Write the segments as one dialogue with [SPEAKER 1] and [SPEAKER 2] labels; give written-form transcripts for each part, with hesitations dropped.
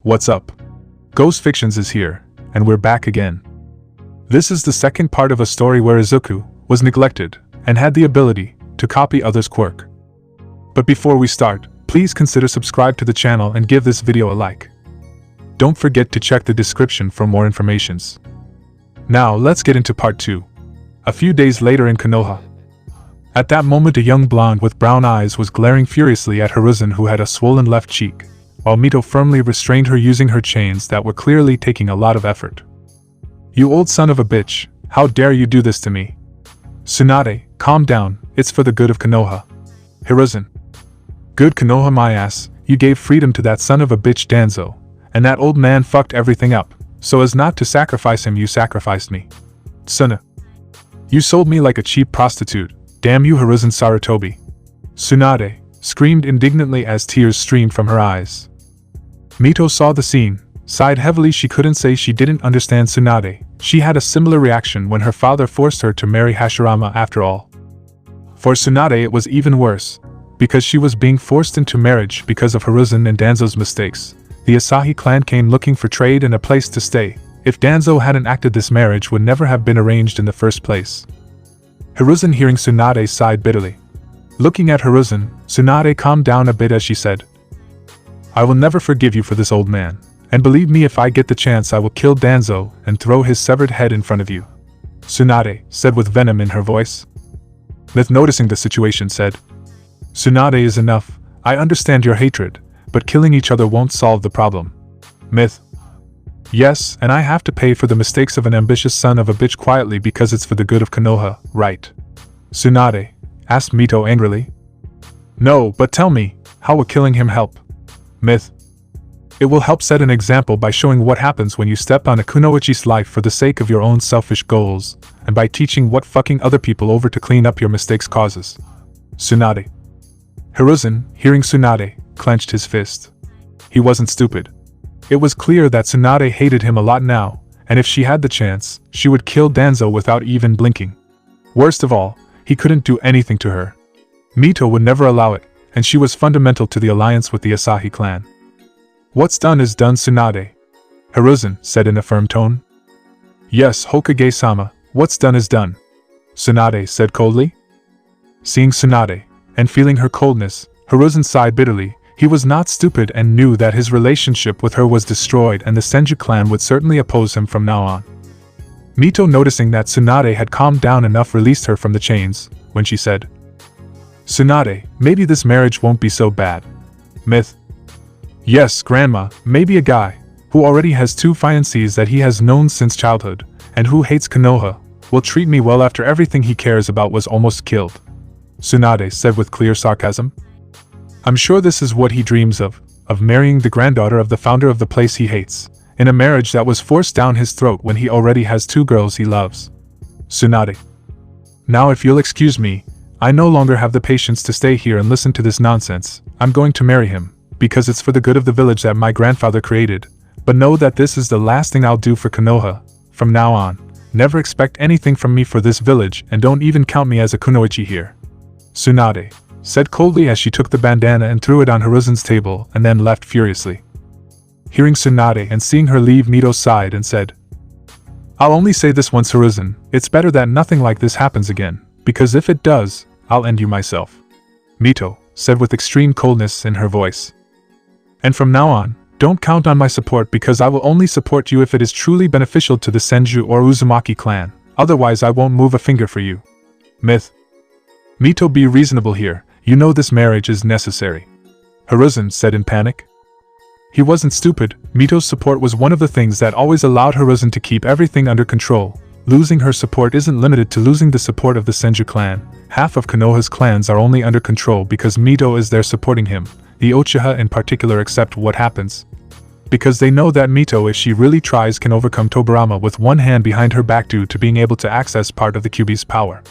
[SPEAKER 1] What's up? Ghost Fictions is here, and we're back again. This is the second part of a story where Izuku was neglected and had the ability to copy others' quirk. But before we start, please consider subscribe to the channel and give this video a like. Don't forget to check the description for more informations. Now let's get into part 2. A few days later in Konoha. At that moment a young blonde with brown eyes was glaring furiously at Hiruzen, who had a swollen left cheek, while Mito firmly restrained her using her chains that were clearly taking a lot of effort. "You old son of a bitch, how dare you do this to me? Tsunade, calm down, it's for the good of Konoha." Hiruzen. "Good Konoha my ass, you gave freedom to that son of a bitch Danzo, and that old man fucked everything up, so as not to sacrifice him you sacrificed me. Tsuna. You sold me like a cheap prostitute, damn you Hiruzen Sarutobi." Tsunade screamed indignantly as tears streamed from her eyes. Mito saw the scene, sighed heavily. She couldn't say she didn't understand Tsunade. She had a similar reaction when her father forced her to marry Hashirama after all. For Tsunade it was even worse, because she was being forced into marriage because of Hiruzen and Danzo's mistakes. The Asahi clan came looking for trade and a place to stay. If Danzo hadn't acted, this marriage would never have been arranged in the first place. Hiruzen, hearing Tsunade, sighed bitterly. Looking at Hiruzen, Tsunade calmed down a bit as she said, "I will never forgive you for this, old man, and believe me, if I get the chance I will kill Danzo and throw his severed head in front of you," Tsunade said with venom in her voice. Myth, noticing the situation, said, "Tsunade is enough, I understand your hatred, but killing each other won't solve the problem." Myth. "Yes, and I have to pay for the mistakes of an ambitious son of a bitch quietly because it's for the good of Konoha, right?" Tsunade asked Mito angrily. "No, but tell me, how will killing him help?" Myth. "It will help set an example by showing what happens when you step on a kunoichi's life for the sake of your own selfish goals, and by teaching what fucking other people over to clean up your mistakes causes." Tsunade. Hiruzen, hearing Tsunade, clenched his fist. He wasn't stupid. It was clear that Tsunade hated him a lot now, and if she had the chance, she would kill Danzo without even blinking. Worst of all, he couldn't do anything to her. Mito would never allow it, and she was fundamental to the alliance with the Asahi clan. "What's done is done, Tsunade," Hiruzen said in a firm tone. "Yes, Hokage-sama, what's done is done," Tsunade said coldly. Seeing Tsunade, and feeling her coldness, Hiruzen sighed bitterly. He was not stupid and knew that his relationship with her was destroyed, and the Senju clan would certainly oppose him from now on. Mito, noticing that Tsunade had calmed down enough, released her from the chains, when she said, "Tsunade, maybe this marriage won't be so bad." Myth. "Yes, Grandma, maybe a guy who already has 2 fiancés that he has known since childhood, and who hates Konoha, will treat me well after everything he cares about was almost killed," Tsunade said with clear sarcasm. "I'm sure this is what he dreams of marrying the granddaughter of the founder of the place he hates, in a marriage that was forced down his throat when he already has 2 girls he loves." Tsunade. "Now if you'll excuse me, I no longer have the patience to stay here and listen to this nonsense. I'm going to marry him, because it's for the good of the village that my grandfather created, but know that this is the last thing I'll do for Konoha. From now on, never expect anything from me for this village, and don't even count me as a kunoichi here," Tsunade said coldly as she took the bandana and threw it on Hiruzen's table and then left furiously. Hearing Tsunade and seeing her leave, Mito sighed and said, "I'll only say this once, Hiruzen, it's better that nothing like this happens again, because if it does, I'll end you myself," Mito said with extreme coldness in her voice. "And from now on, don't count on my support, because I will only support you if it is truly beneficial to the Senju or Uzumaki clan, otherwise I won't move a finger for you." Myth. "Mito, be reasonable here, you know this marriage is necessary," Hiruzen said in panic. He wasn't stupid. Mito's support was one of the things that always allowed Hiruzen to keep everything under control. Losing her support isn't limited to losing the support of the Senju clan. Half of Konoha's clans are only under control because Mito is there supporting him. The Uchiha in particular accept what happens, because they know that Mito, if she really tries, can overcome Tobirama with one hand behind her back due to being able to access part of the Kyuubi's power.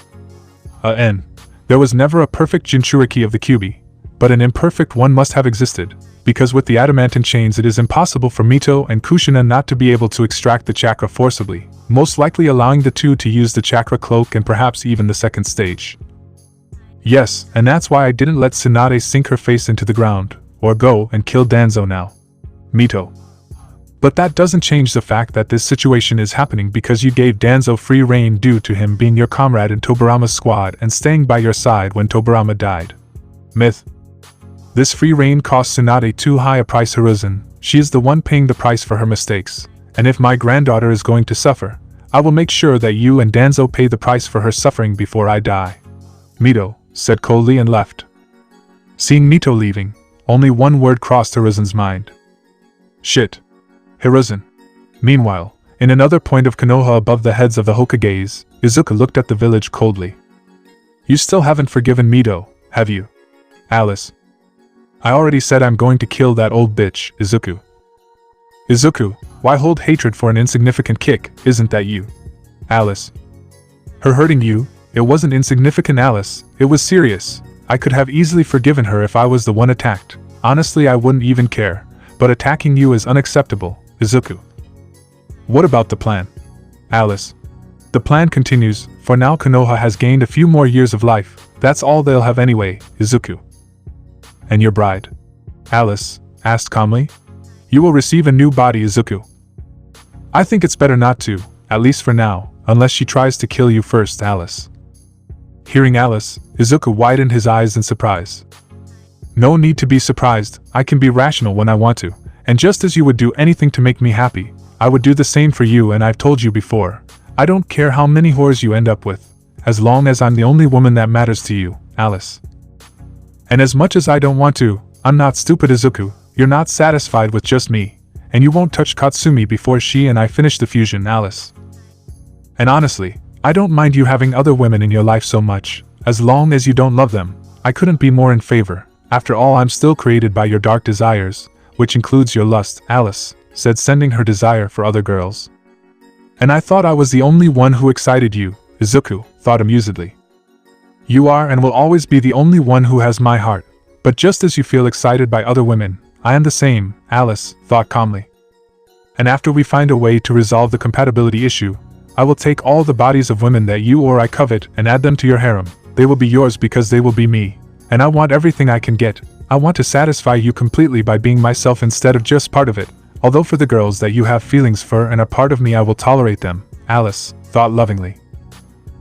[SPEAKER 1] There was never a perfect Jinchuriki of the Kyuubi, but an imperfect one must have existed, because with the adamantine chains it is impossible for Mito and Kushina not to be able to extract the chakra forcibly, most likely allowing the 2 to use the chakra cloak and perhaps even the second stage. Yes, and that's why I didn't let Tsunade sink her face into the ground, or go and kill Danzo now. Mito But that doesn't change the fact that this situation is happening because you gave Danzo free reign due to him being your comrade in Tobirama's squad and staying by your side when Tobirama died. Myth. This free reign cost TSUNADE too high a price. Hiruzen, she is the one paying the price for her mistakes, and if my granddaughter is going to suffer, I will make sure that you and Danzo pay the price for her suffering before I die. Mito said coldly and left. Seeing Mito leaving, only one word crossed Hiruzen's mind. Shit. Hiruzen. Meanwhile, in another point of Konoha above the heads of the Hokages, Izuku looked at the village coldly. You still haven't forgiven Mito, have you? Alice. I already said I'm going to kill that old bitch, Izuku. Izuku, why hold hatred for an insignificant kick, isn't that you? Alice. Her hurting you, it wasn't insignificant, Alice, it was serious. I could have easily forgiven her if I was the one attacked. Honestly, I wouldn't even care, but attacking you is unacceptable, Izuku. What about the plan? Alice. The plan continues. For now Konoha has gained a few more years of life, that's all they'll have anyway, Izuku. And your bride? Alice asked calmly. You will receive a new body, Izuku. I think it's better not to, at least for now, unless she tries to kill you first, Alice. Hearing Alice, Izuku widened his eyes in surprise. No need to be surprised, I can be rational when I want to, and just as you would do anything to make me happy, I would do the same for you, and I've told you before, I don't care how many whores you end up with, as long as I'm the only woman that matters to you, Alice. And as much as I don't want to, I'm not stupid, Izuku, you're not satisfied with just me, and you won't touch Katsumi before she and I finish the fusion, Alice. And honestly, I don't mind you having other women in your life so much, as long as you don't love them, I couldn't be more in favor. After all, I'm still created by your dark desires, which includes your lust, Alice said, sending her desire for other girls. And I thought I was the only one who excited you, Izuku thought amusedly. You are and will always be the only one who has my heart, but just as you feel excited by other women, I am the same, Alice thought calmly. And after we find a way to resolve the compatibility issue, I will take all the bodies of women that you or I covet and add them to your harem. They will be yours because they will be me. And I want everything I can get. I want to satisfy you completely by being myself instead of just part of it. Although for the girls that you have feelings for and are part of me, I will tolerate them, Alice thought lovingly.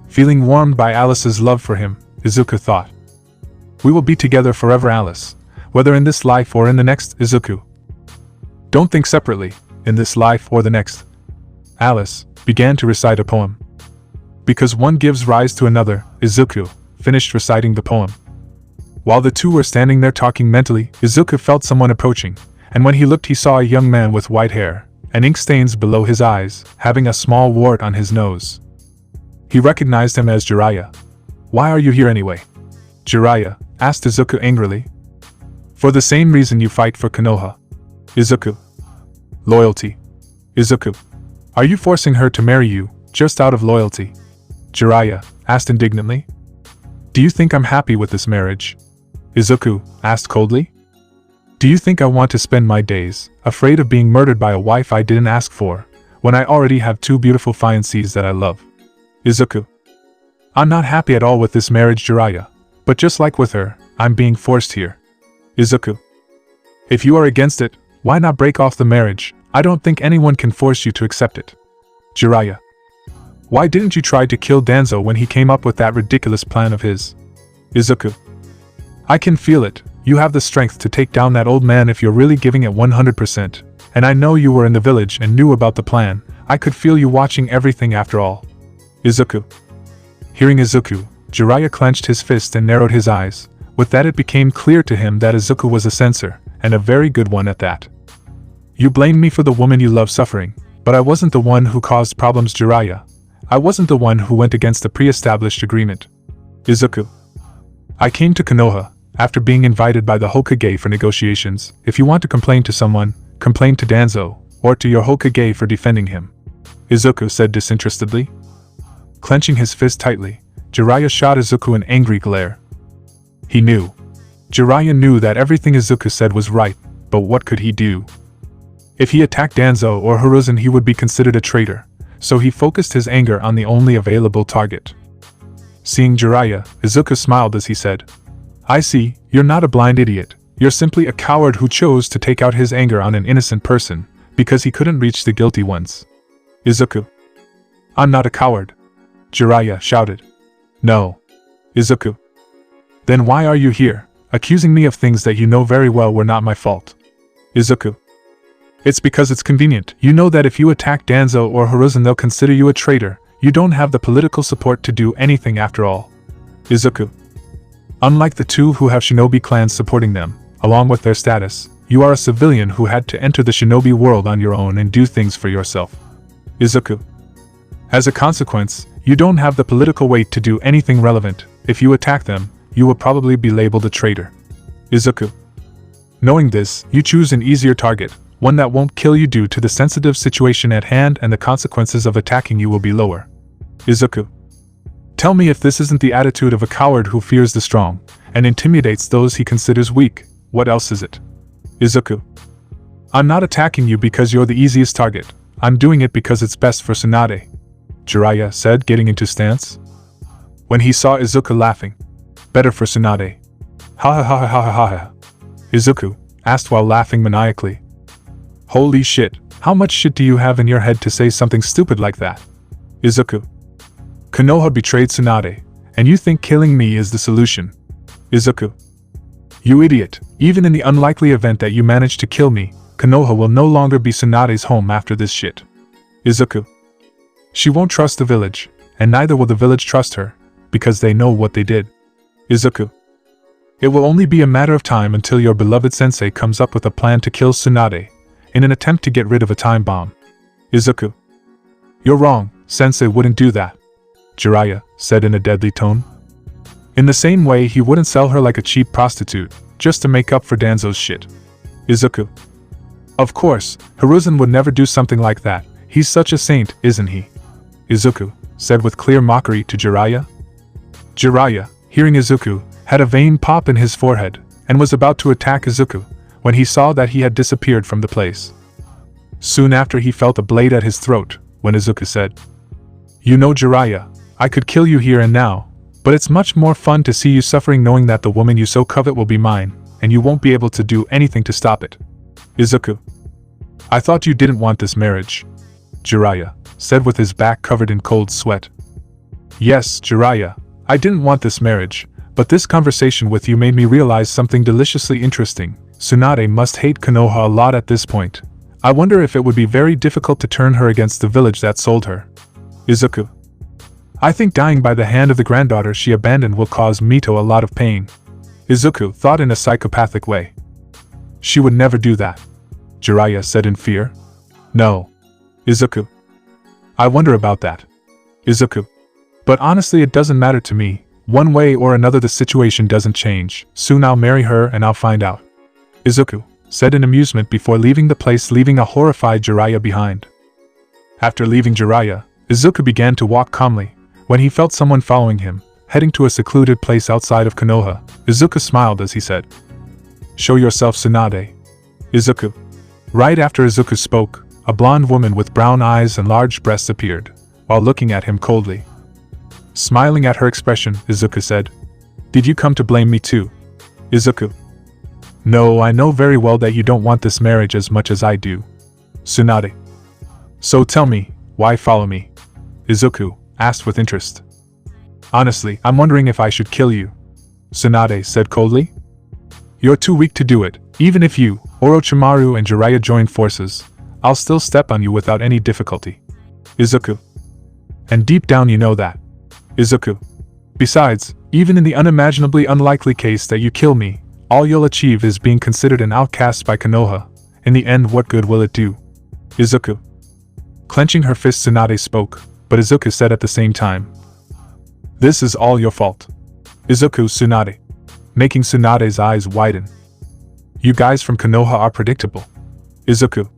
[SPEAKER 1] Feeling warmed by Alice's love for him, Izuku thought. We will be together forever, Alice. Whether in this life or in the next, Izuku. Don't think separately, in this life or the next. Alice began to recite a poem. Because one gives rise to another, Izuku finished reciting the poem. While the two were standing there talking mentally, Izuku felt someone approaching, and when he looked he saw a young man with white hair, and ink stains below his eyes, having a small wart on his nose. He recognized him as Jiraiya. Why are you here anyway? Jiraiya asked Izuku angrily. For the same reason you fight for Konoha. Izuku. Loyalty. Izuku. Are you forcing her to marry you, just out of loyalty? Jiraiya asked indignantly. Do you think I'm happy with this marriage? Izuku asked coldly. Do you think I want to spend my days, afraid of being murdered by a wife I didn't ask for, when I already have two beautiful fiancées that I love? Izuku. I'm not happy at all with this marriage, Jiraiya, but just like with her, I'm being forced here. Izuku. If you are against it, why not break off the marriage? I don't think anyone can force you to accept it. Jiraiya. Why didn't you try to kill Danzo when he came up with that ridiculous plan of his? Izuku. I can feel it, you have the strength to take down that old man if you're really giving it 100%, and I know you were in the village and knew about the plan, I could feel you watching everything after all. Izuku. Hearing Izuku, Jiraiya clenched his fist and narrowed his eyes. With that it became clear to him that Izuku was a censor, and a very good one at that. You blamed me for the woman you love suffering, but I wasn't the one who caused problems, Jiraiya. I wasn't the one who went against the pre-established agreement. Izuku. I came to Konoha, after being invited by the Hokage for negotiations. If you want to complain to someone, complain to Danzo, or to your Hokage for defending him. Izuku said disinterestedly. Clenching his fist tightly, Jiraiya shot Izuku an angry glare. He knew. Jiraiya knew that everything Izuku said was right, but what could he do? If he attacked Danzo or Hiruzen he would be considered a traitor, so he focused his anger on the only available target. Seeing Jiraiya, Izuku smiled as he said, I see, you're not a blind idiot, you're simply a coward who chose to take out his anger on an innocent person, because he couldn't reach the guilty ones. Izuku. I'm not a coward. Jiraiya shouted. No. Izuku. Then why are you here, accusing me of things that you know very well were not my fault? Izuku. It's because it's convenient. You know that if you attack Danzo or Hiruzen they'll consider you a traitor. You don't have the political support to do anything after all. Izuku. Unlike the two who have shinobi clans supporting them, along with their status, you are a civilian who had to enter the shinobi world on your own and do things for yourself. Izuku. As a consequence, you don't have the political weight to do anything relevant. If you attack them, you will probably be labeled a traitor. Izuku. Knowing this, you choose an easier target, one that won't kill you due to the sensitive situation at hand, and the consequences of attacking you will be lower. Izuku. Tell me if this isn't the attitude of a coward who fears the strong, and intimidates those he considers weak. What else is it? Izuku. I'm not attacking you because you're the easiest target. I'm doing it because it's best for Tsunade. Jiraiya said, getting into stance. When he saw Izuku laughing. Better for Tsunade. Ha ha ha ha ha ha ha. Izuku asked while laughing maniacally. Holy shit, how much shit do you have in your head to say something stupid like that? Izuku. Konoha betrayed Tsunade, and you think killing me is the solution? Izuku. You idiot, even in the unlikely event that you manage to kill me, Konoha will no longer be Tsunade's home after this shit. Izuku. She won't trust the village, and neither will the village trust her, because they know what they did. Izuku. It will only be a matter of time until your beloved sensei comes up with a plan to kill Tsunade, in an attempt to get rid of a time bomb. Izuku. You're wrong, sensei wouldn't do that. Jiraiya said in a deadly tone. In the same way he wouldn't sell her like a cheap prostitute, just to make up for Danzo's shit. Izuku. Of course, Hiruzen would never do something like that, he's such a saint, isn't he? Izuku said with clear mockery to Jiraiya. Jiraiya, hearing Izuku, had a vein pop in his forehead, and was about to attack Izuku, when he saw that he had disappeared from the place. Soon after he felt a blade at his throat, when Izuku said, You know Jiraiya, I could kill you here and now, but it's much more fun to see you suffering knowing that the woman you so covet will be mine, and you won't be able to do anything to stop it. Izuku. I thought you didn't want this marriage. Jiraiya said with his back covered in cold sweat. Yes, Jiraiya, I didn't want this marriage, but this conversation with you made me realize something deliciously interesting. Tsunade must hate Konoha a lot at this point. I wonder if it would be very difficult to turn her against the village that sold her. Izuku. I think dying by the hand of the granddaughter she abandoned will cause Mito a lot of pain. Izuku thought in a psychopathic way. She would never do that. Jiraiya said in fear. No. Izuku. I wonder about that. Izuku. But honestly it doesn't matter to me. One way or another the situation doesn't change. Soon I'll marry her and I'll find out. Izuku said in amusement before leaving the place, leaving a horrified Jiraiya behind. After leaving Jiraiya, Izuku began to walk calmly, when he felt someone following him, heading to a secluded place outside of Konoha. Izuku smiled as he said, Show yourself, Tsunade. Izuku. Right after Izuku spoke, a blonde woman with brown eyes and large breasts appeared, while looking at him coldly. Smiling at her expression, Izuku said, Did you come to blame me too? Izuku. No, I know very well that you don't want this marriage as much as I do. Tsunade. So tell me, why follow me? Izuku asked with interest. Honestly, I'm wondering if I should kill you. Tsunade said coldly. You're too weak to do it. Even if you, Orochimaru and Jiraiya join forces, I'll still step on you without any difficulty. Izuku. And deep down you know that. Izuku. Besides, even in the unimaginably unlikely case that you kill me, all you'll achieve is being considered an outcast by Konoha. In the end, what good will it do? Izuku. Clenching her fist, Tsunade spoke, but Izuku said at the same time, This is all your fault. Izuku. Tsunade. Making Tsunade's eyes widen. You guys from Konoha are predictable. Izuku.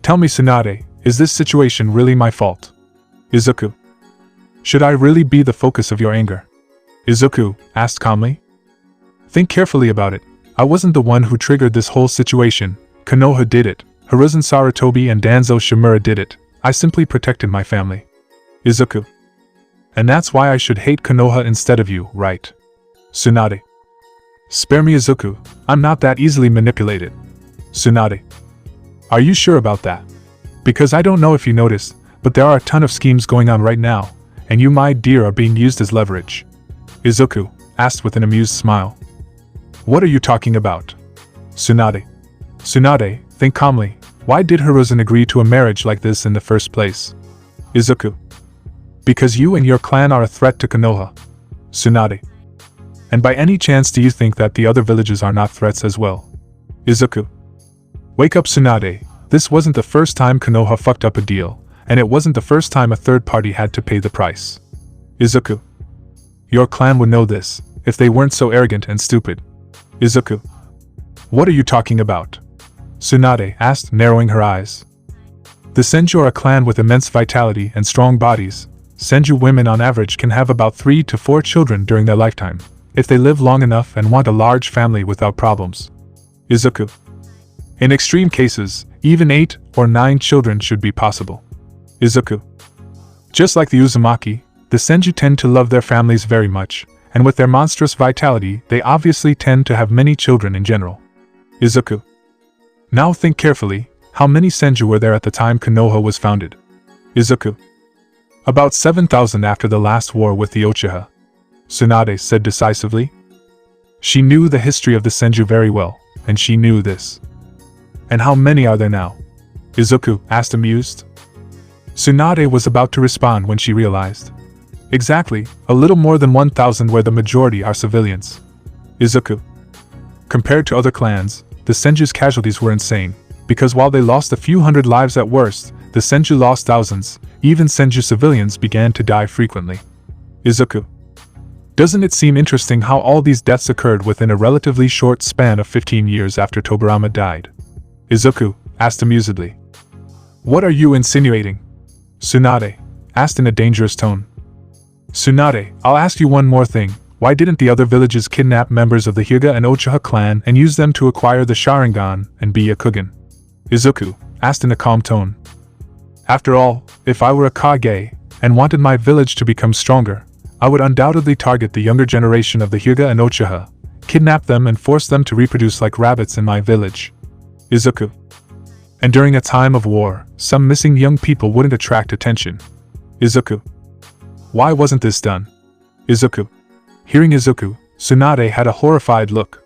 [SPEAKER 1] Tell me, Tsunade, is this situation really my fault? Izuku. Should I really be the focus of your anger? Izuku asked calmly. Think carefully about it. I wasn't the one who triggered this whole situation. Konoha did it. Hiruzen Sarutobi and Danzo Shimura did it. I simply protected my family. Izuku. And that's why I should hate Konoha instead of you, right? Tsunade. Spare me, Izuku. I'm not that easily manipulated. Tsunade. Are you sure about that? Because I don't know if you noticed, but there are a ton of schemes going on right now, and you, my dear, are being used as leverage. Izuku asked with an amused smile. What are you talking about? Tsunade. Tsunade, think calmly. Why did Hiruzen agree to a marriage like this in the first place? Izuku. Because you and your clan are a threat to Konoha. Tsunade. And by any chance do you think that the other villages are not threats as well? Izuku. Wake up, Tsunade. This wasn't the first time Konoha fucked up a deal, and it wasn't the first time a third party had to pay the price. Izuku. Your clan would know this, if they weren't so arrogant and stupid. Izuku. What are you talking about? Tsunade asked, narrowing her eyes. The Senju are a clan with immense vitality and strong bodies. Senju women on average can have about 3 to 4 children during their lifetime, if they live long enough and want a large family without problems. Izuku. In extreme cases, even 8 or 9 children should be possible. Izuku. Just like the Uzumaki, the Senju tend to love their families very much, and with their monstrous vitality, they obviously tend to have many children in general. Izuku. Now think carefully, how many Senju were there at the time Konoha was founded? Izuku. About 7,000 after the last war with the Uchiha. Tsunade said decisively. She knew the history of the Senju very well, and she knew this. And how many are there now? Izuku asked, amused. Tsunade was about to respond when she realized. Exactly, a little more than 1,000, where the majority are civilians. Izuku. Compared to other clans, the Senju's casualties were insane, because while they lost a few hundred lives at worst, the Senju lost thousands. Even Senju civilians began to die frequently. Izuku. Doesn't it seem interesting how all these deaths occurred within a relatively short span of 15 years after Tobirama died? Izuku asked amusedly. What are you insinuating? Tsunade asked in a dangerous tone. Tsunade, I'll ask you one more thing. Why didn't the other villages kidnap members of the Hyuga and Uchiha clan and use them to acquire the Sharingan and be a Kugen? Izuku asked in a calm tone. After all, if I were a Kage, and wanted my village to become stronger, I would undoubtedly target the younger generation of the Hyuga and Uchiha, kidnap them and force them to reproduce like rabbits in my village. Izuku. And during a time of war, some missing young people wouldn't attract attention. Izuku. Why wasn't this done? Izuku. Hearing Izuku, Tsunade had a horrified look.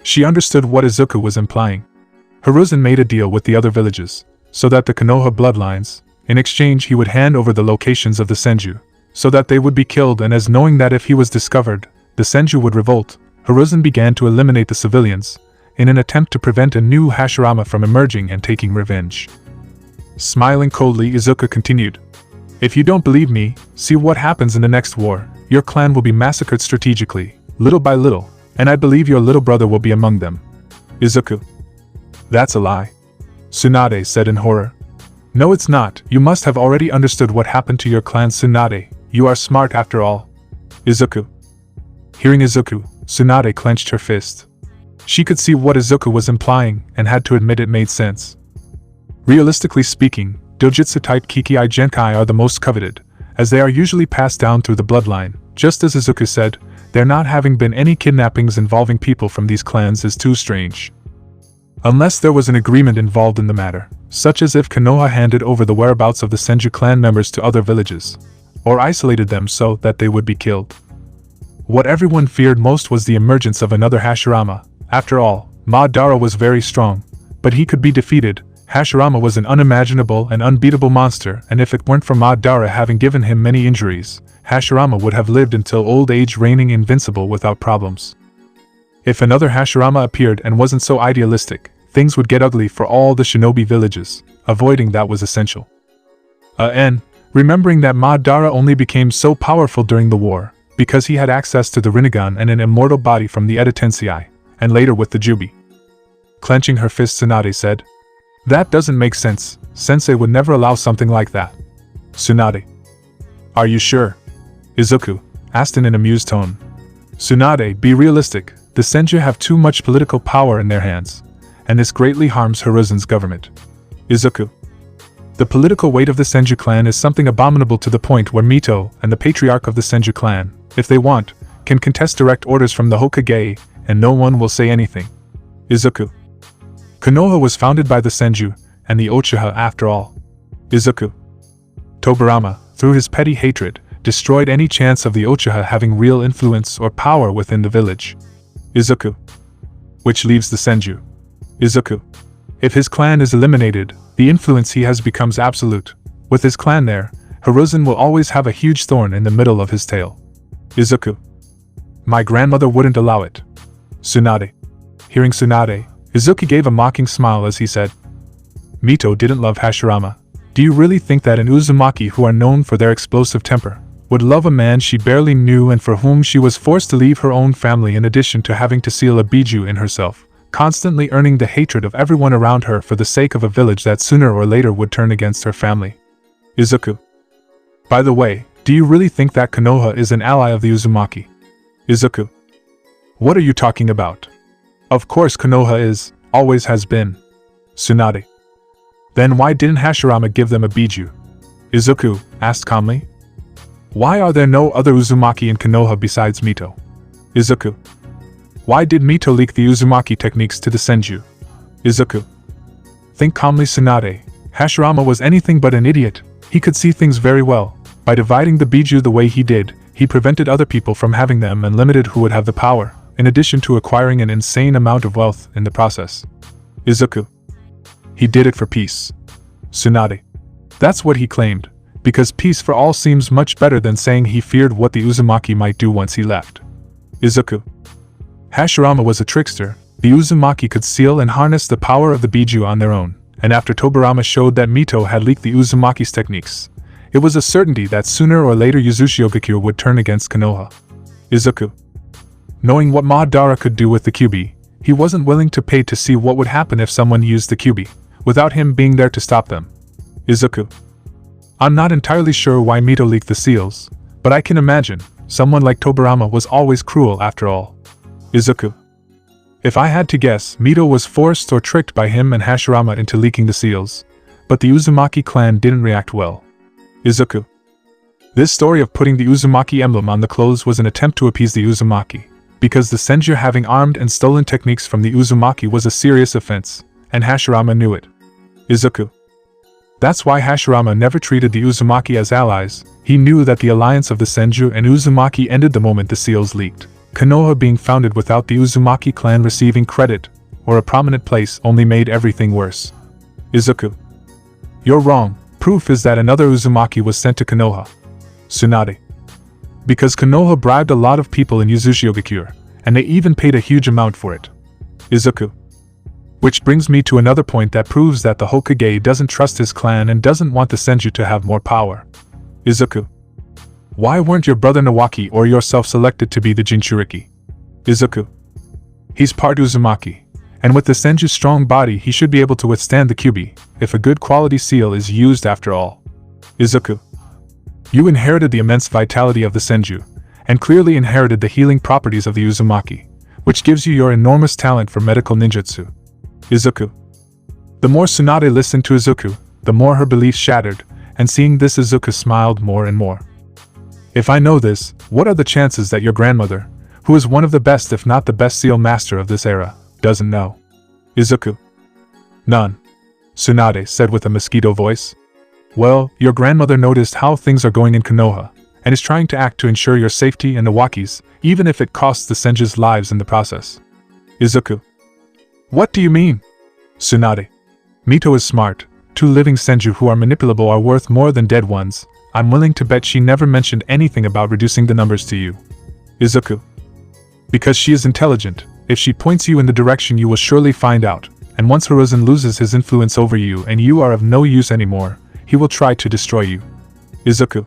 [SPEAKER 1] She understood what Izuku was implying. Hiruzen made a deal with the other villages, so that the Konoha bloodlines, in exchange he would hand over the locations of the Senju, so that they would be killed, and as knowing that if he was discovered, the Senju would revolt, Hiruzen began to eliminate the civilians, in an attempt to prevent a new Hashirama from emerging and taking revenge. Smiling coldly, Izuku continued. If you don't believe me, see what happens in the next war. Your clan will be massacred strategically, little by little, and I believe your little brother will be among them. Izuku. That's a lie. Tsunade said in horror. No, it's not. You must have already understood what happened to your clan, Tsunade. You are smart after all. Izuku. Hearing Izuku, Tsunade clenched her fist. She could see what Izuku was implying and had to admit it made sense. Realistically speaking, Dojutsu-type Kikei Genkai are the most coveted, as they are usually passed down through the bloodline. Just as Izuku said, there not having been any kidnappings involving people from these clans is too strange. Unless there was an agreement involved in the matter, such as if Konoha handed over the whereabouts of the Senju clan members to other villages, or isolated them so that they would be killed. What everyone feared most was the emergence of another Hashirama. After all, Madara was very strong, but he could be defeated. Hashirama was an unimaginable and unbeatable monster, and if it weren't for Madara having given him many injuries, Hashirama would have lived until old age, reigning invincible without problems. If another Hashirama appeared and wasn't so idealistic, things would get ugly for all the shinobi villages. Avoiding that was essential. Remembering that Madara only became so powerful during the war, because he had access to the Rinnegan and an immortal body from the Edo Tensei, and later with the Jubi. Clenching her fist, Tsunade said, That doesn't make sense. Sensei would never allow something like that. Tsunade. Are you sure? Izuku asked in an amused tone. Tsunade, be realistic. The Senju have too much political power in their hands, and this greatly harms Hiruzen's government. Izuku. The political weight of the Senju clan is something abominable to the point where Mito and the patriarch of the Senju clan, if they want, can contest direct orders from the Hokage, and no one will say anything. Izuku. Konoha was founded by the Senju, and the Uchiha after all. Izuku. Tobirama, through his petty hatred, destroyed any chance of the Uchiha having real influence or power within the village. Izuku. Which leaves the Senju. Izuku. If his clan is eliminated, the influence he has becomes absolute. With his clan there, Hiruzen will always have a huge thorn in the middle of his tail. Izuku. My grandmother wouldn't allow it. Tsunade. Hearing Tsunade, Izuku gave a mocking smile as he said, Mito didn't love Hashirama. Do you really think that an Uzumaki who are known for their explosive temper would love a man she barely knew and for whom she was forced to leave her own family in addition to having to seal a biju in herself, constantly earning the hatred of everyone around her for the sake of a village that sooner or later would turn against her family? Izuku. By the way, do you really think that Konoha is an ally of the Uzumaki? Izuku. What are you talking about? Of course Konoha is, always has been. Tsunade. Then why didn't Hashirama give them a biju? Izuku asked calmly. Why are there no other Uzumaki in Konoha besides Mito? Izuku. Why did Mito leak the Uzumaki techniques to the Senju? Izuku. Think calmly Tsunade. Hashirama was anything but an idiot. He could see things very well. By dividing the biju the way he did, he prevented other people from having them and limited who would have the power, in addition to acquiring an insane amount of wealth in the process. Izuku. He did it for peace. Tsunade. That's what he claimed, because peace for all seems much better than saying he feared what the Uzumaki might do once he left. Izuku. Hashirama was a trickster. The Uzumaki could seal and harness the power of the biju on their own, and after Tobirama showed that Mito had leaked the Uzumaki's techniques, it was a certainty that sooner or later Yuzushiogakure would turn against Konoha. Izuku. Knowing what Madara could do with the Kyuubi, he wasn't willing to pay to see what would happen if someone used the Kyuubi, without him being there to stop them. Izuku. I'm not entirely sure why Mito leaked the seals, but I can imagine, someone like Tobirama was always cruel after all. Izuku. If I had to guess, Mito was forced or tricked by him and Hashirama into leaking the seals, but the Uzumaki clan didn't react well. Izuku. This story of putting the Uzumaki emblem on the clothes was an attempt to appease the Uzumaki, because the Senju having armed and stolen techniques from the Uzumaki was a serious offense, and Hashirama knew it. Izuku. That's why Hashirama never treated the Uzumaki as allies. He knew that the alliance of the Senju and Uzumaki ended the moment the seals leaked. Konoha being founded without the Uzumaki clan receiving credit, or a prominent place, only made everything worse. Izuku. You're wrong. Proof is that another Uzumaki was sent to Konoha. Tsunade. Because Konoha bribed a lot of people in Yuzushiogakure, and they even paid a huge amount for it. Izuku. Which brings me to another point that proves that the Hokage doesn't trust his clan and doesn't want the Senju to have more power. Izuku. Why weren't your brother Nawaki or yourself selected to be the Jinchuriki? Izuku. He's part Uzumaki, and with the Senju's strong body he should be able to withstand the Kyuubi, if a good quality seal is used after all. Izuku. You inherited the immense vitality of the Senju, and clearly inherited the healing properties of the Uzumaki, which gives you your enormous talent for medical ninjutsu. Izuku. The more Tsunade listened to Izuku, the more her beliefs shattered, and seeing this Izuku smiled more and more. If I know this, what are the chances that your grandmother, who is one of the best if not the best seal master of this era, doesn't know? Izuku. None. Tsunade said with a mosquito voice. Well, your grandmother noticed how things are going in Konoha, and is trying to act to ensure your safety and Nawaki's, even if it costs the Senju's lives in the process. Izuku. What do you mean? Tsunade. Mito is smart. 2 living Senju who are manipulable are worth more than dead ones. I'm willing to bet she never mentioned anything about reducing the numbers to you. Izuku. Because she is intelligent. If she points you in the direction you will surely find out, and once Hiruzen loses his influence over you and you are of no use anymore, he will try to destroy you. Izuku.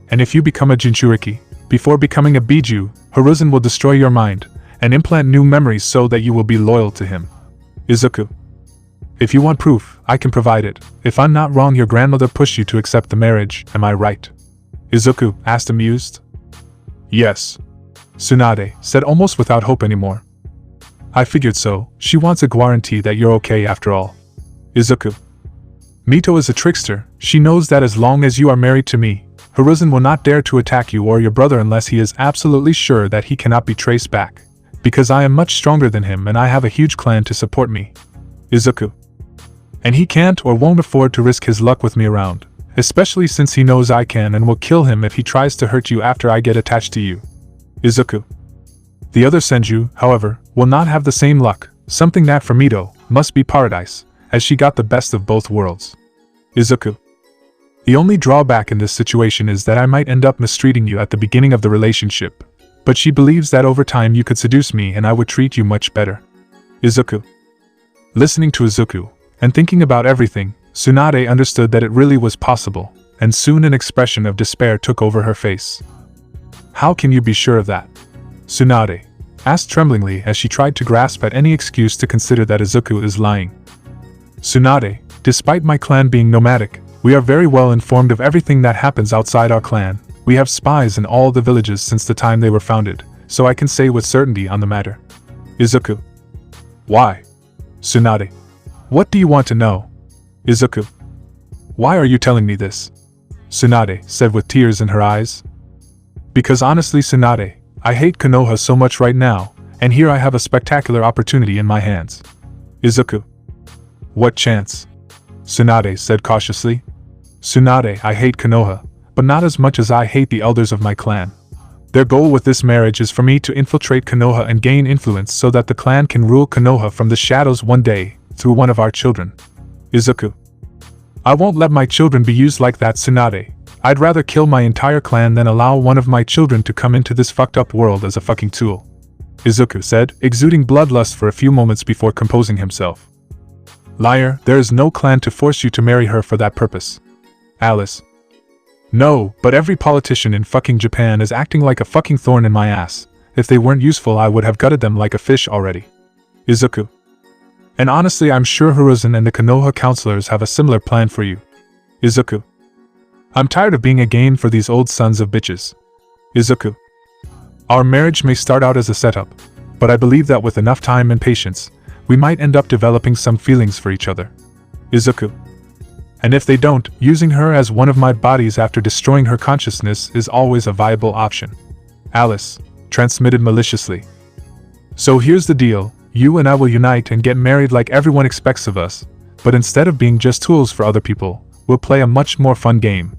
[SPEAKER 1] And if you become a Jinchuriki, before becoming a Biju, Hiruzen will destroy your mind, and implant new memories so that you will be loyal to him. Izuku. If you want proof, I can provide it. If I'm not wrong, your grandmother pushed you to accept the marriage, am I right? Izuku asked amused. Yes. Tsunade said almost without hope anymore. I figured so. She wants a guarantee that you're okay after all. Izuku. Mito is a trickster. She knows that as long as you are married to me, Hiruzen will not dare to attack you or your brother unless he is absolutely sure that he cannot be traced back. Because I am much stronger than him and I have a huge clan to support me. Izuku. And he can't or won't afford to risk his luck with me around, especially since he knows I can and will kill him if he tries to hurt you after I get attached to you. Izuku. The other Senju, however, will not have the same luck, something that for Mito must be paradise, as she got the best of both worlds. Izuku. The only drawback in this situation is that I might end up mistreating you at the beginning of the relationship, but she believes that over time you could seduce me and I would treat you much better. Izuku. Listening to Izuku, and thinking about everything, Tsunade understood that it really was possible, and soon an expression of despair took over her face. How can you be sure of that? Tsunade asked tremblingly as she tried to grasp at any excuse to consider that Izuku is lying. Tsunade, despite my clan being nomadic, we are very well informed of everything that happens outside our clan. We have spies in all the villages since the time they were founded, so I can say with certainty on the matter. Izuku. Why? Tsunade. What do you want to know? Izuku. Why are you telling me this? Tsunade said with tears in her eyes. Because honestly, Tsunade, I hate Konoha so much right now, and here I have a spectacular opportunity in my hands. Izuku. What chance? Tsunade said cautiously. Tsunade, I hate Konoha, but not as much as I hate the elders of my clan. Their goal with this marriage is for me to infiltrate Konoha and gain influence so that the clan can rule Konoha from the shadows one day, through one of our children. Izuku. I won't let my children be used like that, Tsunade. I'd rather kill my entire clan than allow one of my children to come into this fucked up world as a fucking tool. Izuku said, exuding bloodlust for a few moments before composing himself. Liar, there is no clan to force you to marry her for that purpose. Alice. No, but every politician in fucking Japan is acting like a fucking thorn in my ass. If they weren't useful I would have gutted them like a fish already. Izuku. And honestly I'm sure Hiruzen and the Konoha counselors have a similar plan for you. Izuku. I'm tired of being a game for these old sons of bitches. Izuku. Our marriage may start out as a setup, but I believe that with enough time and patience, we might end up developing some feelings for each other. Izuku. And if they don't, using her as one of my bodies after destroying her consciousness is always a viable option. Alice transmitted maliciously. So here's the deal, you and I will unite and get married like everyone expects of us, but instead of being just tools for other people, we'll play a much more fun game.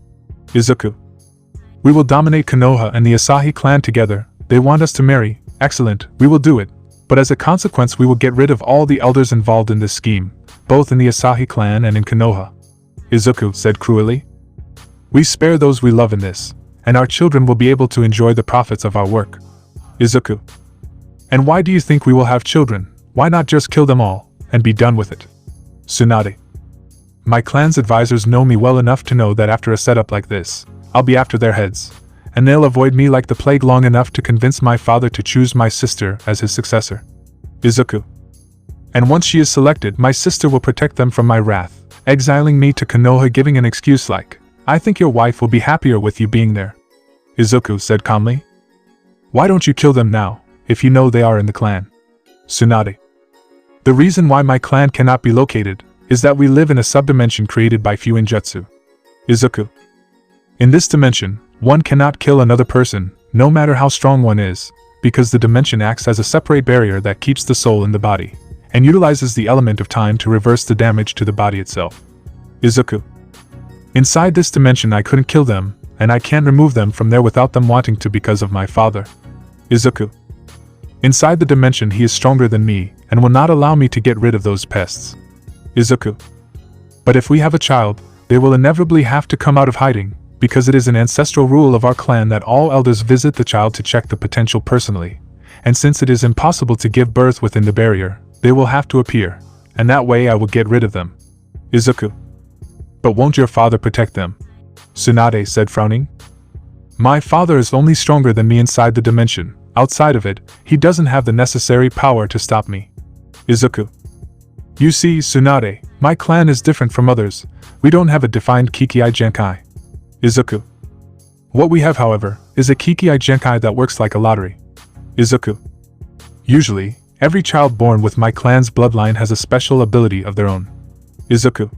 [SPEAKER 1] Izuku. We will dominate Konoha and the Asahi clan together. They want us to marry. Excellent, we will do it. But as a consequence we will get rid of all the elders involved in this scheme, both in the Asahi clan and in Konoha. Izuku said cruelly. We spare those we love in this, and our children will be able to enjoy the profits of our work. Izuku. And why do you think we will have children? Why not just kill them all, and be done with it? Tsunade. My clan's advisors know me well enough to know that after a setup like this, I'll be after their heads, and they'll avoid me like the plague long enough to convince my father to choose my sister as his successor. Izuku. And once she is selected, my sister will protect them from my wrath, exiling me to Konoha, giving an excuse like, I think your wife will be happier with you being there. Izuku said calmly. Why don't you kill them now, if you know they are in the clan? Tsunade. The reason why my clan cannot be located is that we live in a subdimension created by Fuinjutsu. Izuku. In this dimension, one cannot kill another person, no matter how strong one is, because the dimension acts as a separate barrier that keeps the soul in the body, and utilizes the element of time to reverse the damage to the body itself. Izuku. Inside this dimension I couldn't kill them, and I can't remove them from there without them wanting to because of my father. Izuku. Inside the dimension he is stronger than me, and will not allow me to get rid of those pests. Izuku. But if we have a child, they will inevitably have to come out of hiding, because it is an ancestral rule of our clan that all elders visit the child to check the potential personally, and since it is impossible to give birth within the barrier, they will have to appear, and that way I will get rid of them. Izuku. But won't your father protect them? Tsunade said frowning. My father is only stronger than me inside the dimension. Outside of it, he doesn't have the necessary power to stop me. Izuku. You see, Tsunade, my clan is different from others. We don't have a defined Kikei Genkai. Izuku. What we have, however, is a Kikei Genkai that works like a lottery. Izuku. Usually, every child born with my clan's bloodline has a special ability of their own. Izuku.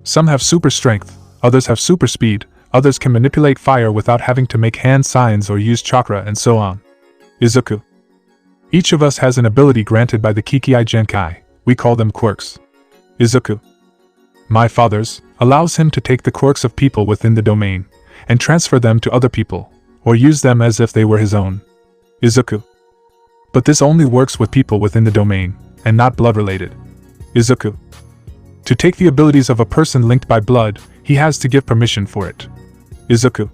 [SPEAKER 1] Some have super strength, others have super speed, others can manipulate fire without having to make hand signs or use chakra and so on. Izuku. Each of us has an ability granted by the Kikei Genkai. We call them quirks. Izuku. my father's, allows him to take the quirks of people within the domain and transfer them to other people, or use them as if they were his own. Izuku. But this only works with people within the domain, and not blood-related. Izuku. To take the abilities of a person linked by blood, he has to give permission for it. Izuku.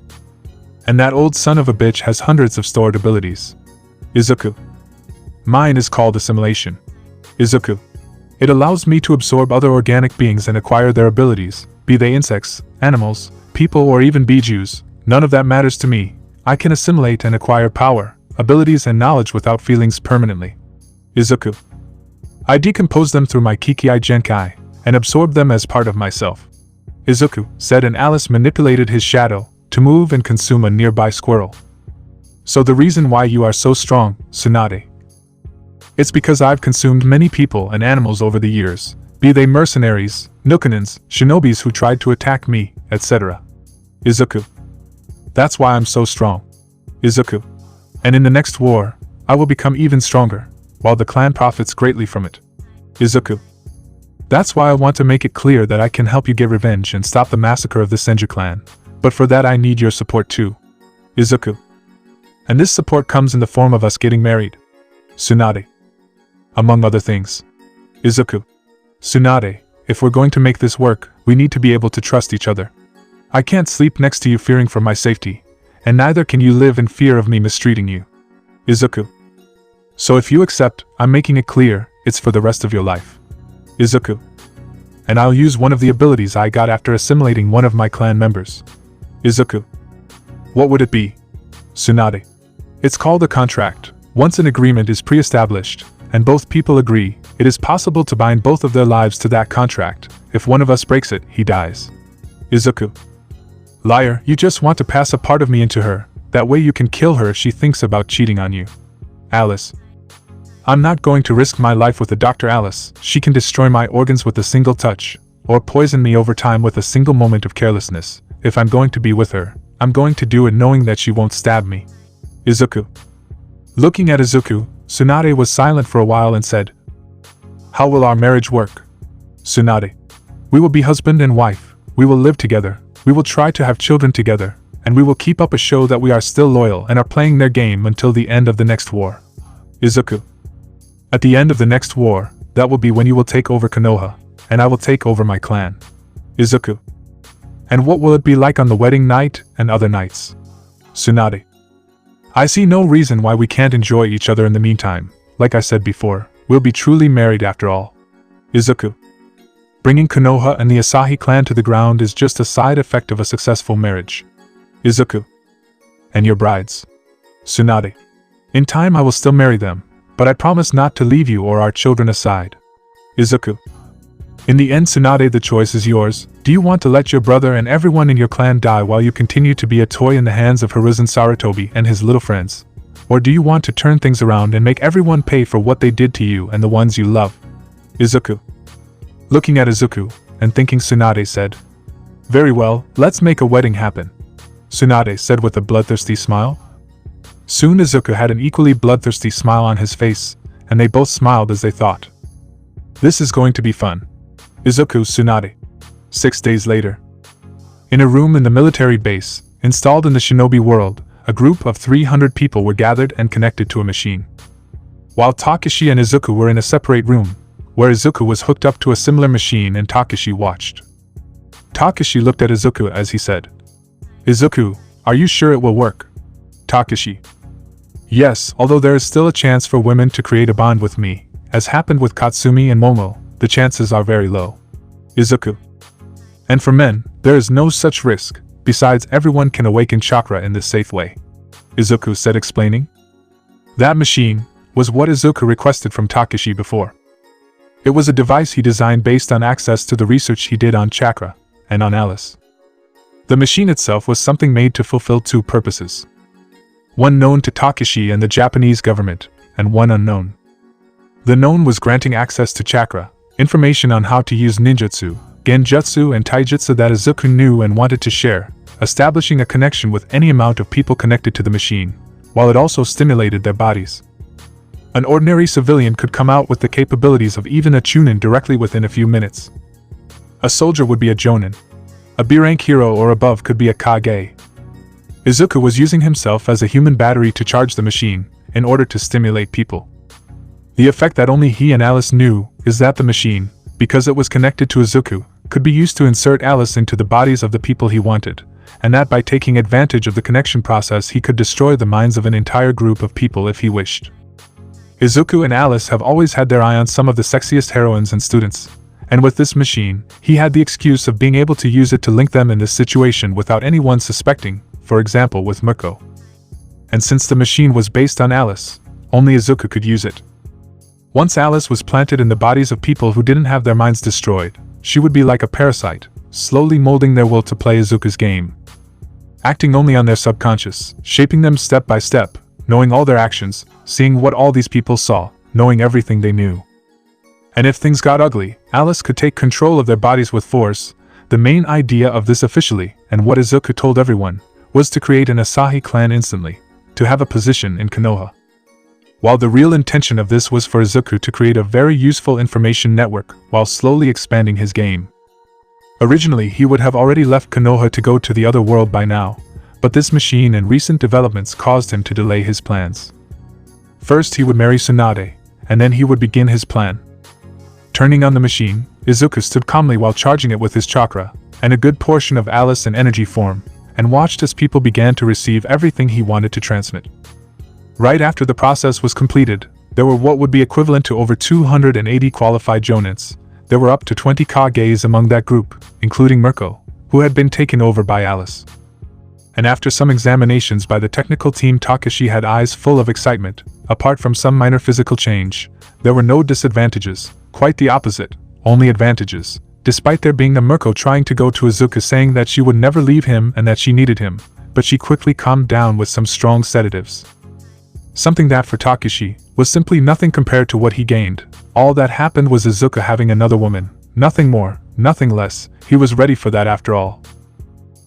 [SPEAKER 1] And that old son of a bitch has hundreds of stored abilities. Izuku. Mine is called assimilation. Izuku. It allows me to absorb other organic beings and acquire their abilities, be they insects, animals, people, or even bijus. None of that matters to me. I can assimilate and acquire power, abilities, and knowledge without feelings permanently. Izuku. I decompose them through my Kikei Genkai, and absorb them as part of myself. Izuku said, and Alice manipulated his shadow to move and consume a nearby squirrel. So the reason why you are so strong, Tsunade. It's because I've consumed many people and animals over the years, be they mercenaries, Nukanins, shinobis who tried to attack me, etc. Izuku. That's why I'm so strong. Izuku. And in the next war, I will become even stronger, while the clan profits greatly from it. Izuku. That's why I want to make it clear that I can help you get revenge and stop the massacre of the Senju clan, but for that I need your support too. Izuku. And this support comes in the form of us getting married. Tsunade. Among other things. Izuku. Tsunade, if we're going to make this work, we need to be able to trust each other. I can't sleep next to you fearing for my safety, and neither can you live in fear of me mistreating you. Izuku. So if you accept, I'm making it clear, it's for the rest of your life. Izuku. And I'll use one of the abilities I got after assimilating one of my clan members. Izuku. What would it be? Tsunade. It's called a contract. Once an agreement is pre-established, and both people agree, it is possible to bind both of their lives to that contract. If one of us breaks it, he dies. Izuku. Liar, you just want to pass a part of me into her, that way you can kill her if she thinks about cheating on you. Alice. I'm not going to risk my life with a Dr. Alice. She can destroy my organs with a single touch, or poison me over time with a single moment of carelessness. If I'm going to be with her, I'm going to do it knowing that she won't stab me. Izuku. Looking at Izuku, Tsunade was silent for a while and said, How will our marriage work? Tsunade. We will be husband and wife, we will live together, we will try to have children together, and we will keep up a show that we are still loyal and are playing their game until the end of the next war. Izuku. At the end of the next war, that will be when you will take over Konoha, and I will take over my clan. Izuku. And what will it be like on the wedding night and other nights? Tsunade. I see no reason why we can't enjoy each other in the meantime. Like I said before, we'll be truly married after all. Izuku. Bringing Konoha and the Asahi clan to the ground is just a side effect of a successful marriage. Izuku. And your brides? Tsunade. In time I will still marry them, but I promise not to leave you or our children aside. Izuku. In the end, Tsunade, the choice is yours. Do you want to let your brother and everyone in your clan die while you continue to be a toy in the hands of Hiruzen Sarutobi and his little friends? Or do you want to turn things around and make everyone pay for what they did to you and the ones you love? Izuku. Looking at Izuku, and thinking, Tsunade said, Very well, let's make a wedding happen. Tsunade said with a bloodthirsty smile. Soon Izuku had an equally bloodthirsty smile on his face, and they both smiled as they thought, This is going to be fun. Izuku Tsunade. 6 days later. In a room in the military base, installed in the shinobi world, a group of 300 people were gathered and connected to a machine. While Takeshi and Izuku were in a separate room, where Izuku was hooked up to a similar machine and Takeshi watched. Takeshi looked at Izuku as he said, Izuku, are you sure it will work? Takeshi. Yes, although there is still a chance for women to create a bond with me, as happened with Katsumi and Momo, the chances are very low. Izuku. And for men, there is no such risk, besides everyone can awaken chakra in this safe way. Izuku said, explaining. That machine was what Izuku requested from Takeshi before. It was a device he designed based on access to the research he did on chakra, and on Alice. The machine itself was something made to fulfill two purposes. One known to Takeshi and the Japanese government, and one unknown. The known was granting access to chakra, information on how to use ninjutsu, genjutsu and taijutsu that Izuku knew and wanted to share, establishing a connection with any amount of people connected to the machine, while it also stimulated their bodies. An ordinary civilian could come out with the capabilities of even a chunin directly within a few minutes. A soldier would be a jonin. A B-rank hero or above could be a Kage. Izuku was using himself as a human battery to charge the machine, in order to stimulate people. The effect that only he and Alice knew is that the machine, because it was connected to Izuku, could be used to insert Alice into the bodies of the people he wanted, and that by taking advantage of the connection process he could destroy the minds of an entire group of people if he wished. Izuku and Alice have always had their eye on some of the sexiest heroines and students, and with this machine, he had the excuse of being able to use it to link them in this situation without anyone suspecting, for example with Miko. And since the machine was based on Alice, only Izuku could use it. Once Alice was planted in the bodies of people who didn't have their minds destroyed, she would be like a parasite, slowly molding their will to play Izuku's game. Acting only on their subconscious, shaping them step by step, knowing all their actions, seeing what all these people saw, knowing everything they knew. And if things got ugly, Alice could take control of their bodies with force. The main idea of this officially, and what Izuku told everyone, was to create an Asahi clan instantly, to have a position in Konoha. While the real intention of this was for Izuku to create a very useful information network while slowly expanding his game. Originally he would have already left Konoha to go to the other world by now, but this machine and recent developments caused him to delay his plans. First he would marry TSUNADE, and then he would begin his plan. Turning on the machine, Izuku stood calmly while charging it with his chakra, and a good portion of Alice in energy form, and watched as people began to receive everything he wanted to transmit. Right after the process was completed, there were what would be equivalent to over 280 qualified jonins. There were up to 20 Kages among that group, including Mirko, who had been taken over by Alice. And after some examinations by the technical team, Takashi had eyes full of excitement. Apart from some minor physical change, there were no disadvantages, quite the opposite, only advantages, despite there being a Mirko trying to go to Izuku saying that she would never leave him and that she needed him, but she quickly calmed down with some strong sedatives. Something that for Takashi was simply nothing compared to what he gained. All that happened was Izuku having another woman, nothing more, nothing less. He was ready for that after all.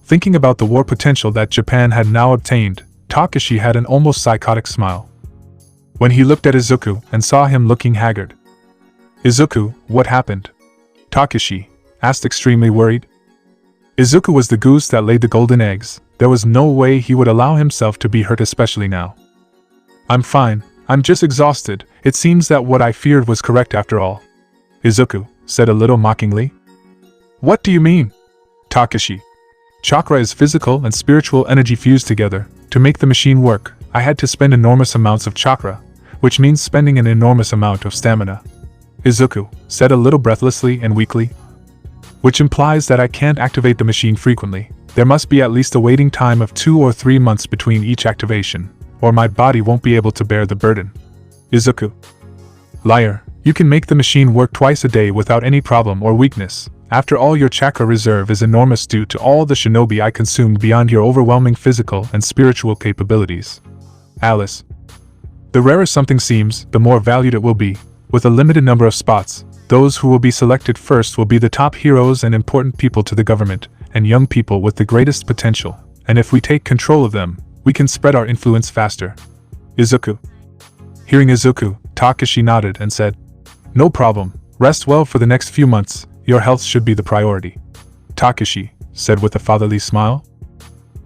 [SPEAKER 1] Thinking about the war potential that Japan had now obtained, Takashi had an almost psychotic smile. When he looked at Izuku and saw him looking haggard. "Izuku, what happened?" Takashi asked, extremely worried. Izuku was the goose that laid the golden eggs. There was no way he would allow himself to be hurt, especially now. "I'm fine, I'm just exhausted. It seems that what I feared was correct after all," Izuku said a little mockingly. "What do you mean?" Takashi. "Chakra is physical and spiritual energy fused together. To make the machine work, I had to spend enormous amounts of chakra, which means spending an enormous amount of stamina," Izuku said a little breathlessly and weakly. "Which implies that I can't activate the machine frequently. There must be at least a waiting time of 2 or 3 months between each activation, or my body won't be able to bear the burden." Izuku. "Liar, you can make the machine work twice a day without any problem or weakness. After all, your chakra reserve is enormous due to all the shinobi I consumed beyond your overwhelming physical and spiritual capabilities." Alice. "The rarer something seems, the more valued it will be. With a limited number of spots, those who will be selected first will be the top heroes and important people to the government, and young people with the greatest potential, and if we take control of them, we can spread our influence faster." Izuku. Hearing Izuku, Takashi nodded and said, "No problem, rest well for the next few months, your health should be the priority," Takashi said with a fatherly smile.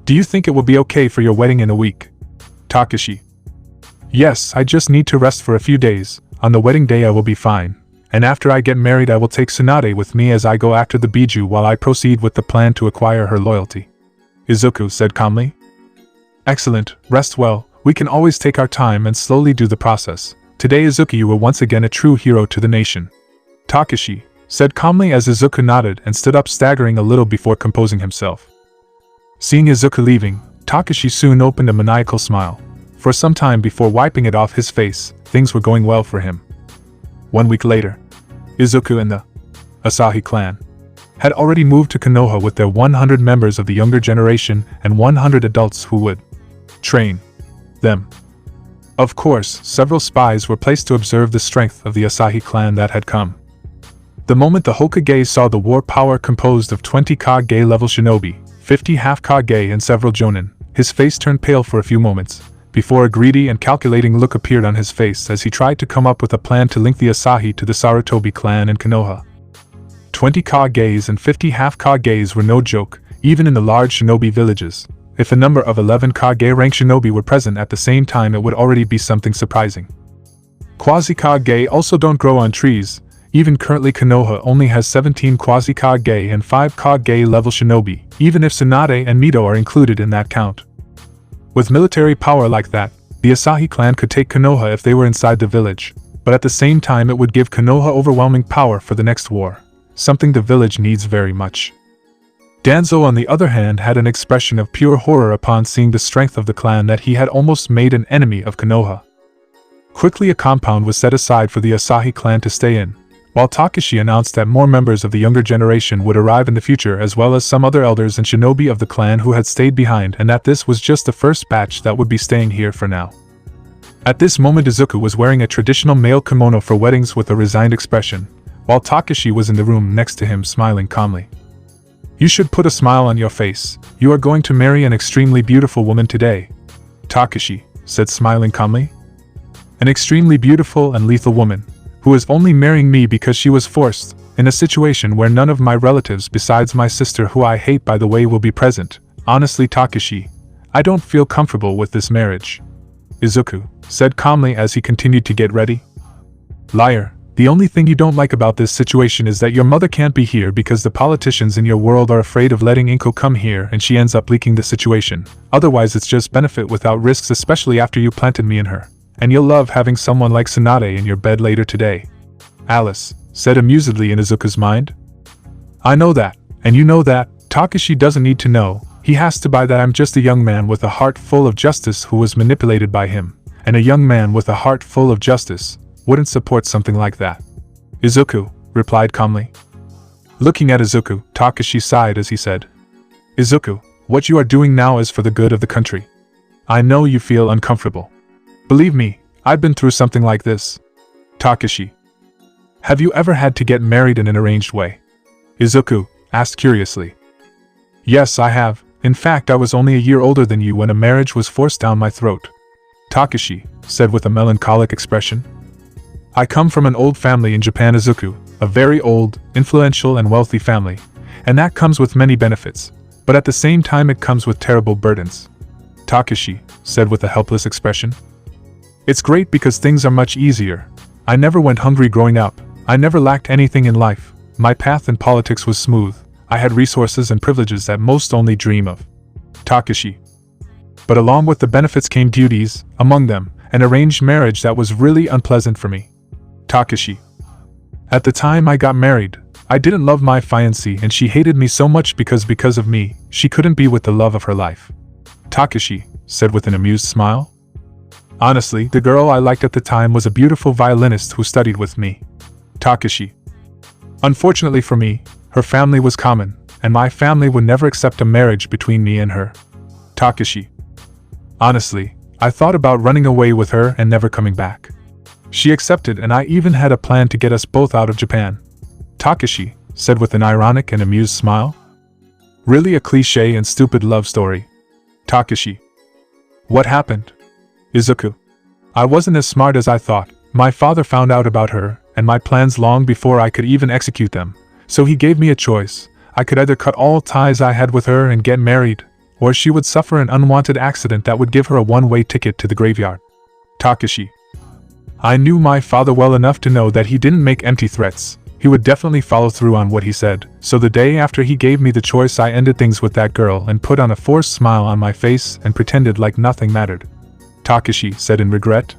[SPEAKER 1] "Do you think it will be okay for your wedding in a week?" Takashi. "Yes, I just need to rest for a few days. On the wedding day I will be fine, and after I get married I will take TSUNADE with me as I go after the Biju while I proceed with the plan to acquire her loyalty," Izuku said calmly. "Excellent, rest well, we can always take our time and slowly do the process. Today Izuku, you were once again a true hero to the nation," Takashi said calmly as Izuku nodded and stood up, staggering a little before composing himself. Seeing Izuku leaving, Takashi soon opened a maniacal smile. For some time before wiping it off his face, things were going well for him. 1 week later, Izuku and the Asahi clan had already moved to Konoha with their 100 members of the younger generation and 100 adults who would train them. Of course, several spies were placed to observe the strength of the Asahi clan that had come. The moment the Hokage saw the war power composed of 20 Kage-level shinobi, 50 half-Kage and several jonin, his face turned pale for a few moments, before a greedy and calculating look appeared on his face as he tried to come up with a plan to link the Asahi to the Sarutobi clan in Konoha. 20 Kages and 50 half-Kages were no joke, even in the large shinobi villages. If a number of 11 Kage-rank shinobi were present at the same time, it would already be something surprising. Quasi-Kage also don't grow on trees. Even currently Konoha only has 17 Quasi-Kage and 5 Kage-level shinobi, even if Tsunade and Mido are included in that count. With military power like that, the Asahi clan could take Konoha if they were inside the village, but at the same time it would give Konoha overwhelming power for the next war, something the village needs very much. Danzo on the other hand had an expression of pure horror upon seeing the strength of the clan that he had almost made an enemy of Konoha. Quickly a compound was set aside for the Asahi clan to stay in, while Takashi announced that more members of the younger generation would arrive in the future, as well as some other elders and shinobi of the clan who had stayed behind, and that this was just the first batch that would be staying here for now. At this moment Izuku was wearing a traditional male kimono for weddings with a resigned expression, while Takashi was in the room next to him smiling calmly. "You should put a smile on your face. You are going to marry an extremely beautiful woman today," Takashi said, smiling calmly. "An extremely beautiful and lethal woman, who is only marrying me because she was forced, in a situation where none of my relatives besides my sister, who I hate by the way, will be present. Honestly, Takashi, I don't feel comfortable with this marriage," Izuku said calmly as he continued to get ready. "Liar. The only thing you don't like about this situation is that your mother can't be here because the politicians in your world are afraid of letting Inko come here and she ends up leaking the situation. Otherwise it's just benefit without risks, especially after you planted me in her. And you'll love having someone like Tsunade in your bed later today," Alice said amusedly in Izuku's mind. "I know that, and you know that. Takashi doesn't need to know. He has to buy that I'm just a young man with a heart full of justice who was manipulated by him, and a young man with a heart full of justice wouldn't support something like that," Izuku replied calmly. Looking at Izuku, Takashi sighed as he said, "Izuku, what you are doing now is for the good of the country. I know you feel uncomfortable. Believe me, I've been through something like this." Takashi: "Have you ever had to get married in an arranged way?" Izuku asked curiously. "Yes, I have. In fact, I was only a year older than you when a marriage was forced down my throat," Takashi said with a melancholic expression. "I come from an old family in Japan, Izuku, a very old, influential and wealthy family, and that comes with many benefits, but at the same time it comes with terrible burdens," Takashi said with a helpless expression. "It's great because things are much easier. I never went hungry growing up. I never lacked anything in life. My path in politics was smooth. I had resources and privileges that most only dream of," Takashi. "But along with the benefits came duties, among them an arranged marriage that was really unpleasant for me," Takashi. "At the time I got married, I didn't love my fiancée and she hated me so much because of me, she couldn't be with the love of her life," Takashi said with an amused smile. "Honestly, the girl I liked at the time was a beautiful violinist who studied with me," Takashi. "Unfortunately for me, her family was common, and my family would never accept a marriage between me and her," Takashi. "Honestly, I thought about running away with her and never coming back. She accepted, and I even had a plan to get us both out of Japan," Takashi said with an ironic and amused smile. "Really a cliché and stupid love story," Takashi. "What happened?" Izuku. "I wasn't as smart as I thought. My father found out about her and my plans long before I could even execute them, so he gave me a choice. I could either cut all ties I had with her and get married, or she would suffer an unwanted accident that would give her a one-way ticket to the graveyard," Takashi. "I knew my father well enough to know that he didn't make empty threats. He would definitely follow through on what he said, so the day after he gave me the choice I ended things with that girl and put on a forced smile on my face and pretended like nothing mattered," Takashi said in regret.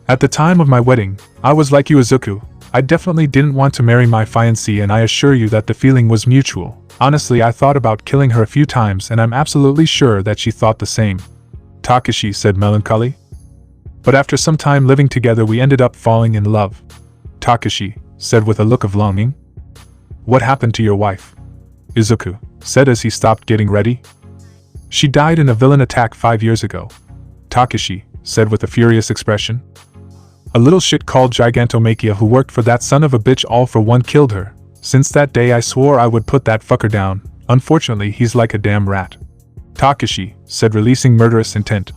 [SPEAKER 1] "At the time of my wedding, I was like you, Izuku. I definitely didn't want to marry my fiancée, and I assure you that the feeling was mutual. Honestly, I thought about killing her a few times, and I'm absolutely sure that she thought the same," Takashi said melancholy. "But after some time living together we ended up falling in love," Takashi said with a look of longing. "What happened to your wife?" Izuku said as he stopped getting ready. "She died in a villain attack 5 years ago," Takashi said with a furious expression. "A little shit called Gigantomachia who worked for that son of a bitch all for one killed her. Since that day I swore I would put that fucker down. Unfortunately he's like a damn rat," Takashi said, releasing murderous intent.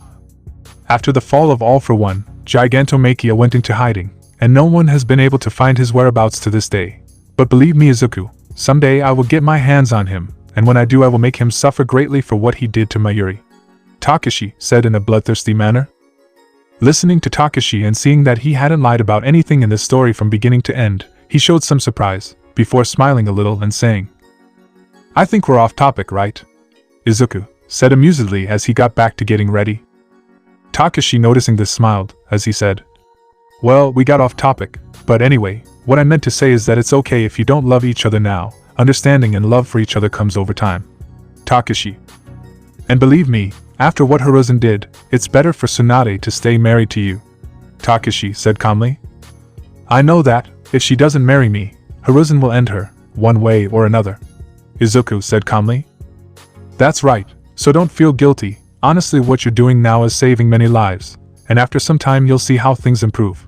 [SPEAKER 1] "After the fall of All for One, Gigantomachia went into hiding, and no one has been able to find his whereabouts to this day. But believe me, Izuku, Someday I will get my hands on him, and when I do I will make him suffer greatly for what he did to Mayuri," Takashi said in a bloodthirsty manner. Listening to Takashi and seeing that he hadn't lied about anything in the story from beginning to end, he showed some surprise, before smiling a little and saying, "I think we're off topic, right?" Izuku said amusedly as he got back to getting ready. Takashi, noticing this, smiled, as he said, "Well, we got off topic, but anyway, what I meant to say is that it's okay if you don't love each other now. Understanding and love for each other comes over time." Takashi. "And believe me, after what Hiruzen did, it's better for Tsunade to stay married to you," Takashi said calmly. "I know that, if she doesn't marry me, Hiruzen will end her, one way or another," Izuku said calmly. "That's right, so don't feel guilty. Honestly, what you're doing now is saving many lives, and after some time you'll see how things improve,"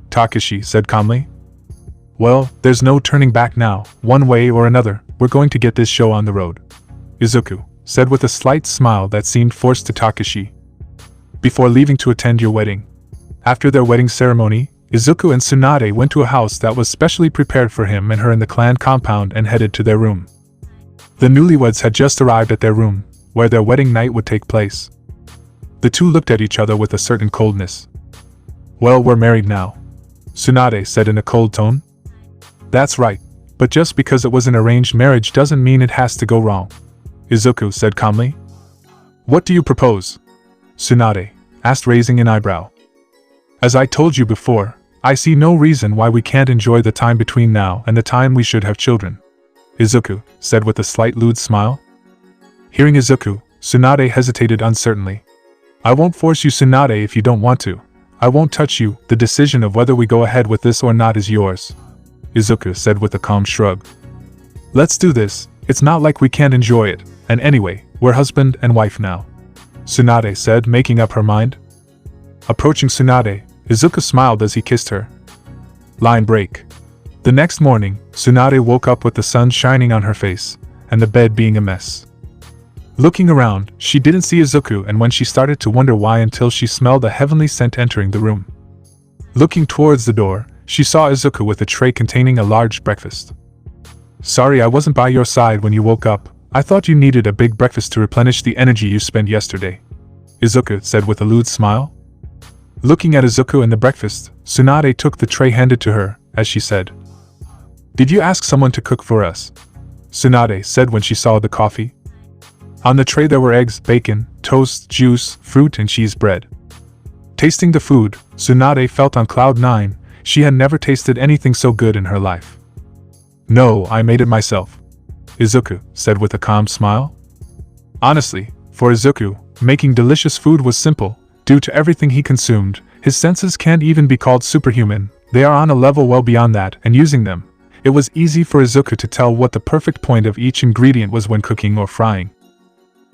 [SPEAKER 1] Takashi said calmly. "Well, there's no turning back now. One way or another, we're going to get this show on the road," Izuku said with a slight smile that seemed forced to Takashi. "Before leaving to attend your wedding." After their wedding ceremony, Izuku and Tsunade went to a house that was specially prepared for him and her in the clan compound and headed to their room. The newlyweds had just arrived at their room, where their wedding night would take place. The two looked at each other with a certain coldness. "Well, we're married now," Tsunade said in a cold tone. "That's right, but just because it was an arranged marriage doesn't mean it has to go wrong," Izuku said calmly. "What do you propose?" Tsunade asked, raising an eyebrow. "As I told you before, I see no reason why we can't enjoy the time between now and the time we should have children," Izuku said with a slight lewd smile. Hearing Izuku, Tsunade hesitated uncertainly. "I won't force you, Tsunade, if you don't want to. I won't touch you. The decision of whether we go ahead with this or not is yours," Izuku said with a calm shrug. "Let's do this. It's not like we can't enjoy it, and anyway, we're husband and wife now," Tsunade said, making up her mind. Approaching Tsunade, Izuku smiled as he kissed her. Line break. The next morning, Tsunade woke up with the sun shining on her face, and the bed being a mess. Looking around, she didn't see Izuku, and when she started to wonder why until she smelled a heavenly scent entering the room. Looking towards the door, she saw Izuku with a tray containing a large breakfast. "Sorry I wasn't by your side when you woke up. I thought you needed a big breakfast to replenish the energy you spent yesterday," Izuku said with a lewd smile. Looking at Izuku and the breakfast, Tsunade took the tray handed to her, as she said, "Did you ask someone to cook for us?" Tsunade said when she saw the coffee. On the tray there were eggs, bacon, toast, juice, fruit and cheese bread. Tasting the food, Tsunade felt on cloud 9, she had never tasted anything so good in her life. "No, I made it myself," Izuku said with a calm smile. Honestly, for Izuku, making delicious food was simple. Due to everything he consumed, his senses can't even be called superhuman, they are on a level well beyond that, and using them, it was easy for Izuku to tell what the perfect point of each ingredient was when cooking or frying.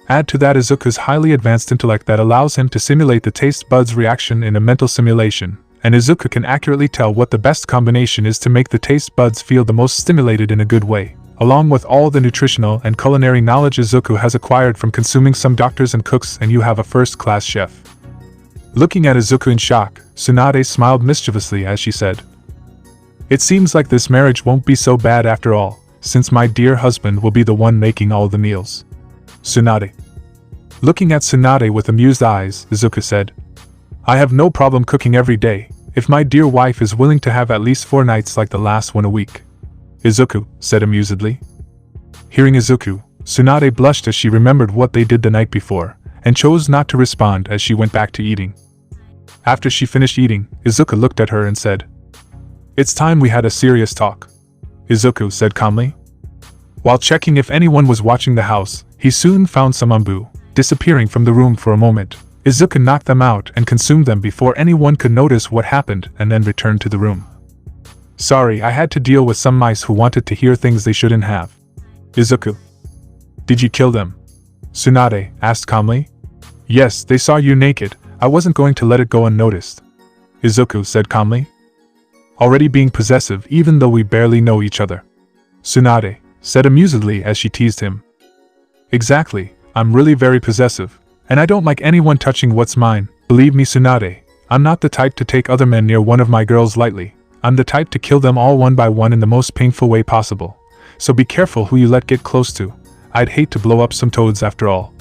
[SPEAKER 1] Add to that Izuku's highly advanced intellect that allows him to simulate the taste buds reaction in a mental simulation, and Izuku can accurately tell what the best combination is to make the taste buds feel the most stimulated in a good way, along with all the nutritional and culinary knowledge Izuku has acquired from consuming some doctors and cooks, and you have a first-class chef. Looking at Izuku in shock, Tsunade smiled mischievously as she said, "It seems like this marriage won't be so bad after all, since my dear husband will be the one making all the meals." Tsunade. Looking at Tsunade with amused eyes, Izuku said, "I have no problem cooking every day, if my dear wife is willing to have at least 4 nights like the last one a week," Izuku said amusedly. Hearing Izuku, Tsunade blushed as she remembered what they did the night before, and chose not to respond as she went back to eating. After she finished eating, Izuku looked at her and said, "It's time we had a serious talk," Izuku said calmly. While checking if anyone was watching the house, he soon found some umbu, disappearing from the room for a moment. Izuku knocked them out and consumed them before anyone could notice what happened, and then returned to the room. "Sorry, I had to deal with some mice who wanted to hear things they shouldn't have." Izuku. "Did you kill them?" Tsunade asked calmly. "Yes, they saw you naked. I wasn't going to let it go unnoticed," Izuku said calmly. "Already being possessive even though we barely know each other," Tsunade said amusedly as she teased him. "Exactly, I'm really very possessive, and I don't like anyone touching what's mine. Believe me, Tsunade, I'm not the type to take other men near one of my girls lightly. I'm the type to kill them all one by one in the most painful way possible. so be careful who you let get close to. I'd hate to blow up some toads after all.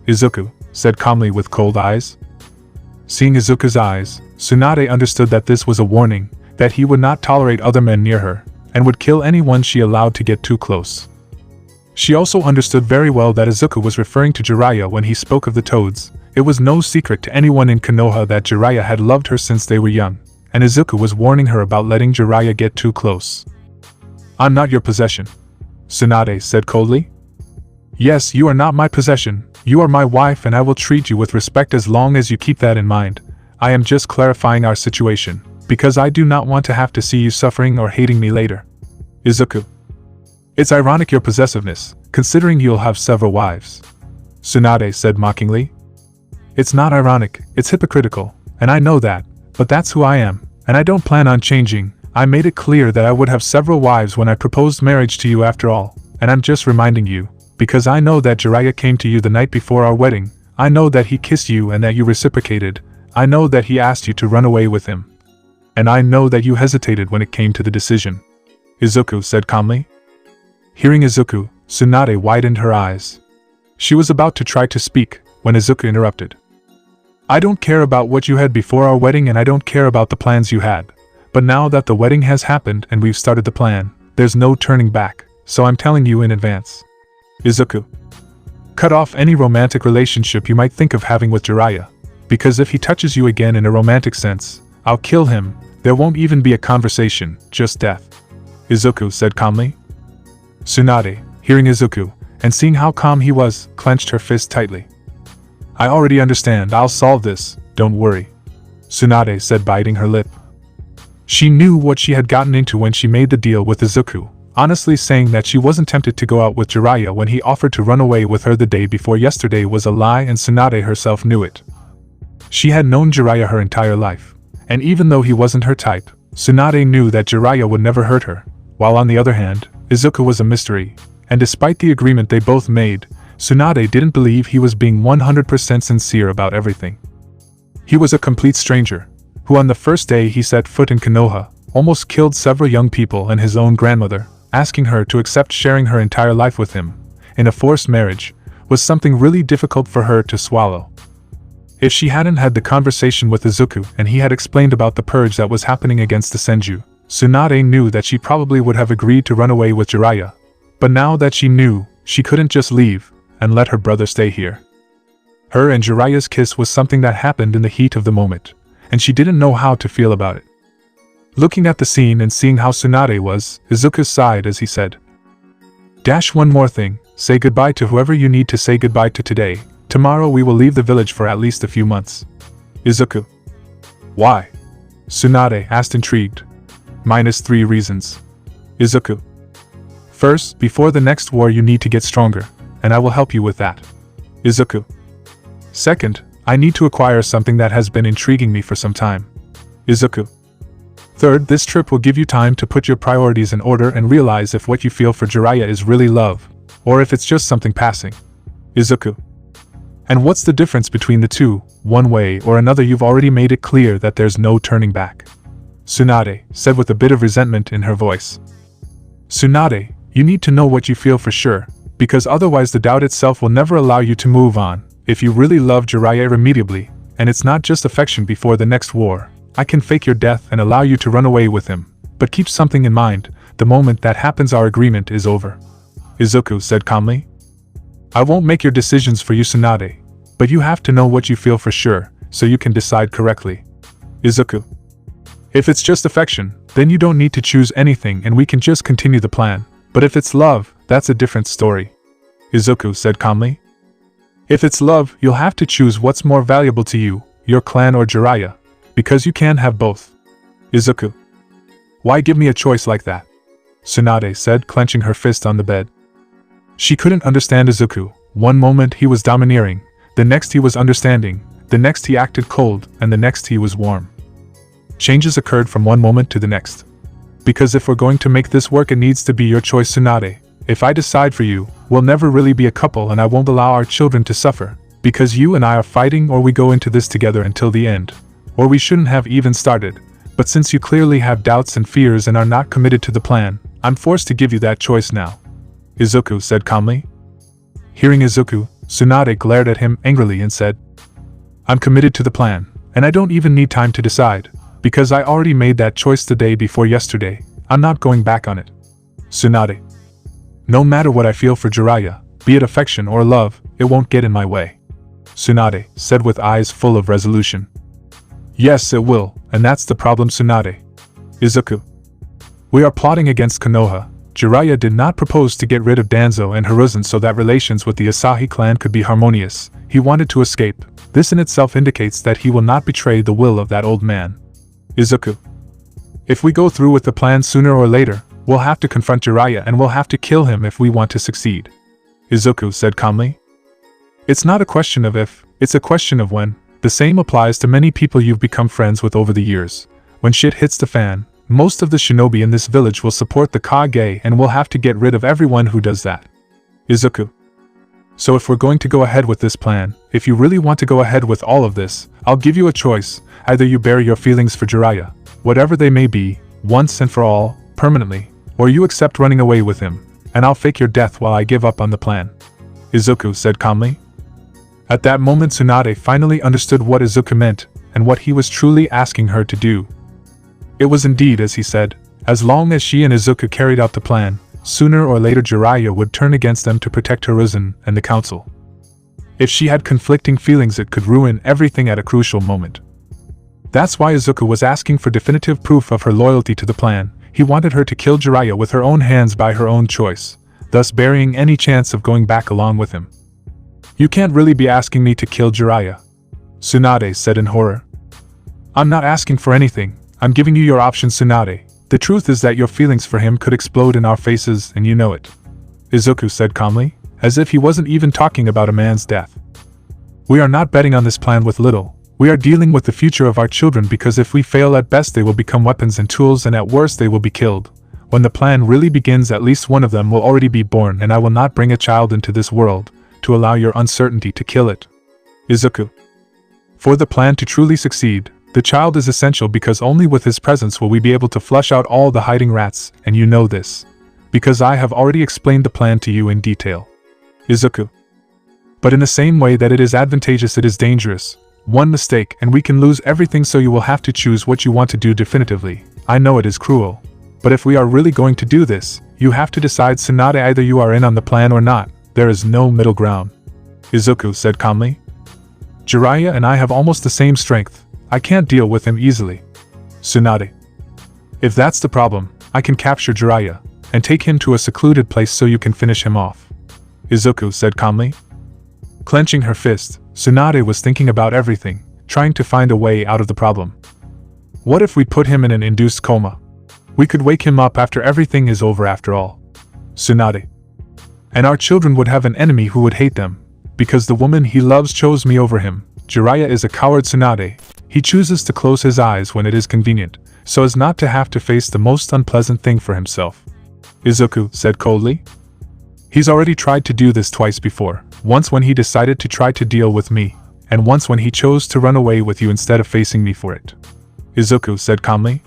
[SPEAKER 1] Izuku said calmly with cold eyes. Seeing Izuku's eyes, Tsunade understood that this was a warning, that he would not tolerate other men near her, and would kill anyone she allowed to get too close. She also understood very well that Izuku was referring to Jiraiya when he spoke of the toads. It was no secret to anyone in Konoha that Jiraiya had loved her since they were young, and Izuku was warning her about letting Jiraiya get too close. I'm not your possession, Tsunade said coldly. Yes, you are not my possession, you are my wife and I will treat you with respect as long as you keep that in mind. I am just clarifying our situation, because I do not want to have to see you suffering or hating me later. Izuku. It's ironic your possessiveness, considering you'll have several wives, Tsunade said mockingly. It's not ironic, it's hypocritical, and I know that, but that's who I am, and I don't plan on changing. I made it clear that I would have several wives when I proposed marriage to you after all, and I'm just reminding you, because I know that Jiraiya came to you the night before our wedding, I know that he kissed you and that you reciprocated, I know that he asked you to run away with him. And I know that you hesitated when it came to the decision, Izuku said calmly. Hearing Izuku, Tsunade widened her eyes. She was about to try to speak, when Izuku interrupted. I don't care about what you had before our wedding and I don't care about the plans you had. But now that the wedding has happened and we've started the plan, there's no turning back, so I'm telling you in advance. Izuku. Cut off any romantic relationship you might think of having with Jiraiya, because if he touches you again in a romantic sense, I'll kill him. There won't even be a conversation, just death, Izuku said calmly. Tsunade, hearing Izuku, and seeing how calm he was, clenched her fist tightly. I already understand, I'll solve this, don't worry, Tsunade said biting her lip. She knew what she had gotten into when she made the deal with Izuku, honestly saying that she wasn't tempted to go out with Jiraiya when he offered to run away with her the day before yesterday was a lie and Tsunade herself knew it. She had known Jiraiya her entire life, and even though he wasn't her type, Tsunade knew that Jiraiya would never hurt her, while on the other hand, Izuku was a mystery, and despite the agreement they both made, Tsunade didn't believe he was being 100% sincere about everything. He was a complete stranger, who on the first day he set foot in Konoha, almost killed several young people and his own grandmother, asking her to accept sharing her entire life with him, in a forced marriage, was something really difficult for her to swallow. If she hadn't had the conversation with Izuku and he had explained about the purge that was happening against the Senju, Tsunade knew that she probably would have agreed to run away with Jiraiya. But now that she knew, she couldn't just leave and let her brother stay here. Her and Jiraiya's kiss was something that happened in the heat of the moment, and she didn't know how to feel about it. Looking at the scene and seeing how Tsunade was, Izuku sighed as he said, "One more thing, say goodbye to whoever you need to say goodbye to today. Tomorrow we will leave the village for at least a few months." Izuku. Why? Tsunade asked intrigued. -3 reasons. Izuku. First, before the next war you need to get stronger, and I will help you with that. Izuku. Second, I need to acquire something that has been intriguing me for some time. Izuku. Third, this trip will give you time to put your priorities in order and realize if what you feel for Jiraiya is really love, or if it's just something passing. Izuku. And what's the difference between the two? One way or another you've already made it clear that there's no turning back. Tsunade said with a bit of resentment in her voice. Tsunade, you need to know what you feel for sure, because otherwise the doubt itself will never allow you to move on. If you really love Jiraiya irremediably, and it's not just affection before the next war, I can fake your death and allow you to run away with him, but keep something in mind, the moment that happens our agreement is over. Izuku said calmly. I won't make your decisions for you, Tsunade, but you have to know what you feel for sure, so you can decide correctly. Izuku. If it's just affection, then you don't need to choose anything and we can just continue the plan, but if it's love, that's a different story. Izuku said calmly. If it's love, you'll have to choose what's more valuable to you, your clan or Jiraiya, because you can't have both. Izuku. Why give me a choice like that? Tsunade said, clenching her fist on the bed. She couldn't understand Izuku. One moment he was domineering, the next he was understanding, the next he acted cold, and the next he was warm. Changes occurred from one moment to the next. Because if we're going to make this work, it needs to be your choice, Tsunade. If I decide for you, we'll never really be a couple and I won't allow our children to suffer, because you and I are fighting, or we go into this together until the end. Or we shouldn't have even started, but since you clearly have doubts and fears and are not committed to the plan, I'm forced to give you that choice now. Izuku said calmly. Hearing Izuku, Tsunade glared at him angrily and said, I'm committed to the plan, and I don't even need time to decide, because I already made that choice the day before yesterday. I'm not going back on it. Tsunade. No matter what I feel for Jiraiya, be it affection or love, it won't get in my way. Tsunade said with eyes full of resolution. Yes, it will, and that's the problem, Tsunade. Izuku. We are plotting against Konoha. Jiraiya did not propose to get rid of Danzo and Hiruzen so that relations with the Asahi clan could be harmonious. He wanted to escape. This in itself indicates that he will not betray the will of that old man. Izuku. If we go through with the plan sooner or later, we'll have to confront Jiraiya and we'll have to kill him if we want to succeed. Izuku said calmly. It's not a question of if, it's a question of when. The same applies to many people you've become friends with over the years. When shit hits the fan, most of the shinobi in this village will support the Kage and we'll have to get rid of everyone who does that. Izuku. So if we're going to go ahead with this plan, if you really want to go ahead with all of this, I'll give you a choice. Either you bury your feelings for Jiraiya, whatever they may be, once and for all, permanently, or you accept running away with him, and I'll fake your death while I give up on the plan. Izuku said calmly. At that moment Tsunade finally understood what Izuku meant, and what he was truly asking her to do. It was indeed as he said, as long as she and Izuku carried out the plan, sooner or later Jiraiya would turn against them to protect Hiruzen and the council. If she had conflicting feelings it could ruin everything at a crucial moment. That's why Izuku was asking for definitive proof of her loyalty to the plan. He wanted her to kill Jiraiya with her own hands by her own choice, thus burying any chance of going back along with him. You can't really be asking me to kill Jiraiya, Tsunade said in horror. I'm not asking for anything, I'm giving you your option, Tsunade. The truth is that your feelings for him could explode in our faces and you know it. Izuku said calmly, as if he wasn't even talking about a man's death. We are not betting on this plan with little. We are dealing with the future of our children because if we fail at best they will become weapons and tools and at worst they will be killed. When the plan really begins at least one of them will already be born and I will not bring a child into this world to allow your uncertainty to kill it. Izuku. For the plan to truly succeed, the child is essential because only with his presence will we be able to flush out all the hiding rats, and you know this. Because I have already explained the plan to you in detail. Izuku. But in the same way that it is advantageous it is dangerous. One mistake and we can lose everything, so you will have to choose what you want to do definitively. I know it is cruel. But if we are really going to do this, you have to decide, Tsunade, either you are in on the plan or not. There is no middle ground. Izuku said calmly. Jiraiya and I have almost the same strength. I can't deal with him easily. Tsunade. If that's the problem, I can capture Jiraiya and take him to a secluded place so you can finish him off. Izuku said calmly. Clenching her fist, Tsunade was thinking about everything, trying to find a way out of the problem. What if we put him in an induced coma? We could wake him up after everything is over after all. Tsunade. And our children would have an enemy who would hate them, because the woman he loves chose me over him. Jiraiya is a coward, Tsunade. He chooses to close his eyes when it is convenient, so as not to have to face the most unpleasant thing for himself. Izuku said coldly. He's already tried to do this twice before, once when he decided to try to deal with me, and once when he chose to run away with you instead of facing me for it. Izuku said calmly.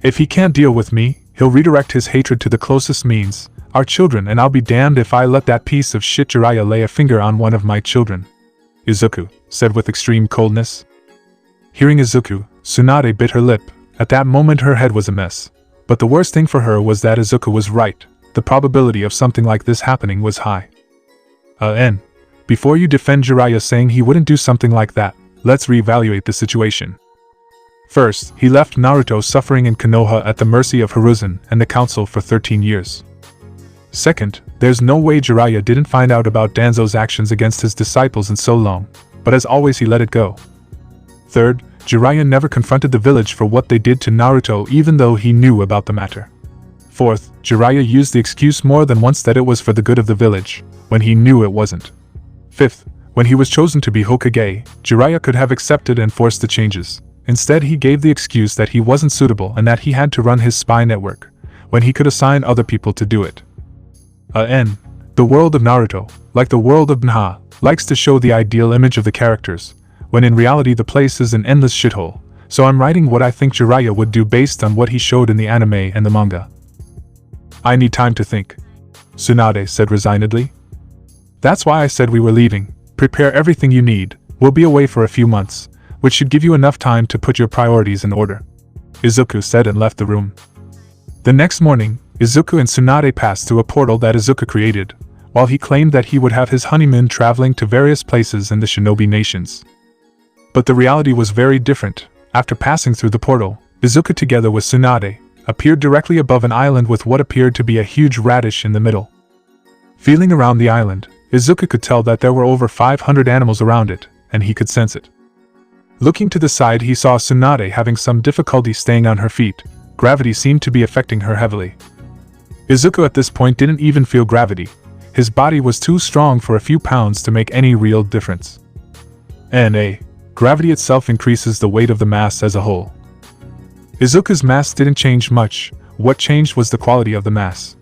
[SPEAKER 1] If he can't deal with me, he'll redirect his hatred to the closest means, our children, and I'll be damned if I let that piece of shit Jiraiya lay a finger on one of my children. Izuku said with extreme coldness. Hearing Izuku, Tsunade bit her lip. At that moment her head was a mess. But the worst thing for her was that Izuku was right. The probability of something like this happening was high. Before you defend Jiraiya saying he wouldn't do something like that, let's reevaluate the situation. First, he left Naruto suffering in Konoha at the mercy of Hiruzen and the council for 13 years. Second, there's no way Jiraiya didn't find out about Danzo's actions against his disciples in so long, but as always he let it go. Third, Jiraiya never confronted the village for what they did to Naruto even though he knew about the matter. Fourth, Jiraiya used the excuse more than once that it was for the good of the village, when he knew it wasn't. Fifth, when he was chosen to be Hokage, Jiraiya could have accepted and forced the changes. Instead he gave the excuse that he wasn't suitable and that he had to run his spy network, when he could assign other people to do it. The world of Naruto, like the world of Nha, likes to show the ideal image of the characters, when in reality the place is an endless shithole, so I'm writing what I think Jiraiya would do based on what he showed in the anime and the manga. I need time to think. Tsunade said resignedly. That's why I said we were leaving. Prepare everything you need. We'll be away for a few months, which should give you enough time to put your priorities in order. Izuku said and left the room. The next morning, Izuku and Tsunade passed through a portal that Izuku created, while he claimed that he would have his honeymoon traveling to various places in the shinobi nations. But the reality was very different. After passing through the portal, Izuku together with Tsunade appeared directly above an island with what appeared to be a huge radish in the middle. Feeling around the island, Izuku could tell that there were over 500 animals around it, and he could sense it. Looking to the side, he saw Tsunade having some difficulty staying on her feet. Gravity seemed to be affecting her heavily. Izuku at this point didn't even feel gravity. His body was too strong for a few pounds to make any real difference. Gravity itself increases the weight of the mass as a whole. Izuku's mass didn't change much. What changed was the quality of the mass.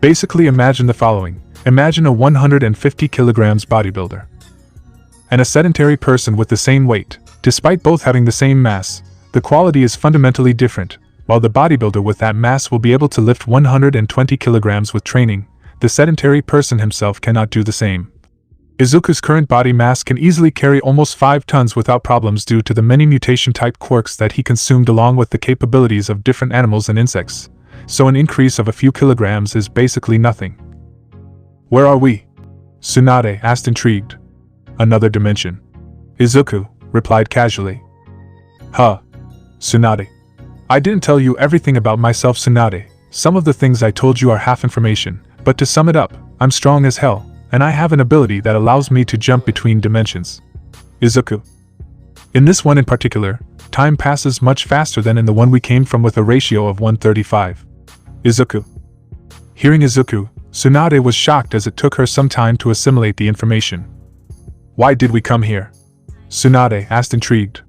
[SPEAKER 1] Basically, imagine the following. Imagine a 150 kilograms bodybuilder and a sedentary person with the same weight. Despite both having the same mass, the quality is fundamentally different. While the bodybuilder with that mass will be able to lift 120 kilograms with training, the sedentary person himself cannot do the same. Izuku's current body mass can easily carry almost 5 tons without problems due to the many mutation-type quirks that he consumed along with the capabilities of different animals and insects, so an increase of a few kilograms is basically nothing. Where are we? Tsunade asked intrigued. Another dimension. Izuku replied casually. Huh. Tsunade. I didn't tell you everything about myself, Tsunade. Some of the things I told you are half information, but to sum it up, I'm strong as hell, and I have an ability that allows me to jump between dimensions. Izuku. In this one in particular, time passes much faster than in the one we came from with a ratio of 135. Izuku. Hearing Izuku, Tsunade was shocked as it took her some time to assimilate the information. Why did we come here? Tsunade asked intrigued.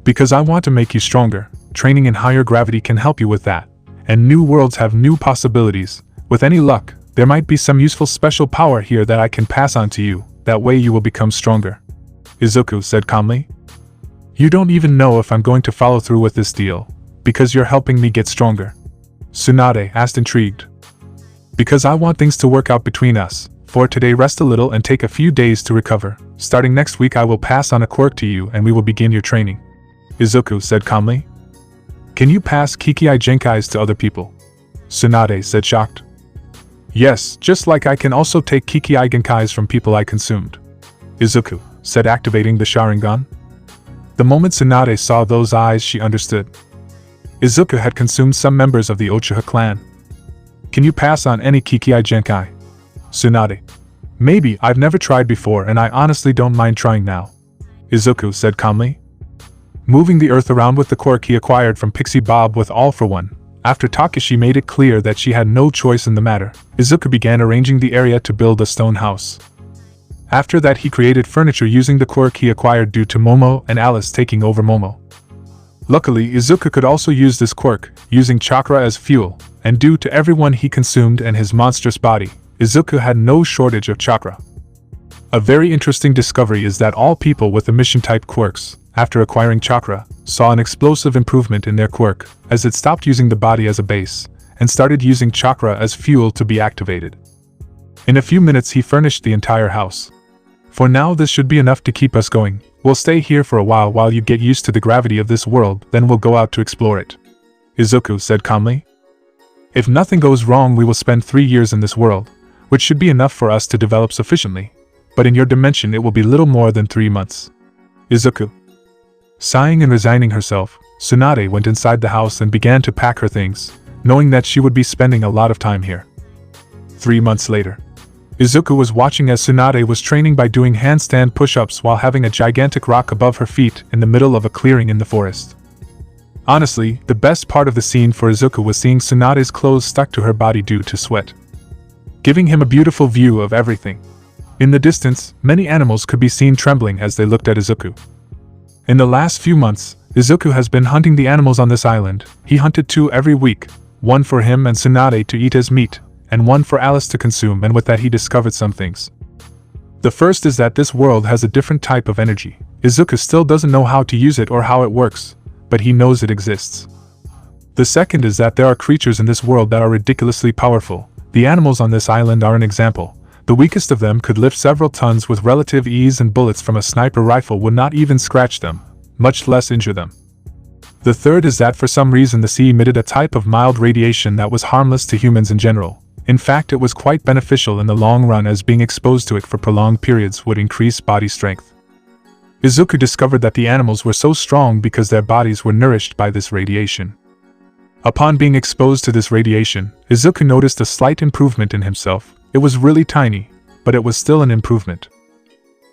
[SPEAKER 1] Because I want to make you stronger. Training in higher gravity can help you with that. And new worlds have new possibilities. With any luck, there might be some useful special power here that I can pass on to you. That way you will become stronger. Izuku said calmly. You don't even know if I'm going to follow through with this deal, because you're helping me get stronger. Tsunade asked intrigued. Because I want things to work out between us. For today, rest a little and take a few days to recover. Starting next week, I will pass on a quirk to you and we will begin your training. Izuku said calmly. Can you pass Kikei Genkais to other people? Tsunade said shocked. Yes, just like I can also take Kikei Genkais from people I consumed. Izuku said, activating the Sharingan. The moment Tsunade saw those eyes, she understood. Izuku had consumed some members of the Uchiha clan. Can you pass on any Kikei Genkai? Tsunade. Maybe, I've never tried before and I honestly don't mind trying now. Izuku said calmly. Moving the earth around with the quirk he acquired from Pixie Bob with All for One, after Takeshi made it clear that she had no choice in the matter, Izuku began arranging the area to build a stone house. After that, he created furniture using the quirk he acquired due to Momo and Alice taking over Momo. Luckily, Izuku could also use this quirk, using chakra as fuel, and due to everyone he consumed and his monstrous body, Izuku had no shortage of chakra. A very interesting discovery is that all people with emission-type quirks, after acquiring chakra, saw an explosive improvement in their quirk, as it stopped using the body as a base, and started using chakra as fuel to be activated. In a few minutes he furnished the entire house. For now this should be enough to keep us going. We'll stay here for a while you get used to the gravity of this world, then we'll go out to explore it. Izuku said calmly. If nothing goes wrong, we will spend 3 years in this world, which should be enough for us to develop sufficiently, but in your dimension it will be little more than 3 months. Izuku. Sighing and resigning herself, Tsunade went inside the house and began to pack her things, knowing that she would be spending a lot of time here. 3 months later. Izuku was watching as Tsunade was training by doing handstand push-ups while having a gigantic rock above her feet in the middle of a clearing in the forest. Honestly, the best part of the scene for Izuku was seeing Tsunade's clothes stuck to her body due to sweat, giving him a beautiful view of everything. In the distance, many animals could be seen trembling as they looked at Izuku. In the last few months, Izuku has been hunting the animals on this island. He hunted 2 every week, one for him and Tsunade to eat as meat, and one for Alice to consume, and with that he discovered some things. The first is that this world has a different type of energy. Izuku still doesn't know how to use it or how it works, but he knows it exists. The second is that there are creatures in this world that are ridiculously powerful. The animals on this island are an example. The weakest of them could lift several tons with relative ease, and bullets from a sniper rifle would not even scratch them, much less injure them. The third is that for some reason the sea emitted a type of mild radiation that was harmless to humans in general. In fact, it was quite beneficial in the long run, as being exposed to it for prolonged periods would increase body strength. Izuku discovered that the animals were so strong because their bodies were nourished by this radiation. Upon being exposed to this radiation, Izuku noticed a slight improvement in himself. It was really tiny, but it was still an improvement.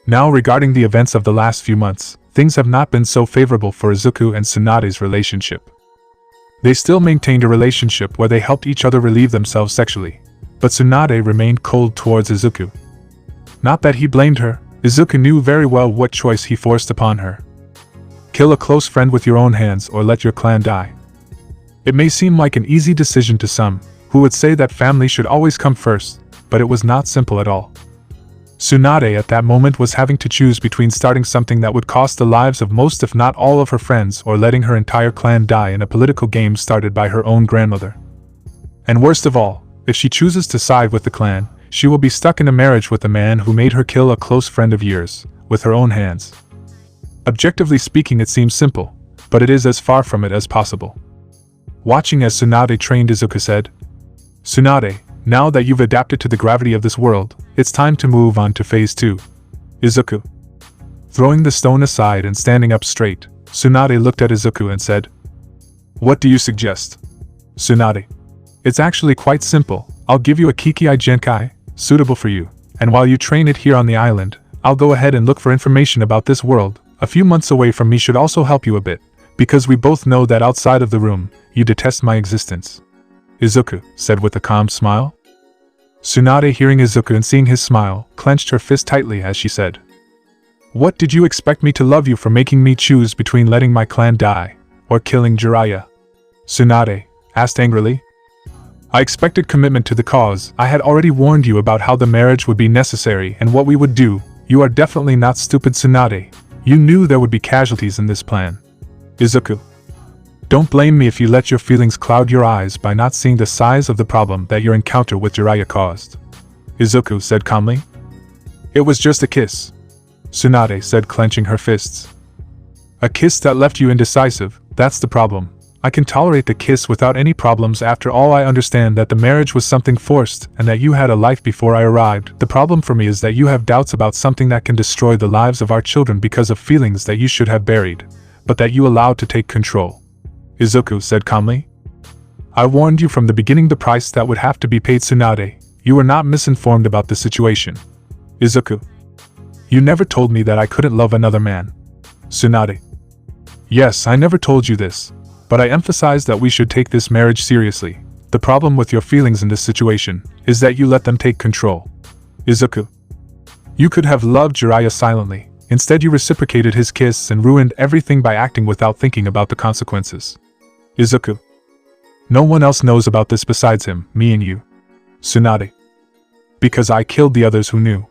[SPEAKER 1] Now, regarding the events of the last few months, things have not been so favorable for Izuku and Tsunade's relationship. They still maintained a relationship where they helped each other relieve themselves sexually, but Tsunade remained cold towards Izuku. Not that he blamed her, Izuku knew very well what choice he forced upon her. Kill a close friend with your own hands or let your clan die. It may seem like an easy decision to some, who would say that family should always come first, but it was not simple at all. Tsunade at that moment was having to choose between starting something that would cost the lives of most if not all of her friends, or letting her entire clan die in a political game started by her own grandmother. And worst of all, if she chooses to side with the clan, she will be stuck in a marriage with a man who made her kill a close friend of years, with her own hands. Objectively speaking, it seems simple, but it is as far from it as possible. Watching as Tsunade trained, Izuku said, "Tsunade, now that you've adapted to the gravity of this world, it's time to move on to phase 2. Izuku." Throwing the stone aside and standing up straight, Tsunade looked at Izuku and said, "What do you suggest?" "Tsunade, it's actually quite simple. I'll give you a Kikei Genkai, suitable for you, and while you train it here on the island, I'll go ahead and look for information about this world. A few months away from me should also help you a bit, because we both know that outside of the room, you detest my existence," Izuku said with a calm smile. Tsunade, hearing Izuku and seeing his smile, clenched her fist tightly as she said, "What did you expect me to love you for, making me choose between letting my clan die, or killing Jiraiya?" Tsunade asked angrily. "I expected commitment to the cause. I had already warned you about how the marriage would be necessary and what we would do. You are definitely not stupid, Tsunade. You knew there would be casualties in this plan." Izuku, don't blame me if you let your feelings cloud your eyes by not seeing the size of the problem that your encounter with Jiraiya caused," Izuku said calmly. "It was just a kiss," Tsunade said, clenching her fists. "A kiss that left you indecisive, that's the problem. I can tolerate the kiss without any problems. After all, I understand that the marriage was something forced and that you had a life before I arrived. The problem for me is that you have doubts about something that can destroy the lives of our children because of feelings that you should have buried, but that you allowed to take control," Izuku said calmly. "I warned you from the beginning the price that would have to be paid, Tsunade. You were not misinformed about the situation." Izuku, "You never told me that I couldn't love another man." Tsunade, "Yes, I never told you this, but I emphasized that we should take this marriage seriously. The problem with your feelings in this situation is that you let them take control." Izuku, "You could have loved Jiraiya silently. Instead, you reciprocated his kiss and ruined everything by acting without thinking about the consequences." Izuku, "No one else knows about this besides him, me and you." Tsunade, "Because I killed the others who knew,"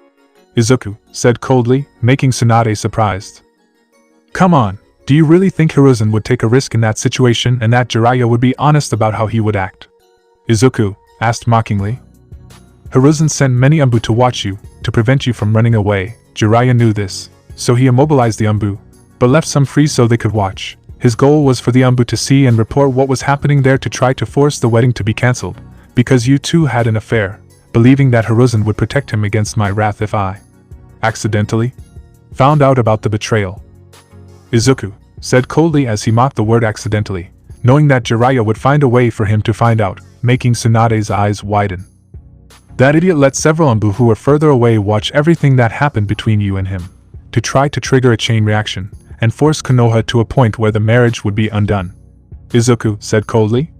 [SPEAKER 1] Izuku said coldly, making Tsunade surprised. "Come on, do you really think Hiruzen would take a risk in that situation and that Jiraiya would be honest about how he would act?" Izuku asked mockingly. "Hiruzen sent many Umbu to watch you, to prevent you from running away. Jiraiya knew this, so he immobilized the Umbu, but left some free so they could watch. His goal was for the Umbu to see and report what was happening there, to try to force the wedding to be cancelled, because you two had an affair, believing that Hiruzen would protect him against my wrath if I accidentally found out about the betrayal," Izuku said coldly as he mocked the word accidentally, knowing that Jiraiya would find a way for him to find out, making Tsunade's eyes widen. "That idiot let several Umbu who were further away watch everything that happened between you and him, to try to trigger a chain reaction, and force Konoha to a point where the marriage would be undone," Izuku said coldly.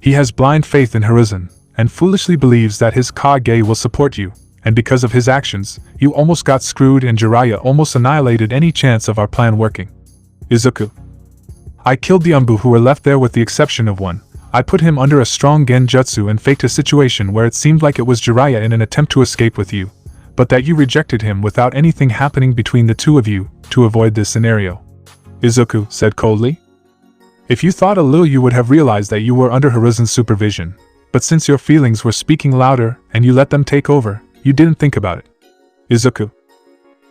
[SPEAKER 1] "He has blind faith in Hiruzen, and foolishly believes that his Kage will support you, and because of his actions, you almost got screwed and Jiraiya almost annihilated any chance of our plan working." Izuku, "I killed the Umbu who were left there with the exception of one. I put him under a strong genjutsu and faked a situation where it seemed like it was Jiraiya in an attempt to escape with you, but that you rejected him without anything happening between the two of you, to avoid this scenario," Izuku said coldly. "If you thought a little, you would have realized that you were under Hiruzen's supervision, but since your feelings were speaking louder and you let them take over, you didn't think about it. Izuku.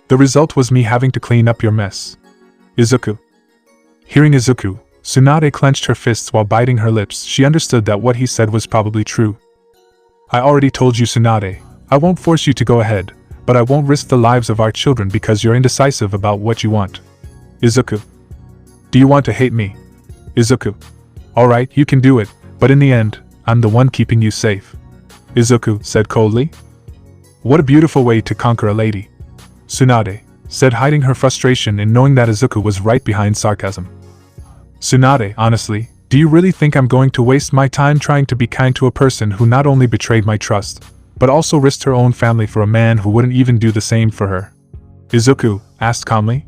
[SPEAKER 1] The result was me having to clean up your mess. Izuku. Hearing Izuku, Tsunade clenched her fists while biting her lips. She understood that what he said was probably true. I already told you, Tsunade, I won't force you to go ahead, but I won't risk the lives of our children because you're indecisive about what you want. Izuku. Do you want to hate me? Izuku. Alright, you can do it, but in the end, I'm the one keeping you safe. Izuku said coldly. What a beautiful way to conquer a lady. Tsunade said, hiding her frustration in knowing that Izuku was right behind sarcasm. Tsunade, honestly, do you really think I'm going to waste my time trying to be kind to a person who not only betrayed my trust, but also risked her own family for a man who wouldn't even do the same for her? Izuku asked calmly.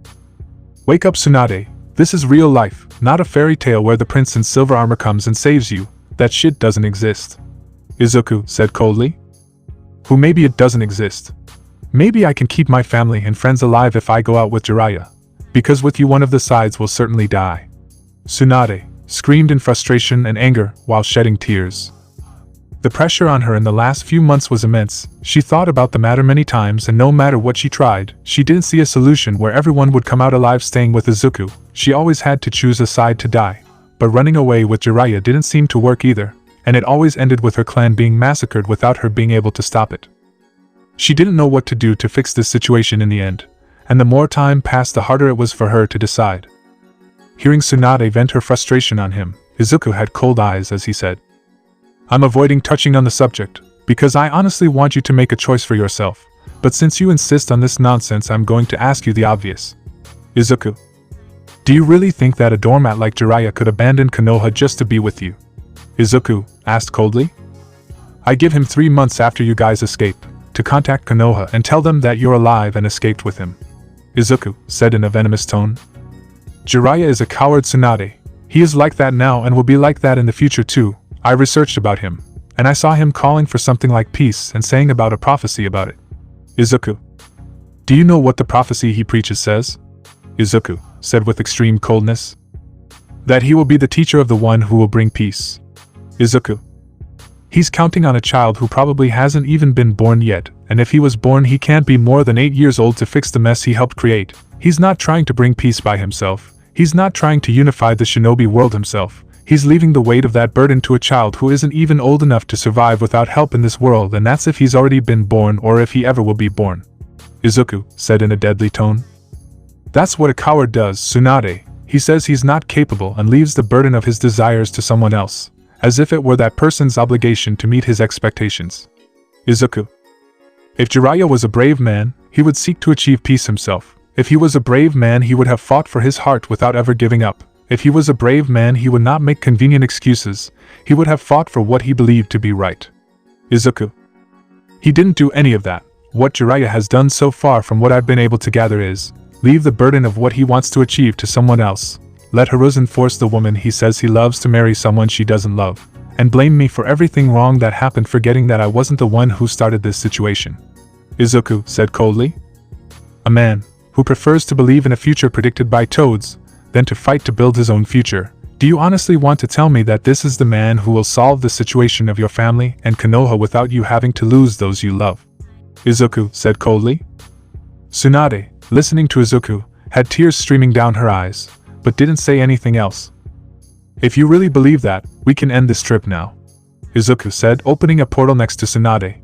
[SPEAKER 1] Wake up, Tsunade. This is real life, not a fairy tale where the prince in silver armor comes and saves you. That shit doesn't exist. Izuku said coldly. Who maybe it doesn't exist. Maybe I can keep my family and friends alive if I go out with Jiraiya, because with you one of the sides will certainly die. Tsunade screamed in frustration and anger while shedding tears. The pressure on her in the last few months was immense. She thought about the matter many times, and no matter what she tried, she didn't see a solution where everyone would come out alive staying with Izuku. She always had to choose a side to die. But running away with Jiraiya didn't seem to work either, and it always ended with her clan being massacred without her being able to stop it. She didn't know what to do to fix this situation in the end, and the more time passed the harder it was for her to decide. Hearing Tsunade vent her frustration on him, Izuku had cold eyes as he said, I'm avoiding touching on the subject, because I honestly want you to make a choice for yourself, but since you insist on this nonsense I'm going to ask you the obvious. Izuku. Do you really think that a doormat like Jiraiya could abandon Konoha just to be with you? Izuku asked coldly. I give him 3 months after you guys escape, to contact Konoha and tell them that you're alive and escaped with him. Izuku said in a venomous tone. Jiraiya is a coward, Tsunade. He is like that now and will be like that in the future too. I researched about him, and I saw him calling for something like peace and saying about a prophecy about it. Izuku. Do you know what the prophecy he preaches says? Izuku said with extreme coldness. That he will be the teacher of the one who will bring peace. Izuku. He's counting on a child who probably hasn't even been born yet, and if he was born he can't be more than 8 years old to fix the mess he helped create. He's not trying to bring peace by himself. He's not trying to unify the shinobi world himself. He's leaving the weight of that burden to a child who isn't even old enough to survive without help in this world, and that's if he's already been born or if he ever will be born. Izuku said in a deadly tone. That's what a coward does, Tsunade. He says he's not capable and leaves the burden of his desires to someone else, as if it were that person's obligation to meet his expectations. Izuku. If Jiraiya was a brave man, he would seek to achieve peace himself. If he was a brave man, he would have fought for his heart without ever giving up. If he was a brave man, he would not make convenient excuses. He would have fought for what he believed to be right. Izuku. He didn't do any of that. What Jiraiya has done so far from what I've been able to gather is leave the burden of what he wants to achieve to someone else. Let Hiruzen force the woman he says he loves to marry someone she doesn't love, and blame me for everything wrong that happened, forgetting that I wasn't the one who started this situation. Izuku said coldly. A man who prefers to believe in a future predicted by toads than to fight to build his own future. Do you honestly want to tell me that this is the man who will solve the situation of your family and Konoha without you having to lose those you love? Izuku said coldly. Tsunade, listening to Izuku, had tears streaming down her eyes, but didn't say anything else. If you really believe that, we can end this trip now, Izuku said, opening a portal next to Tsunade.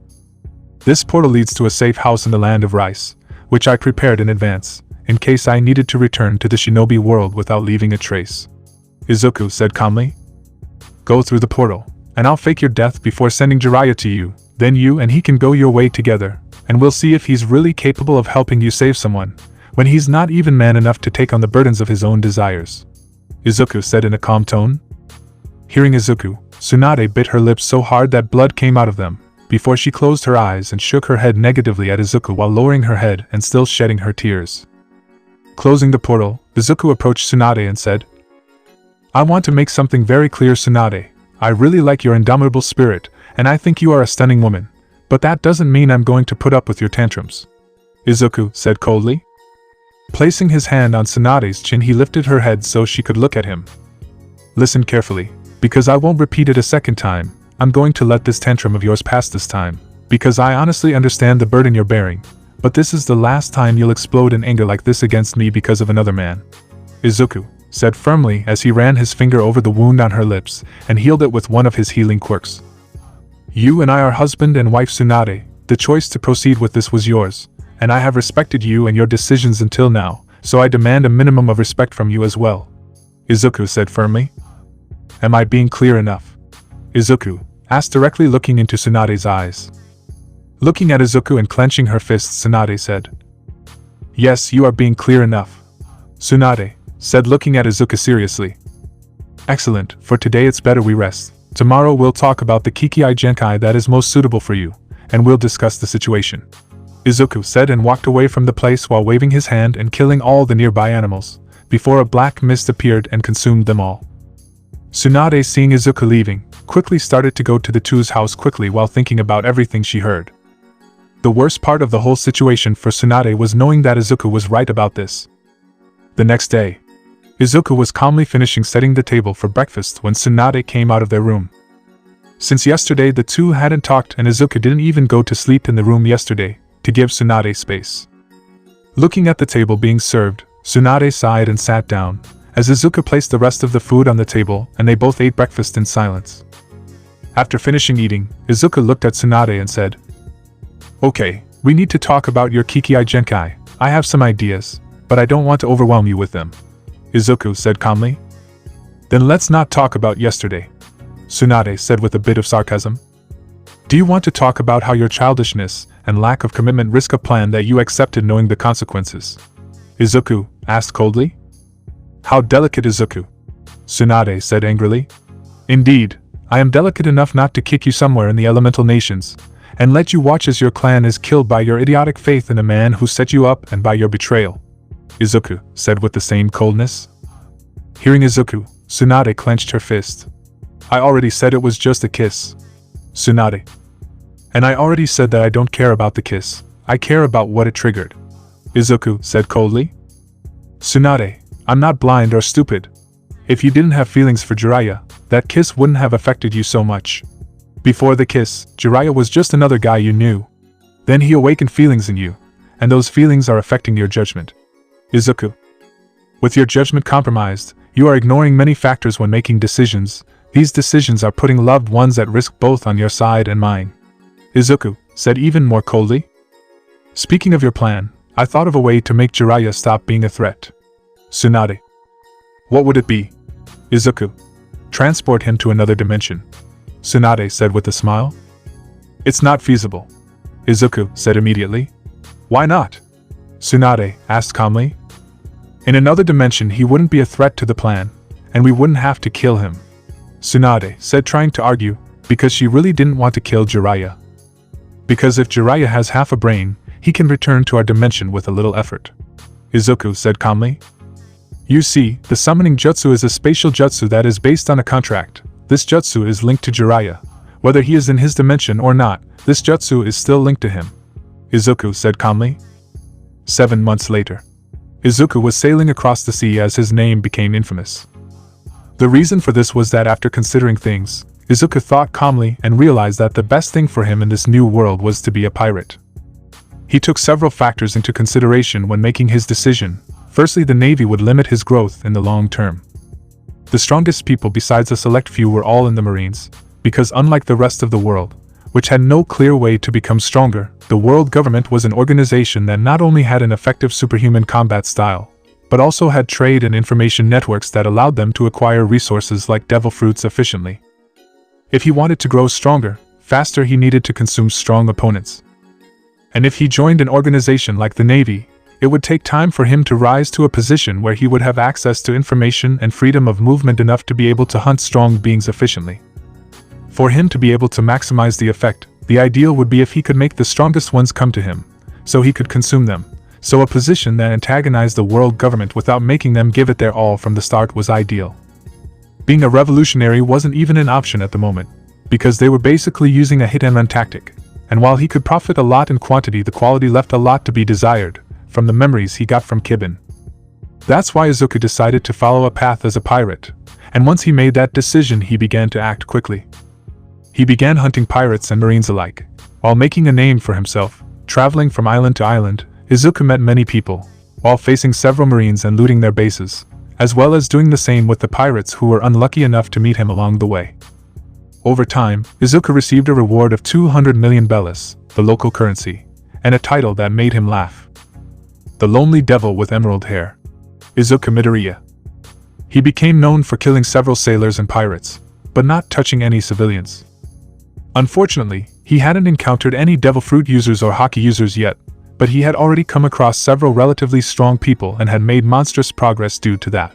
[SPEAKER 1] This portal leads to a safe house in the land of rice, which I prepared in advance, in case I needed to return to the shinobi world without leaving a trace. Izuku said calmly. Go through the portal, and I'll fake your death before sending Jiraiya to you, then you and he can go your way together, and we'll see if he's really capable of helping you save someone, when he's not even man enough to take on the burdens of his own desires. Izuku said in a calm tone. Hearing Izuku, Tsunade bit her lips so hard that blood came out of them, before she closed her eyes and shook her head negatively at Izuku while lowering her head and still shedding her tears. Closing the portal, Izuku approached Tsunade and said, I want to make something very clear, Tsunade. I really like your indomitable spirit, and I think you are a stunning woman, but that doesn't mean I'm going to put up with your tantrums. Izuku said coldly. Placing his hand on Tsunade's chin, he lifted her head so she could look at him. Listen carefully, because I won't repeat it a second time. I'm going to let this tantrum of yours pass this time, because I honestly understand the burden you're bearing, but this is the last time you'll explode in anger like this against me because of another man," Izuku said firmly as he ran his finger over the wound on her lips and healed it with one of his healing quirks. "You and I are husband and wife Tsunade. The choice to proceed with this was yours, and I have respected you and your decisions until now, so I demand a minimum of respect from you as well," Izuku said firmly. "Am I being clear enough?" Izuku asked, directly looking into Tsunade's eyes. Looking at Izuku and clenching her fists, Tsunade said, "Yes, you are being clear enough," Tsunade said, looking at Izuku seriously. "Excellent, for today it's better we rest. Tomorrow we'll talk about the Kikei Genkai that is most suitable for you, and we'll discuss the situation," Izuku said, and walked away from the place while waving his hand and killing all the nearby animals, before a black mist appeared and consumed them all. Tsunade, seeing Izuku leaving, quickly started to go to the two's house quickly while thinking about everything she heard. The worst part of the whole situation for Tsunade was knowing that Izuku was right about this. The next day, Izuku was calmly finishing setting the table for breakfast when Tsunade came out of their room. Since yesterday the two hadn't talked and Izuku didn't even go to sleep in the room yesterday, to give Tsunade space. Looking at the table being served, Tsunade sighed and sat down, as Izuku placed the rest of the food on the table and they both ate breakfast in silence. After finishing eating, Izuku looked at Tsunade and said, "Okay, we need to talk about your Kikei Genkai. I have some ideas, but I don't want to overwhelm you with them," Izuku said calmly. "Then let's not talk about yesterday," Tsunade said with a bit of sarcasm. "Do you want to talk about how your childishness and lack of commitment risk a plan that you accepted knowing the consequences?" Izuku asked coldly. "How delicate, Izuku," Tsunade said angrily. "Indeed, I am delicate enough not to kick you somewhere in the elemental nations, and let you watch as your clan is killed by your idiotic faith in a man who set you up and by your betrayal," Izuku said with the same coldness. Hearing Izuku, Tsunade clenched her fist. "I already said it was just a kiss, Tsunade. And I already said that I don't care about the kiss, I care about what it triggered," Izuku said coldly. "Tsunade, I'm not blind or stupid. If you didn't have feelings for Jiraiya, that kiss wouldn't have affected you so much. Before the kiss, Jiraiya was just another guy you knew. Then he awakened feelings in you, and those feelings are affecting your judgment, Izuku. With your judgment compromised, you are ignoring many factors when making decisions. These decisions are putting loved ones at risk both on your side and mine," Izuku said even more coldly. "Speaking of your plan, I thought of a way to make Jiraiya stop being a threat, Tsunade." "What would it be?" Izuku. "Transport him to another dimension," Tsunade said with a smile. "It's not feasible," Izuku said immediately. "Why not?" Tsunade asked calmly. "In another dimension he wouldn't be a threat to the plan, and we wouldn't have to kill him," Tsunade said, trying to argue, because she really didn't want to kill Jiraiya. "Because if Jiraiya has half a brain, he can return to our dimension with a little effort," Izuku said calmly. "You see, the summoning jutsu is a spatial jutsu that is based on a contract. This jutsu is linked to Jiraiya. Whether he is in his dimension or not, this jutsu is still linked to him," Izuku said calmly. 7 months later, Izuku was sailing across the sea as his name became infamous. The reason for this was that after considering things, Izuku thought calmly and realized that the best thing for him in this new world was to be a pirate. He took several factors into consideration when making his decision. Firstly, the Navy would limit his growth in the long term. The strongest people besides a select few were all in the Marines, because unlike the rest of the world, which had no clear way to become stronger, the world government was an organization that not only had an effective superhuman combat style, but also had trade and information networks that allowed them to acquire resources like devil fruits efficiently. If he wanted to grow stronger, faster, he needed to consume strong opponents. And if he joined an organization like the Navy, it would take time for him to rise to a position where he would have access to information and freedom of movement enough to be able to hunt strong beings efficiently. For him to be able to maximize the effect, the ideal would be if he could make the strongest ones come to him, so he could consume them. So a position that antagonized the world government without making them give it their all from the start was ideal. Being a revolutionary wasn't even an option at the moment, because they were basically using a hit-and-run tactic, and while he could profit a lot in quantity, the quality left a lot to be desired, from the memories he got from Kibin. That's why Izuku decided to follow a path as a pirate, and once he made that decision he began to act quickly. he began hunting pirates and marines alike. While making a name for himself, traveling from island to island, Izuku met many people, while facing several marines and looting their bases, as well as doing the same with the pirates who were unlucky enough to meet him along the way. Over time, Izuku received a reward of 200 million bellis, the local currency, and a title that made him laugh. The Lonely Devil with Emerald Hair. Izuku Midoriya. He became known for killing several sailors and pirates, but not touching any civilians. Unfortunately, he hadn't encountered any devil fruit users or hockey users yet, but he had already come across several relatively strong people and had made monstrous progress due to that.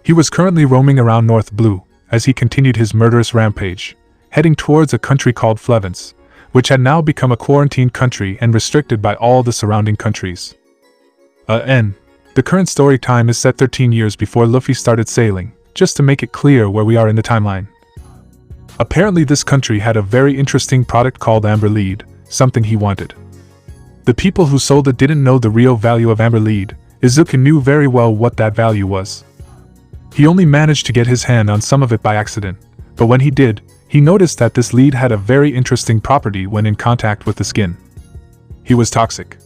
[SPEAKER 1] He was currently roaming around North Blue, as he continued his murderous rampage, heading towards a country called Flevence, which had now become a quarantined country and restricted by all the surrounding countries. The current story time is set 13 years before Luffy started sailing, just to make it clear where we are in the timeline. Apparently this country had a very interesting product called Amber Lead, something he wanted. The people who sold it didn't know the real value of Amber Lead. Izuku knew very well what that value was. He only managed to get his hand on some of it by accident, but when he did, he noticed that this lead had a very interesting property when in contact with the skin. He was toxic.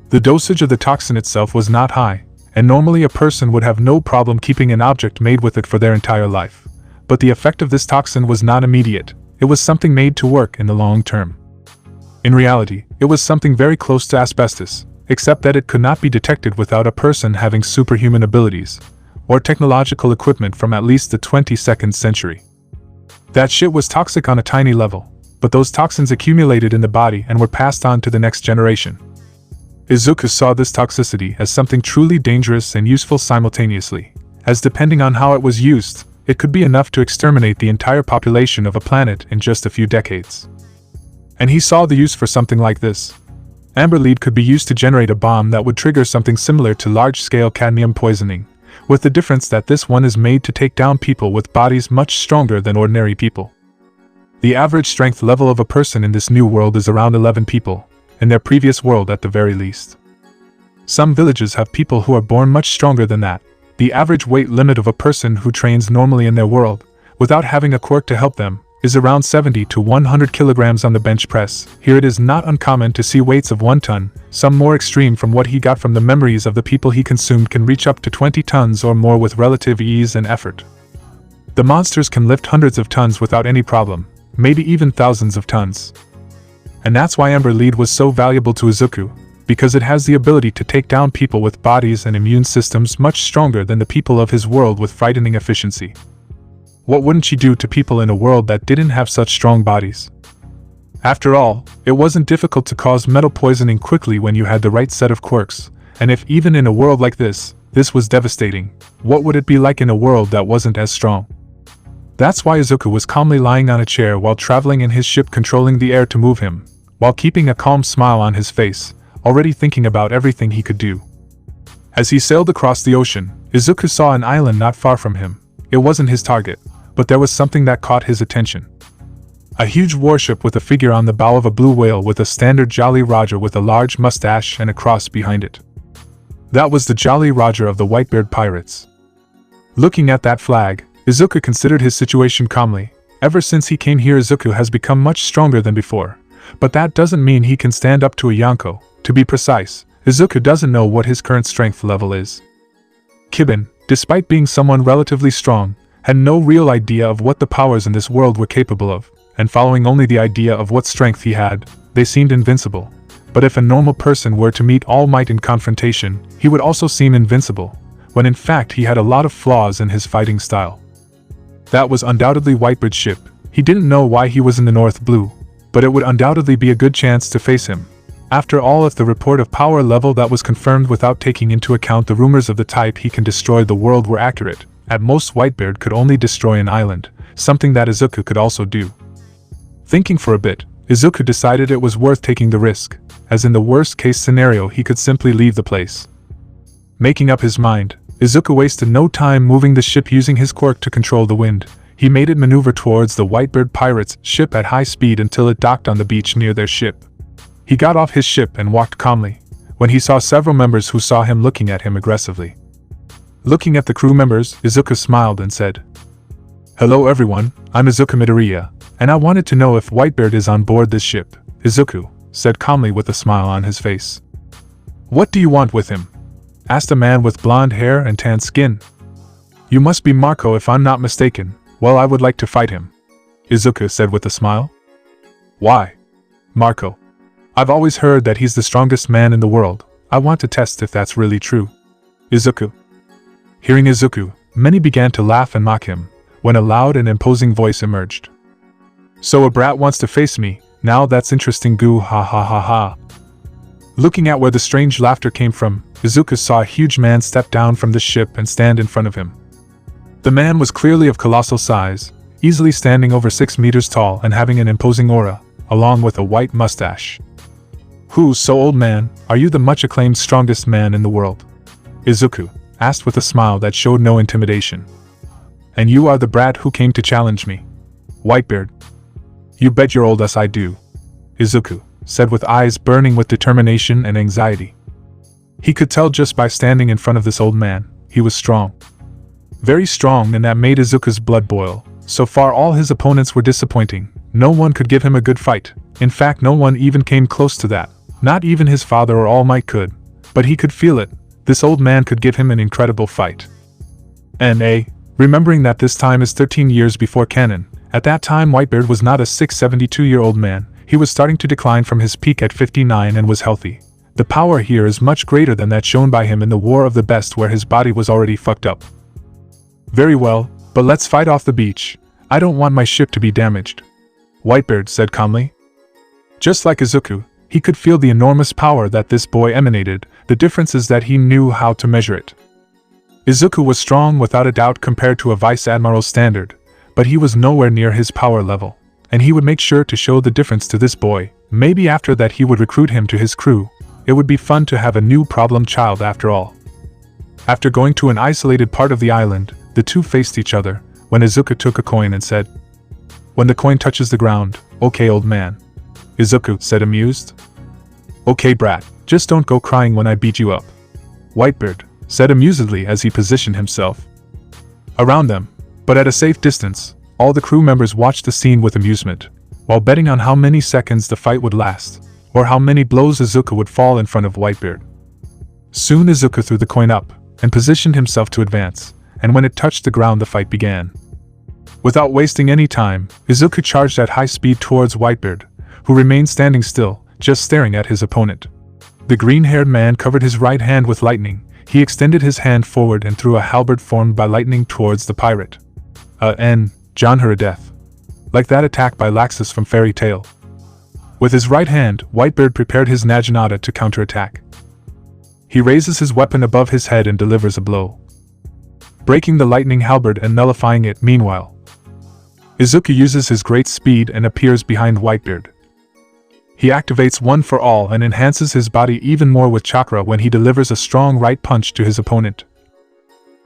[SPEAKER 1] The dosage of the toxin itself was not high, and normally a person would have no problem keeping an object made with it for their entire life. But the effect of this toxin was not immediate, it was something made to work in the long term. In reality, it was something very close to asbestos, except that it could not be detected without a person having superhuman abilities, or technological equipment from at least the 22nd century. That shit was toxic on a tiny level, but those toxins accumulated in the body and were passed on to the next generation. Izuku saw this toxicity as something truly dangerous and useful simultaneously, as depending on how it was used, it could be enough to exterminate the entire population of a planet in just a few decades. And he saw the use for something like this. Amber Lead could be used to generate a bomb that would trigger something similar to large-scale cadmium poisoning, with the difference that this one is made to take down people with bodies much stronger than ordinary people. The average strength level of a person in this new world is around 11 people, in their previous world at the very least. Some villages have people who are born much stronger than that. The average weight limit of a person who trains normally in their world, without having a quirk to help them, is around 70 to 100 kilograms on the bench press. Here it is not uncommon to see weights of 1 ton, some more extreme from what he got from the memories of the people he consumed can reach up to 20 tons or more with relative ease and effort. The monsters can lift hundreds of tons without any problem, maybe even thousands of tons. And that's why Amber Lead was so valuable to Izuku, because it has the ability to take down people with bodies and immune systems much stronger than the people of his world with frightening efficiency. What wouldn't she do to people in a world that didn't have such strong bodies? After all, it wasn't difficult to cause metal poisoning quickly when you had the right set of quirks, and if even in a world like this was devastating, what would it be like in a world that wasn't as strong? That's why Izuku was calmly lying on a chair while traveling in his ship, controlling the air to move him, while keeping a calm smile on his face, already thinking about everything he could do. As he sailed across the ocean, Izuku saw an island not far from him. It wasn't his target, but there was something that caught his attention. A huge warship with a figure on the bow of a blue whale with a standard Jolly Roger with a large mustache and a cross behind it. That was the Jolly Roger of the Whitebeard Pirates. Looking at that flag, Izuku considered his situation calmly. Ever since he came here, Izuku has become much stronger than before, but that doesn't mean he can stand up to a Yonko. To be precise, Izuku doesn't know what his current strength level is. Kibin, despite being someone relatively strong, had no real idea of what the powers in this world were capable of, and following only the idea of what strength he had, they seemed invincible. But if a normal person were to meet All Might in confrontation, he would also seem invincible, when in fact he had a lot of flaws in his fighting style. That was undoubtedly Whitebeard's ship. He didn't know why he was in the North Blue, but it would undoubtedly be a good chance to face him. After all, if the report of power level that was confirmed without taking into account the rumors of the type he can destroy the world were accurate, at most Whitebeard could only destroy an island, something that Izuku could also do. Thinking for a bit, Izuku decided it was worth taking the risk, as in the worst case scenario he could simply leave the place. Making up his mind, Izuku wasted no time moving the ship using his quirk to control the wind. He made it maneuver towards the Whitebeard pirates' ship at high speed until it docked on the beach near their ship. He got off his ship and walked calmly, when he saw several members who saw him looking at him aggressively. Looking at the crew members, Izuku smiled and said, "Hello everyone, I'm Izuku Midoriya, and I wanted to know if Whitebeard is on board this ship, Izuku said calmly with a smile on his face. What do you want with him? Asked a man with blonde hair and tan skin. You must be Marco if I'm not mistaken. Well, I would like to fight him, Izuku said with a smile. Why? Marco. I've always heard that he's the strongest man in the world. I want to test if that's really true. Izuku. Hearing Izuku, many began to laugh and mock him, when a loud and imposing voice emerged. So a brat wants to face me, now that's interesting, goo ha ha ha ha. Looking at where the strange laughter came from, Izuku saw a huge man step down from the ship and stand in front of him. The man was clearly of colossal size, easily standing over 6 meters tall and having an imposing aura, along with a white mustache. Who's so old, man? Are you the much acclaimed strongest man in the world? Izuku asked with a smile that showed no intimidation. And you are the brat who came to challenge me? Whitebeard. You bet your old ass I do, Izuku said with eyes burning with determination and anxiety. He could tell just by standing in front of this old man, he was strong. Very strong, and that made Izuku's blood boil. So far all his opponents were disappointing. No one could give him a good fight. In fact, no one even came close to that. Not even his father or All Might could. But he could feel it. This old man could give him an incredible fight. Remembering that this time is 13 years before canon, at that time Whitebeard was not a 672-year-old man. He was starting to decline from his peak at 59 and was healthy. The power here is much greater than that shown by him in the War of the Best, where his body was already fucked up. Very well, but let's fight off the beach. I don't want my ship to be damaged, Whitebeard said calmly. Just like Izuku, he could feel the enormous power that this boy emanated. The difference is that he knew how to measure it. Izuku was strong without a doubt compared to a vice admiral's standard, but he was nowhere near his power level, and he would make sure to show the difference to this boy. Maybe after that he would recruit him to his crew. It would be fun to have a new problem child after all. After going to an isolated part of the island, the two faced each other, when Izuku took a coin and said, "When the coin touches the ground, okay old man," Izuku said amused. "Okay brat, just don't go crying when I beat you up," Whitebeard said amusedly as he positioned himself around them, but at a safe distance. All the crew members watched the scene with amusement, while betting on how many seconds the fight would last, or how many blows Izuku would fall in front of Whitebeard. Soon Izuku threw the coin up, and positioned himself to advance, and when it touched the ground the fight began. Without wasting any time, Izuku charged at high speed towards Whitebeard, who remained standing still, just staring at his opponent. The green-haired man covered his right hand with lightning. He extended his hand forward and threw a halberd formed by lightning towards the pirate. John her a death. Like that attack by Laxus from Fairy Tail. With his right hand, Whitebeard prepared his naginata to counterattack. He raises his weapon above his head and delivers a blow, breaking the lightning halberd and nullifying it. Meanwhile, Izuku uses his great speed and appears behind Whitebeard. He activates One for All and enhances his body even more with chakra when he delivers a strong right punch to his opponent.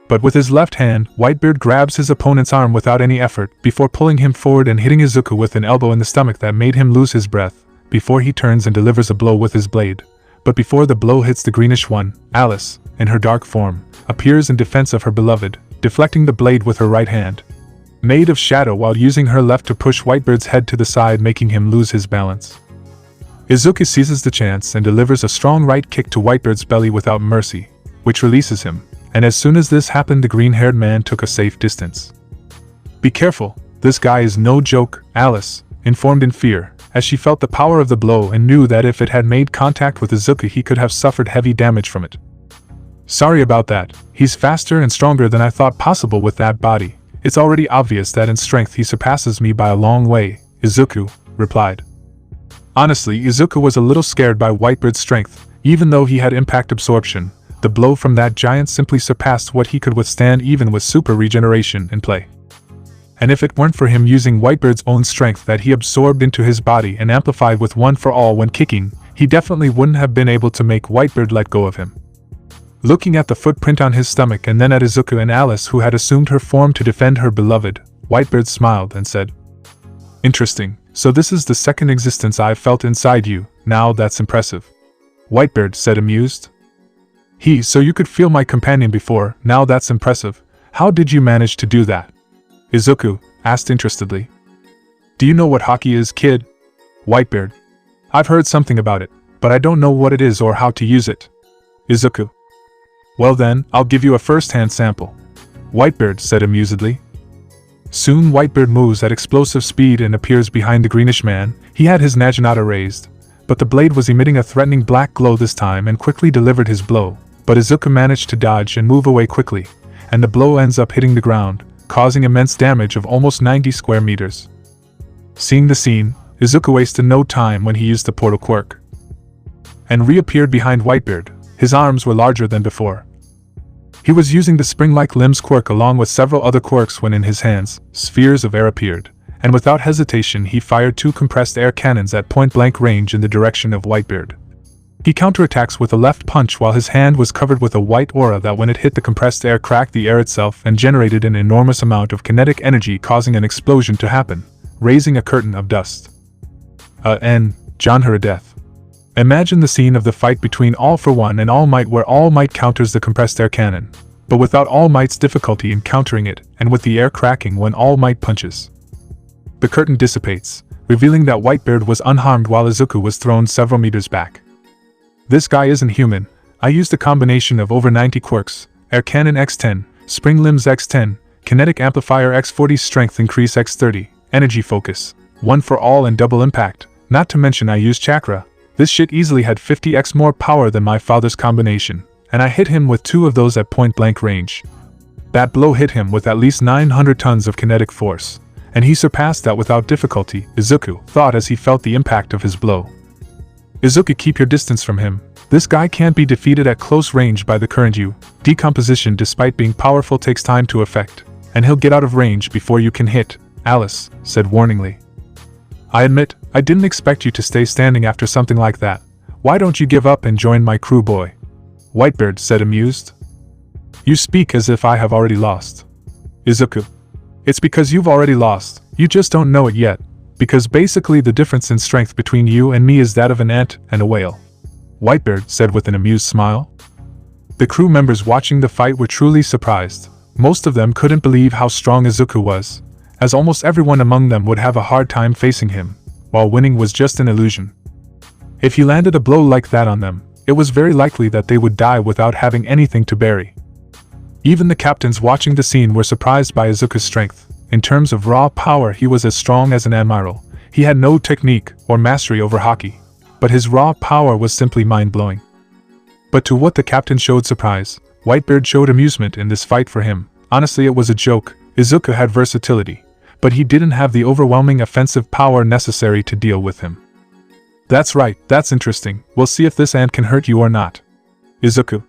[SPEAKER 1] But with his left hand, Whitebeard grabs his opponent's arm without any effort, before pulling him forward and hitting Izuku with an elbow in the stomach that made him lose his breath, before he turns and delivers a blow with his blade. But before the blow hits the greenish one, Alice, in her dark form, appears in defense of her beloved, deflecting the blade with her right hand, made of shadow, while using her left to push Whitebeard's head to the side, making him lose his balance. Izuku seizes the chance and delivers a strong right kick to Whitebeard's belly without mercy, which releases him, and as soon as this happened the green-haired man took a safe distance. "Be careful, this guy is no joke," Alice informed in fear, as she felt the power of the blow and knew that if it had made contact with Izuku he could have suffered heavy damage from it. "Sorry about that, he's faster and stronger than I thought possible with that body. It's already obvious that in strength he surpasses me by a long way," Izuku replied. Honestly, Izuku was a little scared by Whitebeard's strength. Even though he had impact absorption, the blow from that giant simply surpassed what he could withstand even with super regeneration in play. And if it weren't for him using Whitebeard's own strength that he absorbed into his body and amplified with One for All when kicking, he definitely wouldn't have been able to make Whitebeard let go of him. Looking at the footprint on his stomach and then at Izuku and Alice, who had assumed her form to defend her beloved, Whitebeard smiled and said, "Interesting, so this is the second existence I've felt inside you. Now that's impressive," Whitebeard said amused. So you could feel my companion before. Now that's impressive. How did you manage to do that?" Izuku asked interestedly. Do you know what hockey is, kid? Whitebeard. I've heard something about it, but I don't know what it is or how to use it. Izuku. Well then, I'll give you a first-hand sample. Whitebeard said amusedly. Soon Whitebeard moves at explosive speed and appears behind the greenish man. He had his naginata raised, but the blade was emitting a threatening black glow this time and quickly delivered his blow. But Izuku managed to dodge and move away quickly, and the blow ends up hitting the ground, causing immense damage of almost 90 square meters. Seeing the scene, Izuku wasted no time when he used the portal quirk and reappeared behind Whitebeard. His arms were larger than before. He was using the spring-like limbs quirk along with several other quirks when in his hands, spheres of air appeared, and without hesitation he fired 2 compressed air cannons at point-blank range in the direction of Whitebeard. He counterattacks with a left punch while his hand was covered with a white aura that when it hit the compressed air cracked the air itself and generated an enormous amount of kinetic energy, causing an explosion to happen, raising a curtain of dust. John her death. Imagine the scene of the fight between All For One and All Might, where All Might counters the compressed air cannon, but without All Might's difficulty in countering it, and with the air cracking when All Might punches. The curtain dissipates, revealing that Whitebeard was unharmed while Izuku was thrown several meters back. This guy isn't human. I used a combination of over 90 quirks, air cannon x10, spring limbs x10, kinetic amplifier x40, strength increase x30, energy focus, 1 for all and double impact, not to mention I used chakra. This shit easily had 50x more power than my father's combination, and I hit him with 2 of those at point blank range. That blow hit him with at least 900 tons of kinetic force, and he surpassed that without difficulty, Izuku thought as he felt the impact of his blow. Izuku, keep your distance from him. This guy can't be defeated at close range by the current you. Decomposition, despite being powerful, takes time to effect, and he'll get out of range before you can hit, Alice said warningly. I admit, I didn't expect you to stay standing after something like that. Why don't you give up and join my crew, boy? Whitebeard said amused. You speak as if I have already lost. Izuku. It's because you've already lost, you just don't know it yet, because basically the difference in strength between you and me is that of an ant and a whale. Whitebeard said with an amused smile. The crew members watching the fight were truly surprised. Most of them couldn't believe how strong Izuku was, as almost everyone among them would have a hard time facing him, while winning was just an illusion. If he landed a blow like that on them, it was very likely that they would die without having anything to bury. Even the captains watching the scene were surprised by Izuku's strength. In terms of raw power, he was as strong as an admiral. He had no technique or mastery over hockey, but his raw power was simply mind-blowing. But to what the captain showed surprise, Whitebeard showed amusement in this fight. For him, honestly, it was a joke. Izuku had versatility, but he didn't have the overwhelming offensive power necessary to deal with him. That's right, that's interesting. We'll see if this ant can hurt you or not. Izuku.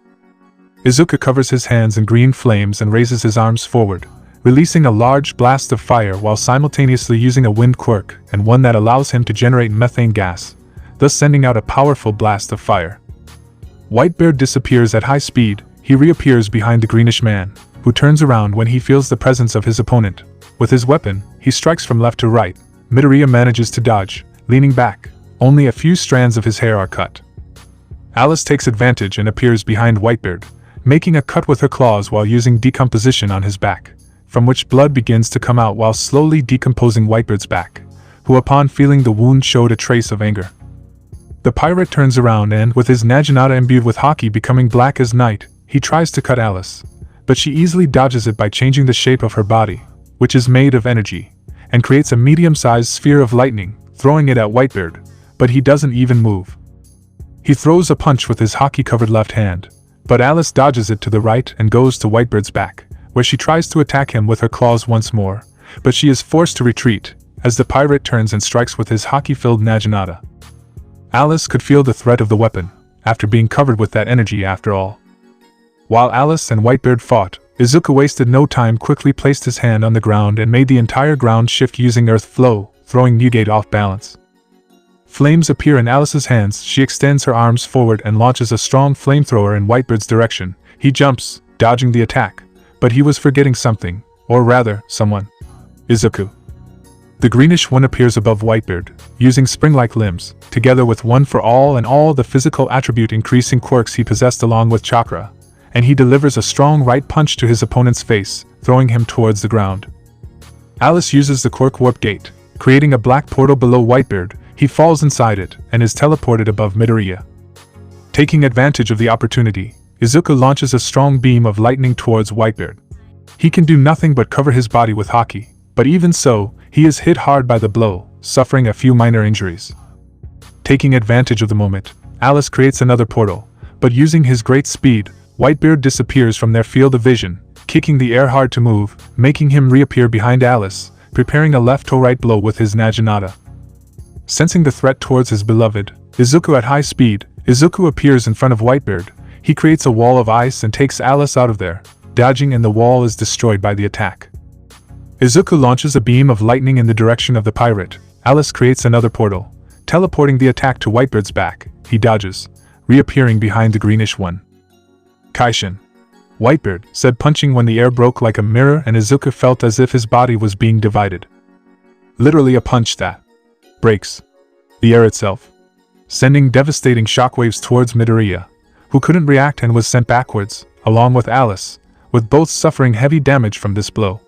[SPEAKER 1] Izuku covers his hands in green flames and raises his arms forward, releasing a large blast of fire while simultaneously using a wind quirk and one that allows him to generate methane gas, thus sending out a powerful blast of fire. Whitebeard disappears at high speed. He reappears behind the greenish man, who turns around when he feels the presence of his opponent. With his weapon, he strikes from left to right. Midoriya manages to dodge, leaning back. Only a few strands of his hair are cut. Alice takes advantage and appears behind Whitebeard, making a cut with her claws while using decomposition on his back, from which blood begins to come out while slowly decomposing Whitebeard's back, who upon feeling the wound showed a trace of anger. The pirate turns around and, with his naginata imbued with hockey becoming black as night, he tries to cut Alice, but she easily dodges it by changing the shape of her body, which is made of energy, and creates a medium-sized sphere of lightning, throwing it at Whitebeard, but he doesn't even move. He throws a punch with his hockey-covered left hand, but Alice dodges it to the right and goes to Whitebeard's back, where she tries to attack him with her claws once more, but she is forced to retreat, as the pirate turns and strikes with his hockey-filled naginata. Alice could feel the threat of the weapon, after being covered with that energy after all. While Alice and Whitebeard fought, Izuku wasted no time, quickly placed his hand on the ground and made the entire ground shift using earth flow, throwing Newgate off balance. Flames appear in Alice's hands. She extends her arms forward and launches a strong flamethrower in Whitebeard's direction. He jumps, dodging the attack, but he was forgetting something, or rather, someone. Izuku. The greenish one appears above Whitebeard, using spring-like limbs, together with one for all and all the physical attribute increasing quirks he possessed along with chakra, and he delivers a strong right punch to his opponent's face, throwing him towards the ground. Alice uses the quirk warp gate, creating a black portal below Whitebeard. He falls inside it and is teleported above Midoriya. Taking advantage of the opportunity, Izuku launches a strong beam of lightning towards Whitebeard. He can do nothing but cover his body with haki, but even so, he is hit hard by the blow, suffering a few minor injuries. Taking advantage of the moment, Alice creates another portal, but using his great speed, Whitebeard disappears from their field of vision, kicking the air hard to move, making him reappear behind Alice, preparing a left-to-right blow with his naginata. Sensing the threat towards his beloved, Izuku at high speed, Izuku appears in front of Whitebeard. He creates a wall of ice and takes Alice out of there, dodging, and the wall is destroyed by the attack. Izuku launches a beam of lightning in the direction of the pirate. Alice creates another portal, teleporting the attack to Whitebeard's back. He dodges, reappearing behind the greenish one. Kaishin. Whitebeard said, punching when the air broke like a mirror, and Izuku felt as if his body was being divided. Literally a punch that breaks the air itself, sending devastating shockwaves towards Midoriya, who couldn't react and was sent backwards, along with Alice, with both suffering heavy damage from this blow.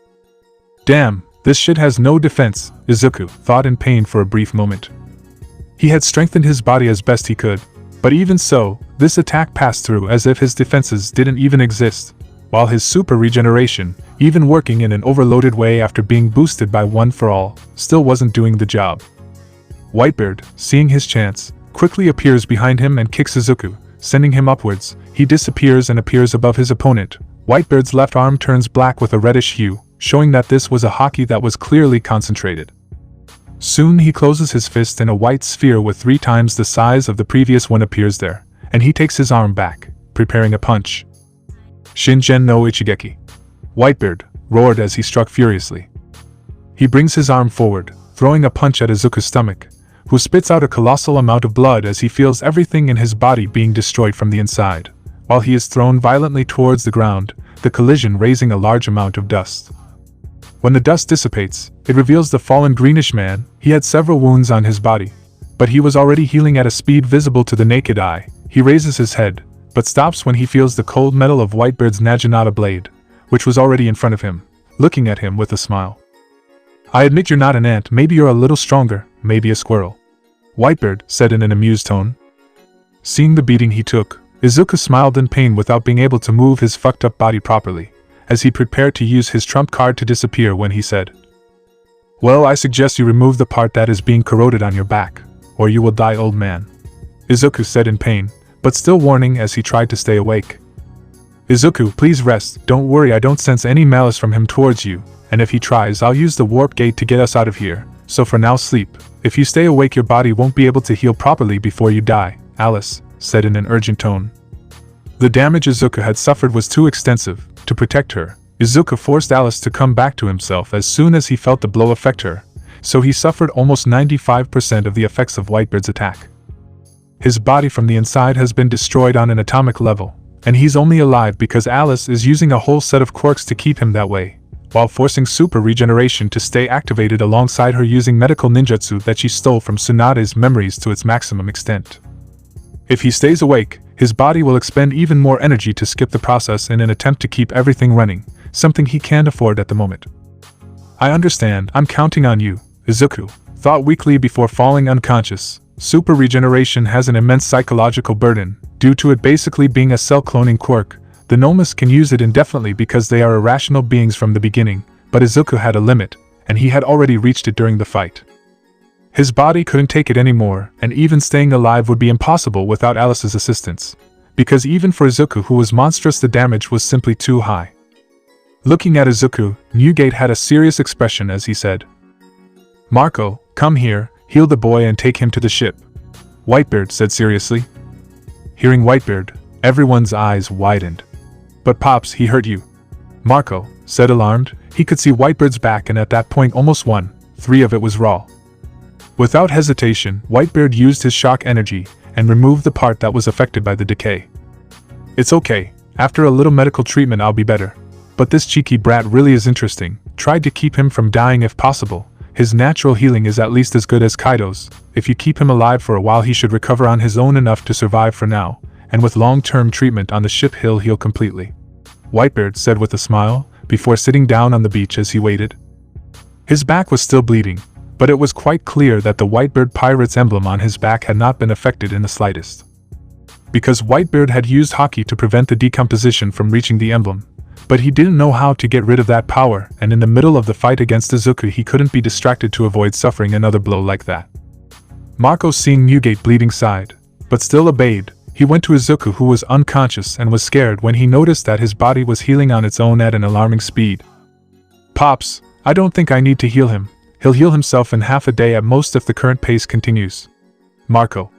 [SPEAKER 1] Damn, this shit has no defense, Izuku thought in pain for a brief moment. He had strengthened his body as best he could, but even so, this attack passed through as if his defenses didn't even exist, while his super regeneration, even working in an overloaded way after being boosted by One for All, still wasn't doing the job. Whitebeard, seeing his chance, quickly appears behind him and kicks Izuku, sending him upwards. He disappears and appears above his opponent. Whitebeard's left arm turns black with a reddish hue, showing that this was a haki that was clearly concentrated. Soon he closes his fist and a white sphere with 3 times the size of the previous one appears there, and he takes his arm back, preparing a punch. Shingen no Ichigeki. Whitebeard roared as he struck furiously. He brings his arm forward, throwing a punch at Izuku's stomach, who spits out a colossal amount of blood as he feels everything in his body being destroyed from the inside. While he is thrown violently towards the ground, the collision raising a large amount of dust. When the dust dissipates, it reveals the fallen greenish man. He had several wounds on his body, but he was already healing at a speed visible to the naked eye. He raises his head, but stops when he feels the cold metal of Whitebeard's naginata blade, which was already in front of him, looking at him with a smile. I admit you're not an ant, maybe you're a little stronger, maybe a squirrel, Whitebeard said in an amused tone. Seeing the beating he took, Izuku smiled in pain without being able to move his fucked up body properly, as he prepared to use his trump card to disappear when he said, Well, I suggest you remove the part that is being corroded on your back, or you will die, old man. Izuku said in pain, but still warning as he tried to stay awake. Izuku, please rest, don't worry, I don't sense any malice from him towards you, and if he tries I'll use the warp gate to get us out of here, so for now sleep. If you stay awake your body won't be able to heal properly before you die, Alice said in an urgent tone. The damage Izuku had suffered was too extensive. To protect her, Izuku forced Alice to come back to himself as soon as he felt the blow affect her, so he suffered almost 95% of the effects of Whitebeard's attack. His body from the inside has been destroyed on an atomic level, and he's only alive because Alice is using a whole set of quirks to keep him that way, while forcing super regeneration to stay activated alongside her using medical ninjutsu that she stole from TSUNADE's memories to its maximum extent. If he stays awake, his body will expend even more energy to skip the process in an attempt to keep everything running, something he can't afford at the moment. I understand, I'm counting on you, Izuku thought weakly before falling unconscious. Super regeneration has an immense psychological burden, due to it basically being a cell-cloning quirk. The Nomus can use it indefinitely because they are irrational beings from the beginning, but Izuku had a limit, and he had already reached it during the fight. His body couldn't take it anymore, and even staying alive would be impossible without Alice's assistance, because even for Izuku who was monstrous the damage was simply too high. Looking at Izuku, Newgate had a serious expression as he said, Marco, come here, heal the boy and take him to the ship, Whitebeard said seriously. Hearing Whitebeard, everyone's eyes widened. But Pops, he hurt you, Marco said alarmed. He could see Whitebeard's back and at that point almost 1/3 of it was raw. Without hesitation, Whitebeard used his shock energy and removed the part that was affected by the decay. It's okay, after a little medical treatment I'll be better. But this cheeky brat really is interesting, tried to keep him from dying if possible. His natural healing is at least as good as Kaido's. If you keep him alive for a while he should recover on his own enough to survive for now, and with long-term treatment on the ship he'll heal completely, Whitebeard said with a smile, before sitting down on the beach as he waited. His back was still bleeding, but it was quite clear that the Whitebeard pirate's emblem on his back had not been affected in the slightest. Because Whitebeard had used Haki to prevent the decomposition from reaching the emblem, but he didn't know how to get rid of that power, and in the middle of the fight against Izuku he couldn't be distracted to avoid suffering another blow like that. Marco, seeing Newgate bleeding, sighed, but still obeyed. He went to Izuku, who was unconscious and was scared when he noticed that his body was healing on its own at an alarming speed. "Pops, I don't think I need to heal him. He'll heal himself in half a day at most if the current pace continues." Marco: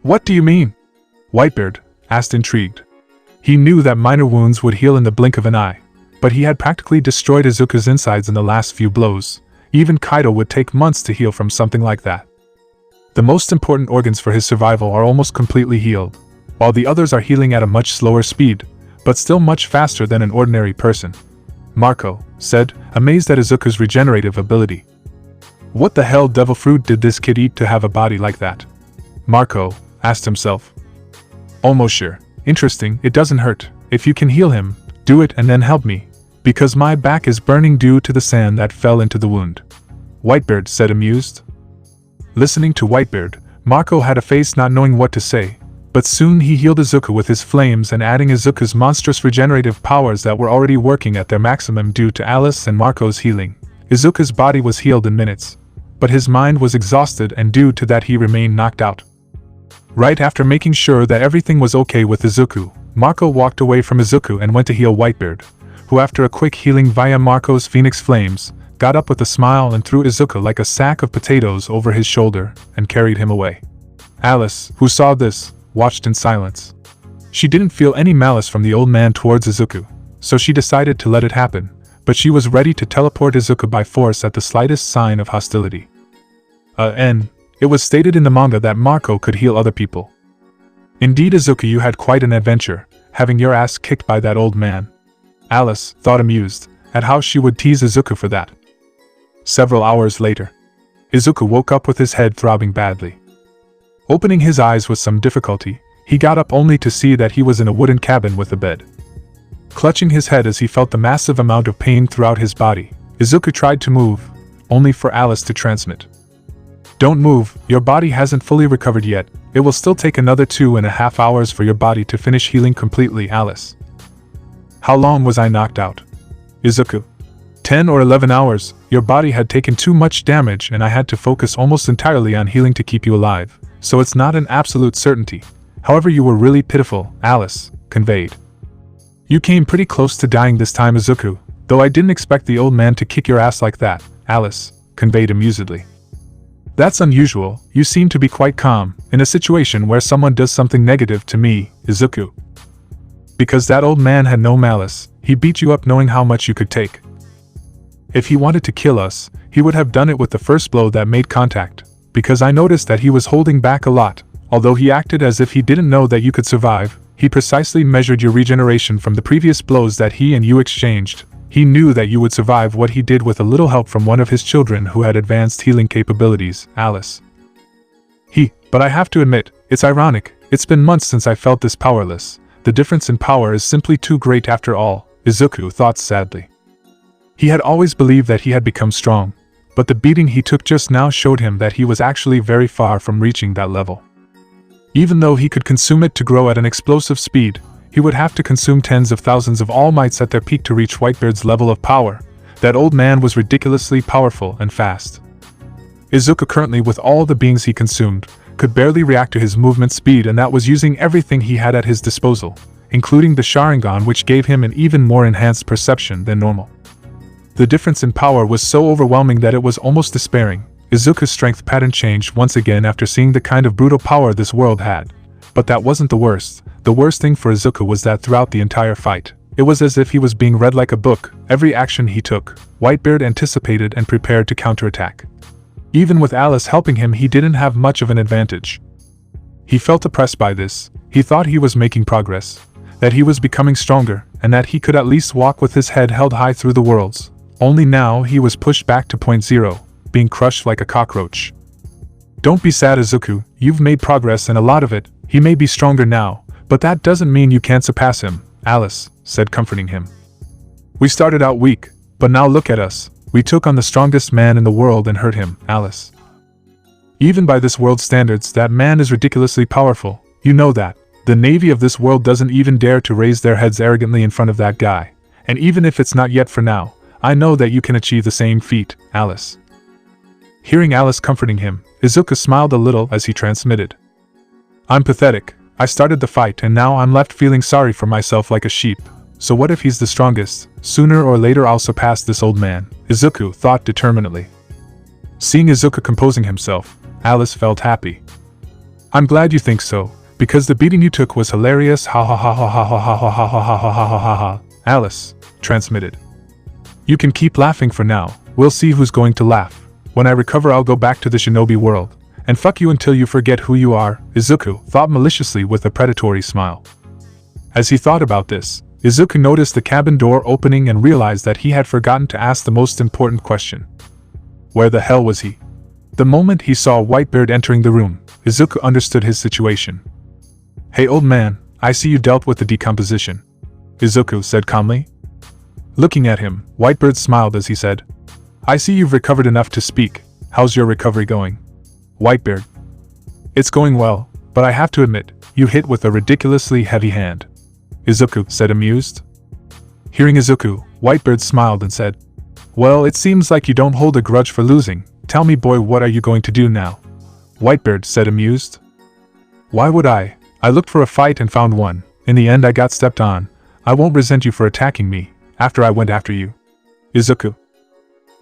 [SPEAKER 1] "What do you mean?" Whitebeard asked, intrigued. He knew that minor wounds would heal in the blink of an eye, but he had practically destroyed Izuku's insides in the last few blows. Even Kaido would take months to heal from something like that. The most important organs for his survival are almost completely healed, while the others are healing at a much slower speed, but still much faster than an ordinary person, Marco said, amazed at Izuku's regenerative ability. What the hell devil fruit did this kid eat to have a body like that? Marco asked himself. Almost sure. Interesting, it doesn't hurt. If you can heal him, do it and then help me, because my back is burning due to the sand that fell into the wound. Whitebeard said, amused. Listening to Whitebeard, Marco had a face not knowing what to say, but soon he healed Izuku with his flames, and adding Izuku's monstrous regenerative powers that were already working at their maximum due to Alice and Marco's healing. Izuku's body was healed in minutes, but his mind was exhausted, and due to that he remained knocked out. Right after making sure that everything was okay with Izuku, Marco walked away from Izuku and went to heal Whitebeard, who after a quick healing via Marco's phoenix flames, got up with a smile and threw Izuku like a sack of potatoes over his shoulder and carried him away. Alice, who saw this, watched in silence. She didn't feel any malice from the old man towards Izuku, so she decided to let it happen, but she was ready to teleport Izuku by force at the slightest sign of hostility. It was stated in the manga that Marco could heal other people. Indeed, Izuku, you had quite an adventure, having your ass kicked by that old man. Alice thought, amused at how she would tease Izuku for that. Several hours later, Izuku woke up with his head throbbing badly. Opening his eyes with some difficulty, he got up only to see that he was in a wooden cabin with a bed. Clutching his head as he felt the massive amount of pain throughout his body, Izuku tried to move, only for Alice to transmit. Don't move, your body hasn't fully recovered yet. It will still take another 2.5 hours for your body to finish healing completely, Alice. How long was I knocked out? Izuku. 10 or 11 hours, your body had taken too much damage and I had to focus almost entirely on healing to keep you alive, so it's not an absolute certainty. However, you were really pitiful, Alice conveyed. You came pretty close to dying this time, Izuku, though I didn't expect the old man to kick your ass like that, Alice conveyed amusedly. That's unusual, you seem to be quite calm, in a situation where someone does something negative to me, Izuku. Because that old man had no malice, he beat you up knowing how much you could take. If he wanted to kill us, he would have done it with the first blow that made contact, because I noticed that he was holding back a lot. Although he acted as if he didn't know that you could survive, he precisely measured your regeneration from the previous blows that he and you exchanged. He knew that you would survive what he did with a little help from one of his children who had advanced healing capabilities, Alice. But I have to admit, it's ironic, it's been months since I felt this powerless. The difference in power is simply too great after all, Izuku thought sadly. He had always believed that he had become strong, but the beating he took just now showed him that he was actually very far from reaching that level. Even though he could consume it to grow at an explosive speed, he would have to consume tens of thousands of All Mights at their peak to reach Whitebeard's level of power. That old man was ridiculously powerful and fast. Izuku, currently with all the beings he consumed, could barely react to his movement speed, and that was using everything he had at his disposal, including the Sharingan, which gave him an even more enhanced perception than normal. The difference in power was so overwhelming that it was almost despairing. Izuku's strength pattern changed once again after seeing the kind of brutal power this world had. But that wasn't the worst. The worst thing for Izuku was that throughout the entire fight, it was as if he was being read like a book. Every action he took, Whitebeard anticipated and prepared to counterattack. Even with Alice helping him, he didn't have much of an advantage. He felt oppressed by this. He thought he was making progress, that he was becoming stronger, and that he could at least walk with his head held high through the worlds. Only now he was pushed back to point zero, being crushed like a cockroach. Don't be sad, Izuku, you've made progress and a lot of it. He may be stronger now, but that doesn't mean you can't surpass him, Alice said, comforting him. We started out weak, but now look at us. We took on the strongest man in the world and hurt him, Alice. Even by this world's standards, that man is ridiculously powerful. You know that. The navy of this world doesn't even dare to raise their heads arrogantly in front of that guy. And even if it's not yet for now, I know that you can achieve the same feat, Alice. Hearing Alice comforting him, Izuku smiled a little as he transmitted. I'm pathetic. I started the fight and now I'm left feeling sorry for myself like a sheep. So what if he's the strongest? Sooner or later I'll surpass this old man, Izuku thought determinedly. Seeing Izuku composing himself, Alice felt happy. I'm glad you think so, because the beating you took was hilarious, ha ha ha ha ha ha ha ha ha ha ha ha ha ha, Alice transmitted. You can keep laughing for now, we'll see who's going to laugh. When I recover I'll go back to the shinobi world, and fuck you until you forget who you are, Izuku thought maliciously with a predatory smile. As he thought about this, Izuku noticed the cabin door opening and realized that he had forgotten to ask the most important question. Where the hell was he? The moment he saw Whitebeard entering the room, Izuku understood his situation. Hey old man, I see you dealt with the decomposition, Izuku said calmly. Looking at him, Whitebeard smiled as he said, I see you've recovered enough to speak. How's your recovery going? Whitebeard. It's going well, but I have to admit, you hit with a ridiculously heavy hand, Izuku said amused. Hearing Izuku, Whitebeard smiled and said, Well, it seems like you don't hold a grudge for losing. Tell me boy, what are you going to do now? Whitebeard said amused. Why would I? I looked for a fight and found one. In the end I got stepped on. I won't resent you for attacking me, after I went after you, Izuku.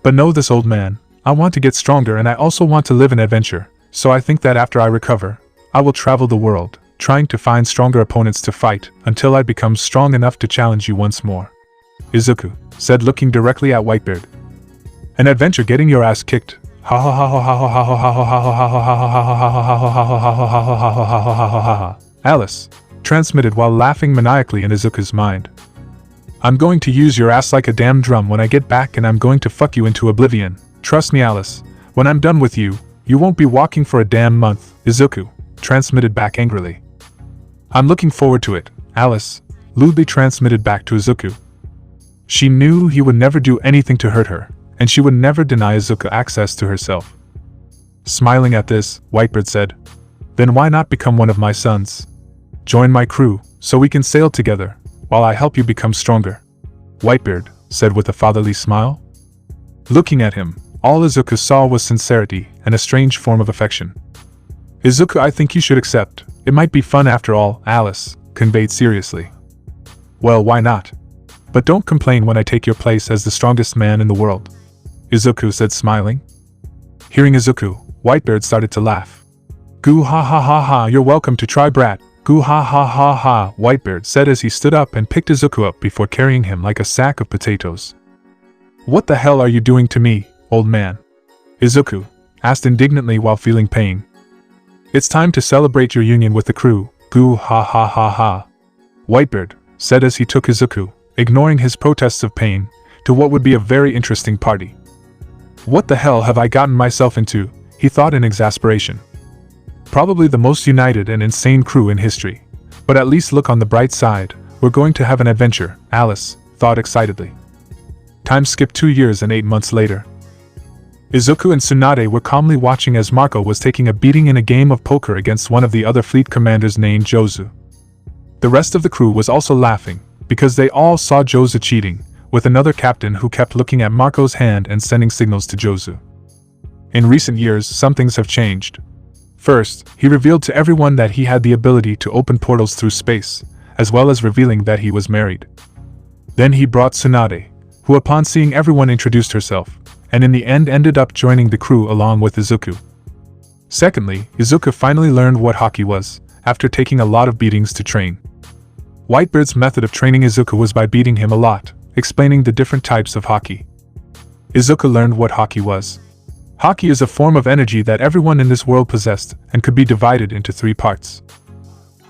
[SPEAKER 1] But know this old man, I want to get stronger and I also want to live an adventure, so I think that after I recover, I will travel the world, trying to find stronger opponents to fight, until I become strong enough to challenge you once more, Izuku said looking directly at Whitebeard. An adventure getting your ass kicked, ha ha ha ha ha ha ha ha ha ha ha ha ha ha, Alice transmitted while laughing maniacally in Izuku's mind. I'm going to use your ass like a damn drum when I get back and I'm going to fuck you into oblivion. Trust me Alice, when I'm done with you, you won't be walking for a damn month, Izuku transmitted back angrily. I'm looking forward to it, Alice lewdly transmitted back to Izuku. She knew he would never do anything to hurt her, and she would never deny Izuku access to herself. Smiling at this, Whitebeard said, Then why not become one of my sons? Join my crew, so we can sail together, while I help you become stronger, Whitebeard said with a fatherly smile. Looking at him, all Izuku saw was sincerity and a strange form of affection. Izuku, I think you should accept. It might be fun after all, Alice conveyed seriously. Well, why not? But don't complain when I take your place as the strongest man in the world, Izuku said smiling. Hearing Izuku, Whitebeard started to laugh. Goo ha ha ha ha, you're welcome to try brat. Goo ha ha ha ha, Whitebeard said as he stood up and picked Izuku up before carrying him like a sack of potatoes. What the hell are you doing to me, old man? Izuku asked indignantly while feeling pain. It's time to celebrate your union with the crew, goo ha ha ha ha, Whitebeard said as he took Izuku, ignoring his protests of pain, to what would be a very interesting party. What the hell have I gotten myself into, he thought in exasperation. Probably the most united and insane crew in history. But at least look on the bright side, we're going to have an adventure, Alice thought excitedly. Time skipped 2 years and 8 months later. Izuku and TSUNADE were calmly watching as Marco was taking a beating in a game of poker against one of the other fleet commanders named Jozu. The rest of the crew was also laughing, because they all saw Jozu cheating, with another captain who kept looking at Marco's hand and sending signals to Jozu. In recent years, some things have changed. First, he revealed to everyone that he had the ability to open portals through space, as well as revealing that he was married. Then he brought TSUNADE, who upon seeing everyone introduced herself, and in the end ended up joining the crew along with Izuku. Secondly, Izuku finally learned what hockey was, after taking a lot of beatings to train. Whitebeard's method of training Izuku was by beating him a lot, explaining the different types of hockey. Izuku learned what hockey was. Hockey is a form of energy that everyone in this world possessed and could be divided into 3 parts.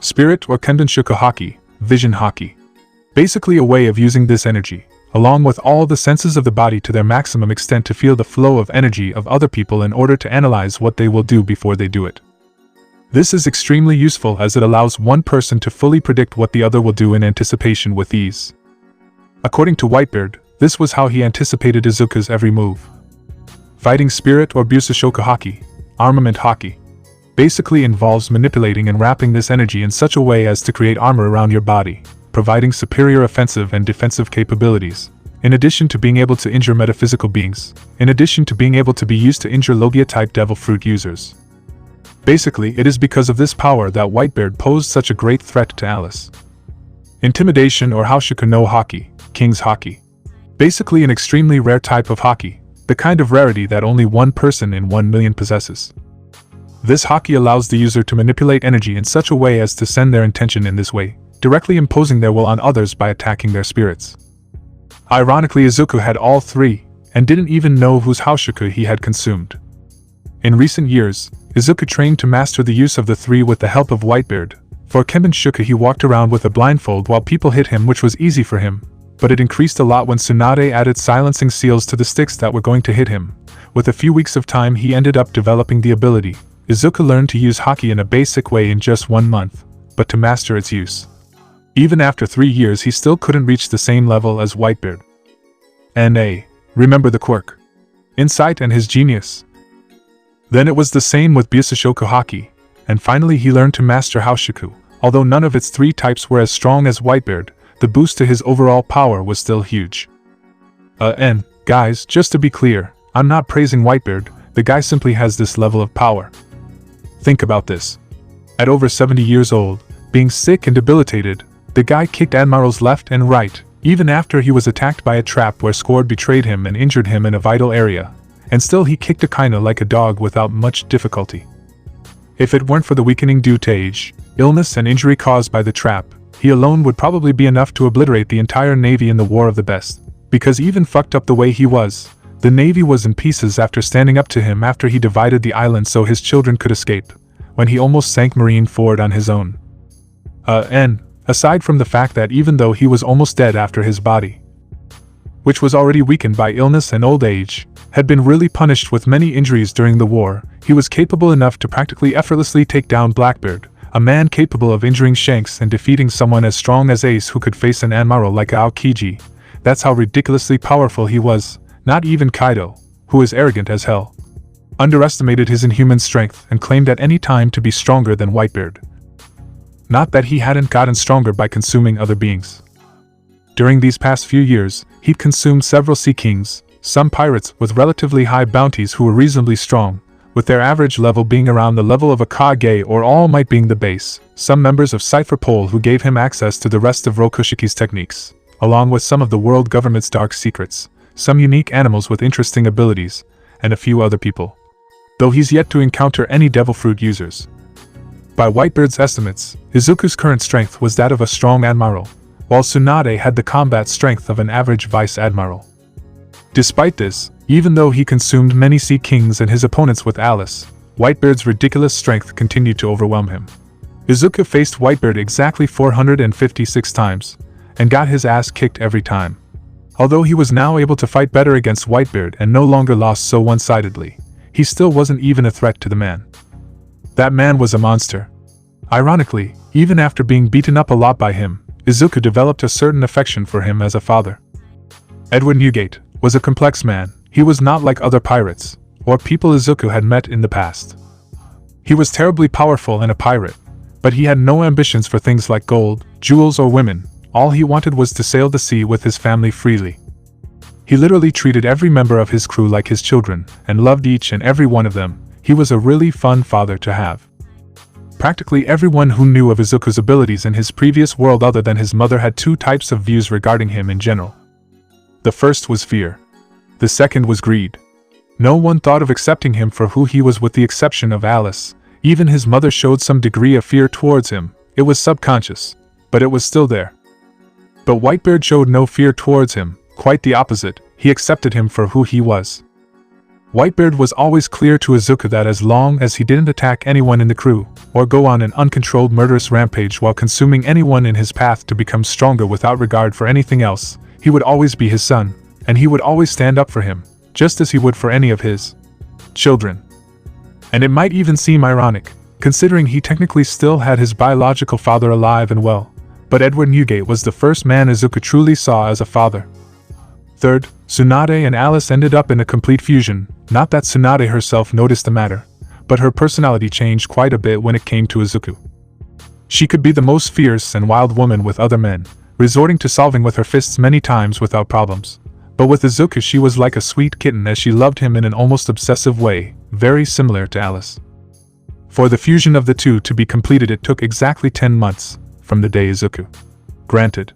[SPEAKER 1] Spirit or Kendenshuku hockey, vision hockey. Basically a way of using this energy, along with all the senses of the body to their maximum extent to feel the flow of energy of other people in order to analyze what they will do before they do it. This is extremely useful as it allows one person to fully predict what the other will do in anticipation with ease. According to Whitebeard, This was how he anticipated Izuku's every move. Fighting spirit or Busoshoku Haki, armament Haki, basically involves manipulating and wrapping this energy in such a way as to create armor around your body, providing superior offensive and defensive capabilities, in addition to being able to injure metaphysical beings, in addition to being able to be used to injure Logia-type devil fruit users. Basically, it is because of this power that Whitebeard posed such a great threat to Alice. Intimidation or Haushoku no Haki, King's Haki. Basically an extremely rare type of Haki, the kind of rarity that only one person in 1 million possesses. This Haki allows the user to manipulate energy in such a way as to send their intention in this way, directly imposing their will on others by attacking their spirits. Ironically, Izuku had all three, and didn't even know whose Haushoku he had consumed. In recent years, Izuku trained to master the use of the three with the help of Whitebeard. For Kenbenshoku he walked around with a blindfold while people hit him, which was easy for him, but it increased a lot when TSUNADE added silencing seals to the sticks that were going to hit him. With a few weeks of time he ended up developing the ability. Izuku learned to use Haki in a basic way in just 1 month, but to master its use. Even after 3 years he still couldn't reach the same level as Whitebeard. Remember the Quirk, insight and his genius. Then it was the same with Busoshoku Haki, and finally he learned to master Haushoku. Although none of its 3 types were as strong as Whitebeard, the boost to his overall power was still huge. Guys, just to be clear, I'm not praising Whitebeard, the guy simply has this level of power. Think about this. At over 70 years old, being sick and debilitated, the guy kicked admirals left and right, even after he was attacked by a trap where Squad betrayed him and injured him in a vital area, and still he kicked Akainu like a dog without much difficulty. If it weren't for the weakening due to age, illness and injury caused by the trap, he alone would probably be enough to obliterate the entire Navy in the War of the Best. Because even fucked up the way he was, the Navy was in pieces after standing up to him after he divided the island so his children could escape, when he almost sank Marineford on his own. Aside from the fact that even though he was almost dead after his body, which was already weakened by illness and old age, had been really punished with many injuries during the war, he was capable enough to practically effortlessly take down Blackbeard, a man capable of injuring Shanks and defeating someone as strong as Ace who could face an admiral like Aokiji. That's how ridiculously powerful he was. Not even Kaido, who is arrogant as hell, underestimated his inhuman strength and claimed at any time to be stronger than Whitebeard. Not that he hadn't gotten stronger by consuming other beings. During these past few years, he'd consumed several Sea Kings, some pirates with relatively high bounties who were reasonably strong, with their average level being around the level of a Kage or All Might being the base, some members of Cypher Pole who gave him access to the rest of Rokushiki's techniques, along with some of the world government's dark secrets, some unique animals with interesting abilities, and a few other people. Though he's yet to encounter any devil fruit users. By Whitebeard's estimates, Izuku's current strength was that of a strong admiral, while TSUNADE had the combat strength of an average vice admiral. Despite this, even though he consumed many Sea Kings and his opponents with Alice, Whitebeard's ridiculous strength continued to overwhelm him. Izuku faced Whitebeard exactly 456 times, and got his ass kicked every time. Although he was now able to fight better against Whitebeard and no longer lost so one-sidedly, he still wasn't even a threat to the man. That man was a monster. Ironically, even after being beaten up a lot by him, Izuku developed a certain affection for him as a father. Edward Newgate was a complex man. He was not like other pirates, or people Izuku had met in the past. He was terribly powerful and a pirate, but he had no ambitions for things like gold, jewels or women. All he wanted was to sail the sea with his family freely. He literally treated every member of his crew like his children, and loved each and every one of them. He was a really fun father to have. Practically everyone who knew of Izuku's abilities in his previous world other than his mother had 2 types of views regarding him in general. The first was fear. The second was greed. No one thought of accepting him for who he was with the exception of Alice. Even his mother showed some degree of fear towards him. It was subconscious, but it was still there. But Whitebeard showed no fear towards him, quite the opposite, he accepted him for who he was. Whitebeard was always clear to Izuku that as long as he didn't attack anyone in the crew, or go on an uncontrolled murderous rampage while consuming anyone in his path to become stronger without regard for anything else, he would always be his son, and he would always stand up for him, just as he would for any of his children. And it might even seem ironic, considering he technically still had his biological father alive and well, but Edward Newgate was the first man Izuku truly saw as a father. Third, Tsunade and Alice ended up in a complete fusion. Not that Tsunade herself noticed the matter, but her personality changed quite a bit when it came to Izuku. She could be the most fierce and wild woman with other men, resorting to solving with her fists many times without problems. But with Izuku she was like a sweet kitten as she loved him in an almost obsessive way, very similar to Alice. For the fusion of the two to be completed it took exactly 10 months, from the day Izuku granted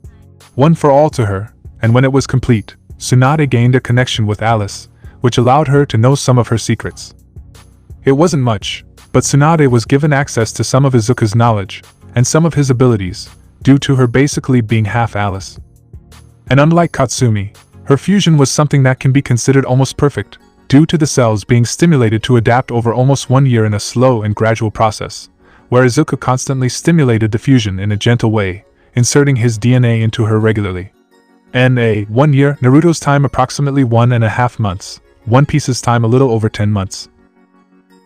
[SPEAKER 1] one for all to her, and when it was complete, Tsunade gained a connection with Alice, which allowed her to know some of her secrets. It wasn't much, but Tsunade was given access to some of Izuku's knowledge, and some of his abilities, due to her basically being half Alice. And unlike Katsumi, her fusion was something that can be considered almost perfect, due to the cells being stimulated to adapt over almost 1 year in a slow and gradual process, where Izuku constantly stimulated the fusion in a gentle way, inserting his DNA into her regularly. In 1 year, Naruto's time approximately 1.5 months, One Piece's time a little over 10 months.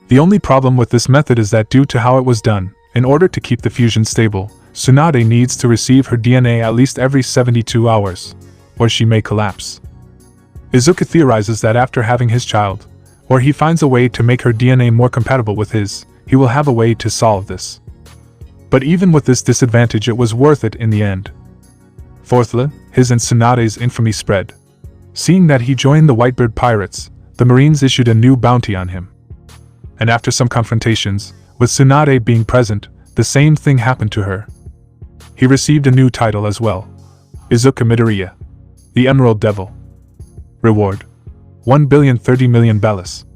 [SPEAKER 1] The only problem with this method is that due to how it was done, in order to keep the fusion stable, Tsunade needs to receive her DNA at least every 72 hours, or she may collapse. Izuku theorizes that after having his child, or he finds a way to make her DNA more compatible with his, he will have a way to solve this. But even with this disadvantage it was worth it in the end. Fourthly, his and Tsunade's infamy spread. Seeing that he joined the Whitebeard pirates, the Marines issued a new bounty on him. And after some confrontations, with Tsunade being present, the same thing happened to her. He received a new title as well. Izuku Midoriya, the Emerald Devil. Reward: 1,030,000,000 bells.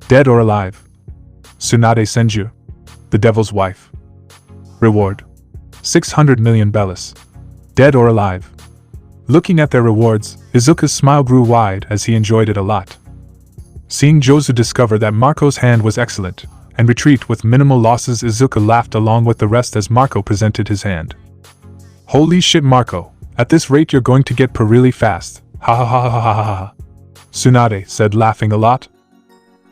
[SPEAKER 1] Dead or alive. Tsunade Senju, the Devil's Wife. Reward: 600 million bells. Dead or alive. Looking at their rewards, Izuku's smile grew wide as he enjoyed it a lot. Seeing Jozu discover that Marco's hand was excellent, and retreat with minimal losses, Izuku laughed along with the rest as Marco presented his hand. Holy shit Marco, at this rate you're going to get per really fast, ha ha ha ha ha ha ha. Tsunade said laughing a lot.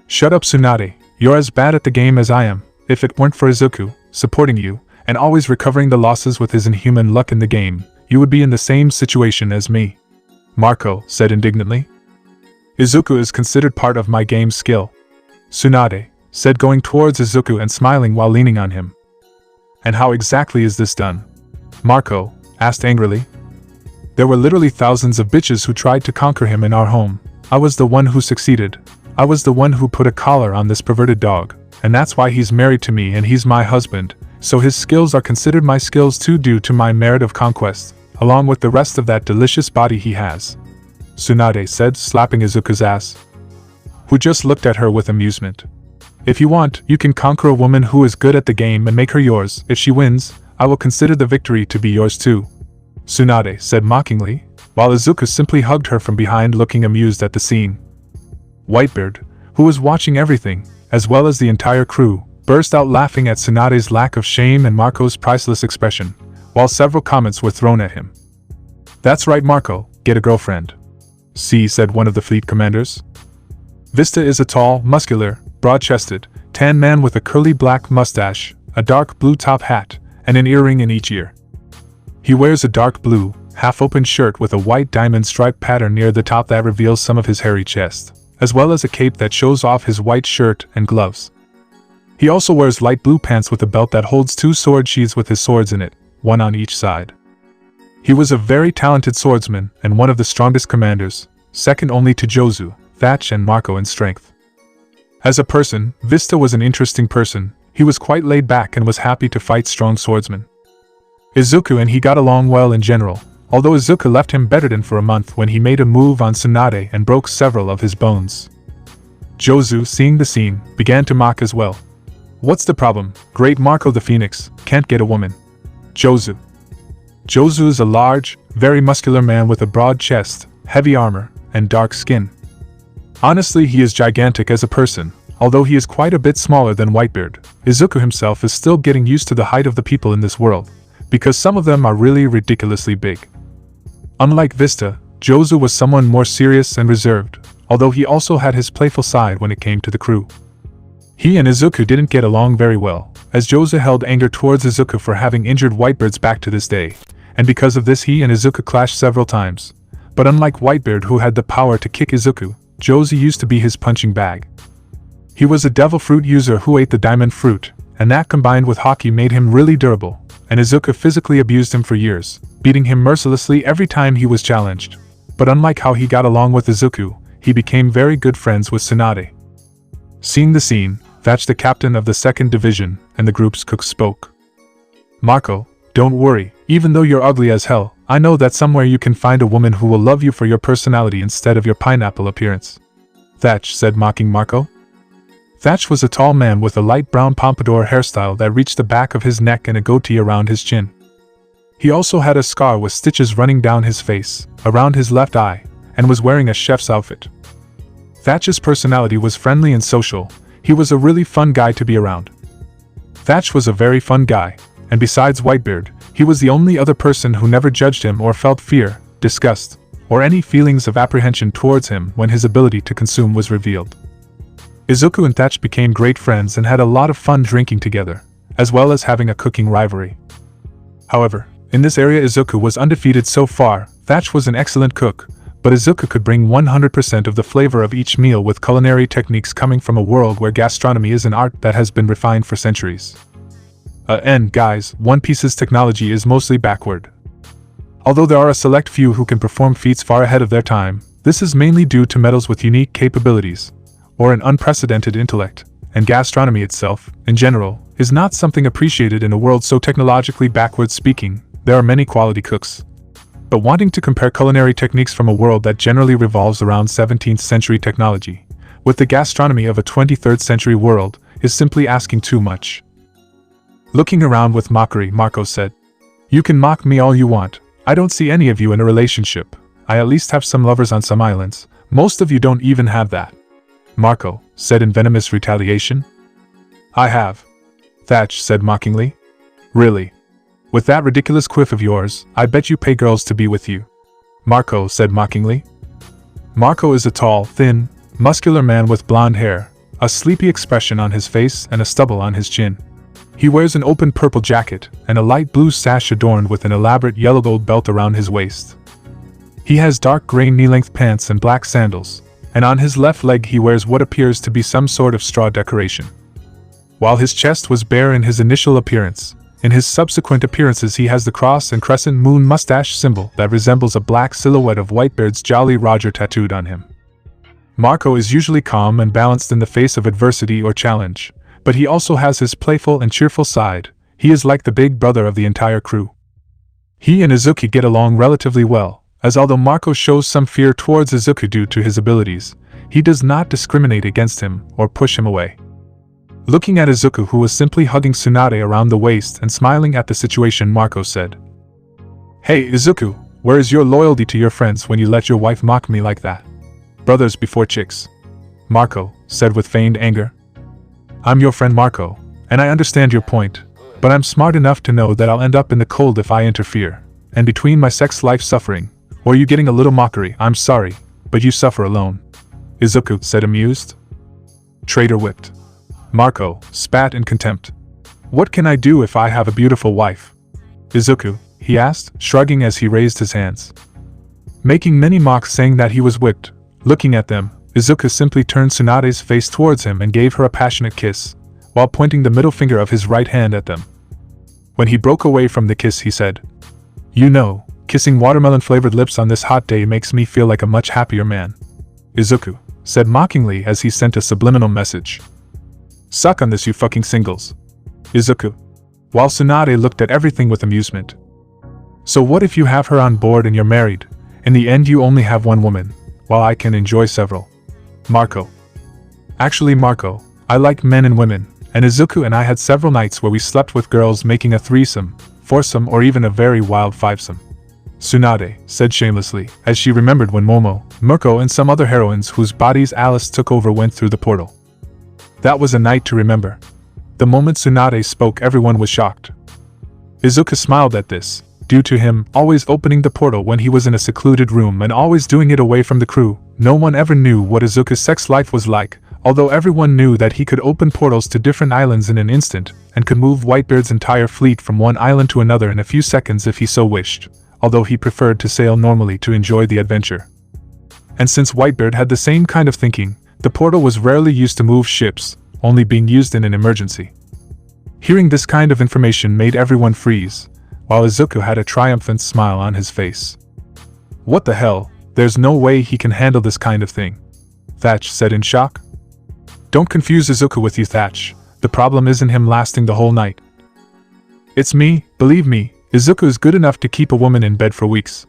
[SPEAKER 1] Shut up Tsunade, you're as bad at the game as I am. If it weren't for Izuku supporting you, and always recovering the losses with his inhuman luck in the game, you would be in the same situation as me. Marco said indignantly. Izuku is considered part of my game's skill. Tsunade said going towards Izuku and smiling while leaning on him. And how exactly is this done? Marco asked angrily. There were literally thousands of bitches who tried to conquer him in our home. I was the one who succeeded. I was the one who put a collar on this perverted dog, and that's why he's married to me and he's my husband, so his skills are considered my skills too due to my merit of conquest, along with the rest of that delicious body he has. Tsunade said, slapping Izuku's ass, who just looked at her with amusement. If you want, you can conquer a woman who is good at the game and make her yours. If she wins, I will consider the victory to be yours too. Tsunade said mockingly, while Izuku simply hugged her from behind looking amused at the scene. Whitebeard, who was watching everything, as well as the entire crew, burst out laughing at Tsunade's lack of shame and Marco's priceless expression, while several comments were thrown at him. That's right Marco, get a girlfriend. See, said one of the fleet commanders. Vista is a tall, muscular, broad-chested, tan man with a curly black mustache, a dark blue top hat, and an earring in each ear. He wears a dark blue, half-open shirt with a white diamond stripe pattern near the top that reveals some of his hairy chest, as well as a cape that shows off his white shirt and gloves. He also wears light blue pants with a belt that holds 2 sword sheaths with his swords in it, one on each side. He was a very talented swordsman and one of the strongest commanders, second only to Jozu, Thatch and Marco in strength. As a person, Vista was an interesting person. He was quite laid back and was happy to fight strong swordsmen. Izuku and he got along well in general, although Izuku left him bedridden for a month when he made a move on Tsunade and broke several of his bones. Jozu, seeing the scene, began to mock as well. What's the problem? Great Marco the Phoenix can't get a woman. Jozu. Jozu is a large, very muscular man with a broad chest, heavy armor, and dark skin. Honestly, he is gigantic as a person, although he is quite a bit smaller than Whitebeard. Izuku himself is still getting used to the height of the people in this world, because some of them are really ridiculously big. Unlike Vista, Jozu was someone more serious and reserved, although he also had his playful side when it came to the crew. He and Izuku didn't get along very well, as Jozu held anger towards Izuku for having injured Whitebeard's back to this day, and because of this he and Izuku clashed several times, But unlike Whitebeard, who had the power to kick Izuku, Josie used to be his punching bag. He was a devil fruit user who ate the diamond fruit, and that combined with hockey made him really durable, and Izuku physically abused him for years, beating him mercilessly every time he was challenged. But unlike how he got along with Izuku, he became very good friends with TSUNADE. Seeing the scene, Thatch, the captain of the 2nd Division, and the group's cook spoke. "Marco, don't worry, even though you're ugly as hell, I know that somewhere you can find a woman who will love you for your personality instead of your pineapple appearance," Thatch said, mocking Marco. Thatch was a tall man with a light brown pompadour hairstyle that reached the back of his neck and a goatee around his chin. He also had a scar with stitches running down his face, around his left eye, and was wearing a chef's outfit. Thatch's personality was friendly and social. He was a really fun guy to be around. Thatch was a very fun guy, and besides Whitebeard, he was the only other person who never judged him or felt fear, disgust, or any feelings of apprehension towards him when his ability to consume was revealed. Izuku and Thatch became great friends and had a lot of fun drinking together, as well as having a cooking rivalry. However, in this area Izuku was undefeated so far. Thatch was an excellent cook, but Izuku could bring 100% of the flavor of each meal with culinary techniques coming from a world where gastronomy is an art that has been refined for centuries. And guys, One Piece's technology is mostly backward. Although there are a select few who can perform feats far ahead of their time, this is mainly due to metals with unique capabilities, or an unprecedented intellect, and gastronomy itself, in general, is not something appreciated in a world so technologically backward. Speaking, there are many quality cooks. But wanting to compare culinary techniques from a world that generally revolves around 17th century technology, with the gastronomy of a 23rd century world, is simply asking too much. Looking around with mockery, Marco said, "You can mock me all you want. I don't see any of you in a relationship. I at least have some lovers on some islands. Most of you don't even have that," Marco said in venomous retaliation. "I have," Thatch said mockingly. "Really? With that ridiculous quiff of yours, I bet you pay girls to be with you," Marco said mockingly. Marco is a tall, thin, muscular man with blonde hair, a sleepy expression on his face and a stubble on his chin. He wears an open purple jacket and a light blue sash adorned with an elaborate yellow gold belt around his waist. He has dark gray knee-length pants and black sandals, and on his left leg he wears what appears to be some sort of straw decoration. While his chest was bare in his initial appearance, in his subsequent appearances he has the cross and crescent moon mustache symbol that resembles a black silhouette of Whitebeard's Jolly Roger tattooed on him. Marco is usually calm and balanced in the face of adversity or challenge, but he also has his playful and cheerful side. He is like the big brother of the entire crew. He and Izuku get along relatively well, as although Marco shows some fear towards Izuku due to his abilities, he does not discriminate against him or push him away. Looking at Izuku, who was simply hugging TSUNADE around the waist and smiling at the situation, Marco said, "Hey Izuku, where is your loyalty to your friends when you let your wife mock me like that? Brothers before chicks," Marco said with feigned anger. "I'm your friend Marco, and I understand your point, but I'm smart enough to know that I'll end up in the cold if I interfere, and between my sex life suffering, or you getting a little mockery, I'm sorry, but you suffer alone," Izuku said amused. "Traitor whipped," Marco spat in contempt. "What can I do if I have a beautiful wife?" "Izuku," he asked, shrugging as he raised his hands. Making many mocks saying that he was whipped. Looking at them, Izuku simply turned TSUNADE's face towards him and gave her a passionate kiss, while pointing the middle finger of his right hand at them. When he broke away from the kiss he said, "You know, kissing watermelon-flavored lips on this hot day makes me feel like a much happier man," Izuku said mockingly as he sent a subliminal message. "Suck on this, you fucking singles," Izuku, while TSUNADE looked at everything with amusement. "So what if you have her on board and you're married? In the end you only have one woman, while I can enjoy several." Marco. "Actually Marco, I like men and women, and Izuku and I had several nights where we slept with girls, making a threesome, foursome, or even a very wild fivesome," TSUNADE said shamelessly, as she remembered when Momo, Mirko, and some other heroines whose bodies Alice took over went through the portal. That was a night to remember. The moment TSUNADE spoke, everyone was shocked. Izuku smiled at this, due to him always opening the portal when he was in a secluded room and always doing it away from the crew. No one ever knew what Izuku's sex life was like, although everyone knew that he could open portals to different islands in an instant, and could move Whitebeard's entire fleet from one island to another in a few seconds if he so wished. although he preferred to sail normally to enjoy the adventure. And since Whitebeard had the same kind of thinking, the portal was rarely used to move ships, only being used in an emergency. Hearing this kind of information made everyone freeze, while Izuku had a triumphant smile on his face. "What the hell, there's no way he can handle this kind of thing," Thatch said in shock. "Don't confuse Izuku with you, Thatch. The problem isn't him lasting the whole night. It's me, believe me, Izuku is good enough to keep a woman in bed for weeks.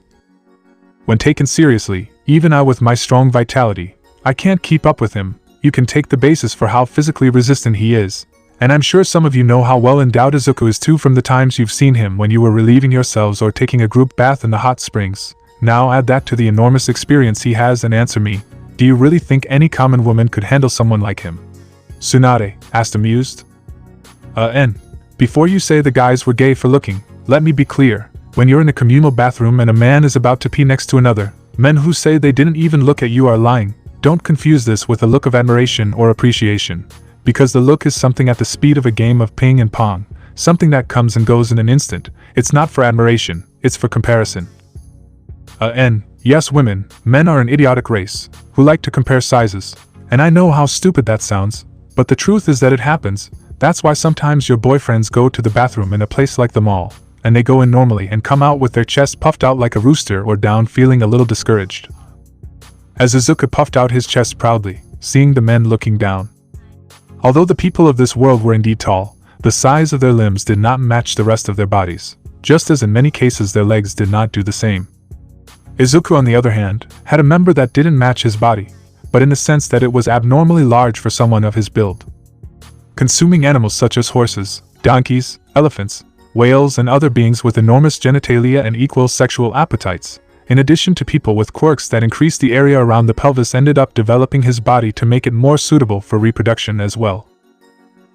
[SPEAKER 1] When taken seriously, even I with my strong vitality, I can't keep up with him. You can take the basis for how physically resistant he is, and I'm sure some of you know how well endowed Izuku is too from the times you've seen him when you were relieving yourselves or taking a group bath in the hot springs. Now add that to the enormous experience he has and answer me, do you really think any common woman could handle someone like him?" Tsunade asked amused. Before you say the guys were gay for looking, let me be clear, when you're in a communal bathroom and a man is about to pee next to another, men who say they didn't even look at you are lying. Don't confuse this with a look of admiration or appreciation, because the look is something at the speed of a game of ping and pong, something that comes and goes in an instant. It's not for admiration, it's for comparison. Yes, men are an idiotic race, who like to compare sizes, and I know how stupid that sounds, but the truth is that it happens. That's why sometimes your boyfriends go to the bathroom in a place like the mall, and they go in normally and come out with their chest puffed out like a rooster or down feeling a little discouraged. As Izuku puffed out his chest proudly, seeing the men looking down. Although the people of this world were indeed tall, the size of their limbs did not match the rest of their bodies, just as in many cases their legs did not do the same. Izuku, on the other hand, had a member that didn't match his body, but in the sense that it was abnormally large for someone of his build. Consuming animals such as horses, donkeys, elephants, whales and other beings with enormous genitalia and equal sexual appetites, in addition to people with quirks that increased the area around the pelvis, ended up developing his body to make it more suitable for reproduction as well.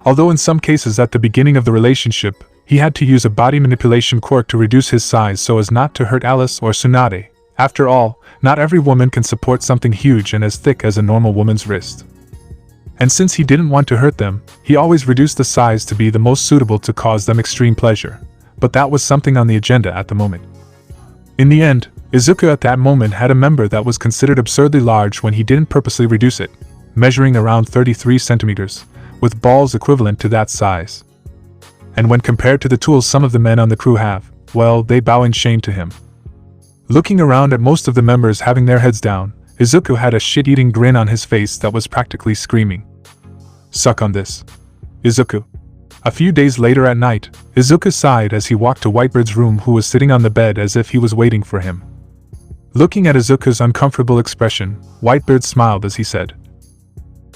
[SPEAKER 1] Although in some cases at the beginning of the relationship, he had to use a body manipulation quirk to reduce his size so as not to hurt Alice or Tsunade. After all, not every woman can support something huge and as thick as a normal woman's wrist. And since he didn't want to hurt them, he always reduced the size to be the most suitable to cause them extreme pleasure. But that was something on the agenda at the moment. In the end, Izuku at that moment had a member that was considered absurdly large when he didn't purposely reduce it, measuring around 33 centimeters, with balls equivalent to that size. And when compared to the tools some of the men on the crew have, well, they bow in shame to him. Looking around at most of the members having their heads down, Izuku had a shit-eating grin on his face that was practically screaming. "Suck on this, Izuku." A few days later at night, Izuku sighed as he walked to Whitebeard's room, who was sitting on the bed as if he was waiting for him. Looking at Izuku's uncomfortable expression, Whitebeard smiled as he said,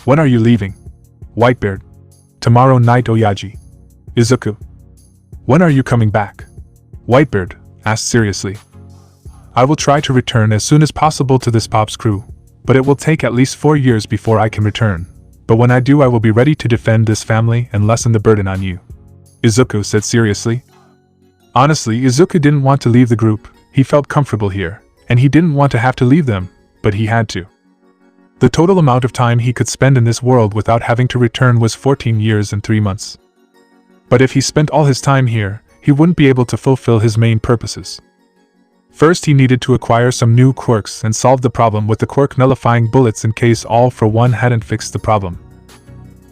[SPEAKER 1] "When are you leaving, Whitebeard?" "Tomorrow night, Oyaji." "Izuku, when are you coming back?" Whitebeard asked seriously. "I will try to return as soon as possible to this Pop's crew, but it will take at least 4 years before I can return. But when I do, I will be ready to defend this family and lessen the burden on you," Izuku said seriously. Honestly, Izuku didn't want to leave the group. He felt comfortable here, and he didn't want to have to leave them, but he had to. The total amount of time he could spend in this world without having to return was 14 years and 3 months. But if he spent all his time here, he wouldn't be able to fulfill his main purposes. First, he needed to acquire some new quirks and solve the problem with the quirk nullifying bullets in case All for One hadn't fixed the problem.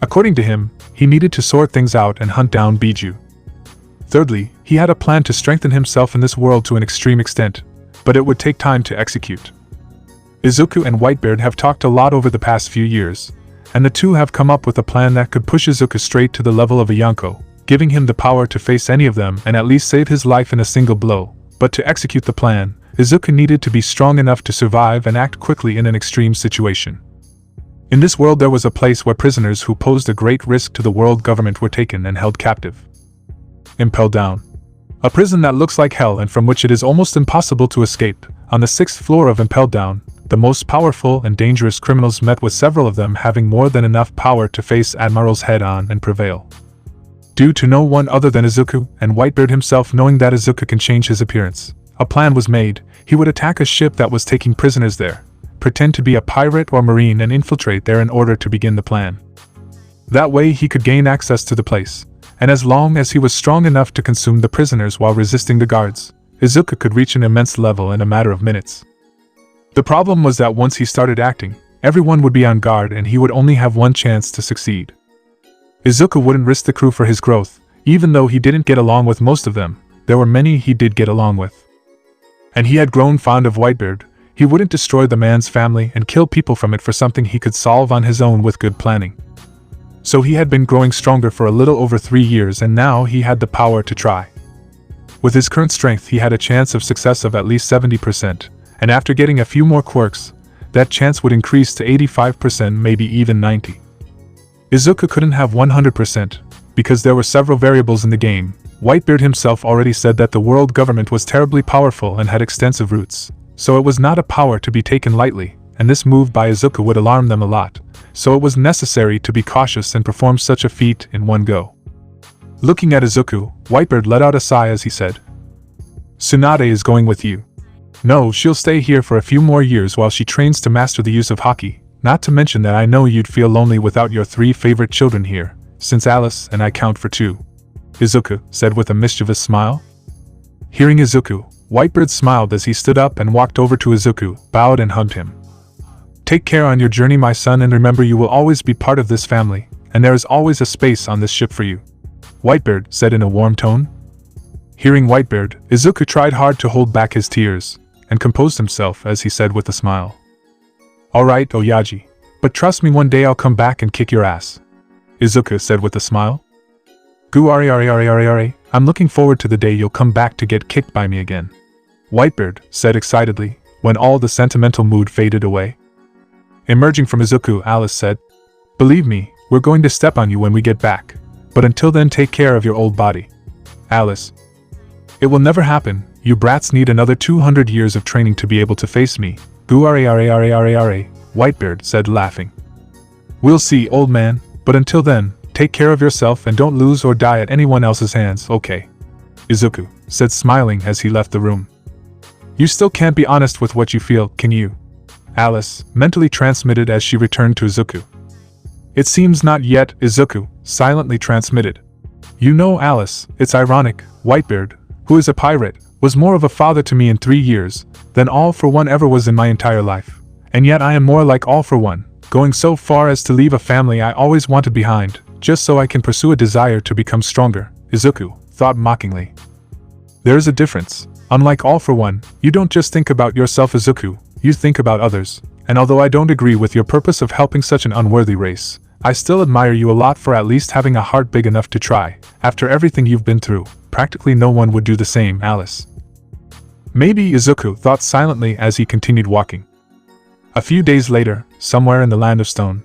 [SPEAKER 1] According to him, he needed to sort things out and hunt down Biju. Thirdly, he had a plan to strengthen himself in this world to an extreme extent, but it would take time to execute. Izuku and Whitebeard have talked a lot over the past few years, and the two have come up with a plan that could push Izuku straight to the level of a Yonko, giving him the power to face any of them and at least save his life in a single blow. But to execute the plan, Izuku needed to be strong enough to survive and act quickly in an extreme situation. In this world there was a place where prisoners who posed a great risk to the world government were taken and held captive. Impel Down. A prison that looks like hell and from which it is almost impossible to escape. On the 6th floor of Impel Down, the most powerful and dangerous criminals met, with several of them having more than enough power to face Admirals head-on and prevail. Due to no one other than Izuku and Whitebeard himself knowing that Izuku can change his appearance, a plan was made. He would attack a ship that was taking prisoners there, pretend to be a pirate or marine and infiltrate there in order to begin the plan. That way he could gain access to the place, and as long as he was strong enough to consume the prisoners while resisting the guards, Izuku could reach an immense level in a matter of minutes. The problem was that once he started acting, everyone would be on guard and he would only have one chance to succeed. Izuku wouldn't risk the crew for his growth, even though he didn't get along with most of them. There were many he did get along with. And he had grown fond of Whitebeard. He wouldn't destroy the man's family and kill people from it for something he could solve on his own with good planning. So he had been growing stronger for a little over 3 years and now he had the power to try. With his current strength he had a chance of success of at least 70%, and after getting a few more quirks, that chance would increase to 85%, maybe even 90%. Izuku couldn't have 100%, because there were several variables in the game. Whitebeard himself already said that the world government was terribly powerful and had extensive roots, so it was not a power to be taken lightly, and this move by Izuku would alarm them a lot, so it was necessary to be cautious and perform such a feat in one go. Looking at Izuku, Whitebeard let out a sigh as he said, "TSUNADE is going with you." "No, she'll stay here for a few more years while she trains to master the use of haki, not to mention that I know you'd feel lonely without your 3 favorite children here, since Alice and I count for 2. Izuku said with a mischievous smile. Hearing Izuku, Whitebeard smiled as he stood up and walked over to Izuku, bowed and hugged him. "Take care on your journey, my son, and remember you will always be part of this family, and there is always a space on this ship for you," Whitebeard said in a warm tone. Hearing Whitebeard, Izuku tried hard to hold back his tears, and composed himself as he said with a smile, "Alright, Oyaji, but trust me, one day I'll come back and kick your ass," Izuku said with a smile. "Gu-ari-ari-ari-ari-ari, I'm looking forward to the day you'll come back to get kicked by me again," Whitebeard said excitedly, when all the sentimental mood faded away. Emerging from Izuku, Alice said, "Believe me, we're going to step on you when we get back, but until then take care of your old body." Alice: "It will never happen, you brats need another 200 years of training to be able to face me," Gu-ari-ari-ari-ari-ari, Whitebeard said laughing. "We'll see, old man, but until then, take care of yourself and don't lose or die at anyone else's hands, okay?" Izuku said smiling as he left the room. "You still can't be honest with what you feel, can you?" Alice mentally transmitted as she returned to Izuku. "It seems not yet," Izuku silently transmitted. "You know, Alice, it's ironic, Whitebeard, who is a pirate, was more of a father to me in 3 years than All for One ever was in my entire life. And yet I am more like All for One, going so far as to leave a family I always wanted behind, just so I can pursue a desire to become stronger," Izuku thought mockingly. "There is a difference. Unlike All for One, you don't just think about yourself, Izuku, you think about others, and although I don't agree with your purpose of helping such an unworthy race, I still admire you a lot for at least having a heart big enough to try. After everything you've been through, practically no one would do the same, Alice." Maybe, Izuku thought silently as he continued walking. A few days later, somewhere in the Land of Stone,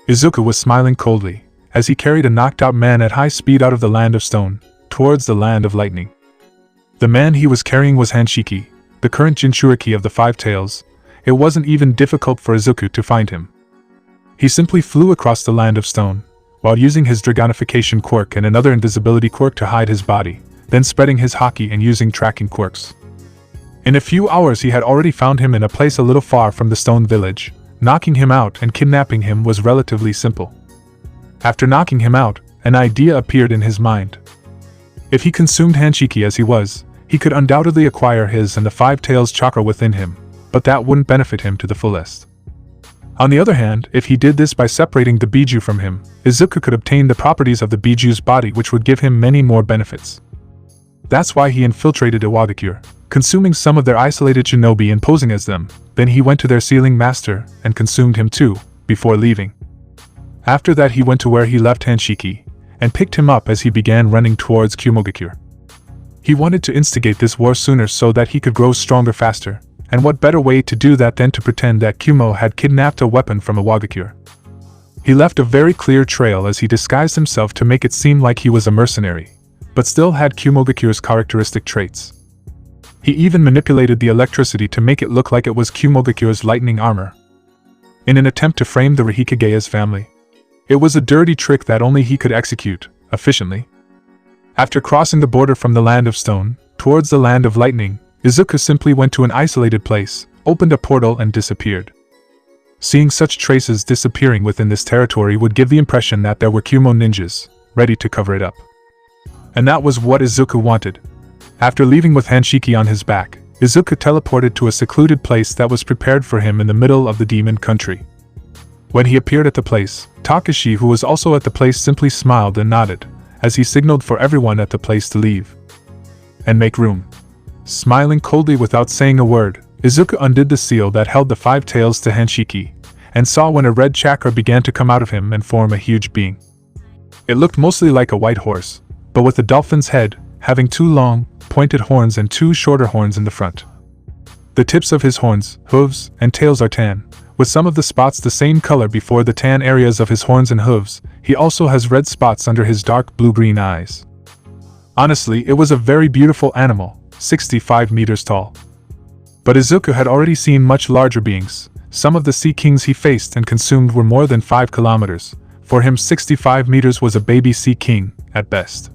[SPEAKER 1] Izuku was smiling coldly as he carried a knocked-out man at high speed out of the Land of Stone, towards the Land of Lightning. The man he was carrying was Hanshiki, the current Jinchuriki of the Five Tails. It wasn't even difficult for Izuku to find him. He simply flew across the Land of Stone, while using his Dragonification quirk and another invisibility quirk to hide his body, then spreading his haki and using tracking quirks. In a few hours he had already found him in a place a little far from the stone village. Knocking him out and kidnapping him was relatively simple. After knocking him out, an idea appeared in his mind. If he consumed Hanshiki as he was, he could undoubtedly acquire his and the Five Tails chakra within him, but that wouldn't benefit him to the fullest. On the other hand, if he did this by separating the Biju from him, Izuku could obtain the properties of the Biju's body, which would give him many more benefits. That's why he infiltrated Iwagakure, consuming some of their isolated shinobi and posing as them. Then he went to their sealing master and consumed him too, before leaving. After that he went to where he left Hanshiki, and picked him up as he began running towards Kumogakure. He wanted to instigate this war sooner so that he could grow stronger faster, and what better way to do that than to pretend that Kumo had kidnapped a weapon from Iwagakure. He left a very clear trail as he disguised himself to make it seem like he was a mercenary, but still had Kumogakure's characteristic traits. He even manipulated the electricity to make it look like it was Kumogakure's lightning armor, in an attempt to frame the Rihikagea's family. It was a dirty trick that only he could execute efficiently. After crossing the border from the Land of Stone, towards the Land of Lightning, Izuku simply went to an isolated place, opened a portal and disappeared. Seeing such traces disappearing within this territory would give the impression that there were Kumo ninjas, ready to cover it up. And that was what Izuku wanted. After leaving with Hanshiki on his back, Izuku teleported to a secluded place that was prepared for him in the middle of the demon country. When he appeared at the place, Takashi, who was also at the place, simply smiled and nodded, as he signaled for everyone at the place to leave and make room. Smiling coldly without saying a word, Izuku undid the seal that held the 5 tails to Hanshiki, and saw when a red chakra began to come out of him and form a huge being. It looked mostly like a white horse, but with a dolphin's head, having 2 long, pointed horns and 2 shorter horns in the front. The tips of his horns, hooves, and tails are tan, with some of the spots the same color before the tan areas of his horns and hooves. He also has red spots under his dark blue-green eyes. Honestly, it was a very beautiful animal, 65 meters tall. But Izuku had already seen much larger beings. Some of the sea kings he faced and consumed were more than 5 kilometers. For him, 65 meters was a baby sea king, at best.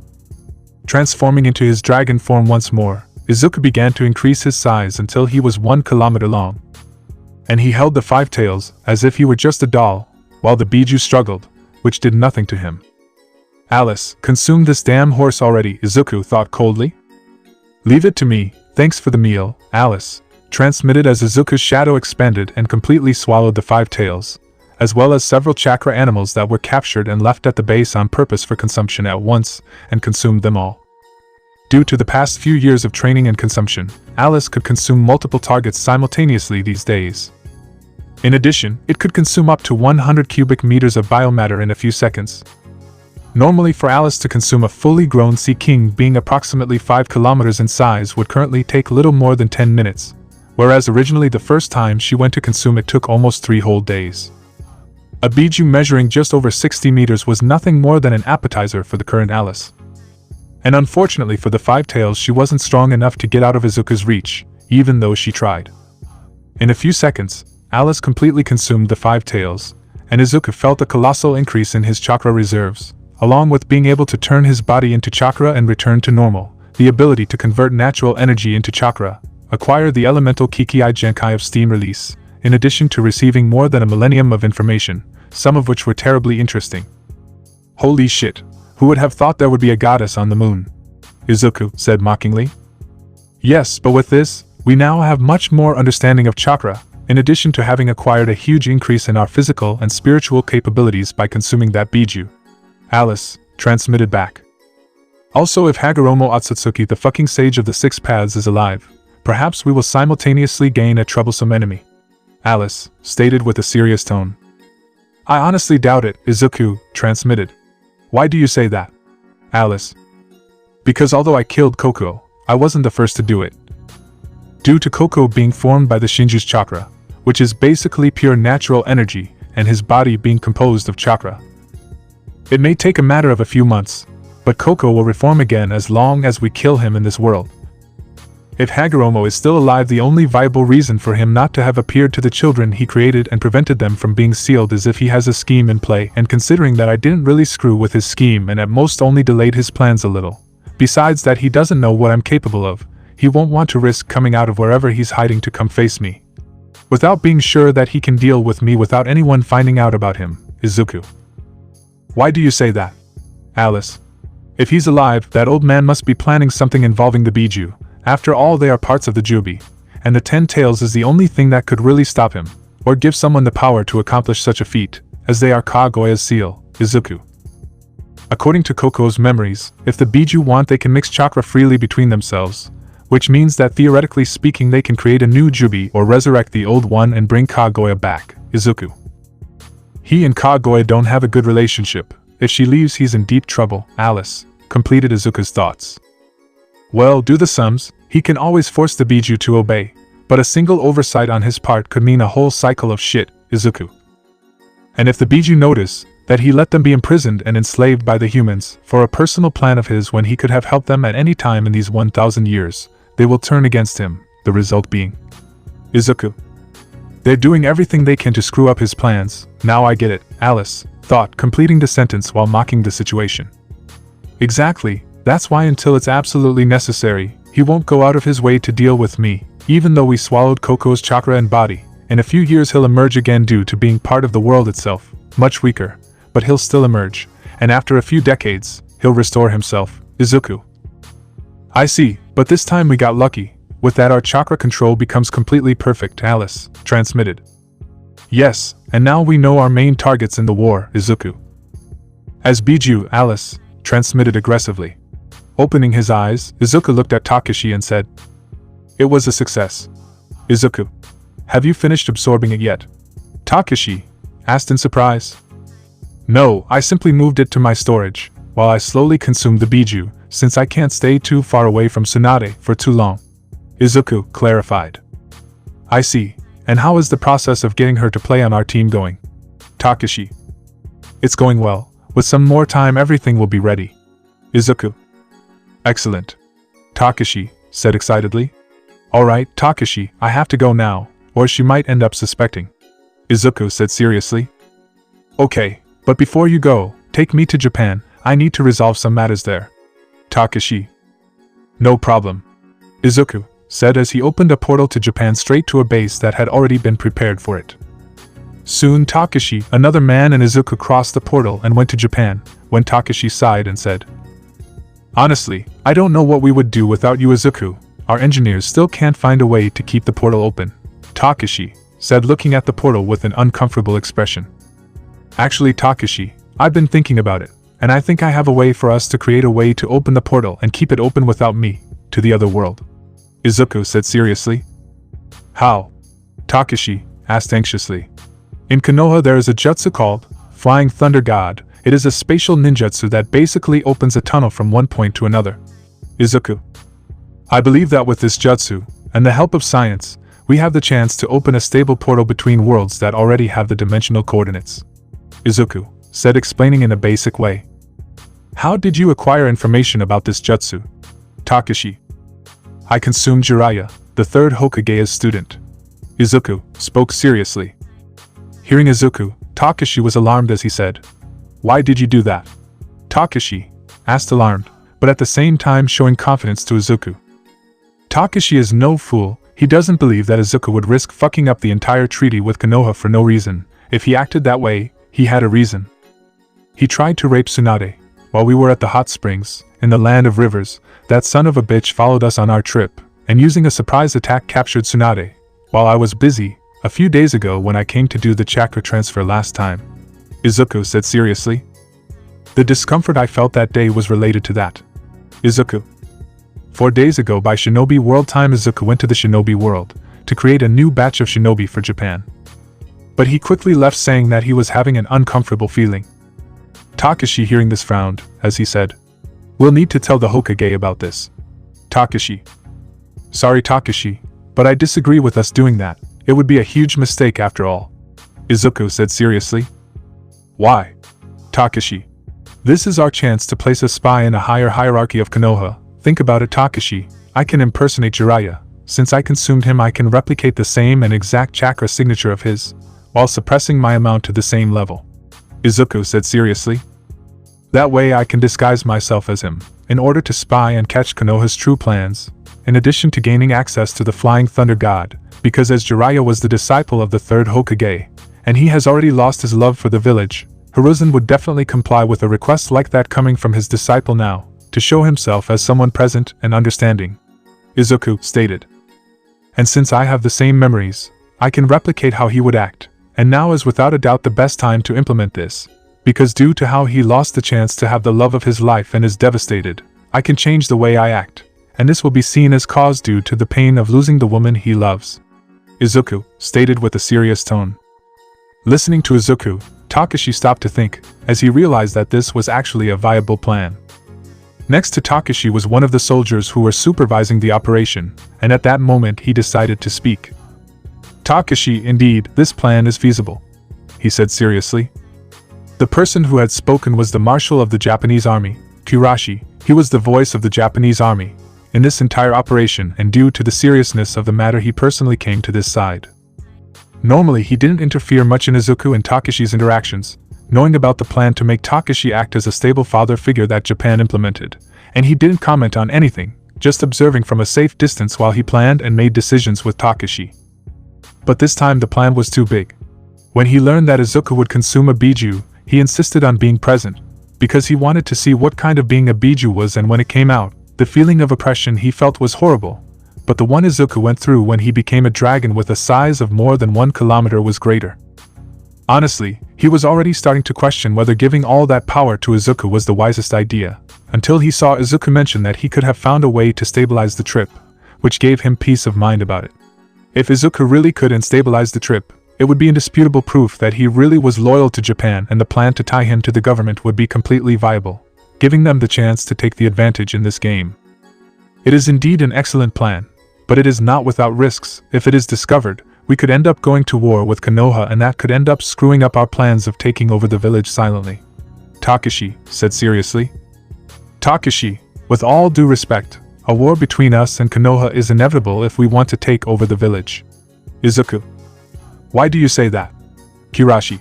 [SPEAKER 1] Transforming into his dragon form once more, Izuku began to increase his size until he was 1 kilometer long. And he held the 5 tails, as if he were just a doll, while the Biju struggled, which did nothing to him. Alice, consume this damn horse already, Izuku thought coldly. Leave it to me, thanks for the meal, Alice, transmitted as Izuku's shadow expanded and completely swallowed the 5 tails, as well as several chakra animals that were captured and left at the base on purpose for consumption at once, and consumed them all. Due to the past few years of training and consumption, Alice could consume multiple targets simultaneously these days. In addition, it could consume up to 100 cubic meters of biomatter in a few seconds. Normally, for Alice to consume a fully grown sea king being approximately 5 kilometers in size would currently take little more than 10 minutes, whereas originally the first time she went to consume it took almost 3 whole days. A Biju measuring just over 60 meters was nothing more than an appetizer for the current Alice. And unfortunately for the 5 tails, she wasn't strong enough to get out of Izuku's reach, even though she tried. In a few seconds, Alice completely consumed the 5 tails, and Izuku felt a colossal increase in his chakra reserves, along with being able to turn his body into chakra and return to normal, the ability to convert natural energy into chakra, acquire the elemental Kiki-I Genkai of steam release, in addition to receiving more than a millennium of information, some of which were terribly interesting. Holy shit, who would have thought there would be a goddess on the moon? Izuku said mockingly. Yes, but with this, we now have much more understanding of chakra, in addition to having acquired a huge increase in our physical and spiritual capabilities by consuming that Biju. Alice transmitted back. Also, if Hagoromo Otsutsuki, the fucking sage of the 6 paths, is alive, perhaps we will simultaneously gain a troublesome enemy. Alice stated with a serious tone. I honestly doubt it, Izuku transmitted. Why do you say that? Alice. Because although I killed Koko, I wasn't the first to do it. Due to Koko being formed by the Shinju's chakra, which is basically pure natural energy, and his body being composed of chakra. It may take a matter of a few months, but Koko will reform again as long as we kill him in this world. If Hagoromo is still alive, the only viable reason for him not to have appeared to the children he created and prevented them from being sealed is if he has a scheme in play, and considering that I didn't really screw with his scheme and at most only delayed his plans a little. Besides that, he doesn't know what I'm capable of, he won't want to risk coming out of wherever he's hiding to come face me, without being sure that he can deal with me without anyone finding out about him, Izuku. Why do you say that? Alice. If he's alive, that old man must be planning something involving the Biju. After all, they are parts of the Jubi, and the 10 tails is the only thing that could really stop him, or give someone the power to accomplish such a feat, as they are Kaguya's seal, Izuku. According to Koko's memories, if the Biju want, they can mix chakra freely between themselves, which means that theoretically speaking they can create a new Jubi or resurrect the old one and bring Kaguya back, Izuku. He and Kaguya don't have a good relationship. If she leaves, he's in deep trouble, Alice completed Izuku's thoughts. Well, do the sums, he can always force the Biju to obey, but a single oversight on his part could mean a whole cycle of shit, Izuku. And if the Biju notice that he let them be imprisoned and enslaved by the humans for a personal plan of his when he could have helped them at any time in these 1,000 years, they will turn against him, the result being Izuku. They're doing everything they can to screw up his plans. Now I get it, Alice thought, completing the sentence while mocking the situation. Exactly. That's why until it's absolutely necessary, he won't go out of his way to deal with me, even though we swallowed Koko's chakra and body. In a few years he'll emerge again due to being part of the world itself, much weaker, but he'll still emerge, and after a few decades, he'll restore himself, Izuku. I see, But this time we got lucky. With that our chakra control becomes completely perfect, Alice transmitted. Yes, and now we know our main targets in the war, Izuku. As Biju, Alice transmitted aggressively. Opening his eyes, Izuku looked at Takashi and said, "It was a success." Izuku, have you finished absorbing it yet? Takashi asked in surprise. No, I simply moved it to my storage, while I slowly consumed the Biju, since I can't stay too far away from Tsunade for too long. Izuku clarified. I see, and how is the process of getting her to play on our team going? Takashi. It's going well, with some more time everything will be ready. Izuku. Excellent. Takashi said excitedly. Alright, Takashi, I have to go now, or she might end up suspecting. Izuku said seriously. Okay, but before you go, take me to Japan, I need to resolve some matters there. Takashi. No problem. Izuku said as he opened a portal to Japan straight to a base that had already been prepared for it. Soon Takashi, another man and Izuku crossed the portal and went to Japan, when Takashi sighed and said, Honestly, I don't know what we would do without you, Izuku. Our engineers still can't find a way to keep the portal open. Takashi said, looking at the portal with an uncomfortable expression. Actually, Takashi, I've been thinking about it, and I think I have a way for us to create a way to open the portal and keep it open without me, to the other world. Izuku said seriously. How? Takashi asked anxiously. In Konoha there is a jutsu called Flying Thunder God. It is a spatial ninjutsu that basically opens a tunnel from one point to another. Izuku. I believe that with this jutsu, and the help of science, we have the chance to open a stable portal between worlds that already have the dimensional coordinates. Izuku said, explaining in a basic way. How did you acquire information about this jutsu? Takashi. I consumed Jiraiya, the third Hokage's student. Izuku spoke seriously. Hearing Izuku, Takashi was alarmed as he said, Why did you do that? Takashi asked, alarmed, but at the same time showing confidence to Izuku. Takashi is no fool. He doesn't believe that Izuku would risk fucking up the entire treaty with Konoha for no reason. If he acted that way, he had a reason. He tried to rape Tsunade. While we were at the hot springs, in the land of rivers, that son of a bitch followed us on our trip, and using a surprise attack captured Tsunade, while I was busy, a few days ago when I came to do the chakra transfer last time. Izuku said seriously. The discomfort I felt that day was related to that. Izuku. 4 days ago by Shinobi World time, Izuku went to the Shinobi World, to create a new batch of Shinobi for Japan. But he quickly left saying that he was having an uncomfortable feeling. Takashi hearing this frowned, as he said, We'll need to tell the Hokage about this. Takashi. Sorry Takashi, but I disagree with us doing that, it would be a huge mistake after all. Izuku said seriously. Why? Takashi. This is our chance to place a spy in a higher hierarchy of Konoha. Think about it Takashi, I can impersonate Jiraiya, since I consumed him I can replicate the same and exact chakra signature of his, while suppressing my amount to the same level. Izuku said seriously. That way I can disguise myself as him, in order to spy and catch Konoha's true plans, in addition to gaining access to the Flying Thunder God, because as Jiraiya was the disciple of the third Hokage, and he has already lost his love for the village, Hiruzen would definitely comply with a request like that coming from his disciple now, to show himself as someone present and understanding. Izuku stated. And since I have the same memories, I can replicate how he would act, and now is without a doubt the best time to implement this, because due to how he lost the chance to have the love of his life and is devastated, I can change the way I act, and this will be seen as cause due to the pain of losing the woman he loves. Izuku stated with a serious tone. Listening to Izuku, Takashi stopped to think, as he realized that this was actually a viable plan. Next to Takashi was one of the soldiers who were supervising the operation, and at that moment he decided to speak. Takashi, indeed, this plan is feasible, he said seriously. The person who had spoken was the marshal of the Japanese army, Kurashi. He was the voice of the Japanese army in this entire operation, and due to the seriousness of the matter he personally came to this side. Normally he didn't interfere much in Izuku and Takashi's interactions, knowing about the plan to make Takashi act as a stable father figure that Japan implemented, and he didn't comment on anything, just observing from a safe distance while he planned and made decisions with Takashi. But this time the plan was too big. When he learned that Izuku would consume a Biju, he insisted on being present, because he wanted to see what kind of being a Biju was, and when it came out, The feeling of oppression he felt was horrible, but the one Izuku went through when he became a dragon with a size of more than 1 kilometer was greater. Honestly, he was already starting to question whether giving all that power to Izuku was the wisest idea, until he saw Izuku mention that he could have found a way to stabilize the trip, which gave him peace of mind about it. If Izuku really could stabilize the trip, it would be indisputable proof that he really was loyal to Japan, and the plan to tie him to the government would be completely viable, giving them the chance to take the advantage in this game. It is indeed an excellent plan, but it is not without risks. If it is discovered, we could end up going to war with Konoha, and that could end up screwing up our plans of taking over the village silently. Takashi said seriously. Takashi, with all due respect, a war between us and Konoha is inevitable if we want to take over the village. Izuku. Why do you say that? Kirashi.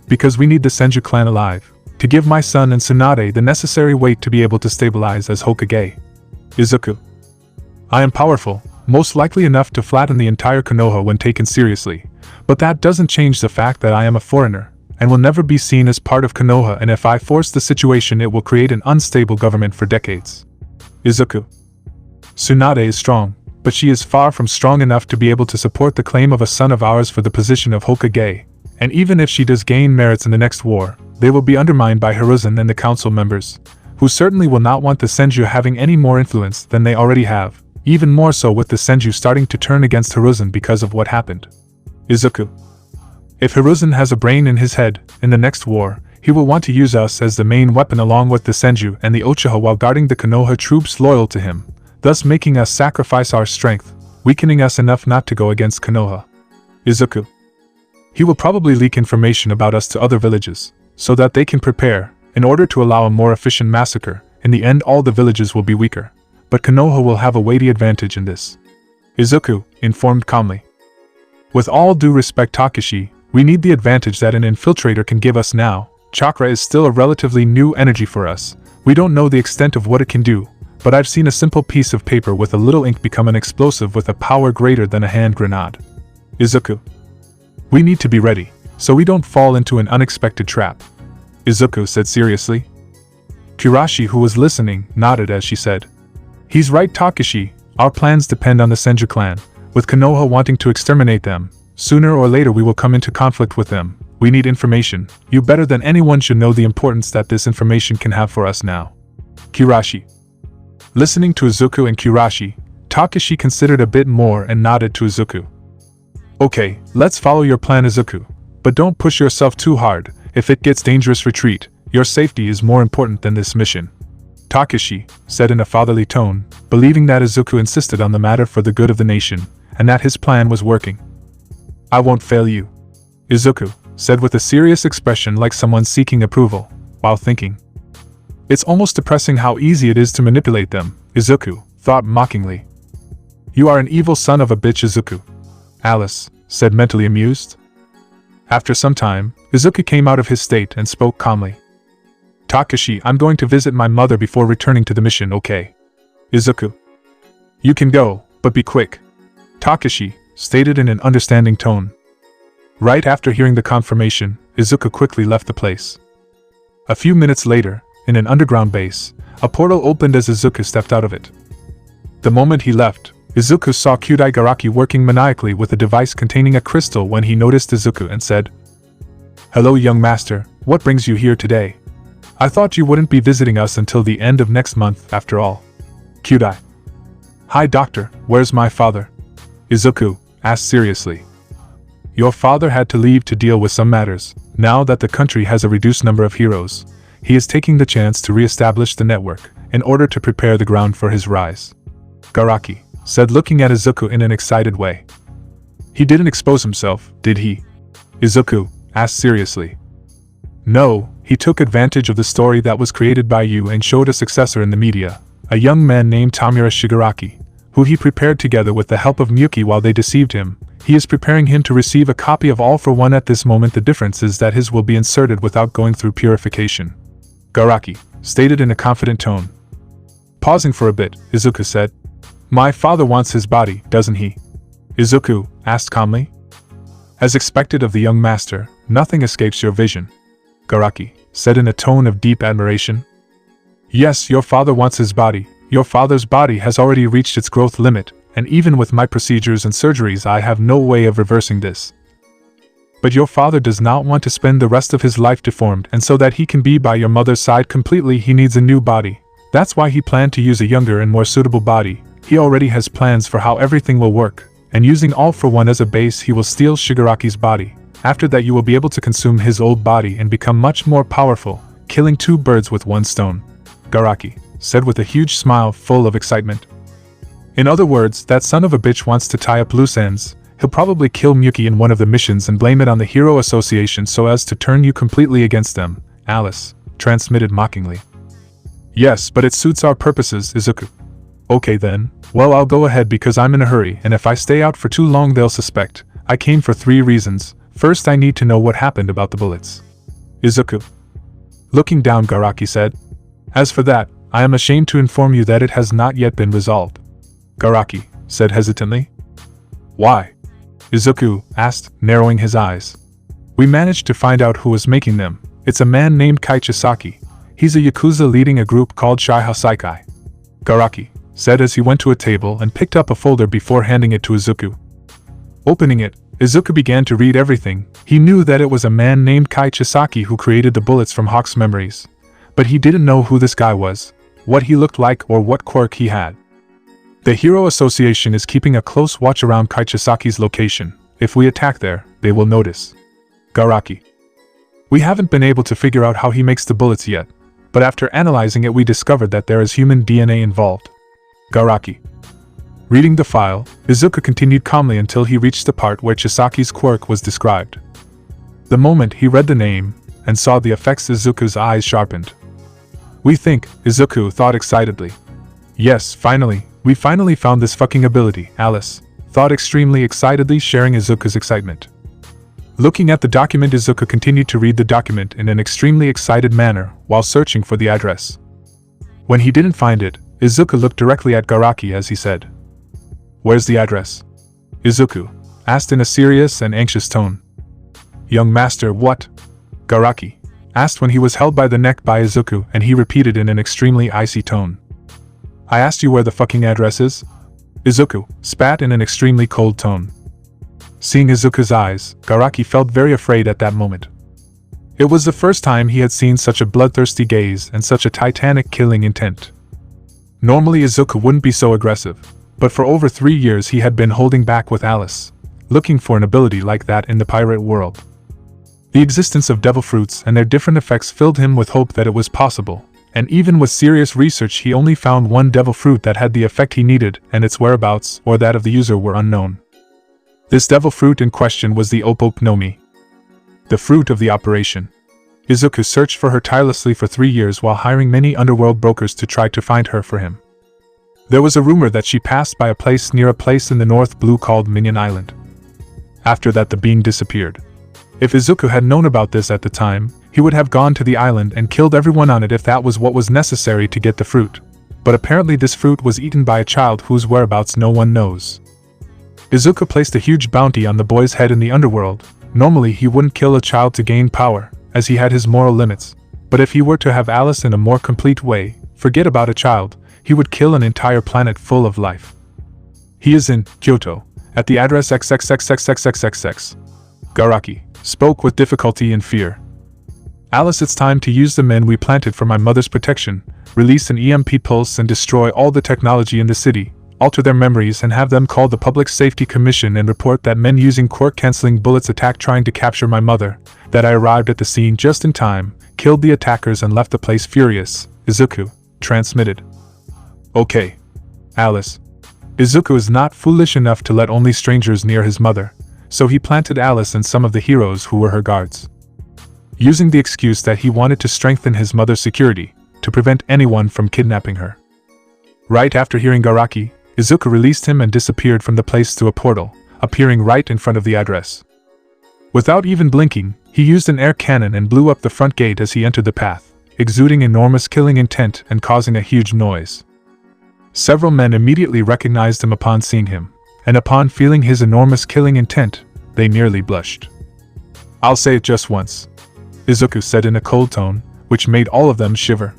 [SPEAKER 1] Because we need the Senju clan alive, to give my son and Tsunade the necessary weight to be able to stabilize as Hokage. Izuku. I am powerful, most likely enough to flatten the entire Konoha when taken seriously, but that doesn't change the fact that I am a foreigner, and will never be seen as part of Konoha, and if I force the situation it will create an unstable government for decades. Izuku. Tsunade is strong, but she is far from strong enough to be able to support the claim of a son of ours for the position of Hokage, and even if she does gain merits in the next war, they will be undermined by Hiruzen and the council members, who certainly will not want the Senju having any more influence than they already have, even more so with the Senju starting to turn against Hiruzen because of what happened. Izuku. If Hiruzen has a brain in his head, in the next war, he will want to use us as the main weapon along with the Senju and the Uchiha while guarding the Konoha troops loyal to him, thus making us sacrifice our strength, weakening us enough not to go against Konoha. Izuku. He will probably leak information about us to other villages, so that they can prepare, in order to allow a more efficient massacre. In the end all the villages will be weaker, but Konoha will have a weighty advantage in this. Izuku informed calmly. With all due respect Takashi, we need the advantage that an infiltrator can give us now. Chakra is still a relatively new energy for us. We don't know the extent of what it can do, but I've seen a simple piece of paper with a little ink become an explosive with a power greater than a hand grenade. Izuku. We need to be ready, so we don't fall into an unexpected trap. Izuku said seriously. Kirashi, who was listening, nodded as she said. He's right Takashi, our plans depend on the Senju clan, with Konoha wanting to exterminate them. Sooner or later we will come into conflict with them. We need information. You better than anyone should know the importance that this information can have for us now. Kirashi. Listening to Izuku and Kirashi, Takashi considered a bit more and nodded to Izuku. Okay, let's follow your plan Izuku, but don't push yourself too hard. If it gets dangerous retreat, your safety is more important than this mission. Takashi said in a fatherly tone, believing that Izuku insisted on the matter for the good of the nation, and that his plan was working. I won't fail you. Izuku said with a serious expression like someone seeking approval, while thinking. It's almost depressing how easy it is to manipulate them, Izuku thought mockingly. You are an evil son of a bitch Izuku. Alice said mentally amused. After some time, Izuku came out of his state and spoke calmly. Takashi, I'm going to visit my mother before returning to the mission, okay? Izuku. You can go, but be quick. Takashi stated in an understanding tone. Right after hearing the confirmation, Izuku quickly left the place. A few minutes later, in an underground base, a portal opened as Izuku stepped out of it. The moment he left, Izuku saw Kyudai Garaki working maniacally with a device containing a crystal when he noticed Izuku and said, Hello young master, what brings you here today? I thought you wouldn't be visiting us until the end of next month after all. Kyudai. Hi doctor, where's my father? Izuku asked seriously. Your father had to leave to deal with some matters. Now that the country has a reduced number of heroes, he is taking the chance to re-establish the network, in order to prepare the ground for his rise. Garaki said looking at Izuku in an excited way. He didn't expose himself, did he? Izuku asked seriously. No, he took advantage of the story that was created by you and showed a successor in the media, a young man named Tamura Shigaraki, who he prepared together with the help of Miyuki while they deceived him. He is preparing him to receive a copy of All for One at this moment. The difference is that his will be inserted without going through purification. Garaki stated in a confident tone. Pausing for a bit, Izuku said, My father wants his body, doesn't he? Izuku asked calmly. As expected of the young master, nothing escapes your vision. Garaki said in a tone of deep admiration. Yes, your father wants his body, Your father's body has already reached its growth limit, and even with my procedures and surgeries I have no way of reversing this. But your father does not want to spend the rest of his life deformed, and so that he can be by your mother's side completely he needs a new body. That's why he planned to use a younger and more suitable body. He already has plans for how everything will work, and using All for One as a base he will steal Shigaraki's body. After that you will be able to consume his old body and become much more powerful, killing two birds with one stone. Garaki said with a huge smile full of excitement. In other words, that son of a bitch wants to tie up loose ends. He'll probably kill Miyuki in one of the missions and blame it on the Hero Association so as to turn you completely against them, Alice transmitted mockingly. Yes, but it suits our purposes, Izuku. Okay then, well I'll go ahead because I'm in a hurry, and if I stay out for too long they'll suspect. I came for 3 reasons. First I need to know what happened about the bullets. Izuku. Looking down, Garaki said. As for that, I am ashamed to inform you that it has not yet been resolved. Garaki said hesitantly. Why? Izuku asked, narrowing his eyes. We managed to find out who was making them. It's a man named Kai Chisaki. He's a Yakuza leading a group called Shihao Saikai. Garaki said as he went to a table and picked up a folder before handing it to Izuku. Opening it, Izuku began to read everything. He knew that it was a man named Kai Chisaki who created the bullets from Hawk's memories. But he didn't know who this guy was, what he looked like or what quirk he had. The Hero Association is keeping a close watch around Kai Chisaki's location. If we attack there, they will notice. Garaki. We haven't been able to figure out how he makes the bullets yet, but after analyzing it we discovered that there is human DNA involved. Garaki. Reading the file, Izuku continued calmly until he reached the part where Chisaki's quirk was described. The moment he read the name and saw the effects, Izuku's eyes sharpened. We think, Izuku thought excitedly. Yes, finally, we finally found this fucking ability, Alice thought extremely excitedly, sharing Izuku's excitement. Looking at the document, Izuku continued to read the document in an extremely excited manner while searching for the address. When he didn't find it, Izuku looked directly at Garaki as he said, "Where's the address?" Izuku asked in a serious and anxious tone. "Young master, what?" Garaki asked when he was held by the neck by Izuku, and he repeated in an extremely icy tone. "I asked you where the fucking address is?" Izuku spat in an extremely cold tone. Seeing Izuku's eyes, Garaki felt very afraid at that moment. It was the first time he had seen such a bloodthirsty gaze and such a titanic killing intent. Normally Izuku wouldn't be so aggressive, but for over 3 years he had been holding back with Alice, looking for an ability like that in the pirate world. The existence of devil fruits and their different effects filled him with hope that it was possible, and even with serious research he only found one devil fruit that had the effect he needed, and its whereabouts or that of the user were unknown. This devil fruit in question was the Opop no Mi, the fruit of the operation. Izuku searched for her tirelessly for 3 years while hiring many underworld brokers to try to find her for him. There was a rumor that she passed by a place near a place in the North Blue called Minion Island. After that the being disappeared. If Izuku had known about this at the time, he would have gone to the island and killed everyone on it if that was what was necessary to get the fruit. But apparently this fruit was eaten by a child whose whereabouts no one knows. Izuku placed a huge bounty on the boy's head in the underworld. Normally he wouldn't kill a child to gain power, as he had his moral limits, but if he were to have Alice in a more complete way, forget about a child, he would kill an entire planet full of life. He is in Kyoto, at the address XXXXXXXX. Garaki spoke with difficulty and fear. Alice, it's time to use the men we planted for my mother's protection, release an EMP pulse and destroy all the technology in the city, alter their memories and have them call the Public Safety Commission and report that men using quirk-canceling bullets attacked trying to capture my mother, that I arrived at the scene just in time, killed the attackers and left the place furious, Izuku transmitted. Okay. Alice. Izuku is not foolish enough to let only strangers near his mother, so he planted Alice and some of the heroes who were her guards. Using the excuse that he wanted to strengthen his mother's security, to prevent anyone from kidnapping her. Right after hearing Garaki, Izuku released him and disappeared from the place through a portal, appearing right in front of the address. Without even blinking, he used an air cannon and blew up the front gate as he entered the path, exuding enormous killing intent and causing a huge noise. Several men immediately recognized him upon seeing him, and upon feeling his enormous killing intent, they nearly blushed. "I'll say it just once," Izuku said in a cold tone, which made all of them shiver.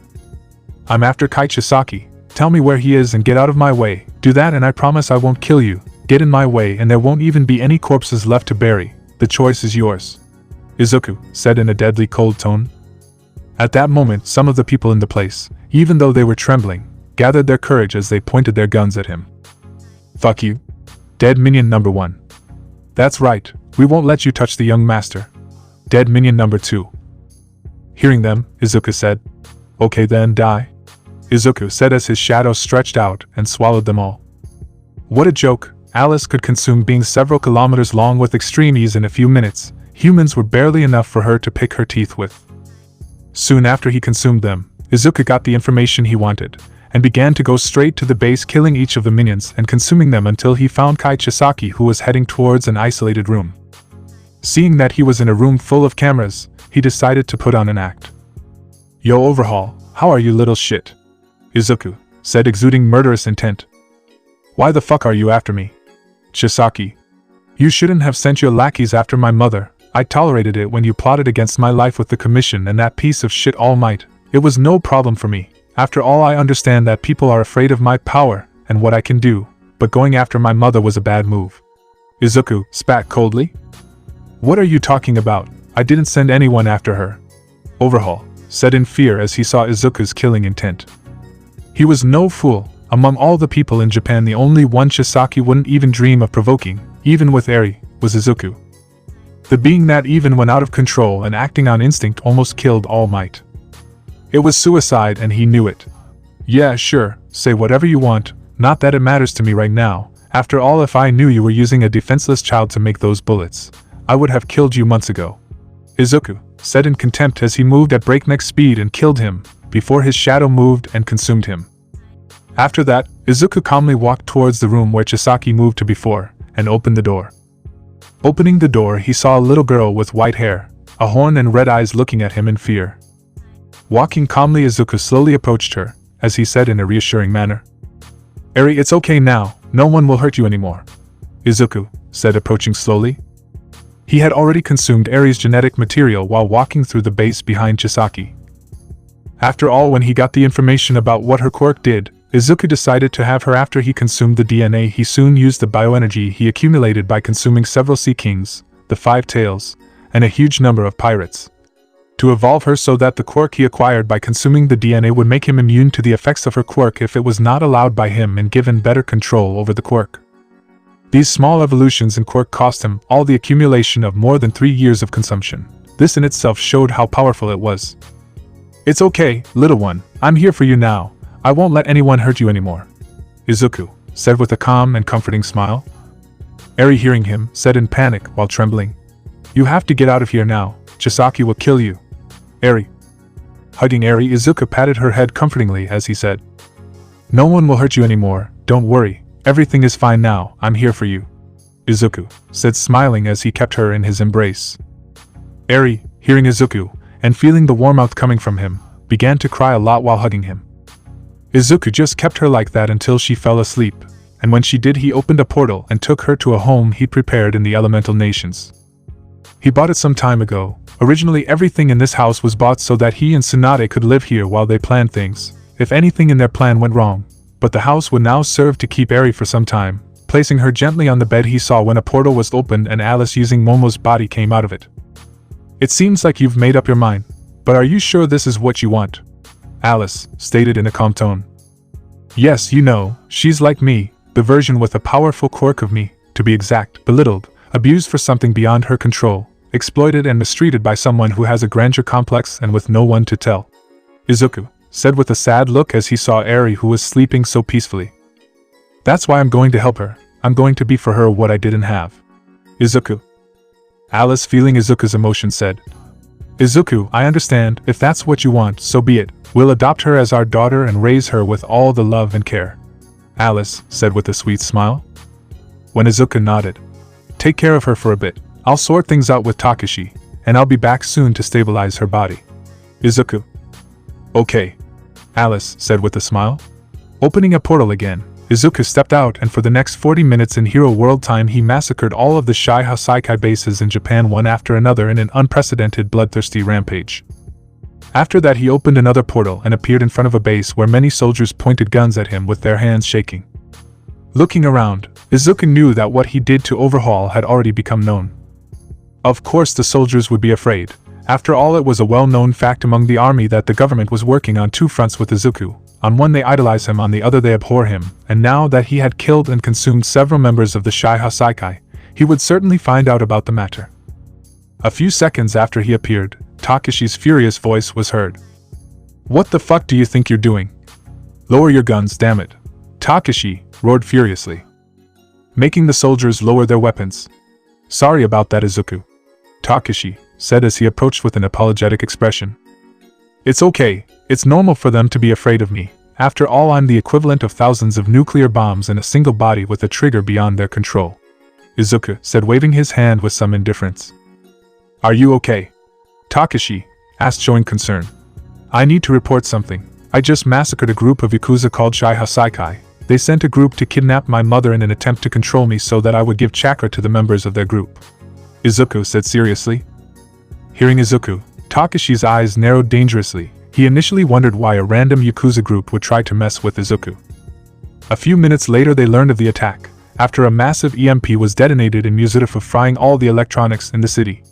[SPEAKER 1] "I'm after Kai Chisaki, tell me where he is and get out of my way. Do that and I promise I won't kill you. Get in my way and there won't even be any corpses left to bury. The choice is yours," Izuku said in a deadly cold tone. At that moment, some of the people in the place, even though they were trembling, gathered their courage as they pointed their guns at him. "Fuck you. Dead minion number 1. That's right, we won't let you touch the young master. Dead minion number 2. Hearing them, Izuku said, "Okay then, die," Izuku said as his shadow stretched out and swallowed them all. What a joke. Alice could consume beings several kilometers long with extreme ease in a few minutes. Humans were barely enough for her to pick her teeth with. Soon after he consumed them, Izuku got the information he wanted, and began to go straight to the base, killing each of the minions and consuming them until he found Kai Chisaki, who was heading towards an isolated room. Seeing that he was in a room full of cameras, he decided to put on an act. "Yo, Overhaul, how are you, little shit?" Izuku said, exuding murderous intent. "Why the fuck are you after me?" "Chisaki, you shouldn't have sent your lackeys after my mother. I tolerated it when you plotted against my life with the commission and that piece of shit All Might. It was no problem for me. After all, I understand that people are afraid of my power and what I can do, but going after my mother was a bad move." Izuku spat coldly. "What are you talking about? I didn't send anyone after her," Overhaul said in fear as he saw Izuku's killing intent. He was no fool. Among all the people in Japan, the only one Chisaki wouldn't even dream of provoking, even with Eri, was Izuku. The being that, even when out of control and acting on instinct, almost killed All Might. It was suicide and he knew it. "Yeah, sure, say whatever you want, not that it matters to me right now. After all, if I knew you were using a defenseless child to make those bullets, I would have killed you months ago," Izuku said in contempt as he moved at breakneck speed and killed him, before his shadow moved and consumed him. After that, Izuku calmly walked towards the room where Chisaki moved to before, and opened the door. Opening the door, he saw a little girl with white hair, a horn and red eyes looking at him in fear. Walking calmly, Izuku slowly approached her, as he said in a reassuring manner. "Eri, it's okay now, no one will hurt you anymore," Izuku said, approaching slowly. He had already consumed Eri's genetic material while walking through the base behind Chisaki. After all, when he got the information about what her quirk did, Izuku decided to have her after he consumed the DNA. He soon used the bioenergy he accumulated by consuming several sea kings, the 5 tails, and a huge number of pirates, to evolve her so that the quirk he acquired by consuming the DNA would make him immune to the effects of her quirk if it was not allowed by him, and given better control over the quirk. These small evolutions in quirk cost him all the accumulation of more than 3 years of consumption. This in itself showed how powerful it was. "It's okay, little one, I'm here for you now. I won't let anyone hurt you anymore," Izuku said with a calm and comforting smile. Eri, hearing him, said in panic while trembling, "You have to get out of here now. Chisaki will kill you." "Eri." Hugging Eri, Izuku patted her head comfortingly as he said, "No one will hurt you anymore, don't worry, everything is fine now, I'm here for you," Izuku said, smiling as he kept her in his embrace. Eri, hearing Izuku, and feeling the warmth coming from him, began to cry a lot while hugging him. Izuku just kept her like that until she fell asleep, and when she did, he opened a portal and took her to a home he'd prepared in the elemental nations. He bought it some time ago. Originally, everything in this house was bought so that he and TSUNADE could live here while they planned things, if anything in their plan went wrong. But the house would now serve to keep Eri for some time. Placing her gently on the bed, he saw when a portal was opened and Alice using Momo's body came out of it. "It seems like you've made up your mind, but are you sure this is what you want?" Alice stated in a calm tone. "Yes, you know, she's like me, the version with a powerful quirk of me, to be exact, belittled, abused for something beyond her control, exploited and mistreated by someone who has a grandeur complex and with no one to tell," Izuku said with a sad look as he saw Eri, who was sleeping so peacefully. "That's why I'm going to help her. I'm going to be for her what I didn't have." Izuku. Alice, feeling Izuku's emotion, said, "Izuku, I understand, if that's what you want, so be it. We'll adopt her as our daughter and raise her with all the love and care," Alice said with a sweet smile. When Izuku nodded, "Take care of her for a bit. I'll sort things out with Takashi, and I'll be back soon to stabilize her body." Izuku. "Okay," Alice said with a smile. Opening a portal again, Izuku stepped out, and for the next 40 minutes in Hero World time he massacred all of the Shihao bases in Japan one after another in an unprecedented bloodthirsty rampage. After that he opened another portal and appeared in front of a base where many soldiers pointed guns at him with their hands shaking. Looking around, Izuku knew that what he did to overhaul had already become known. Of course the soldiers would be afraid. After all, it was a well-known fact among the army that the government was working on two fronts with Izuku. On one they idolize him, on the other they abhor him, and now that he had killed and consumed several members of the Shai Hasaikai, he would certainly find out about the matter. A few seconds after he appeared, Takeshi's furious voice was heard. "What the fuck do you think you're doing? Lower your guns, damn it!" Takeshi roared furiously, making the soldiers lower their weapons. "Sorry about that, Izuku," Takeshi said as he approached with an apologetic expression. "It's okay, it's normal for them to be afraid of me. After all, I'm the equivalent of thousands of nuclear bombs in a single body with a trigger beyond their control," Izuku said, waving his hand with some indifference. "Are you okay?" Takeshi asked, showing concern. "I need to report something. I just massacred a group of Yakuza called Shai Hasaikai. They sent a group to kidnap my mother in an attempt to control me so that I would give chakra to the members of their group," Izuku said seriously. Hearing Izuku, Takeshi's eyes narrowed dangerously. He initially wondered why a random Yakuza group would try to mess with Izuku. A few minutes later they learned of the attack, after a massive EMP was detonated in Muzurifa, frying all the electronics in the city.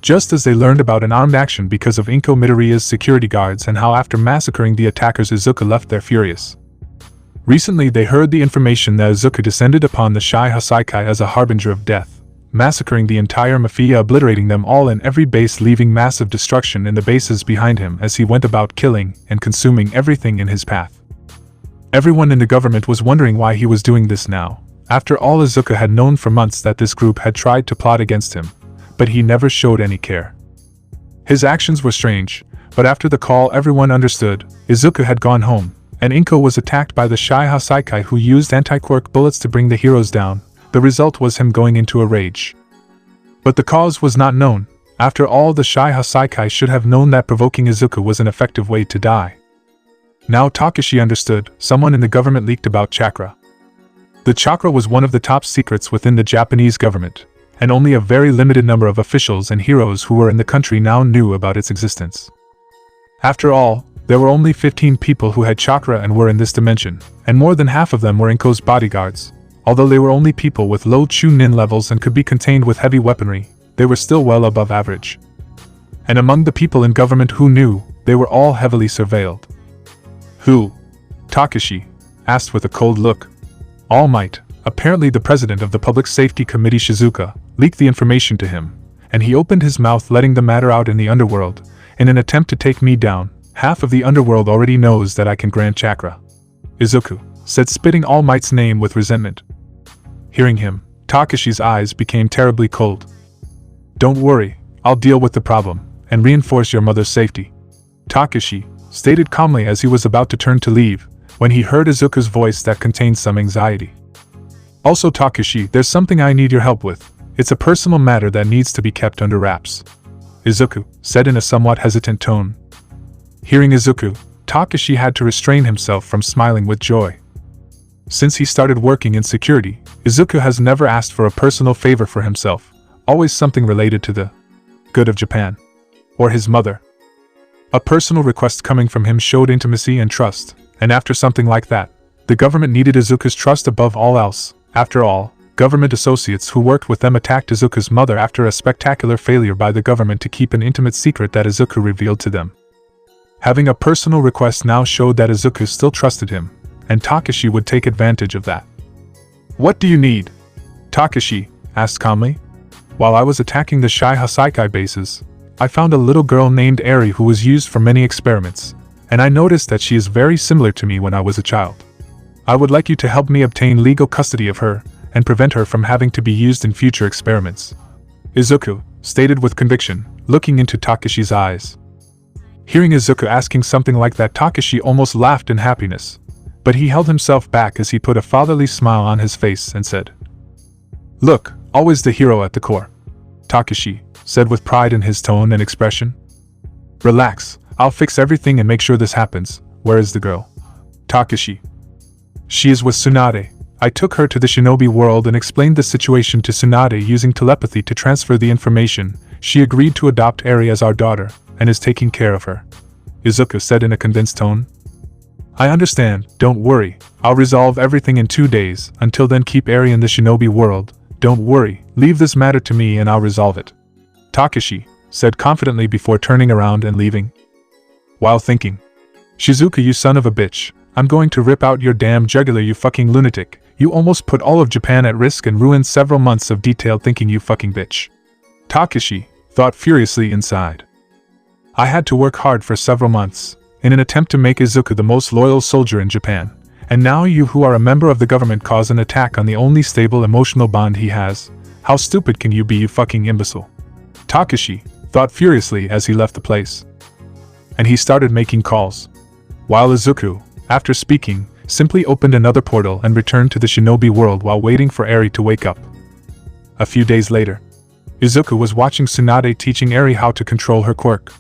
[SPEAKER 1] Just as they learned about an armed action because of Izuku Midoriya's security guards and how after massacring the attackers Izuku left there furious. Recently they heard the information that Izuku descended upon the Shai Hasaikai as a harbinger of death, massacring the entire mafia, obliterating them all in every base, leaving massive destruction in the bases behind him as he went about killing and consuming everything in his path. Everyone in the government was wondering why he was doing this now. After all, Izuku had known for months that this group had tried to plot against him, but he never showed any care. His actions were strange, but after the call everyone understood. Izuku had gone home, and Inko was attacked by the Shai Hasaikai, who used anti-Quirk bullets to bring the heroes down. The result was him going into a rage. But the cause was not known. After all, the Shai Hasaikai should have known that provoking Izuku was an effective way to die. Now Takeshi understood. Someone in the government leaked about chakra. The chakra was one of the top secrets within the Japanese government, and only a very limited number of officials and heroes who were in the country now knew about its existence. After all, there were only 15 people who had chakra and were in this dimension, and more than half of them were Inko's bodyguards. Although they were only people with low Chunin levels and could be contained with heavy weaponry, they were still well above average. And among the people in government who knew, they were all heavily surveilled. "Who?" Takeshi asked with a cold look. All Might, apparently the president of the Public Safety Committee Shizuka, leaked the information to him, and he opened his mouth, letting the matter out in the underworld. "In an attempt to take me down, half of the underworld already knows that I can grant chakra," Izuku said, spitting All Might's name with resentment. Hearing him, Takeshi's eyes became terribly cold. "Don't worry, I'll deal with the problem, and reinforce your mother's safety," Takeshi stated calmly as he was about to turn to leave, when he heard Izuku's voice that contained some anxiety. "Also Takeshi, there's something I need your help with. It's a personal matter that needs to be kept under wraps," Izuku said in a somewhat hesitant tone. Hearing Izuku, Takeshi had to restrain himself from smiling with joy. Since he started working in security, Izuku has never asked for a personal favor for himself, always something related to the good of Japan, or his mother. A personal request coming from him showed intimacy and trust, and after something like that, the government needed Izuku's trust above all else. After all, government associates who worked with them attacked Izuku's mother after a spectacular failure by the government to keep an intimate secret that Izuku revealed to them. Having a personal request now showed that Izuku still trusted him, and Takeshi would take advantage of that. "What do you need?" Takeshi asked calmly. "While I was attacking the Shai Hasaikai bases, I found a little girl named Eri who was used for many experiments, and I noticed that she is very similar to me when I was a child. I would like you to help me obtain legal custody of her, and prevent her from having to be used in future experiments," Izuku stated with conviction, looking into Takeshi's eyes. Hearing Izuku asking something like that, Takeshi almost laughed in happiness, but he held himself back as he put a fatherly smile on his face and said, "Look, always the hero at the core," Takeshi said with pride in his tone and expression. "Relax, I'll fix everything and make sure this happens. Where is the girl?" Takeshi. "She is with Tsunade. I took her to the shinobi world and explained the situation to Tsunade using telepathy to transfer the information. She agreed to adopt Eri as our daughter, and is taking care of her," Izuku said in a convinced tone. "I understand, don't worry, I'll resolve everything in 2 days. Until then keep Eri in the shinobi world. Don't worry, leave this matter to me and I'll resolve it," Takashi said confidently before turning around and leaving. While thinking, "Shizuku, you son of a bitch, I'm going to rip out your damn jugular, you fucking lunatic. You almost put all of Japan at risk and ruined several months of detailed thinking, you fucking bitch," Takashi thought furiously inside. "I had to work hard for several months in an attempt to make Izuku the most loyal soldier in Japan, and now you who are a member of the government cause an attack on the only stable emotional bond he has. How stupid can you be, you fucking imbecile?" Takashi thought furiously as he left the place. And he started making calls. While Izuku, after speaking, simply opened another portal and returned to the shinobi world while waiting for Eri to wake up. A few days later, Izuku was watching TSUNADE teaching Eri how to control her quirk.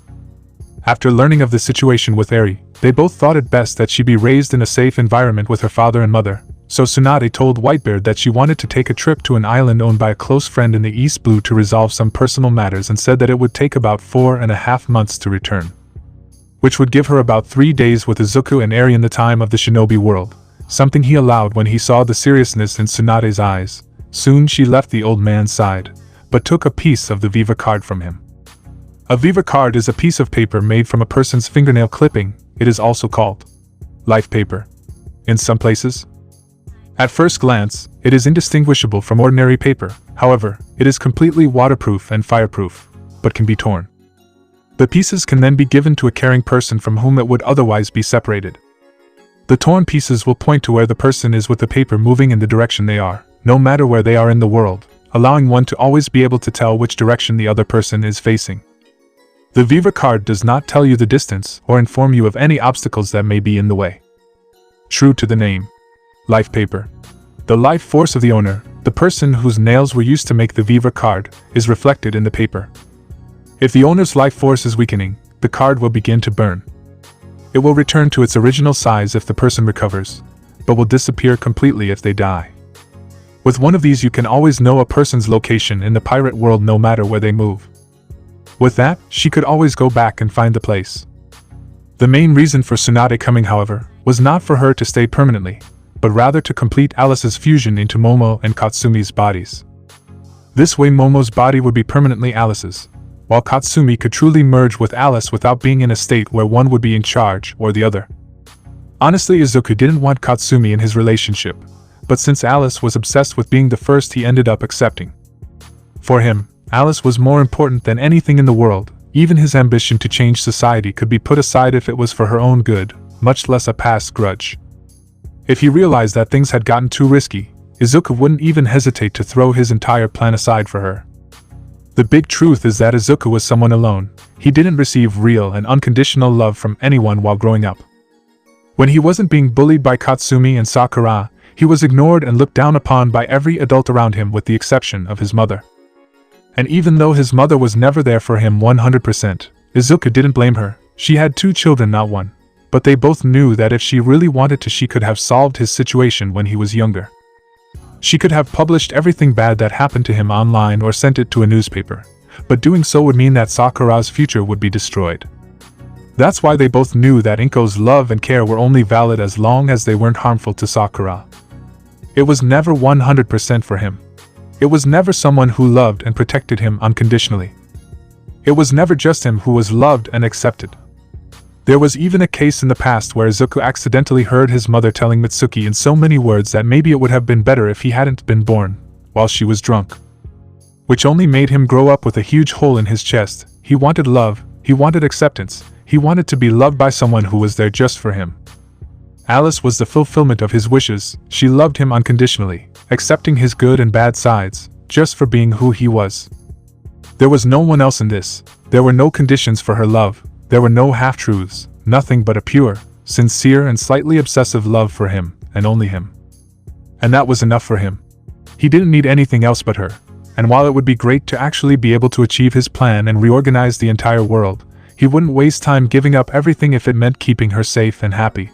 [SPEAKER 1] After learning of the situation with Eri, they both thought it best that she be raised in a safe environment with her father and mother, so TSUNADE told Whitebeard that she wanted to take a trip to an island owned by a close friend in the East Blue to resolve some personal matters, and said that it would take about 4.5 months to return, which would give her about 3 days with Izuku and Eri in the time of the shinobi world, something he allowed when he saw the seriousness in TSUNADE's eyes. Soon she left the old man's side, but took a piece of the Viva card from him. A Viva card is a piece of paper made from a person's fingernail clipping. It is also called life paper in some places. At first glance, it is indistinguishable from ordinary paper. However, it is completely waterproof and fireproof, but can be torn. The pieces can then be given to a caring person from whom it would otherwise be separated. The torn pieces will point to where the person is with the paper moving in the direction they are, no matter where they are in the world, allowing one to always be able to tell which direction the other person is facing. The Viva card does not tell you the distance or inform you of any obstacles that may be in the way. True to the name, life paper, the life force of the owner, the person whose nails were used to make the Viva card, is reflected in the paper. If the owner's life force is weakening, the card will begin to burn. It will return to its original size if the person recovers, but will disappear completely if they die. With one of these you can always know a person's location in the pirate world no matter where they move. With that, she could always go back and find the place. The main reason for TSUNADE coming, however, was not for her to stay permanently, but rather to complete Alice's fusion into Momo and Katsumi's bodies. This way Momo's body would be permanently Alice's, while Katsumi could truly merge with Alice without being in a state where one would be in charge or the other. Honestly, Izuku didn't want Katsumi in his relationship, but since Alice was obsessed with being the first, he ended up accepting. For him, Alice was more important than anything in the world. Even his ambition to change society could be put aside if it was for her own good, much less a past grudge. If he realized that things had gotten too risky, Izuku wouldn't even hesitate to throw his entire plan aside for her. The big truth is that Izuku was someone alone. He didn't receive real and unconditional love from anyone while growing up. When he wasn't being bullied by Katsumi and Sakura, he was ignored and looked down upon by every adult around him with the exception of his mother. And even though his mother was never there for him 100%, Izuku didn't blame her. She had 2 children, not one. But they both knew that if she really wanted to, she could have solved his situation when he was younger. She could have published everything bad that happened to him online or sent it to a newspaper, but doing so would mean that Sakura's future would be destroyed. That's why they both knew that Inko's love and care were only valid as long as they weren't harmful to Sakura. It was never 100% for him. It was never someone who loved and protected him unconditionally. It was never just him who was loved and accepted. There was even a case in the past where Izuku accidentally heard his mother telling Mitsuki in so many words that maybe it would have been better if he hadn't been born, while she was drunk. Which only made him grow up with a huge hole in his chest. He wanted love, he wanted acceptance, he wanted to be loved by someone who was there just for him. Alice was the fulfillment of his wishes. She loved him unconditionally, accepting his good and bad sides, just for being who he was. There was no one else in this. There were no conditions for her love. There were no half-truths, nothing but a pure, sincere and slightly obsessive love for him, and only him. And that was enough for him. He didn't need anything else but her. And while it would be great to actually be able to achieve his plan and reorganize the entire world, he wouldn't waste time giving up everything if it meant keeping her safe and happy.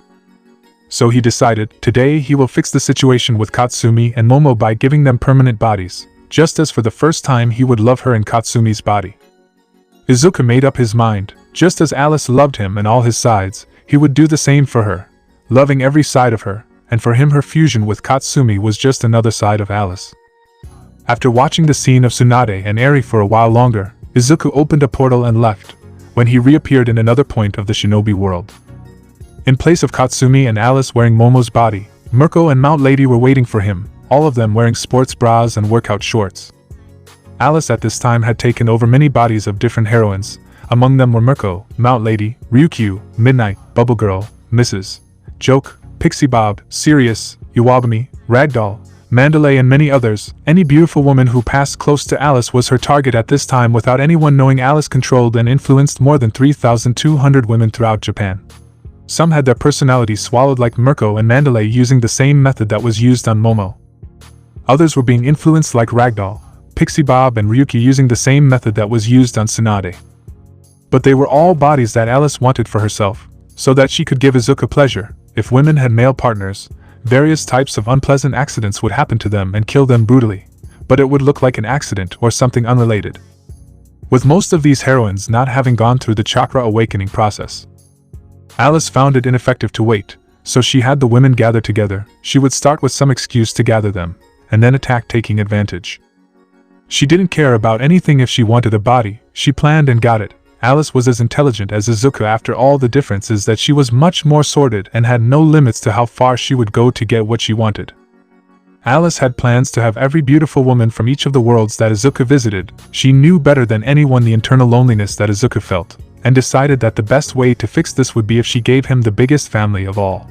[SPEAKER 1] So he decided, today he will fix the situation with Katsumi and Momo by giving them permanent bodies, just as for the first time he would love her in Katsumi's body. Izuku made up his mind. Just as Alice loved him and all his sides, he would do the same for her, loving every side of her, and for him her fusion with Katsumi was just another side of Alice. After watching the scene of Tsunade and Eri for a while longer, Izuku opened a portal and left, when he reappeared in another point of the shinobi world. In place of Katsumi and Alice wearing Momo's body, Mirko and Mount Lady were waiting for him, all of them wearing sports bras and workout shorts. Alice at this time had taken over many bodies of different heroines. Among them were Mirko, Mount Lady, Ryukyu, Midnight, Bubble Girl, Mrs. Joke, Pixie Bob, Sirius, Iwabumi, Ragdoll, Mandalay and many others. Any beautiful woman who passed close to Alice was her target at this time without anyone knowing. Alice controlled and influenced more than 3,200 women throughout Japan. Some had their personalities swallowed like Mirko and Mandalay using the same method that was used on Momo. Others were being influenced like Ragdoll, Pixie Bob and Ryukyu using the same method that was used on Tsunade. But they were all bodies that Alice wanted for herself, so that she could give Izuku pleasure. If women had male partners, various types of unpleasant accidents would happen to them and kill them brutally, but it would look like an accident or something unrelated. With most of these heroines not having gone through the chakra awakening process, Alice found it ineffective to wait, so she had the women gather together. She would start with some excuse to gather them, and then attack, taking advantage. She didn't care about anything. If she wanted a body, she planned and got it. Alice was as intelligent as Izuku. After all, the difference is that she was much more sorted and had no limits to how far she would go to get what she wanted. Alice had plans to have every beautiful woman from each of the worlds that Izuku visited. She knew better than anyone the internal loneliness that Izuku felt, and decided that the best way to fix this would be if she gave him the biggest family of all.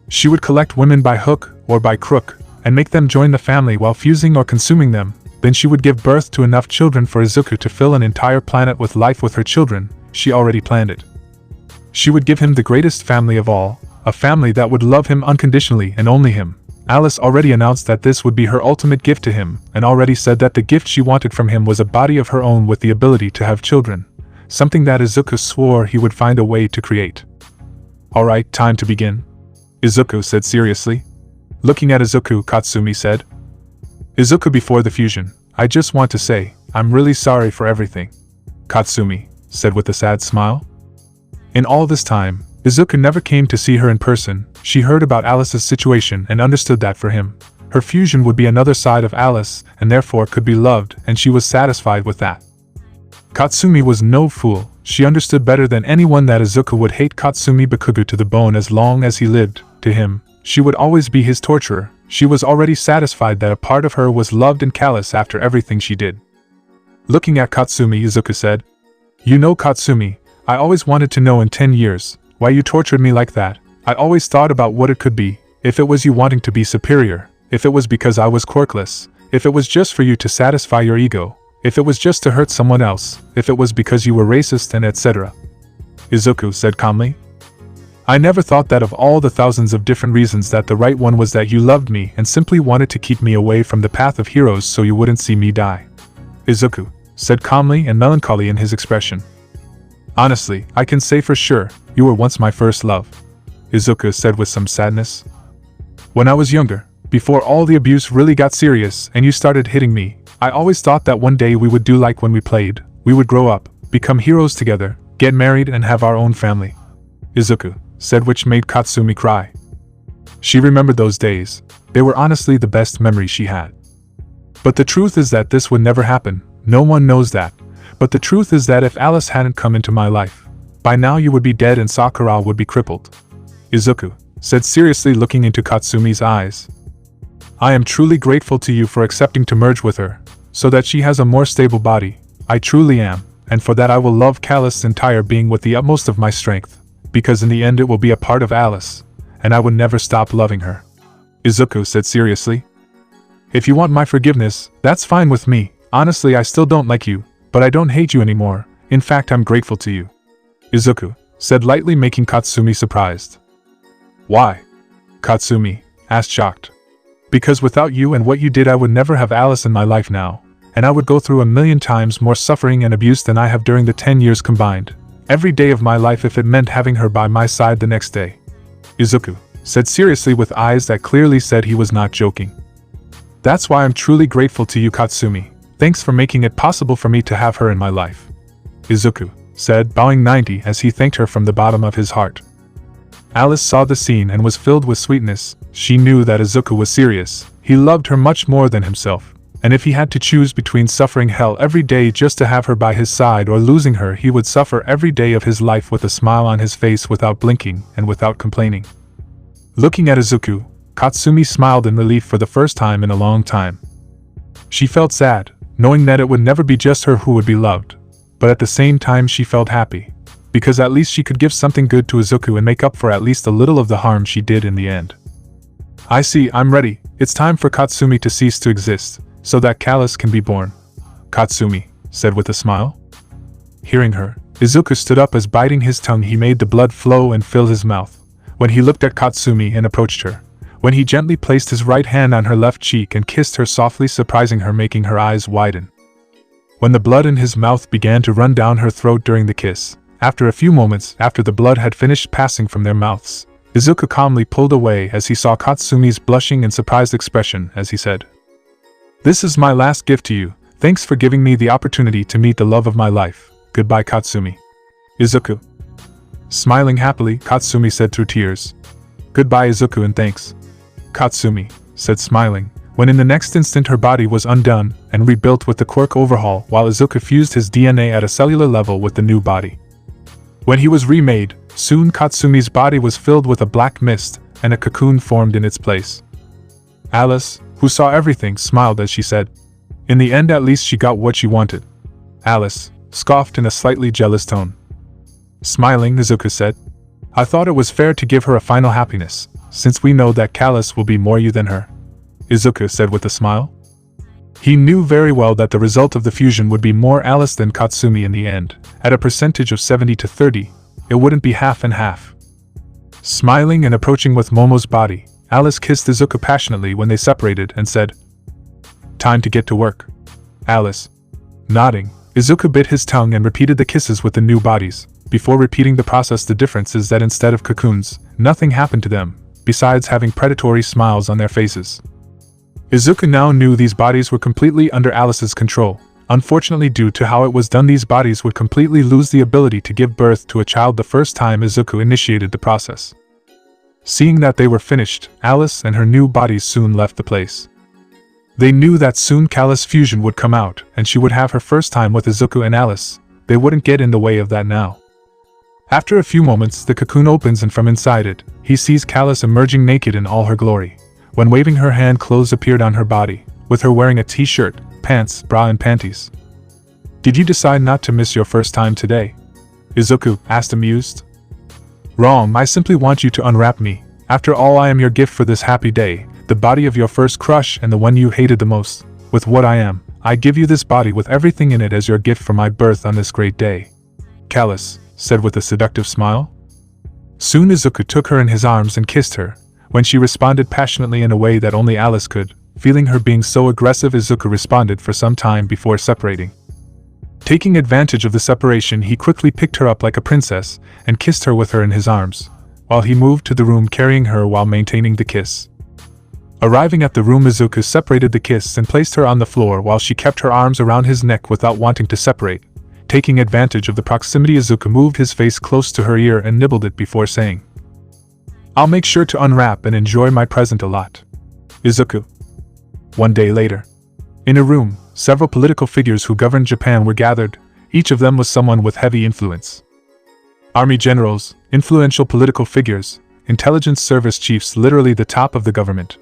[SPEAKER 1] She would collect women by hook or by crook, and make them join the family while fusing or consuming them. Then she would give birth to enough children for Izuku to fill an entire planet with life with her children. She already planned it. She would give him the greatest family of all, a family that would love him unconditionally and only him. Alice already announced that this would be her ultimate gift to him, and already said that the gift she wanted from him was a body of her own with the ability to have children, something that Izuku swore he would find a way to create. "Alright, time to begin," Izuku said seriously. Looking at Izuku, Katsumi said, "Izuku, before the fusion, I just want to say, I'm really sorry for everything," Katsumi said with a sad smile. In all this time, Izuku never came to see her in person. She heard about Alice's situation and understood that for him, her fusion would be another side of Alice and therefore could be loved, and she was satisfied with that. Katsumi was no fool. She understood better than anyone that Izuku would hate Katsumi Bakugo to the bone as long as he lived. To him, she would always be his torturer. She was already satisfied that a part of her was loved and callous after everything she did. Looking at Katsumi, Izuku said, "You know, Katsumi, I always wanted to know in 10 years, why you tortured me like that. I always thought about what it could be, if it was you wanting to be superior, if it was because I was quirkless, if it was just for you to satisfy your ego, if it was just to hurt someone else, if it was because you were racist and etc." Izuku said calmly, "I never thought that of all the thousands of different reasons that the right one was that you loved me and simply wanted to keep me away from the path of heroes so you wouldn't see me die," Izuku said calmly and melancholy in his expression. "Honestly, I can say for sure, you were once my first love," Izuku said with some sadness. "When I was younger, before all the abuse really got serious and you started hitting me, I always thought that one day we would do like when we played, we would grow up, become heroes together, get married and have our own family," Izuku said, which made Katsumi cry. She remembered those days. They were honestly the best memories she had. But the truth is that this would never happen. No one knows that. But the truth is that if Alice hadn't come into my life, by now you would be dead and Sakura would be crippled," Izuku said seriously, looking into Katsumi's eyes. "I am truly grateful to you for accepting to merge with her, so that she has a more stable body. I truly am, and for that I will love Alice's entire being with the utmost of my strength, because in the end it will be a part of Alice, and I would never stop loving her," Izuku said seriously. "If you want my forgiveness, that's fine with me. Honestly, I still don't like you, but I don't hate you anymore. In fact, I'm grateful to you," Izuku said lightly, making Katsumi surprised. "Why?" Katsumi asked, shocked. "Because without you and what you did, I would never have Alice in my life now, and I would go through 1,000,000 times more suffering and abuse than I have during the 10 years combined. Every day of my life if it meant having her by my side the next day," Izuku said seriously with eyes that clearly said he was not joking. "That's why I'm truly grateful to you, Katsumi. Thanks for making it possible for me to have her in my life," Izuku said, bowing 90 as he thanked her from the bottom of his heart. Alice saw the scene and was filled with sweetness. She knew that Izuku was serious. He loved her much more than himself, and if he had to choose between suffering hell every day just to have her by his side or losing her, he would suffer every day of his life with a smile on his face without blinking and without complaining. Looking at Izuku, Katsumi smiled in relief for the first time in a long time. She felt sad, knowing that it would never be just her who would be loved, but at the same time she felt happy, because at least she could give something good to Izuku and make up for at least a little of the harm she did in the end. I see, I'm ready. It's time for Katsumi to cease to exist, so that Callus can be born, Katsumi said with a smile. Hearing her, Izuku stood up as biting his tongue he made the blood flow and fill his mouth, when he looked at Katsumi and approached her, when he gently placed his right hand on her left cheek and kissed her softly, surprising her, making her eyes widen. When the blood in his mouth began to run down her throat during the kiss, after a few moments after the blood had finished passing from their mouths, Izuku calmly pulled away as he saw Katsumi's blushing and surprised expression as he said, "This is my last gift to you. Thanks for giving me the opportunity to meet the love of my life. Goodbye, Katsumi." Izuku. Smiling happily, Katsumi said through tears, "Goodbye, Izuku, and thanks." Katsumi said, smiling, when in the next instant her body was undone and rebuilt with the Quirk overhaul, while Izuku fused his DNA at a cellular level with the new body. When he was remade, soon Katsumi's body was filled with a black mist, and a cocoon formed in its place. Alice, who saw everything, smiled as she said, "In the end, at least she got what she wanted." Alice scoffed in a slightly jealous tone. Smiling, Izuku said, "I thought it was fair to give her a final happiness, since we know that Callus will be more you than her," Izuku said with a smile. He knew very well that the result of the fusion would be more Alice than Katsumi in the end. At a percentage of 70 to 30, it wouldn't be half and half. Smiling and approaching with Momo's body, Alice kissed Izuku passionately when they separated and said, "Time to get to work." Alice. Nodding, Izuku bit his tongue and repeated the kisses with the new bodies. Before repeating the process, the difference is that instead of cocoons, nothing happened to them, besides having predatory smiles on their faces. Izuku now knew these bodies were completely under Alice's control. Unfortunately, due to how it was done, these bodies would completely lose the ability to give birth to a child the first time Izuku initiated the process. Seeing that they were finished, Alice and her new bodies soon left the place. They knew that soon Callus fusion would come out, and she would have her first time with Izuku and Alice. They wouldn't get in the way of that now. After a few moments, the cocoon opens and from inside it, he sees Callus emerging naked in all her glory. When waving her hand, clothes appeared on her body, with her wearing a t-shirt, pants, bra and panties. "Did you decide not to miss your first time today?" Izuku asked, amused. "Wrong, I simply want you to unwrap me. After all, I am your gift for this happy day, the body of your first crush and the one you hated the most. With what I am, I give you this body with everything in it as your gift for my birth on this great day," Callus said with a seductive smile. Soon Izuku took her in his arms and kissed her. When she responded passionately in a way that only Alice could, feeling her being so aggressive, Izuku responded for some time before separating. Taking advantage of the separation, he quickly picked her up like a princess and kissed her with her in his arms, while he moved to the room carrying her while maintaining the kiss. Arriving at the room, Izuku separated the kiss and placed her on the floor while she kept her arms around his neck without wanting to separate. Taking advantage of the proximity, Izuku moved his face close to her ear and nibbled it before saying, "I'll make sure to unwrap and enjoy my present a lot." Izuku. One day later. In a room, several political figures who governed Japan were gathered. Each of them was someone with heavy influence. Army generals, influential political figures, intelligence service chiefs, literally the top of the government.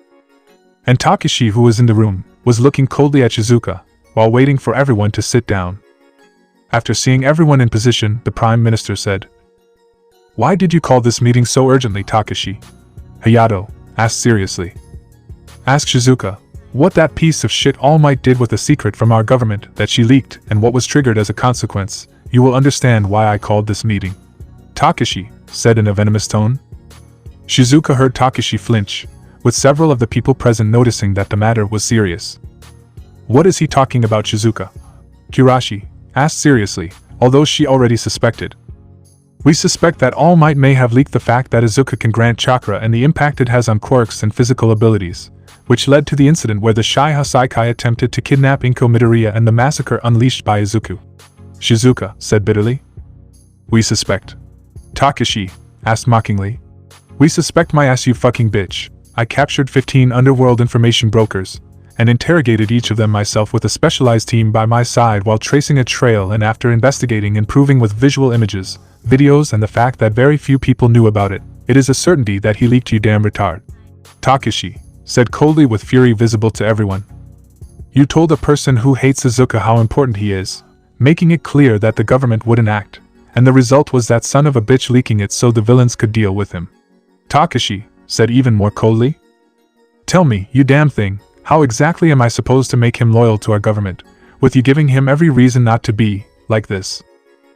[SPEAKER 1] And Takeshi, who was in the room, was looking coldly at Shizuka, while waiting for everyone to sit down. After seeing everyone in position, the Prime Minister said, "Why did you call this meeting so urgently, Takeshi?" Hayato asked seriously. "Ask Shizuka what that piece of shit All Might did with a secret from our government that she leaked and what was triggered as a consequence. You will understand why I called this meeting," Takeshi said in a venomous tone. Shizuka heard Takeshi flinch, with several of the people present noticing that the matter was serious. "What is he talking about, Shizuka?" Kirashi asked seriously, although she already suspected. "We suspect that All Might may have leaked the fact that Izuku can grant chakra and the impact it has on quirks and physical abilities, which led to the incident where the Shai Hasaikai attempted to kidnap Izuku Midoriya and the massacre unleashed by Izuku," Shizuka said bitterly. We suspect. Takashi asked mockingly. We suspect my ass, you fucking bitch. I captured 15 underworld information brokers, and interrogated each of them myself with a specialized team by my side while tracing a trail, and after investigating and proving with visual images, videos, and the fact that very few people knew about it, it is a certainty that he leaked, you damn retard. Takashi said coldly with fury visible to everyone. You told a person who hates Izuku how important he is, making it clear that the government wouldn't act, and the result was that son of a bitch leaking it so the villains could deal with him. Takashi said even more coldly. Tell me, you damn thing, how exactly am I supposed to make him loyal to our government, with you giving him every reason not to be like this?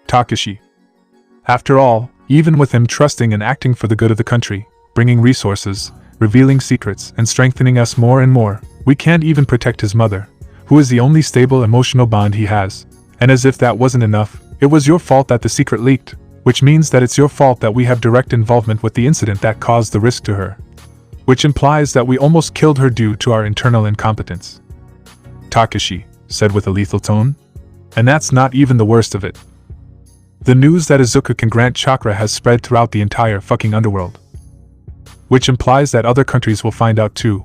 [SPEAKER 1] Takashi. After all, even with him trusting and acting for the good of the country, bringing resources, revealing secrets, and strengthening us more and more, we can't even protect his mother, who is the only stable emotional bond he has. And as if that wasn't enough, it was your fault that the secret leaked, which means that it's your fault that we have direct involvement with the incident that caused the risk to her. Which implies that we almost killed her due to our internal incompetence. Takashi said with a lethal tone. And that's not even the worst of it. The news that Izuku can grant chakra has spread throughout the entire fucking underworld. Which implies that other countries will find out too.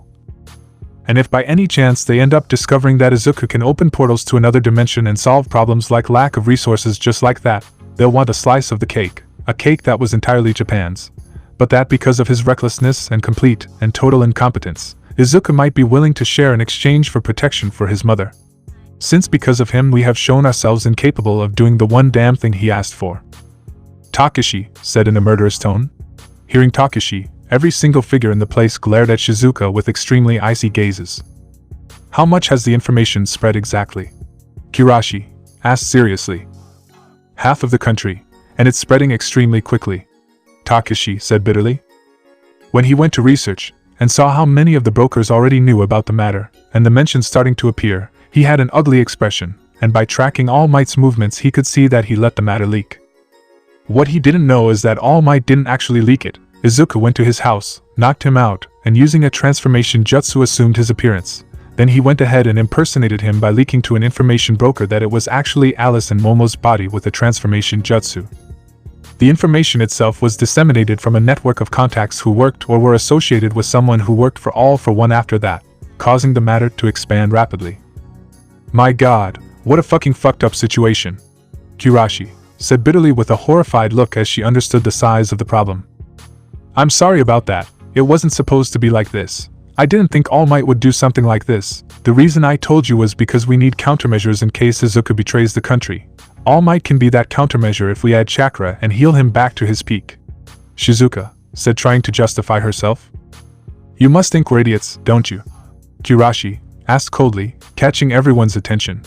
[SPEAKER 1] And if by any chance they end up discovering that Izuku can open portals to another dimension and solve problems like lack of resources just like that, they'll want a slice of the cake, a cake that was entirely Japan's. But that because of his recklessness and complete and total incompetence, Izuku might be willing to share in exchange for protection for his mother. Since because of him we have shown ourselves incapable of doing the one damn thing he asked for. Takashi said in a murderous tone. Hearing Takashi, every single figure in the place glared at Shizuka with extremely icy gazes. How much has the information spread exactly? Kirashi asked seriously. Half of the country, and it's spreading extremely quickly. Takashi said bitterly. When he went to research, and saw how many of the brokers already knew about the matter, and the mentions starting to appear, he had an ugly expression, and by tracking All Might's movements he could see that he let the matter leak. What he didn't know is that All Might didn't actually leak it. Izuku went to his house, knocked him out, and using a transformation jutsu assumed his appearance. Then he went ahead and impersonated him by leaking to an information broker that it was actually Alice and Momo's body with a transformation jutsu. The information itself was disseminated from a network of contacts who worked or were associated with someone who worked for All for One after that, causing the matter to expand rapidly. My god, what a fucking fucked up situation. Kirashi said bitterly with a horrified look as she understood the size of the problem. I'm sorry about that, it wasn't supposed to be like this. I didn't think All Might would do something like this. The reason I told you was because we need countermeasures in case Izuku betrays the country. All Might can be that countermeasure if we add chakra and heal him back to his peak. Shizuka said, trying to justify herself. You must think we're idiots, don't you? Kirashi asked coldly, catching everyone's attention.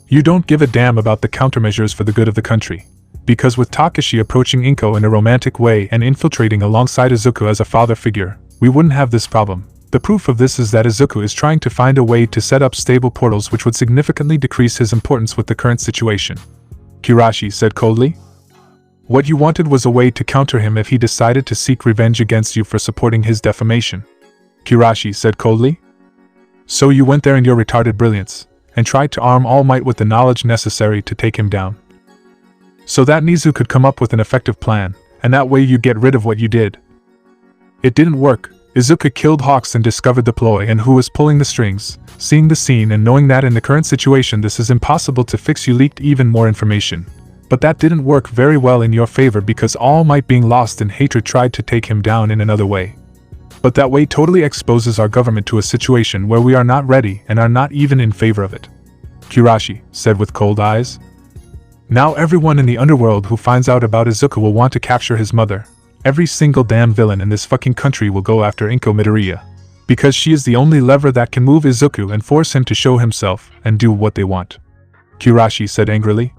[SPEAKER 1] You don't give a damn about the countermeasures for the good of the country. Because with Takashi approaching Inko in a romantic way and infiltrating alongside Izuku as a father figure, we wouldn't have this problem. The proof of this is that Izuku is trying to find a way to set up stable portals which would significantly decrease his importance with the current situation. Kirashi said coldly. What you wanted was a way to counter him if he decided to seek revenge against you for supporting his defamation. Kirashi said coldly. So you went there in your retarded brilliance, and tried to arm All Might with the knowledge necessary to take him down. So that Nizu could come up with an effective plan, and that way you get rid of what you did. It didn't work. Izuku killed Hawks and discovered the ploy and who was pulling the strings. Seeing the scene and knowing that in the current situation this is impossible to fix, you leaked even more information. But that didn't work very well in your favor because All Might being lost in hatred tried to take him down in another way. But that way totally exposes our government to a situation where we are not ready and are not even in favor of it. Kirashi said with cold eyes. Now everyone in the underworld who finds out about Izuku will want to capture his mother. Every single damn villain in this fucking country will go after Izuku Midoriya. Because she is the only lever that can move Izuku and force him to show himself and do what they want. Kirashi said angrily.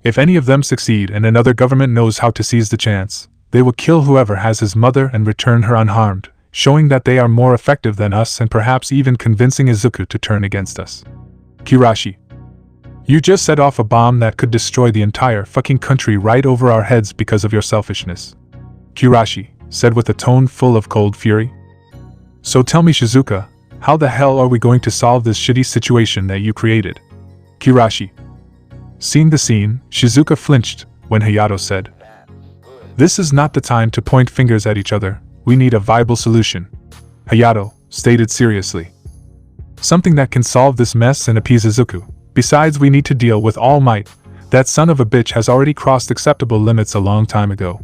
[SPEAKER 1] If any of them succeed and another government knows how to seize the chance, they will kill whoever has his mother and return her unharmed, showing that they are more effective than us and perhaps even convincing Izuku to turn against us. Kirashi. You just set off a bomb that could destroy the entire fucking country right over our heads because of your selfishness. Kirashi said with a tone full of cold fury. So tell me, Shizuka, how the hell are we going to solve this shitty situation that you created? Kirashi. Seeing the scene, Shizuka flinched, when Hayato said, "This is not the time to point fingers at each other, we need a viable solution," Hayato stated seriously. "Something that can solve this mess and appease Izuku. Besides, we need to deal with All Might. That son of a bitch has already crossed acceptable limits a long time ago,"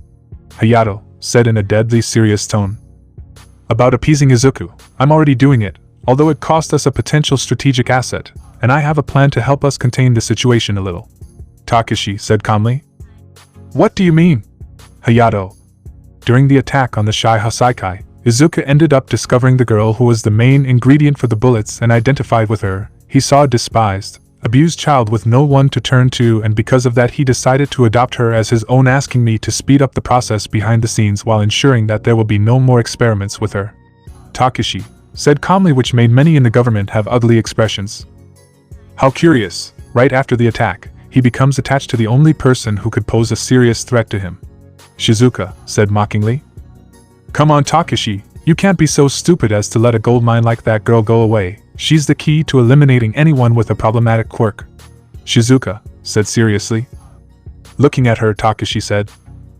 [SPEAKER 1] Hayato said in a deadly serious tone. "About appeasing Izuku, I'm already doing it, although it cost us a potential strategic asset, and I have a plan to help us contain the situation a little," Takashi said calmly. "What do you mean?" Hayato. During the attack on the Shai Hasaikai, Izuku ended up discovering the girl who was the main ingredient for the bullets and identified with her. He saw a despised, abused child with no one to turn to, and because of that he decided to adopt her as his own, asking me to speed up the process behind the scenes while ensuring that there will be no more experiments with her, Takashi said calmly, which made many in the government have ugly expressions. How curious, right after the attack, he becomes attached to the only person who could pose a serious threat to him, Shizuka said mockingly. "Come on Takashi, you can't be so stupid as to let a goldmine like that girl go away. She's the key to eliminating anyone with a problematic quirk," Shizuka said seriously. Looking at her, Takashi said,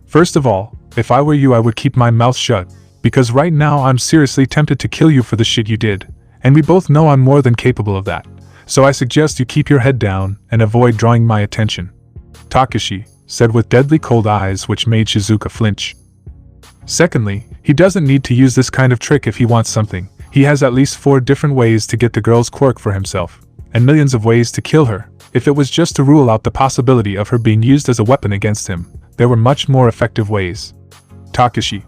[SPEAKER 1] "First of all, if I were you I would keep my mouth shut, because right now I'm seriously tempted to kill you for the shit you did, and we both know I'm more than capable of that, so I suggest you keep your head down and avoid drawing my attention," Takashi said with deadly cold eyes, which made Shizuka flinch. Secondly, he doesn't need to use this kind of trick if he wants something. He has at least 4 different ways to get the girl's quirk for himself, and millions of ways to kill her. If it was just to rule out the possibility of her being used as a weapon against him, there were much more effective ways. Takashi.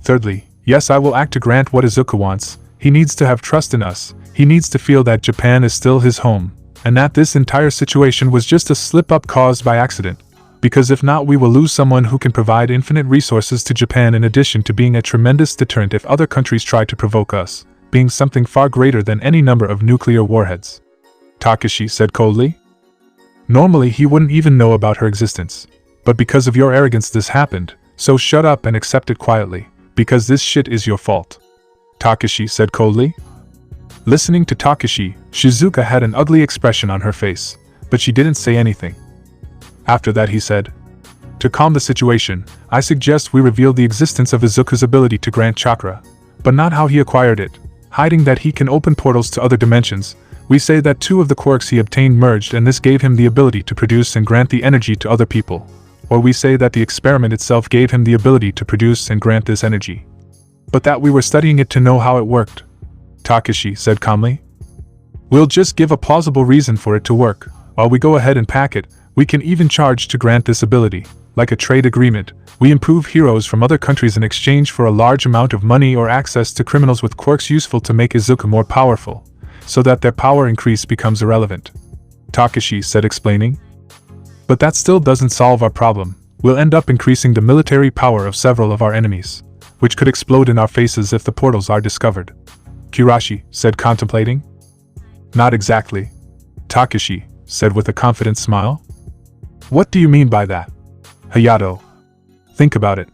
[SPEAKER 1] Thirdly, yes, I will act to grant what Izuku wants. He needs to have trust in us. He needs to feel that Japan is still his home, and that this entire situation was just a slip-up caused by accident. Because if not, we will lose someone who can provide infinite resources to Japan in addition to being a tremendous deterrent if other countries try to provoke us, being something far greater than any number of nuclear warheads," Takashi said coldly. "Normally he wouldn't even know about her existence. But because of your arrogance this happened, so shut up and accept it quietly, because this shit is your fault," Takashi said coldly. Listening to Takashi, Shizuka had an ugly expression on her face, but she didn't say anything. After that he said, "To calm the situation, I suggest we reveal the existence of Izuku's ability to grant chakra, but not how he acquired it, hiding that he can open portals to other dimensions. We say that 2 of the quirks he obtained merged and this gave him the ability to produce and grant the energy to other people. Or we say that the experiment itself gave him the ability to produce and grant this energy. But that we were studying it to know how it worked," Takashi said calmly. "We'll just give a plausible reason for it to work, while we go ahead and pack it. We can even charge to grant this ability. Like a trade agreement, we improve heroes from other countries in exchange for a large amount of money or access to criminals with quirks useful to make Izuku more powerful, so that their power increase becomes irrelevant," Takashi said explaining. "But that still doesn't solve our problem. We'll end up increasing the military power of several of our enemies, which could explode in our faces if the portals are discovered," Kirashi said contemplating. "Not exactly," Takashi said with a confident smile. "What do you mean by that?" Hayato. "Think about it.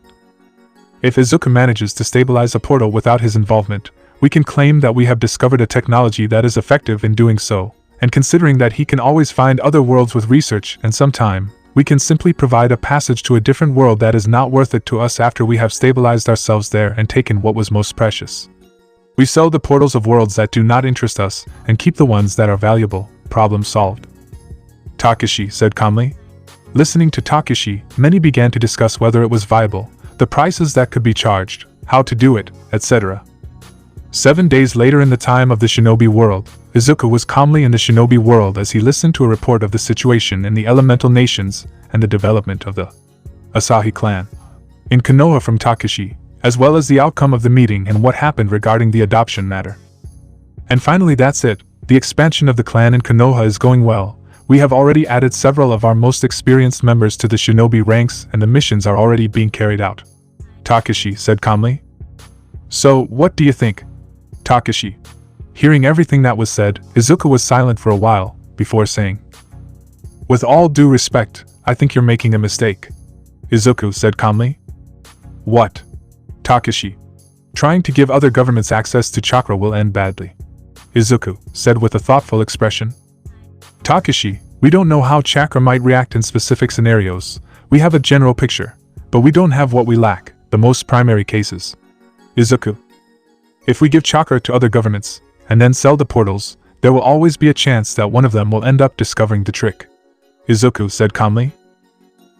[SPEAKER 1] If Izuku manages to stabilize a portal without his involvement, we can claim that we have discovered a technology that is effective in doing so, and considering that he can always find other worlds with research and some time, we can simply provide a passage to a different world that is not worth it to us after we have stabilized ourselves there and taken what was most precious. We sell the portals of worlds that do not interest us and keep the ones that are valuable. Problem solved," Takashi said calmly. Listening to Takashi, many began to discuss whether it was viable, the prices that could be charged, how to do it, etc. 7 days later, in the time of the shinobi world, Izuku was calmly in the shinobi world as he listened to a report of the situation in the elemental nations and the development of the Asahi clan in Konoha from Takashi, as well as the outcome of the meeting and what happened regarding the adoption matter. "And finally, that's it. The expansion of the clan in Konoha is going well. We have already added several of our most experienced members to the shinobi ranks and the missions are already being carried out," Takashi said calmly. "So, what do you think?" Takashi. Hearing everything that was said, Izuku was silent for a while, before saying, "With all due respect, I think you're making a mistake," Izuku said calmly. "What?" Takashi. "Trying to give other governments access to chakra will end badly," Izuku said with a thoughtful expression. "Takashi, we don't know how chakra might react in specific scenarios. We have a general picture, but we don't have what we lack, the most primary cases. Izuku. If we give chakra to other governments, and then sell the portals, there will always be a chance that one of them will end up discovering the trick. Izuku said calmly.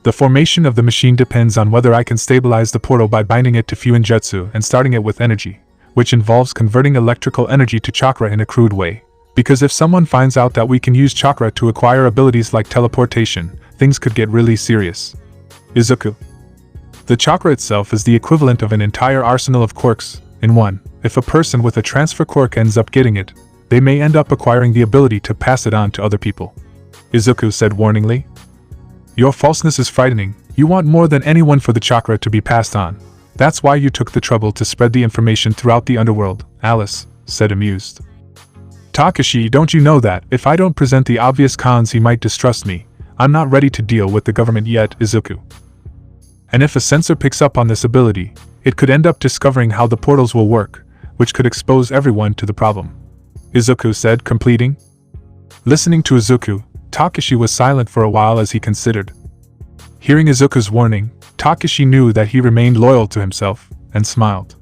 [SPEAKER 1] The formation of the machine depends on whether I can stabilize the portal by binding it to Fuinjutsu and starting it with energy, which involves converting electrical energy to chakra in a crude way. Because if someone finds out that we can use chakra to acquire abilities like teleportation, things could get really serious. Izuku. The chakra itself is the equivalent of an entire arsenal of quirks, in one. If a person with a transfer quirk ends up getting it, they may end up acquiring the ability to pass it on to other people. Izuku said warningly. Your falseness is frightening. You want more than anyone for the chakra to be passed on. That's why you took the trouble to spread the information throughout the underworld, Alice said amused. Takashi, don't you know that, if I don't present the obvious cons he might distrust me? I'm not ready to deal with the government yet, Izuku. And if a censor picks up on this ability, it could end up discovering how the portals will work, which could expose everyone to the problem. Izuku said, completing. Listening to Izuku, Takashi was silent for a while as he considered. Hearing Izuku's warning, Takashi knew that he remained loyal to himself, and smiled.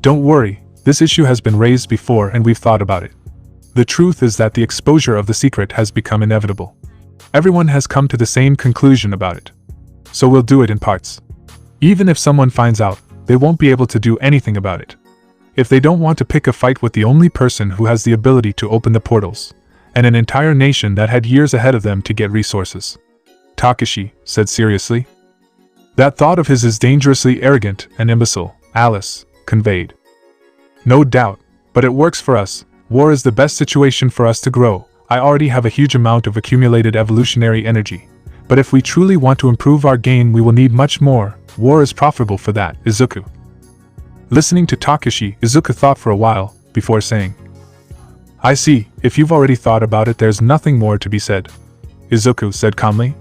[SPEAKER 1] Don't worry, this issue has been raised before and we've thought about it. The truth is that the exposure of the secret has become inevitable. Everyone has come to the same conclusion about it. So we'll do it in parts. Even if someone finds out, they won't be able to do anything about it. If they don't want to pick a fight with the only person who has the ability to open the portals, and an entire nation that had years ahead of them to get resources. Takashi said seriously. That thought of his is dangerously arrogant and imbecile, Alice conveyed. No doubt, but it works for us. War is the best situation for us to grow. I already have a huge amount of accumulated evolutionary energy. But if we truly want to improve our game, we will need much more. War is profitable for that, Izuku. Listening to Takashi, Izuku thought for a while, before saying, I see, if you've already thought about it, there's nothing more to be said. Izuku said calmly.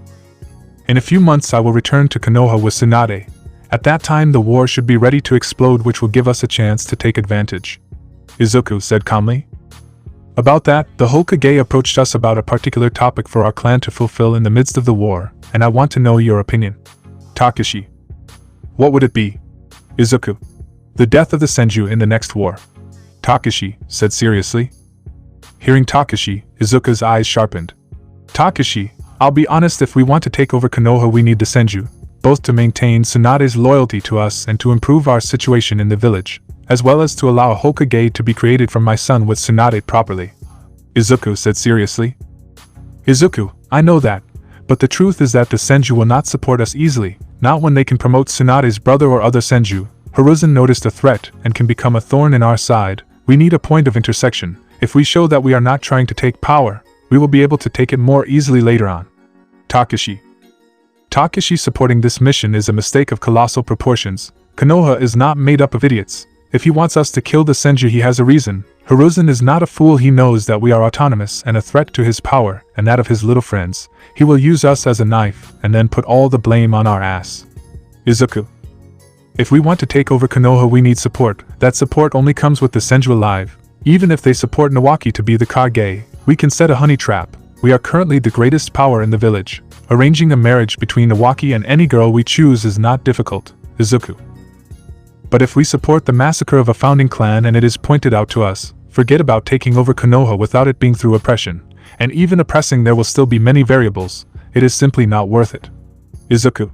[SPEAKER 1] In a few months I will return to Konoha with TSUNADE. At that time the war should be ready to explode, which will give us a chance to take advantage. Izuku said calmly. About that, the Hokage approached us about a particular topic for our clan to fulfill in the midst of the war, and I want to know your opinion. Takashi. What would it be? Izuku. The death of the Senju in the next war. Takashi said seriously. Hearing Takashi, Izuku's eyes sharpened. Takashi, I'll be honest, if we want to take over Konoha we need the Senju, both to maintain TSUNADE's loyalty to us and to improve our situation in the village, as well as to allow a Hokage to be created from my son with TSUNADE properly. Izuku said seriously. Izuku, I know that, but the truth is that the Senju will not support us easily, not when they can promote TSUNADE's brother or other Senju. Hiruzen noticed a threat and can become a thorn in our side. We need a point of intersection. If we show that we are not trying to take power, we will be able to take it more easily later on. Takashi. Takashi supporting this mission is a mistake of colossal proportions. Konoha is not made up of idiots. If he wants us to kill the Senju, he has a reason. Hiruzen is not a fool. He knows that we are autonomous and a threat to his power and that of his little friends. He will use us as a knife and then put all the blame on our ass. Izuku. If we want to take over Konoha we need support. That support only comes with the Senju alive. Even if they support Nawaki to be the Kage, we can set a honey trap. We are currently the greatest power in the village. Arranging a marriage between Nawaki and any girl we choose is not difficult, Izuku. But if we support the massacre of a founding clan and it is pointed out to us, forget about taking over Konoha without it being through oppression. And even oppressing, there will still be many variables. It is simply not worth it. Izuku.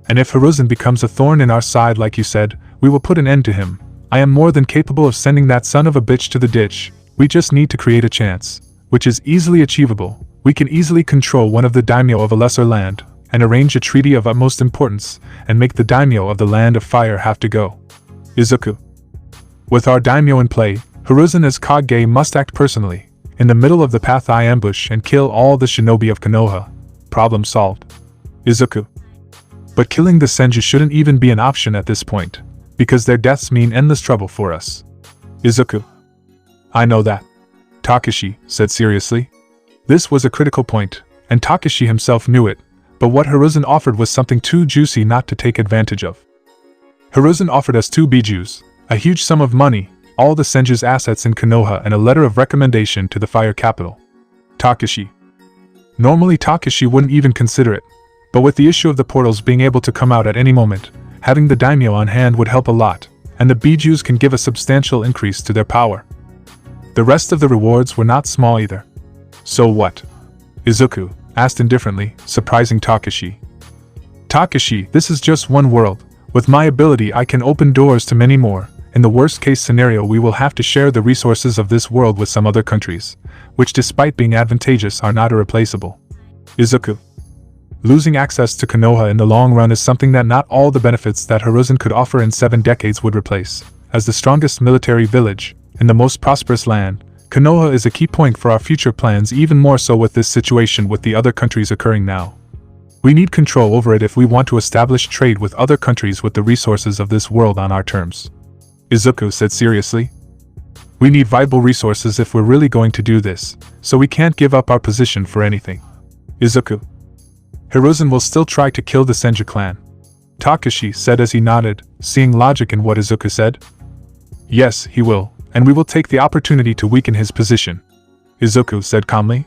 [SPEAKER 1] And if Hiruzen becomes a thorn in our side like you said, we will put an end to him. I am more than capable of sending that son of a bitch to the ditch. We just need to create a chance, which is easily achievable. We can easily control one of the daimyo of a lesser land, and arrange a treaty of utmost importance, and make the daimyo of the land of fire have to go. Izuku. With our daimyo in play, Hiruzen as Kage must act personally. In the middle of the path I ambush and kill all the shinobi of Konoha. Problem solved. Izuku. But killing the Senju shouldn't even be an option at this point, because their deaths mean endless trouble for us. Izuku. I know that. Takashi said seriously. This was a critical point, and Takashi himself knew it, but what Hiruzen offered was something too juicy not to take advantage of. Hiruzen offered us 2 bijus, a huge sum of money, all the Senju's assets in Konoha, and a letter of recommendation to the fire capital. Takashi. Normally Takashi wouldn't even consider it, But with the issue of the portals being able to come out at any moment, having the daimyo on hand would help a lot, and the bijus can give a substantial increase to their power. The rest of the rewards were not small either. So what? Izuku asked indifferently, surprising Takashi. Takashi, this is just one world. With my ability I can open doors to many more. In the worst case scenario we will have to share the resources of this world with some other countries, which despite being advantageous are not irreplaceable. Izuku. Losing access to Konoha in the long run is something that not all the benefits that Hiruzen could offer in 7 decades would replace. As the strongest military village, in the most prosperous land, Konoha is a key point for our future plans, even more so with this situation with the other countries occurring now. We need control over it if we want to establish trade with other countries with the resources of this world on our terms. Izuku said seriously. We need viable resources if we're really going to do this, so we can't give up our position for anything. Izuku. Hiruzen will still try to kill the Senju clan. Takashi said as he nodded, seeing logic in what Izuku said. Yes, he will, and we will take the opportunity to weaken his position. Izuku said calmly.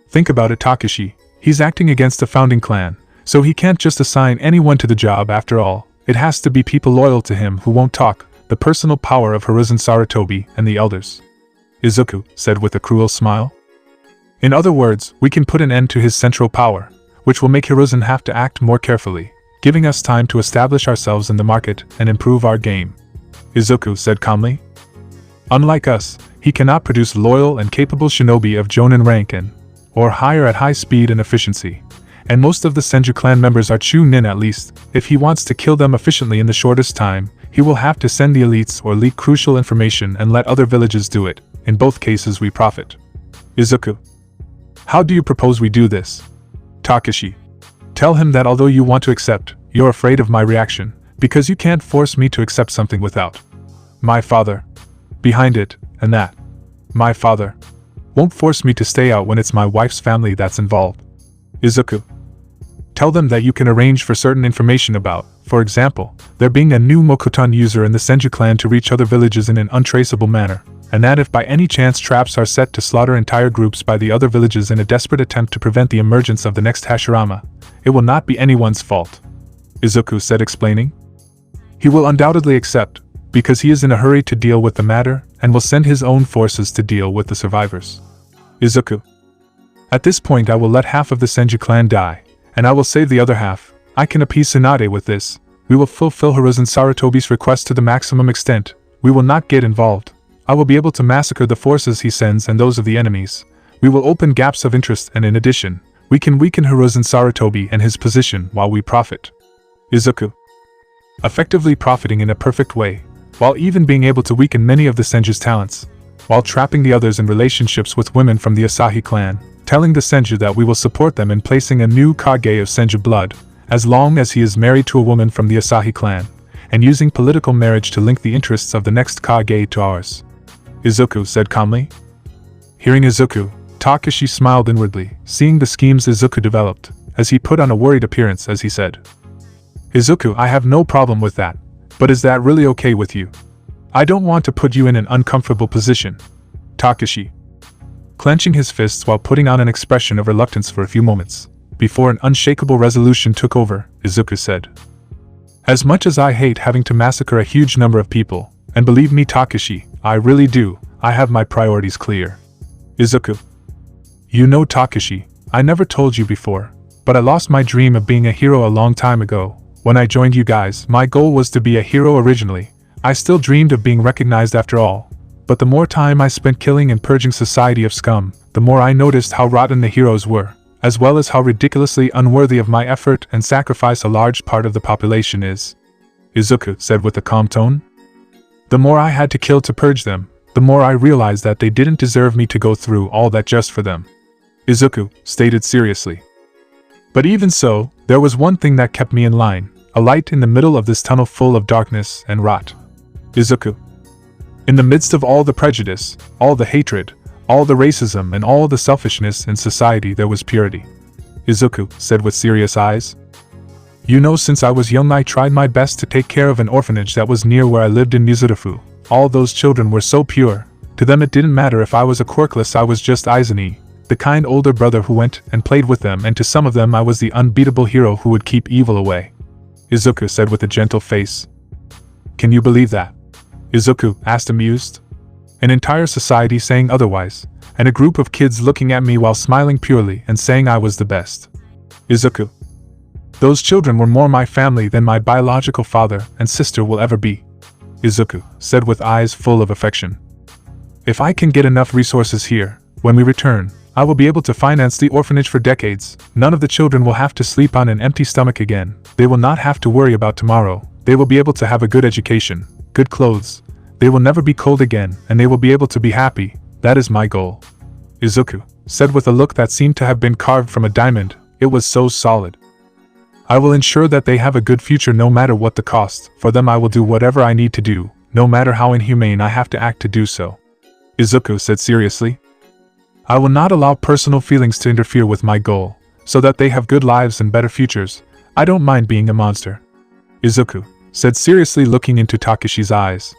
[SPEAKER 1] Think about it, Takashi. He's acting against the founding clan, so he can't just assign anyone to the job after all. It has to be people loyal to him who won't talk, the personal power of Hiruzen Sarutobi and the elders. Izuku said with a cruel smile. In other words, we can put an end to his central power, which will make Hiruzen have to act more carefully, giving us time to establish ourselves in the market and improve our game. Izuku said calmly. Unlike us, he cannot produce loyal and capable shinobi of Jonin rank or higher at high speed and efficiency, and most of the Senju clan members are Chunin at least. If he wants to kill them efficiently in the shortest time, he will have to send the elites or leak crucial information and let other villages do it. In both cases we profit. Izuku. How do you propose we do this? Takashi. Tell him that although you want to accept, you're afraid of my reaction, because you can't force me to accept something without my father behind it, and that my father won't force me to stay out when it's my wife's family that's involved. Izuku. Tell them that you can arrange for certain information about, for example, there being a new Mokutan user in the Senju clan to reach other villages in an untraceable manner, and that if by any chance traps are set to slaughter entire groups by the other villages in a desperate attempt to prevent the emergence of the next Hashirama, it will not be anyone's fault. Izuku said, explaining. He will undoubtedly accept, because he is in a hurry to deal with the matter, and will send his own forces to deal with the survivors. Izuku. At this point I will let half of the Senju clan die, and I will save the other half. I can appease Tsunade with this. We will fulfill Hiruzen Sarutobi's request to the maximum extent. We will not get involved. I will be able to massacre the forces he sends and those of the enemies. We will open gaps of interest, and in addition, we can weaken Hiruzen Sarutobi and his position while we profit. Izuku. Effectively profiting in a perfect way, while even being able to weaken many of the Senju's talents, while trapping the others in relationships with women from the Asahi clan, telling the Senju that we will support them in placing a new Kage of Senju blood, as long as he is married to a woman from the Asahi clan, and using political marriage to link the interests of the next Kage to ours. Izuku said calmly. Hearing Izuku, Takashi smiled inwardly, seeing the schemes Izuku developed, as he put on a worried appearance as he said. Izuku, I have no problem with that, but is that really okay with you? I don't want to put you in an uncomfortable position. Takashi. Clenching his fists while putting on an expression of reluctance for a few moments, before an unshakable resolution took over, Izuku said. As much as I hate having to massacre a huge number of people, and believe me Takashi, I really do, I have my priorities clear. Izuku. You know Takashi, I never told you before, but I lost my dream of being a hero a long time ago. When I joined you guys, my goal was to be a hero originally. I still dreamed of being recognized after all, but the more time I spent killing and purging society of scum, the more I noticed how rotten the heroes were, as well as how ridiculously unworthy of my effort and sacrifice a large part of the population is. Izuku said with a calm tone. The more I had to kill to purge them, the more I realized that they didn't deserve me to go through all that just for them. Izuku stated seriously. But even so, there was one thing that kept me in line, a light in the middle of this tunnel full of darkness and rot. Izuku. In the midst of all the prejudice, all the hatred, all the racism and all the selfishness in society there was purity. Izuku said with serious eyes. You know, since I was young I tried my best to take care of an orphanage that was near where I lived in Mizurufu. All those children were so pure. To them it didn't matter if I was a Quirkless, I was just Izuni. the kind older brother who went and played with them, and to some of them I was the unbeatable hero who would keep evil away. Izuku said with a gentle face. Can you believe that? Izuku asked, amused. An entire society saying otherwise, and a group of kids looking at me while smiling purely and saying I was the best. Izuku. Those children were more my family than my biological father and sister will ever be. Izuku said with eyes full of affection. If I can get enough resources here, when we return, I will be able to finance the orphanage for decades. None of the children will have to sleep on an empty stomach again. They will not have to worry about tomorrow. They will be able to have a good education, good clothes. They will never be cold again, and they will be able to be happy. That is my goal. Izuku said with a look that seemed to have been carved from a diamond. It was so solid. I will ensure that they have a good future no matter what the cost. For them I will do whatever I need to do, no matter how inhumane I have to act to do so. Izuku said seriously. I will not allow personal feelings to interfere with my goal, so that they have good lives and better futures. I don't mind being a monster. Izuku said seriously, looking into Takeshi's eyes.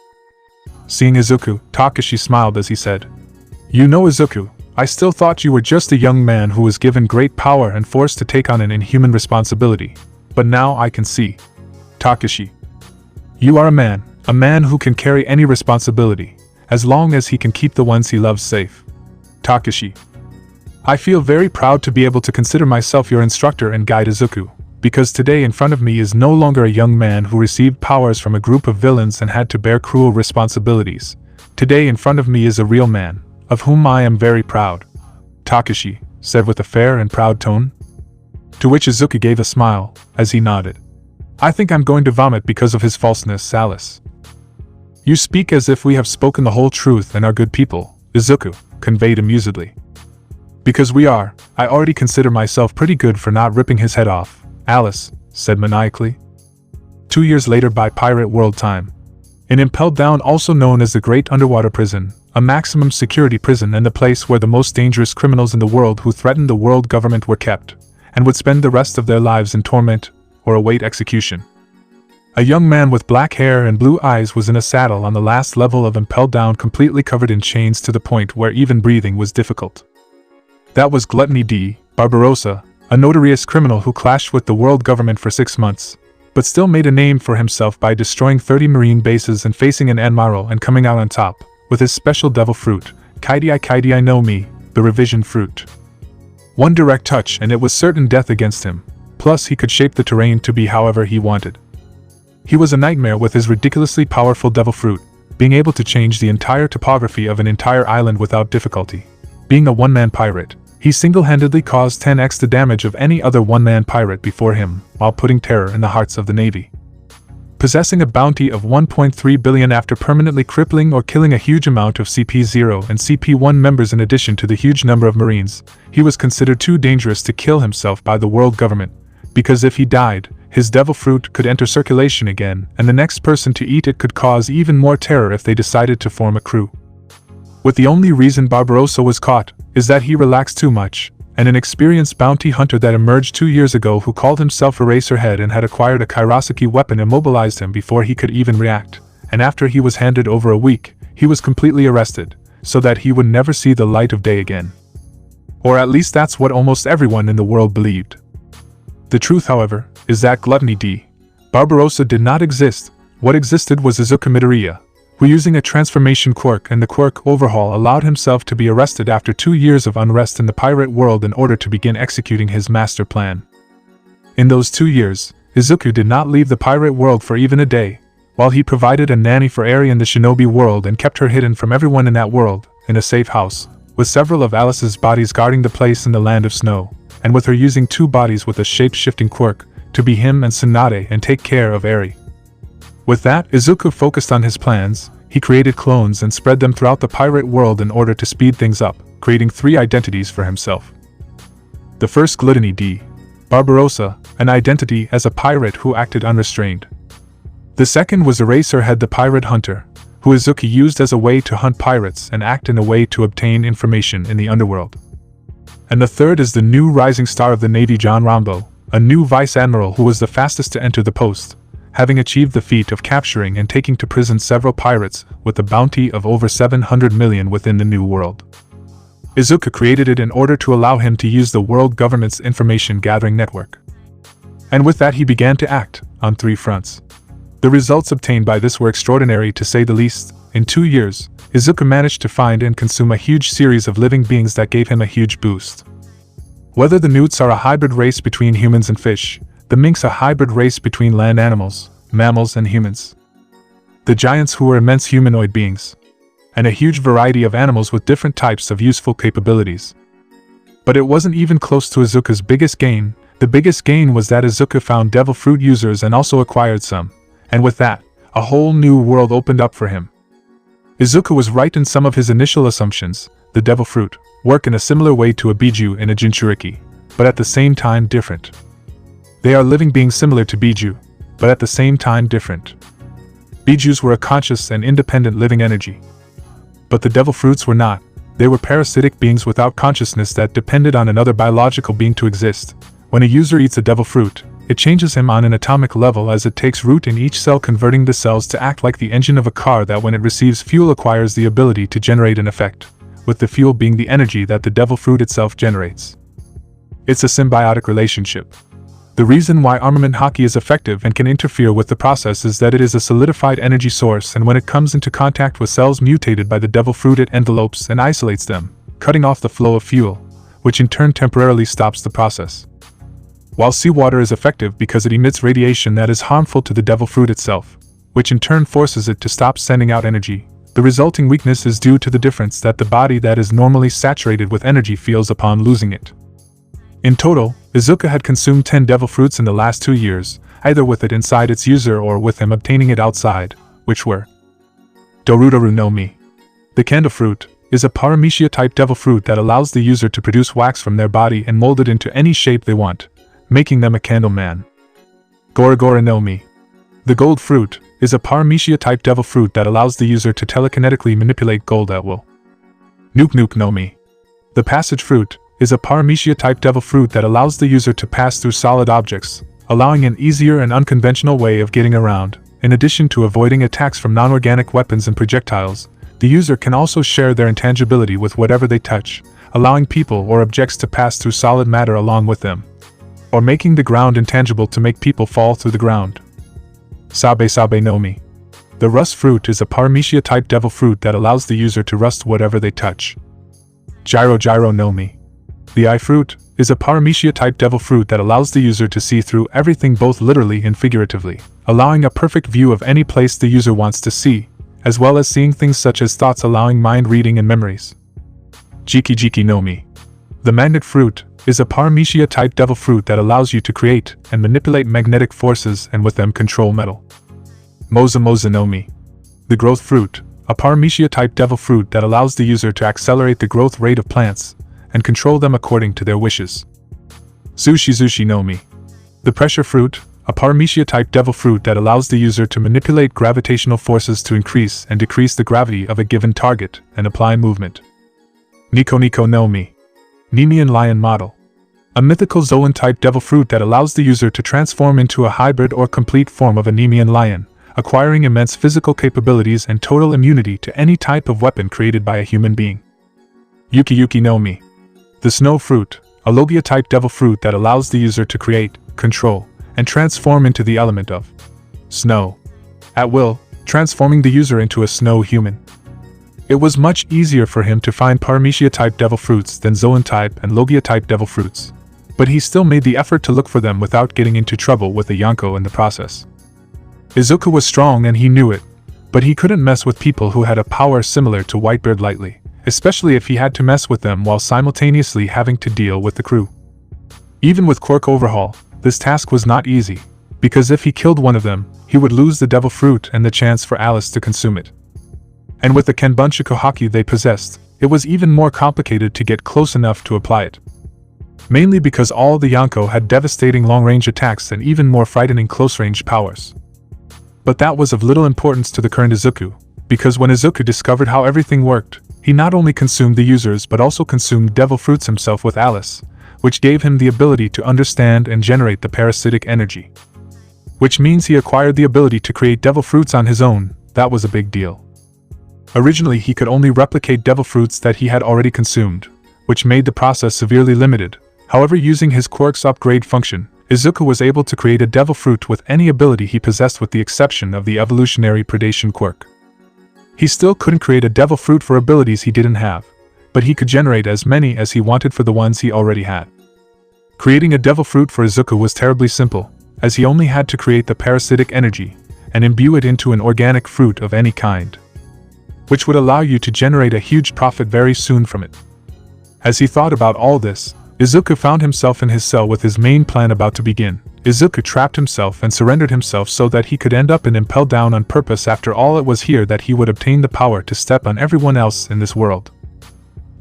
[SPEAKER 1] Seeing Izuku, Takeshi smiled as he said, You know, Izuku, I still thought you were just a young man who was given great power and forced to take on an inhuman responsibility. But now I can see. Takeshi. You are a man who can carry any responsibility, as long as he can keep the ones he loves safe. Takeshi. I feel very proud to be able to consider myself your instructor and guide, Izuku, because today in front of me is no longer a young man who received powers from a group of villains and had to bear cruel responsibilities. Today in front of me is a real man, of whom I am very proud. Takeshi said with a fair and proud tone. To which Izuku gave a smile, as he nodded. I think I'm going to vomit because of his falseness, Alice. You speak as if we have spoken the whole truth and are good people, Izuku conveyed amusedly. Because we are, I already consider myself pretty good for not ripping his head off, Alice said maniacally. 2 years later by Pirate World time. In Impelled Down, also known as the Great Underwater Prison, a maximum security prison and the place where the most dangerous criminals in the world who threatened the world government were kept, and would spend the rest of their lives in torment or await execution. A young man with black hair and blue eyes was in a saddle on the last level of Impelled Down, completely covered in chains to the point where even breathing was difficult. That was Gluttony D. Barbarossa, a notorious criminal who clashed with the world government for 6 months, but still made a name for himself by destroying 30 marine bases and facing an admiral and coming out on top, with his special devil fruit, Kaidai no Mi, the revision fruit. One direct touch and it was certain death against him, plus he could shape the terrain to be however he wanted. He was a nightmare with his ridiculously powerful devil fruit, being able to change the entire topography of an entire island without difficulty. Being a one-man pirate, he single-handedly caused 10x the damage of any other one-man pirate before him, while putting terror in the hearts of the Navy. Possessing a bounty of 1.3 billion after permanently crippling or killing a huge amount of CP0 and CP1 members in addition to the huge number of Marines, he was considered too dangerous to kill himself by the world government, because if he died, his devil fruit could enter circulation again, and the next person to eat it could cause even more terror if they decided to form a crew. With the only reason Barbarossa was caught, is that he relaxed too much, and an experienced bounty hunter that emerged 2 years ago who called himself Eraserhead and had acquired a Kairosaki weapon immobilized him before he could even react, and after he was handed over a week, he was completely arrested, so that he would never see the light of day again. Or at least that's what almost everyone in the world believed. The truth, however, is that Gluttony D. Barbarossa did not exist. What existed was Izuku Midoriya, who, using a transformation quirk and the quirk overhaul, allowed himself to be arrested after 2 years of unrest in the pirate world in order to begin executing his master plan. In those 2 years, Izuku did not leave the pirate world for even a day, while he provided a nanny for Eri in the shinobi world and kept her hidden from everyone in that world, in a safe house, with several of Alice's bodies guarding the place in the land of snow, and with her using 2 bodies with a shape-shifting quirk, to be him and TSUNADE and take care of Eri. With that, Izuku focused on his plans. He created clones and spread them throughout the pirate world in order to speed things up, creating 3 identities for himself. The first, Gluttony D. Barbarossa, an identity as a pirate who acted unrestrained. The second was Eraserhead the Pirate Hunter, who Izuku used as a way to hunt pirates and act in a way to obtain information in the underworld. And the third is the new rising star of the Navy, John Rambo, a new vice admiral who was the fastest to enter the post, having achieved the feat of capturing and taking to prison several pirates with a bounty of over 700 million within the new world. Izuku created it in order to allow him to use the world government's information gathering network. And with that he began to act, on 3 fronts. The results obtained by this were extraordinary to say the least. In 2 years, Izuku managed to find and consume a huge series of living beings that gave him a huge boost. Whether the newts are a hybrid race between humans and fish, the minks a hybrid race between land animals, mammals and humans, the giants who were immense humanoid beings, and a huge variety of animals with different types of useful capabilities. But it wasn't even close to Izuku's biggest gain. The biggest gain was that Izuku found devil fruit users and also acquired some, and with that, a whole new world opened up for him. Izuku was right in some of his initial assumptions. The devil fruit work in a similar way to a biju in a jinchuriki, but at the same time different. They are living beings similar to biju, but at the same time different. Bijus were a conscious and independent living energy. But the devil fruits were not. They were parasitic beings without consciousness that depended on another biological being to exist. When a user eats a devil fruit, it changes him on an atomic level as it takes root in each cell, converting the cells to act like the engine of a car that when it receives fuel acquires the ability to generate an effect, with the fuel being the energy that the devil fruit itself generates. It's a symbiotic relationship. The reason why armament hockey is effective and can interfere with the process is that it is a solidified energy source, and when it comes into contact with cells mutated by the devil fruit it envelopes and isolates them, cutting off the flow of fuel, which in turn temporarily stops the process. While seawater is effective because it emits radiation that is harmful to the devil fruit itself, which in turn forces it to stop sending out energy, the resulting weakness is due to the difference that the body that is normally saturated with energy feels upon losing it. In total, Izuku had consumed 10 devil fruits in the last 2 years, either with it inside its user or with him obtaining it outside, which were Dorudoru no Mi. The candle fruit is a paramecia-type devil fruit that allows the user to produce wax from their body and mold it into any shape they want, making them a candle man. Gorogoro no Mi. The gold fruit is a paramecia-type devil fruit that allows the user to telekinetically manipulate gold at will. Nuke Nuke no Mi. The passage fruit is a paramecia-type devil fruit that allows the user to pass through solid objects, allowing an easier and unconventional way of getting around. In addition to avoiding attacks from non-organic weapons and projectiles, the user can also share their intangibility with whatever they touch, allowing people or objects to pass through solid matter along with them, or making the ground intangible to make people fall through the ground. Sabe Sabe no Mi. The rust fruit is a paramecia-type devil fruit that allows the user to rust whatever they touch. Gyro Gyro no Mi. The eye fruit is a paramecia-type devil fruit that allows the user to see through everything both literally and figuratively, allowing a perfect view of any place the user wants to see, as well as seeing things such as thoughts, allowing mind reading and memories. Jiki Jiki no Mi. The magnet fruit is a paramecia-type devil fruit that allows you to create and manipulate magnetic forces and with them control metal. Moza Moza no Mi. The growth fruit, a paramecia-type devil fruit that allows the user to accelerate the growth rate of plants and control them according to their wishes. Zushi Zushi no Mi. The pressure fruit, a paramecia-type devil fruit that allows the user to manipulate gravitational forces to increase and decrease the gravity of a given target and apply movement. Nico Nico no Mi. Nemean lion model. A mythical Zoan-type devil fruit that allows the user to transform into a hybrid or complete form of a Nemean lion, acquiring immense physical capabilities and total immunity to any type of weapon created by a human being. Yuki Yuki no Mi. The snow fruit, a Logia-type devil fruit that allows the user to create, control, and transform into the element of snow at will, transforming the user into a snow human. It was much easier for him to find paramecia-type devil fruits than Zoan-type and Logia-type devil fruits, but he still made the effort to look for them without getting into trouble with a Yonko in the process. Izuku was strong and he knew it, but he couldn't mess with people who had a power similar to Whitebeard lightly, especially if he had to mess with them while simultaneously having to deal with the crew. Even with Quirk overhaul, this task was not easy, because if he killed one of them, he would lose the devil fruit and the chance for Alice to consume it. And with the Kenbunchaku haki they possessed, it was even more complicated to get close enough to apply it. Mainly because all the Yonko had devastating long-range attacks and even more frightening close-range powers. But that was of little importance to the current Izuku, because when Izuku discovered how everything worked, he not only consumed the users but also consumed devil fruits himself with Alice, which gave him the ability to understand and generate the parasitic energy. Which means he acquired the ability to create devil fruits on his own. That was a big deal. Originally he could only replicate devil fruits that he had already consumed, which made the process severely limited. However, using his Quirks upgrade function, Izuku was able to create a devil fruit with any ability he possessed with the exception of the evolutionary predation quirk. He still couldn't create a devil fruit for abilities he didn't have, but he could generate as many as he wanted for the ones he already had. Creating a devil fruit for Izuku was terribly simple, as he only had to create the parasitic energy and imbue it into an organic fruit of any kind, which would allow you to generate a huge profit very soon from it. As he thought about all this, Izuku found himself in his cell with his main plan about to begin. Izuku trapped himself and surrendered himself so that he could end up in Impelled Down on purpose. After all, it was here that he would obtain the power to step on everyone else in this world.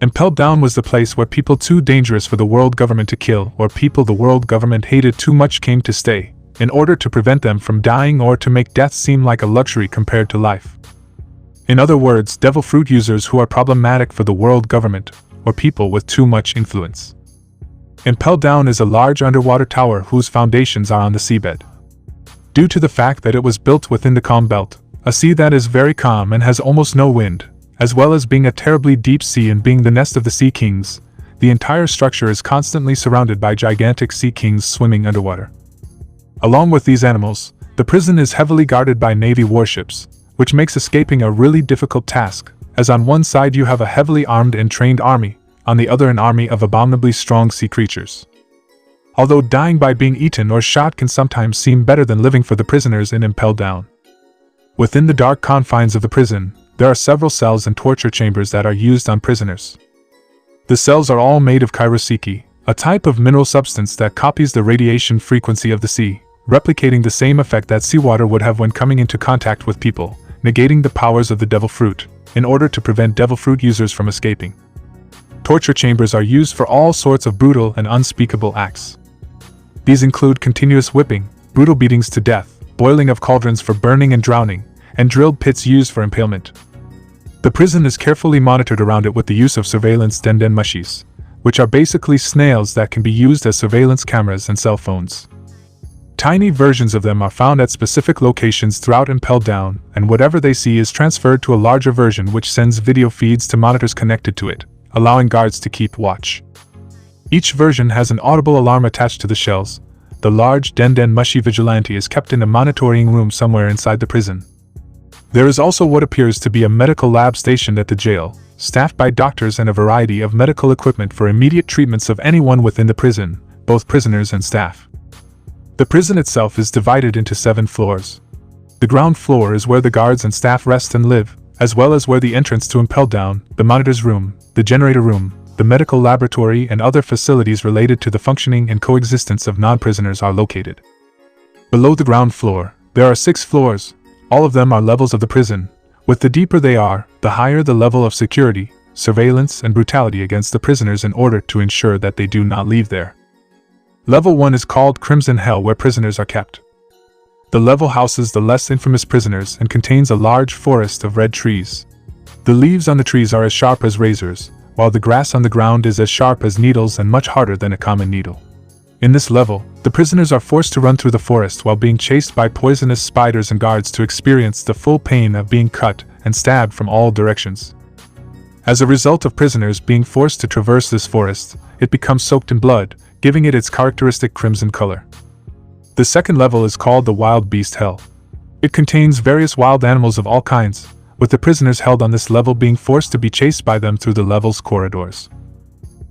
[SPEAKER 1] Impelled Down was the place where people too dangerous for the world government to kill, or people the world government hated too much, came to stay, in order to prevent them from dying or to make death seem like a luxury compared to life. In other words, devil fruit users who are problematic for the world government, or people with too much influence. Impelled Down is a large underwater tower whose foundations are on the seabed. Due to the fact that it was built within the calm belt, a sea that is very calm and has almost no wind, as well as being a terribly deep sea and being the nest of the sea kings, the entire structure is constantly surrounded by gigantic sea kings swimming underwater. Along with these animals, the prison is heavily guarded by Navy warships, which makes escaping a really difficult task, as on one side you have a heavily armed and trained army, on the other an army of abominably strong sea creatures. Although dying by being eaten or shot can sometimes seem better than living for the prisoners in Impelled Down. Within the dark confines of the prison, there are several cells and torture chambers that are used on prisoners. The cells are all made of kairoseki, a type of mineral substance that copies the radiation frequency of the sea, replicating the same effect that seawater would have when coming into contact with people, negating the powers of the devil fruit, in order to prevent devil fruit users from escaping. Torture chambers are used for all sorts of brutal and unspeakable acts. These include continuous whipping, brutal beatings to death, boiling of cauldrons for burning and drowning, and drilled pits used for impalement. The prison is carefully monitored around it with the use of surveillance danivellos, which are basically snails that can be used as surveillance cameras and cell phones. Tiny versions of them are found at specific locations throughout Impelled Down, and whatever they see is transferred to a larger version which sends video feeds to monitors connected to it, allowing guards to keep watch. Each version has an audible alarm attached to the shells. The large danivellos vigilante is kept in a monitoring room somewhere inside the prison. There is also what appears to be a medical lab stationed at the jail, staffed by doctors and a variety of medical equipment for immediate treatments of anyone within the prison, both prisoners and staff. The prison itself is divided into 7 floors. The ground floor is where the guards and staff rest and live, as well as where the entrance to Impelled Down, the monitor's room, the generator room, the medical laboratory and other facilities related to the functioning and coexistence of non-prisoners are located. Below the ground floor, there are 6 floors. All of them are levels of the prison. With the deeper they are, the higher the level of security, surveillance and brutality against the prisoners in order to ensure that they do not leave there. Level 1 is called Crimson Hell, where prisoners are kept. The level houses the less infamous prisoners and contains a large forest of red trees. The leaves on the trees are as sharp as razors, while the grass on the ground is as sharp as needles and much harder than a common needle. In this level, the prisoners are forced to run through the forest while being chased by poisonous spiders and guards to experience the full pain of being cut and stabbed from all directions. As a result of prisoners being forced to traverse this forest, it becomes soaked in blood, giving it its characteristic crimson color. The second level is called the Wild Beast Hell. It contains various wild animals of all kinds, with the prisoners held on this level being forced to be chased by them through the level's corridors.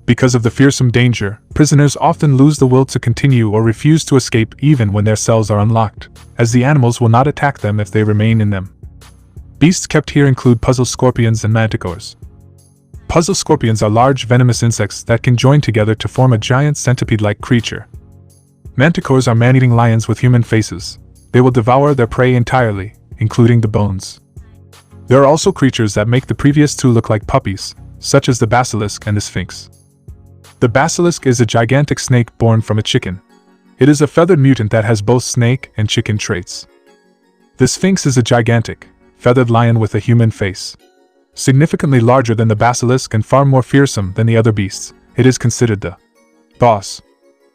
[SPEAKER 1] Because of the fearsome danger, prisoners often lose the will to continue or refuse to escape even when their cells are unlocked, as the animals will not attack them if they remain in them. Beasts kept here include puzzle scorpions and manticores. Puzzle scorpions are large venomous insects that can join together to form a giant centipede-like creature. Manticores are man-eating lions with human faces. They will devour their prey entirely, including the bones. There are also creatures that make the previous 2 look like puppies, such as the basilisk and the sphinx. The basilisk is a gigantic snake born from a chicken. It is a feathered mutant that has both snake and chicken traits. The sphinx is a gigantic, feathered lion with a human face. Significantly larger than the basilisk and far more fearsome than the other beasts, it is considered the boss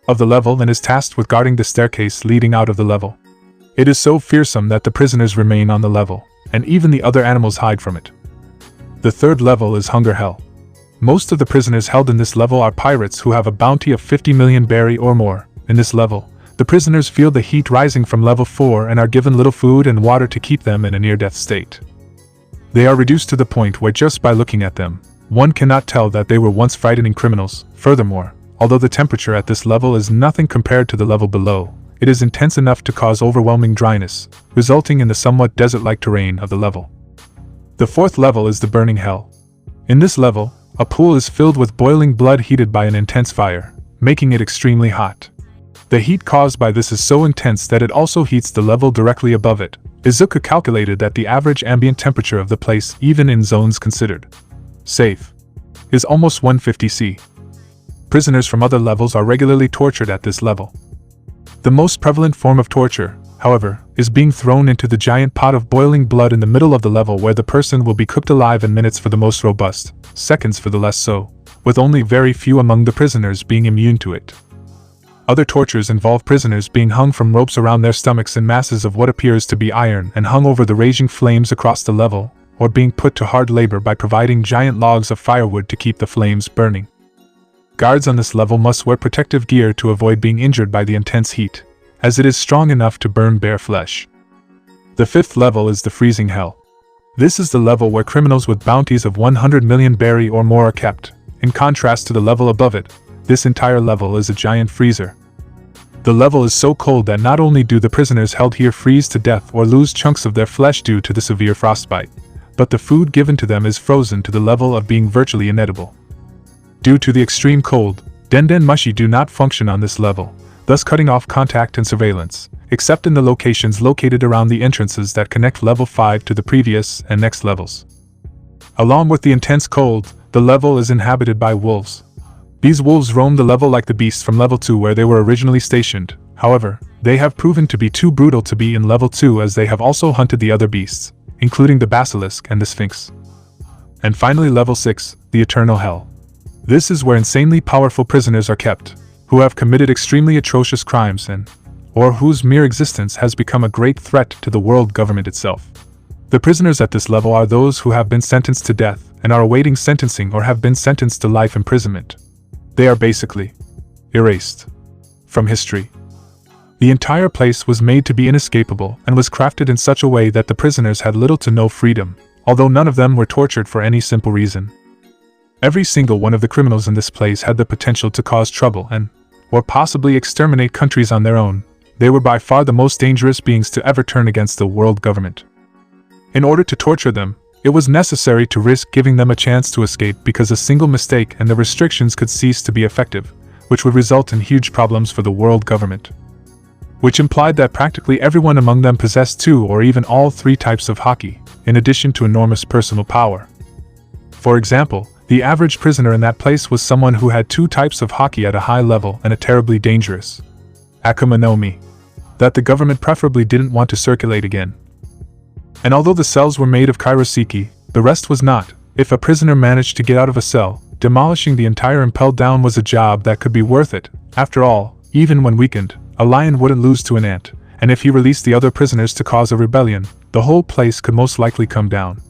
[SPEAKER 1] of the level and is tasked with guarding the staircase leading out of the level. It is so fearsome that the prisoners remain on the level, and even the other animals hide from it. The third level is Hunger Hell. Most of the prisoners held in this level are pirates who have a bounty of 50 million berry or more. In this level, the prisoners feel the heat rising from level 4 and are given little food and water to keep them in a near-death state. They are reduced to the point where just by looking at them, one cannot tell that they were once frightening criminals. Furthermore, although the temperature at this level is nothing compared to the level below, it is intense enough to cause overwhelming dryness, resulting in the somewhat desert-like terrain of the level. The fourth level is the Burning Hell. In this level, a pool is filled with boiling blood heated by an intense fire, making it extremely hot. The heat caused by this is so intense that it also heats the level directly above it. Izuku calculated that the average ambient temperature of the place, even in zones considered safe, is almost 150 C. Prisoners from other levels are regularly tortured at this level. The most prevalent form of torture, however, is being thrown into the giant pot of boiling blood in the middle of the level, where the person will be cooked alive in minutes for the most robust, seconds for the less so, with only very few among the prisoners being immune to it. Other tortures involve prisoners being hung from ropes around their stomachs in masses of what appears to be iron and hung over the raging flames across the level, or being put to hard labor by providing giant logs of firewood to keep the flames burning. Guards on this level must wear protective gear to avoid being injured by the intense heat, as it is strong enough to burn bare flesh. The fifth level is the Freezing Hell. This is the level where criminals with bounties of 100 million berry or more are kept. In contrast to the level above it, this entire level is a giant freezer. The level is so cold that not only do the prisoners held here freeze to death or lose chunks of their flesh due to the severe frostbite, but the food given to them is frozen to the level of being virtually inedible. Due to the extreme cold, den mushi do not function on this level, thus cutting off contact and surveillance, except in the locations located around the entrances that connect level 5 to the previous and next levels. Along with the intense cold, the level is inhabited by wolves. These wolves roam the level like the beasts from level 2 where they were originally stationed. However, they have proven to be too brutal to be in level 2, as they have also hunted the other beasts, including the basilisk and the sphinx. And finally, level 6, the Eternal Hell. This is where insanely powerful prisoners are kept, who have committed extremely atrocious crimes or whose mere existence has become a great threat to the world government itself. The prisoners at this level are those who have been sentenced to death and are awaiting sentencing or have been sentenced to life imprisonment. They are basically erased from history. The entire place was made to be inescapable and was crafted in such a way that the prisoners had little to no freedom, although none of them were tortured for any simple reason. Every single one of the criminals in this place had the potential to cause trouble or possibly exterminate countries on their own. They were by far the most dangerous beings to ever turn against the world government. In order to torture them, it was necessary to risk giving them a chance to escape, because a single mistake and the restrictions could cease to be effective, which would result in huge problems for the world government. Which implied that practically everyone among them possessed 2 or even all 3 types of haki, in addition to enormous personal power. For example, the average prisoner in that place was someone who had 2 types of haki at a high level and a terribly dangerous Akuma no Mi that the government preferably didn't want to circulate again. And although the cells were made of kairoseki, the rest was not. If a prisoner managed to get out of a cell, demolishing the entire impelled down was a job that could be worth it. After all, even when weakened, a lion wouldn't lose to an ant, and if he released the other prisoners to cause a rebellion, the whole place could most likely come down.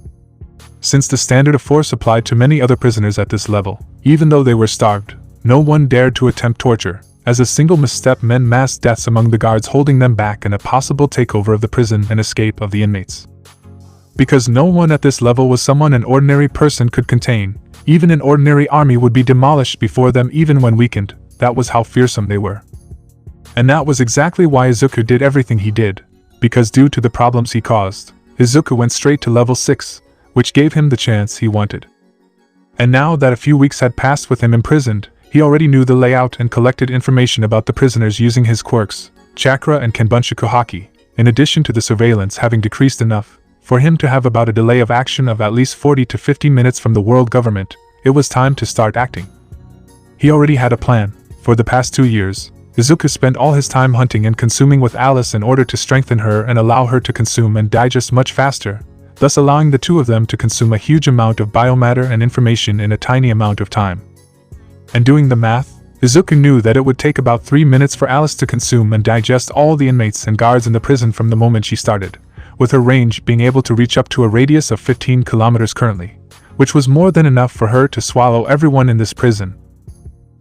[SPEAKER 1] Since the standard of force applied to many other prisoners at this level, even though they were starved, no one dared to attempt torture, as a single misstep meant mass deaths among the guards holding them back and a possible takeover of the prison and escape of the inmates. Because no one at this level was someone an ordinary person could contain, even an ordinary army would be demolished before them even when weakened. That was how fearsome they were. And that was exactly why Izuku did everything he did, because due to the problems he caused, Izuku went straight to level 6, which gave him the chance he wanted. And now that a few weeks had passed with him imprisoned, he already knew the layout and collected information about the prisoners using his quirks, chakra and Kenbunshiku haki, in addition to the surveillance having decreased enough for him to have about a delay of action of at least 40 to 50 minutes from the world government. It was time to start acting. He already had a plan. For the past 2 years, Izuku spent all his time hunting and consuming with Alice in order to strengthen her and allow her to consume and digest much faster, thus allowing the 2 of them to consume a huge amount of biomatter and information in a tiny amount of time. And doing the math, Izuku knew that it would take about 3 minutes for Alice to consume and digest all the inmates and guards in the prison from the moment she started, with her range being able to reach up to a radius of 15 kilometers currently, which was more than enough for her to swallow everyone in this prison.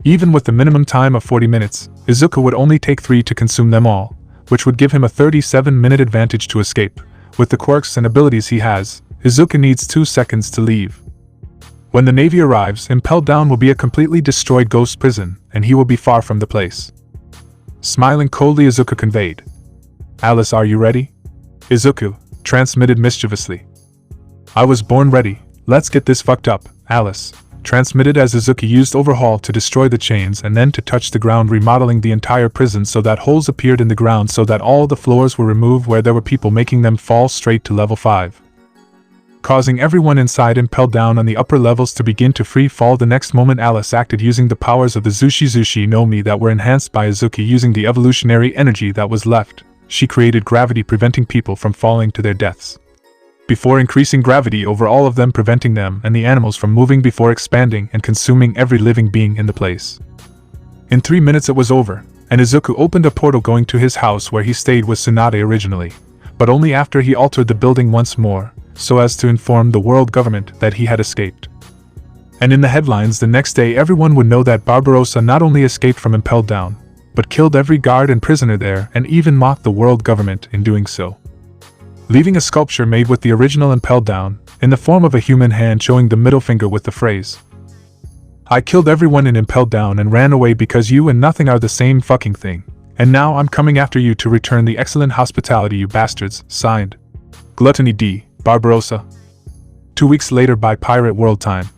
[SPEAKER 1] Even with the minimum time of 40 minutes, Izuku would only take 3 to consume them all, which would give him a 37-minute advantage to escape. With the quirks and abilities he has, Izuku needs 2 seconds to leave. When the Navy arrives, Impelled Down will be a completely destroyed ghost prison, and he will be far from the place. Smiling coldly, Izuku conveyed, "Alice, are you ready?" Izuku transmitted mischievously, "I was born ready, let's get this fucked up," Alice transmitted as Izuku used Overhaul to destroy the chains and then to touch the ground, remodeling the entire prison so that holes appeared in the ground so that all the floors were removed where there were people, making them fall straight to level 5. Causing everyone inside Impelled Down on the upper levels to begin to free fall. The next moment Alice acted using the powers of the Zushi no Mi that were enhanced by Izuku using the evolutionary energy that was left. She created gravity, preventing people from falling to their deaths, before increasing gravity over all of them, preventing them and the animals from moving before expanding and consuming every living being in the place. In 3 minutes it was over, and Izuku opened a portal going to his house where he stayed with Tsunade originally, but only after he altered the building once more, so as to inform the world government that he had escaped. And in the headlines the next day everyone would know that Barbarossa not only escaped from Impelled Down, but killed every guard and prisoner there and even mocked the world government in doing so. Leaving a sculpture made with the original Impelled Down, in the form of a human hand showing the middle finger with the phrase, "I killed everyone in Impelled Down and ran away because you and nothing are the same fucking thing, and now I'm coming after you to return the excellent hospitality, you bastards, signed, Gluttony D. Barbarossa." 2 weeks later by Pirate World time,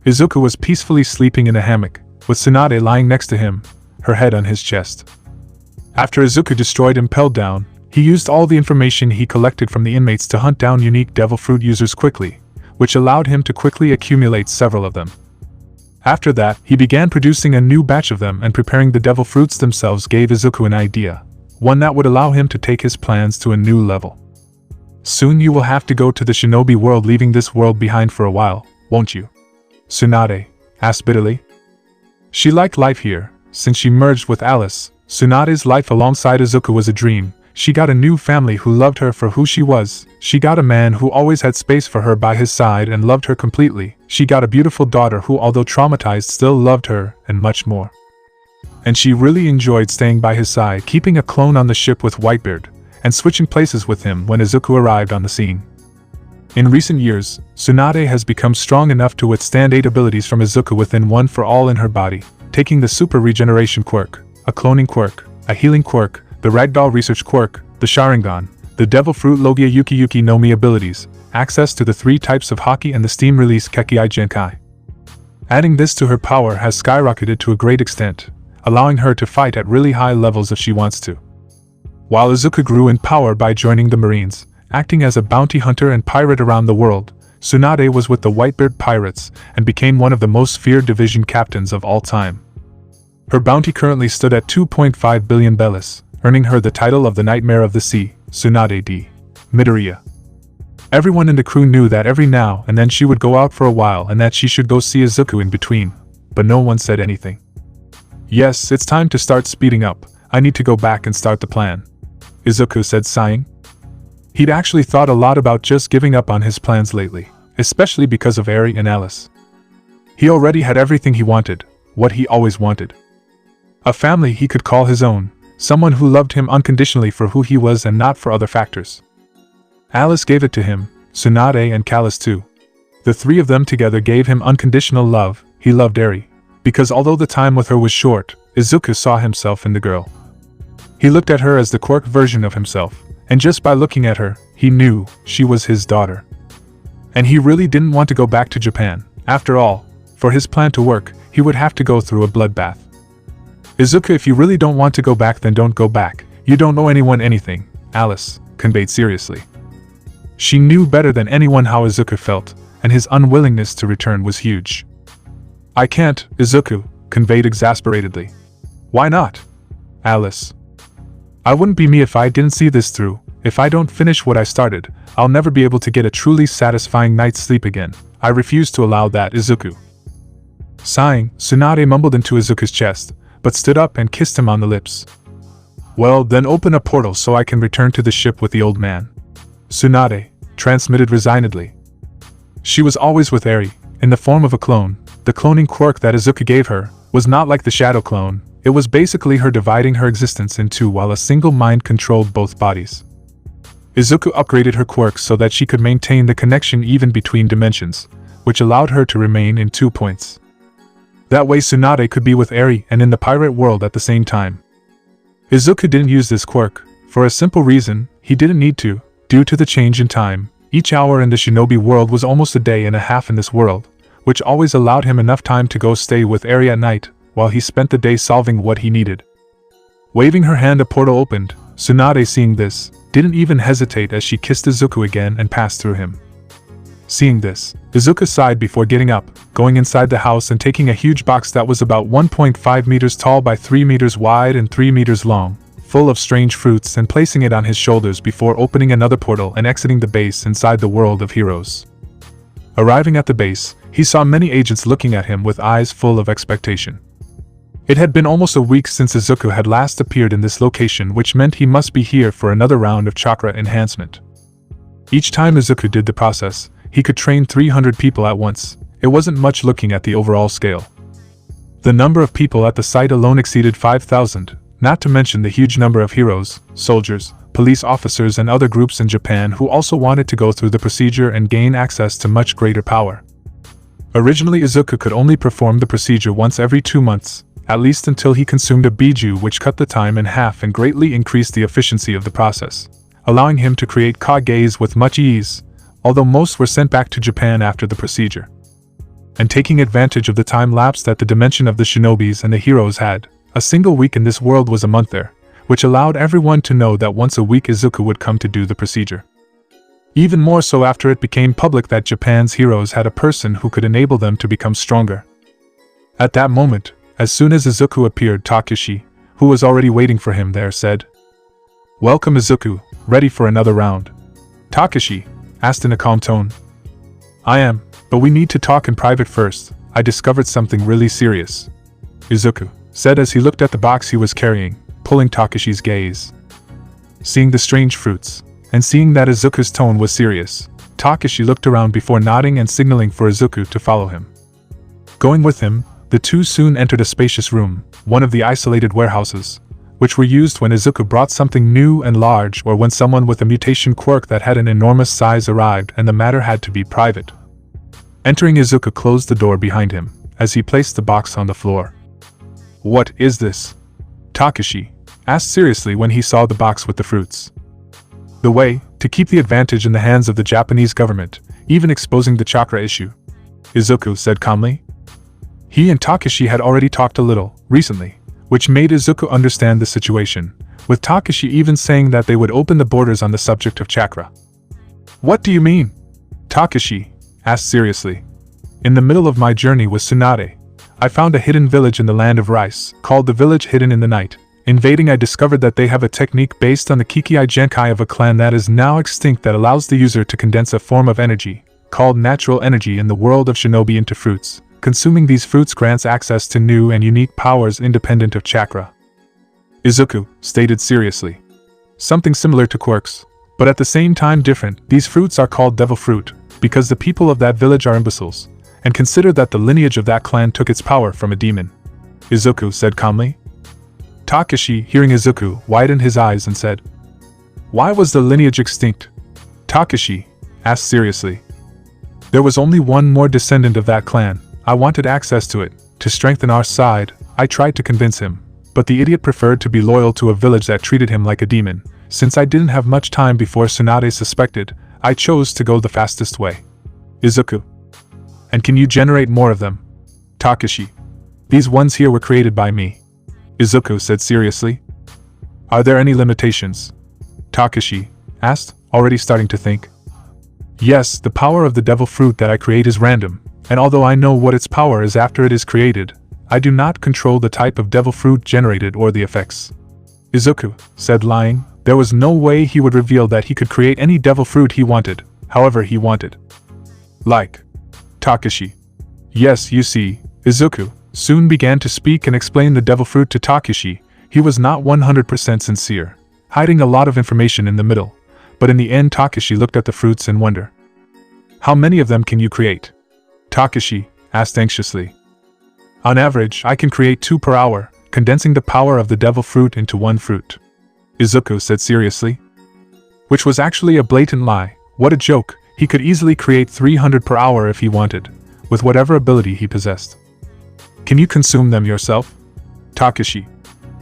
[SPEAKER 1] Izuku was peacefully sleeping in a hammock, with Tsunade lying next to him, her head on his chest. After Izuku destroyed Impelled Down, he used all the information he collected from the inmates to hunt down unique devil fruit users quickly, which allowed him to quickly accumulate several of them. After that, he began producing a new batch of them, and preparing the devil fruits themselves gave Izuku an idea, one that would allow him to take his plans to a new level. "Soon you will have to go to the shinobi world, leaving this world behind for a while, won't you?" Tsunade asked bitterly. She liked life here. Since she merged with Alice, Tsunade's life alongside Izuku was a dream. She got a new family who loved her for who she was. She got a man who always had space for her by his side and loved her completely. She got a beautiful daughter who, although traumatized, still loved her, and much more. And she really enjoyed staying by his side, keeping a clone on the ship with Whitebeard, and switching places with him when Izuku arrived on the scene. In recent years, Tsunade has become strong enough to withstand 8 abilities from Izuku within one for all in her body, taking the Super Regeneration Quirk, a Cloning Quirk, a Healing Quirk, the Ragdoll Research Quirk, the Sharingan, the Devil Fruit Logia Yuki no Mi abilities, access to the 3 types of Haki and the Steam Release Kekkei Genkai. Adding this to her power has skyrocketed to a great extent, allowing her to fight at really high levels if she wants to. While Izuku grew in power by joining the Marines, acting as a bounty hunter and pirate around the world, Tsunade was with the Whitebeard Pirates and became one of the most feared division captains of all time. Her bounty currently stood at 2.5 billion bellis, earning her the title of the Nightmare of the Sea, TSUNADE D. Midoriya. Everyone in the crew knew that every now and then she would go out for a while and that she should go see Izuku in between, but no one said anything. "Yes, it's time to start speeding up. I need to go back and start the plan," Izuku said, sighing. He'd actually thought a lot about just giving up on his plans lately, especially because of Eri and Alice. He already had everything he wanted, what he always wanted. A family he could call his own, someone who loved him unconditionally for who he was and not for other factors. Alice gave it to him, Tsunade and Callus too. The 3 of them together gave him unconditional love. He loved Eri, because although the time with her was short, Izuku saw himself in the girl. He looked at her as the Quirk version of himself, and just by looking at her, he knew she was his daughter. And he really didn't want to go back to Japan. After all, for his plan to work, he would have to go through a bloodbath. "Izuku, if you really don't want to go back, then don't go back. You don't owe anyone anything," Alice conveyed seriously. She knew better than anyone how Izuku felt, and his unwillingness to return was huge. "I can't," Izuku conveyed exasperatedly. "Why not?" Alice. "I wouldn't be me if I didn't see this through. If I don't finish what I started, I'll never be able to get a truly satisfying night's sleep again. I refuse to allow that, Izuku." Sighing, Tsunade mumbled into Izuku's chest, but stood up and kissed him on the lips. "Well, then open a portal so I can return to the ship with the old man," Tsunade transmitted resignedly. She was always with Eri, in the form of a clone. The cloning quirk that Izuku gave her was not like the shadow clone. It was basically her dividing her existence in two while a single mind controlled both bodies. Izuku upgraded her quirk so that she could maintain the connection even between dimensions, which allowed her to remain in 2 points. That way TSUNADE could be with Eri and in the pirate world at the same time. Izuku didn't use this quirk, for a simple reason: he didn't need to. Due to the change in time, each hour in the shinobi world was almost a day and a half in this world, which always allowed him enough time to go stay with Eri at night, while he spent the day solving what he needed. Waving her hand, a portal opened. TSUNADE, seeing this, didn't even hesitate as she kissed Izuku again and passed through him. Seeing this, Izuku sighed before getting up, going inside the house and taking a huge box that was about 1.5 meters tall by 3 meters wide and 3 meters long, full of strange fruits, and placing it on his shoulders before opening another portal and exiting the base inside the world of heroes. Arriving at the base, he saw many agents looking at him with eyes full of expectation. It had been almost a week since Izuku had last appeared in this location, which meant he must be here for another round of chakra enhancement. Each time Izuku did the process, he could train 300 people at once. It wasn't much looking at the overall scale. The number of people at the site alone exceeded 5,000, not to mention the huge number of heroes, soldiers, police officers and other groups in Japan who also wanted to go through the procedure and gain access to much greater power. Originally Izuku could only perform the procedure once every 2 months, at least until he consumed a biju, which cut the time in half and greatly increased the efficiency of the process, allowing him to create kages with much ease, although most were sent back to Japan after the procedure. And taking advantage of the time lapse that the dimension of the shinobis and the heroes had, a single week in this world was a month there, which allowed everyone to know that once a week Izuku would come to do the procedure. Even more so after it became public that Japan's heroes had a person who could enable them to become stronger. At that moment, as soon as Izuku appeared, Takashi, who was already waiting for him there, said, "Welcome Izuku, ready for another round?" Takashi asked in a calm tone. "I am, but we need to talk in private first. I discovered something really serious," Izuku said as he looked at the box he was carrying, pulling Takashi's gaze. Seeing the strange fruits, and seeing that Izuku's tone was serious, Takashi looked around before nodding and signaling for Izuku to follow him. Going with him, the two soon entered a spacious room, one of the isolated warehouses, which were used when Izuku brought something new and large or when someone with a mutation quirk that had an enormous size arrived and the matter had to be private. Entering, Izuku closed the door behind him, as he placed the box on the floor. "What is this?" Takashi asked seriously when he saw the box with the fruits. "The way to keep the advantage in the hands of the Japanese government, even exposing the chakra issue," Izuku said calmly. He and Takashi had already talked a little, recently, which made Izuku understand the situation, with Takashi even saying that they would open the borders on the subject of chakra. "What do you mean?" Takashi asked seriously. "In the middle of my journey with TSUNADE, I found a hidden village in the land of rice, called the Village Hidden in the Night. Invading, I discovered that they have a technique based on the Kikei Genkai of a clan that is now extinct that allows the user to condense a form of energy, called natural energy in the world of shinobi, into fruits. Consuming these fruits grants access to new and unique powers independent of chakra," Izuku stated seriously. "Something similar to Quirks, but at the same time different. These fruits are called devil fruit, because the people of that village are imbeciles, and consider that the lineage of that clan took its power from a demon," Izuku said calmly. Takashi, hearing Izuku, widened his eyes and said, "Why was the lineage extinct?" Takashi asked seriously. "There was only one more descendant of that clan. I wanted access to it. To strengthen our side, I tried to convince him, but the idiot preferred to be loyal to a village that treated him like a demon. Since I didn't have much time before TSUNADE suspected, I chose to go the fastest way." Izuku: "And can you generate more of them?" Takashi: "These ones here were created by me," Izuku said seriously. "Are there any limitations?" Takashi asked, already starting to think. "Yes, the power of the devil fruit that I create is random, and although I know what its power is after it is created, I do not control the type of devil fruit generated or the effects," Izuku said, lying. There was no way he would reveal that he could create any devil fruit he wanted, however he wanted. "Like Takashi." "Yes, you see," Izuku soon began to speak and explain the devil fruit to Takashi. He was not 100% sincere, hiding a lot of information in the middle, but in the end Takashi looked at the fruits in wonder. "How many of them can you create?" Takashi asked anxiously. On average, I can create 2 per hour, condensing the power of the devil fruit into 1 fruit. Izuku said seriously. Which was actually a blatant lie. What a joke, he could easily create 300 per hour if he wanted, with whatever ability he possessed. Can you consume them yourself? Takashi.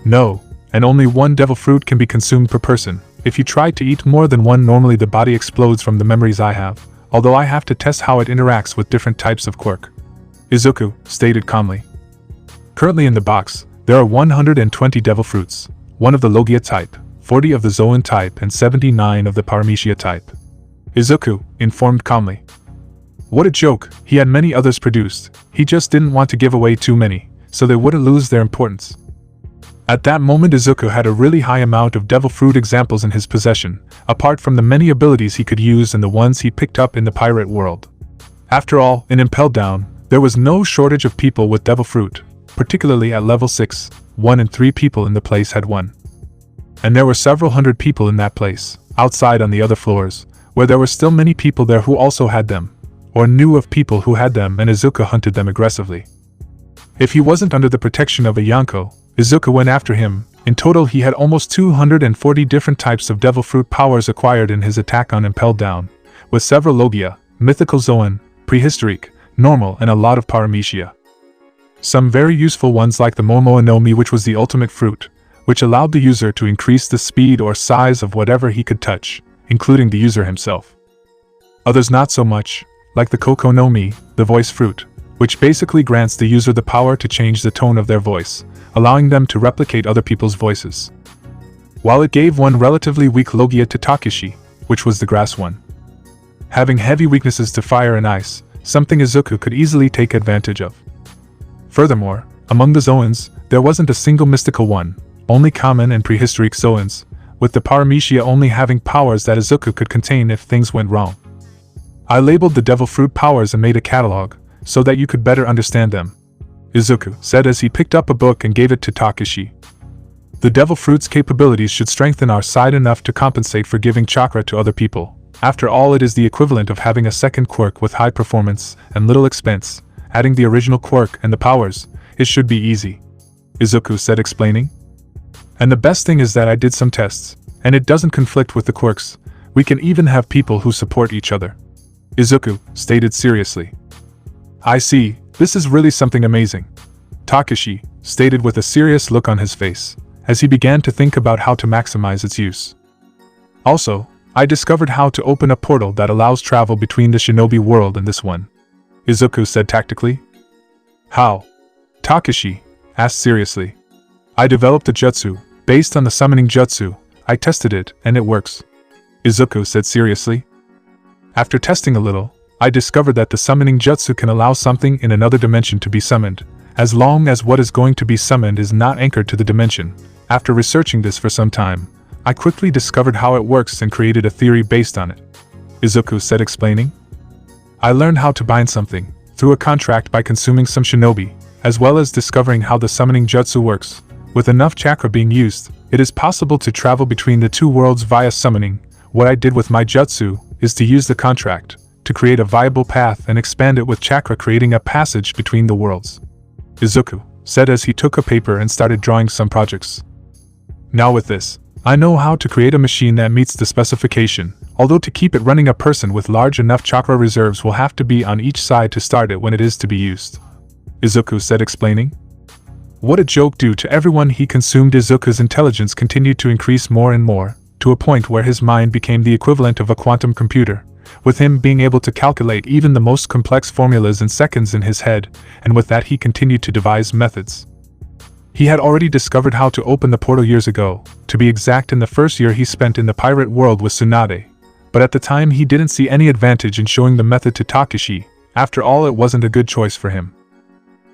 [SPEAKER 1] No, and only 1 devil fruit can be consumed per person. If you try to eat more than 1, normally the body explodes from the memories I have, although I have to test how it interacts with different types of quirk. Izuku stated calmly. Currently in the box, there are 120 devil fruits, 1 of the Logia type, 40 of the Zoan type and 79 of the Paramecia type. Izuku informed calmly. What a joke, he had many others produced, he just didn't want to give away too many, so they wouldn't lose their importance. At that moment Izuku had a really high amount of devil fruit examples in his possession, apart from the many abilities he could use and the ones he picked up in the pirate world. After all, in Impelled Down, there was no shortage of people with devil fruit, particularly at level 6, 1 in 3 people in the place had 1. And there were several hundred people in that place, outside on the other floors, where there were still many people there who also had them, or knew of people who had them, and Izuku hunted them aggressively. If he wasn't under the protection of a Yonko, Izuku went after him. In total he had almost 240 different types of devil fruit powers acquired in his attack on Impelled Down, with several Logia, mythical Zoan, prehistoric, normal and a lot of Paramecia. Some very useful ones like the Momoa no Mi, which was the ultimate fruit, which allowed the user to increase the speed or size of whatever he could touch, including the user himself. Others not so much, like the Koko no Mi, the voice fruit, which basically grants the user the power to change the tone of their voice, allowing them to replicate other people's voices. While it gave one relatively weak Logia to Takashi, which was the grass one. Having heavy weaknesses to fire and ice, something Izuku could easily take advantage of. Furthermore, among the Zoans, there wasn't a single mystical one, only common and prehistoric Zoans, with the Paramecia only having powers that Izuku could contain if things went wrong. I labeled the devil fruit powers and made a catalog, so that you could better understand them, Izuku said as he picked up a book and gave it to Takashi. The devil fruit's capabilities should strengthen our side enough to compensate for giving chakra to other people. After all, it is the equivalent of having a second quirk with high performance and little expense. Adding the original quirk and the powers, it should be easy, Izuku said, explaining. And the best thing is that I did some tests, and it doesn't conflict with the quirks. We can even have people who support each other, Izuku stated seriously. I see, this is really something amazing, Takashi stated with a serious look on his face, as he began to think about how to maximize its use. Also, I discovered how to open a portal that allows travel between the shinobi world and this one, Izuku said tactically. How? Takashi asked seriously. I developed a jutsu, based on the summoning jutsu. I tested it, and it works, Izuku said seriously. After testing a little, I discovered that the summoning jutsu can allow something in another dimension to be summoned, as long as what is going to be summoned is not anchored to the dimension. After researching this for some time, I quickly discovered how it works and created a theory based on it, Izuku said, explaining. I learned how to bind something, through a contract, by consuming some shinobi, as well as discovering how the summoning jutsu works. With enough chakra being used, it is possible to travel between the 2 worlds via summoning. What I did with my jutsu is to use the contract to create a viable path and expand it with chakra, creating a passage between the worlds, Izuku said as he took a paper and started drawing some projects. Now with this, I know how to create a machine that meets the specification, although to keep it running a person with large enough chakra reserves will have to be on each side to start it when it is to be used, Izuku said, explaining. What a joke due to everyone he consumed. Izuku's intelligence continued to increase more and more, to a point where his mind became the equivalent of a quantum computer, with him being able to calculate even the most complex formulas in seconds in his head, and with that he continued to devise methods. He had already discovered how to open the portal years ago, to be exact in the first year he spent in the pirate world with TSUNADE, but at the time he didn't see any advantage in showing the method to Takashi. After all, it wasn't a good choice for him.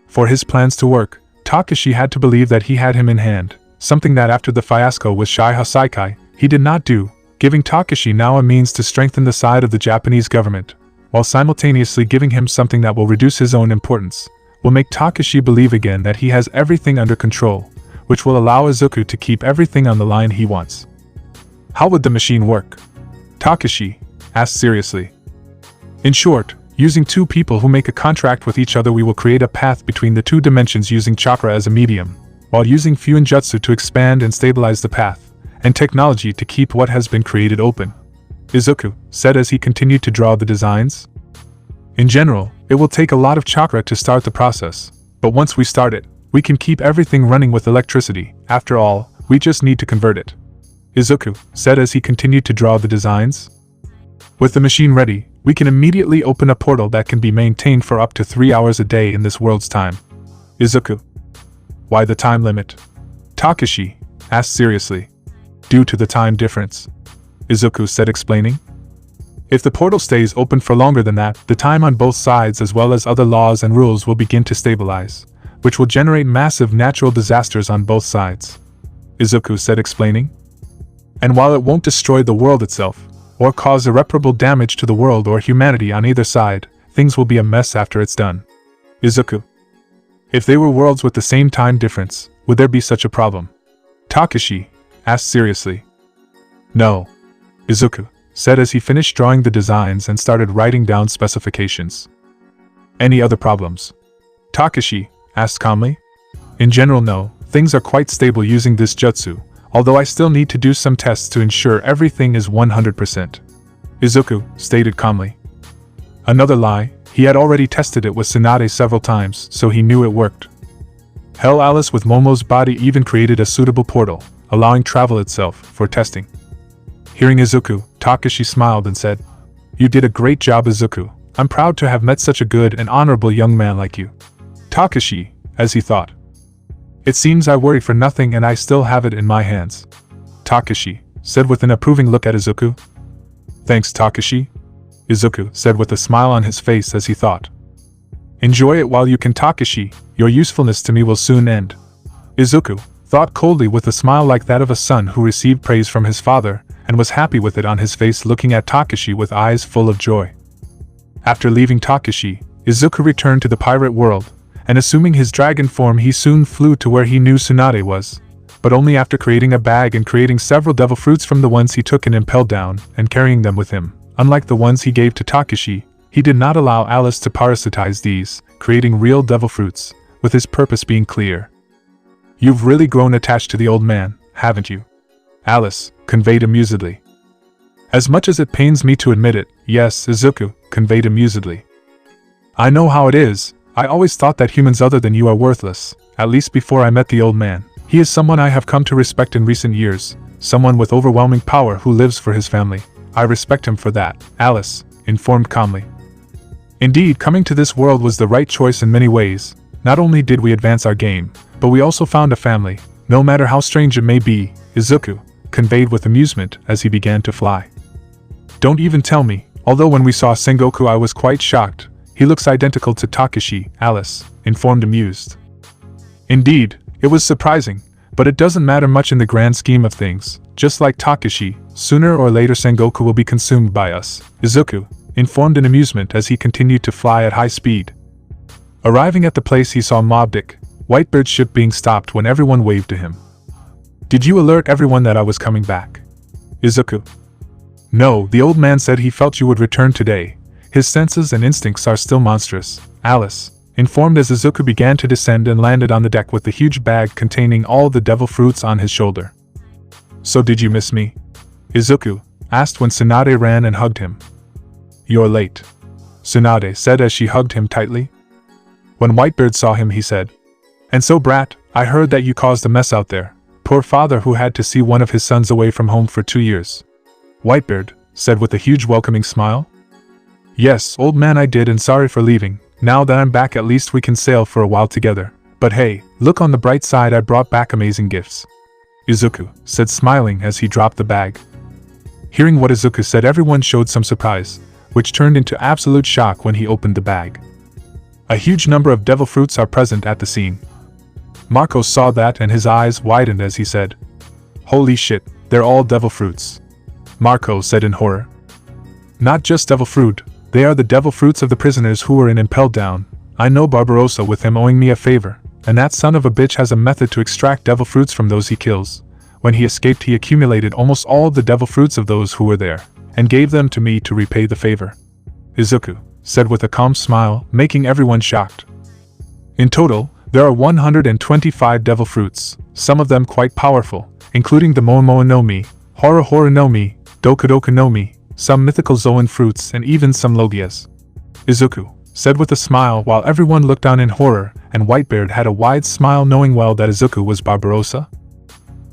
[SPEAKER 1] For his plans to work, Takashi had to believe that he had him in hand, something that after the fiasco with Shai Hasaikai, he did not do, giving Takashi now a means to strengthen the side of the Japanese government, while simultaneously giving him something that will reduce his own importance, will make Takashi believe again that he has everything under control, which will allow Izuku to keep everything on the line he wants. How would the machine work? Takashi asked seriously. In short, Using two people who make a contract with each other, we will create a path between the two dimensions using chakra as a medium, while using Fuinjutsu to expand and stabilize the path, and technology to keep what has been created open," Izuku said as he continued to draw the designs. "In general, it will take a lot of chakra to start the process, but once we start it, we can keep everything running with electricity. After all, we just need to convert it," Izuku said as he continued to draw the designs. "With the machine ready, we can immediately open a portal that can be maintained for up to 3 hours a day in this world's time." Izuku. "Why the time limit?" Takashi asked seriously. "Due to the time difference," Izuku said, explaining. "If the portal stays open for longer than that, the time on both sides as well as other laws and rules will begin to stabilize, which will generate massive natural disasters on both sides," Izuku said, explaining. "And while it won't destroy the world itself, or cause irreparable damage to the world or humanity on either side, things will be a mess after it's done." Izuku. "If they were worlds with the same time difference, would there be such a problem?" Takashi asked seriously. "No," Izuku said as he finished drawing the designs and started writing down specifications. "Any other problems?" Takashi asked calmly. "In general, no. Things are quite stable using this jutsu, although I still need to do some tests to ensure everything is 100%. Izuku stated calmly. Another lie, he had already tested it with TSUNADE several times, so he knew it worked. Hell, Alice with Momo's body even created a suitable portal, allowing travel itself for testing. Hearing Izuku, Takashi smiled and said, "You did a great job, Izuku. I'm proud to have met such a good and honorable young man like you." Takashi, as he thought. "It seems I worry for nothing and I still have it in my hands," Takashi said with an approving look at Izuku. "Thanks, Takashi," Izuku said with a smile on his face as he thought. "Enjoy it while you can, Takashi. Your usefulness to me will soon end," Izuku thought coldly with a smile like that of a son who received praise from his father, and was happy with it on his face, looking at Takashi with eyes full of joy. After leaving Takashi, Izuku returned to the pirate world, and assuming his dragon form he soon flew to where he knew TSUNADE was, but only after creating a bag and creating several devil fruits from the ones he took and impelled down, and carrying them with him. Unlike the ones he gave to Takashi, he did not allow Alice to parasitize these, creating real devil fruits, with his purpose being clear. "You've really grown attached to the old man, haven't you?" Alice conveyed amusedly. "As much as it pains me to admit it, yes," Izuku conveyed amusedly. "I know how it is. I always thought that humans other than you are worthless, at least before I met the old man. He is someone I have come to respect in recent years, someone with overwhelming power who lives for his family. I respect him for that," Alice informed calmly. "Indeed, coming to this world was the right choice in many ways. Not only did we advance our game, but we also found a family, no matter how strange it may be," Izuku conveyed with amusement as he began to fly. "Don't even tell me, although when we saw Sengoku I was quite shocked. He looks identical to Takashi," Alice informed, amused. "Indeed, it was surprising, but it doesn't matter much in the grand scheme of things. Just like Takashi, sooner or later Sengoku will be consumed by us," Izuku informed in amusement as he continued to fly at high speed. Arriving at the place, he saw Mob Dick, Whitebeard's ship, being stopped when everyone waved to him. "Did you alert everyone that I was coming back?" Izuku. "No, the old man said he felt you would return today. His senses and instincts are still monstrous," Alice informed as Izuku began to descend and landed on the deck with the huge bag containing all the devil fruits on his shoulder. "So did you miss me?" Izuku asked when TSUNADE ran and hugged him. "You're late," TSUNADE said as she hugged him tightly. When Whitebeard saw him he said, "And so, brat, I heard that you caused a mess out there. Poor father who had to see one of his sons away from home for 2 years." Whitebeard said with a huge welcoming smile. "Yes, old man, I did, and sorry for leaving. Now that I'm back, at least we can sail for a while together. But hey, look on the bright side, I brought back amazing gifts," Izuku said, smiling as he dropped the bag. Hearing what Izuku said, everyone showed some surprise, which turned into absolute shock when he opened the bag. A huge number of devil fruits are present at the scene. Marco saw that and his eyes widened as he said, "Holy shit, they're all devil fruits," Marco said in horror. "Not just devil fruit, they are the devil fruits of the prisoners who were in impelled down. I know Barbarossa with him owing me a favor, and that son of a bitch has a method to extract devil fruits from those he kills. When he escaped he accumulated almost all the devil fruits of those who were there, and gave them to me to repay the favor," Izuku said with a calm smile, making everyone shocked. In total, there are 125 devil fruits, some of them quite powerful, including the Momoa no Mi, Hora Hora no Mi, Dokudoku no Mi, some mythical Zoan fruits, and even some Logias. Izuku said with a smile while everyone looked on in horror, and Whitebeard had a wide smile knowing well that Izuku was Barbarossa.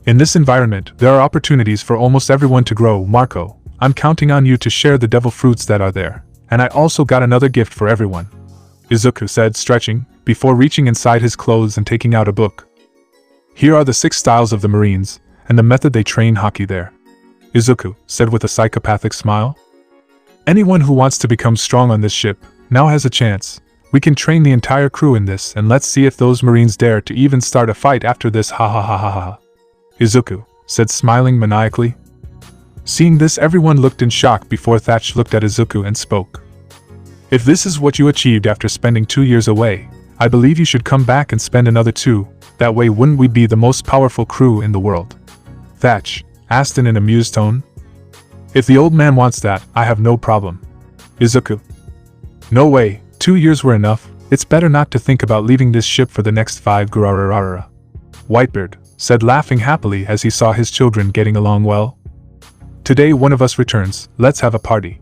[SPEAKER 1] In this environment, there are opportunities for almost everyone to grow. Marco, I'm counting on you to share the devil fruits that are there, and I also got another gift for everyone. Izuku said, stretching, before reaching inside his clothes and taking out a book. Here are the 6 styles of the Marines, and the method they train hockey there. Izuku said with a psychopathic smile. Anyone who wants to become strong on this ship now has a chance. We can train the entire crew in this, and let's see if those Marines dare to even start a fight after this. Ha ha ha ha ha. Izuku said, smiling maniacally. Seeing this, everyone looked in shock before Thatch looked at Izuku and spoke. If this is what you achieved after spending 2 years away, I believe you should come back and spend another 2, that way wouldn't we be the most powerful crew in the world? Thatch asked in an amused tone. If the old man wants that, I have no problem. Izuku. No way, 2 years were enough, it's better not to think about leaving this ship for the next 5 gurararara. Whitebeard said, laughing happily as he saw his children getting along well. Today one of us returns, let's have a party.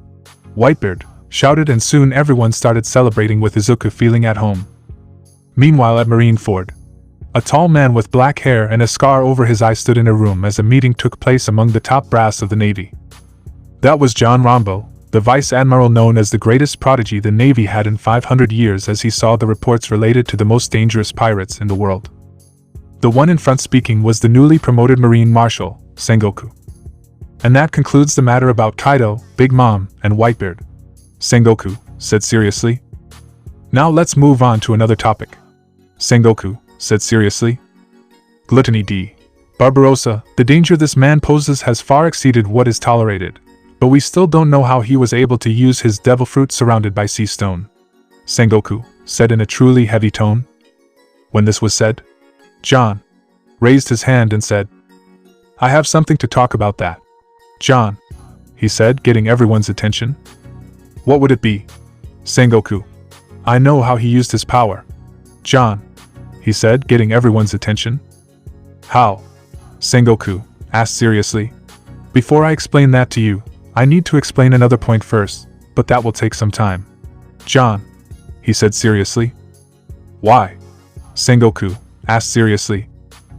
[SPEAKER 1] Whitebeard shouted, and soon everyone started celebrating with Izuku feeling at home. Meanwhile at Marine Ford, a tall man with black hair and a scar over his eye stood in a room as a meeting took place among the top brass of the Navy. That was John Rombo, the Vice Admiral known as the greatest prodigy the Navy had in 500 years, as he saw the reports related to the most dangerous pirates in the world. The one in front speaking was the newly promoted Marine Marshal, Sengoku. And that concludes the matter about Kaido, Big Mom, and Whitebeard. Sengoku said seriously. Now let's move on to another topic. Sengoku said seriously. Gluttony D. Barbarossa, the danger this man poses has far exceeded what is tolerated, but we still don't know how he was able to use his devil fruit surrounded by sea stone. Sengoku said in a truly heavy tone. When this was said, John raised his hand and said, I have something to talk about that. John, he said, getting everyone's attention. What would it be? Sengoku. I know how he used his power. John, he said, getting everyone's attention. How? Sengoku asked seriously. Before I explain that to you, I need to explain another point first, but that will take some time. John, he said seriously. Why? Sengoku asked seriously.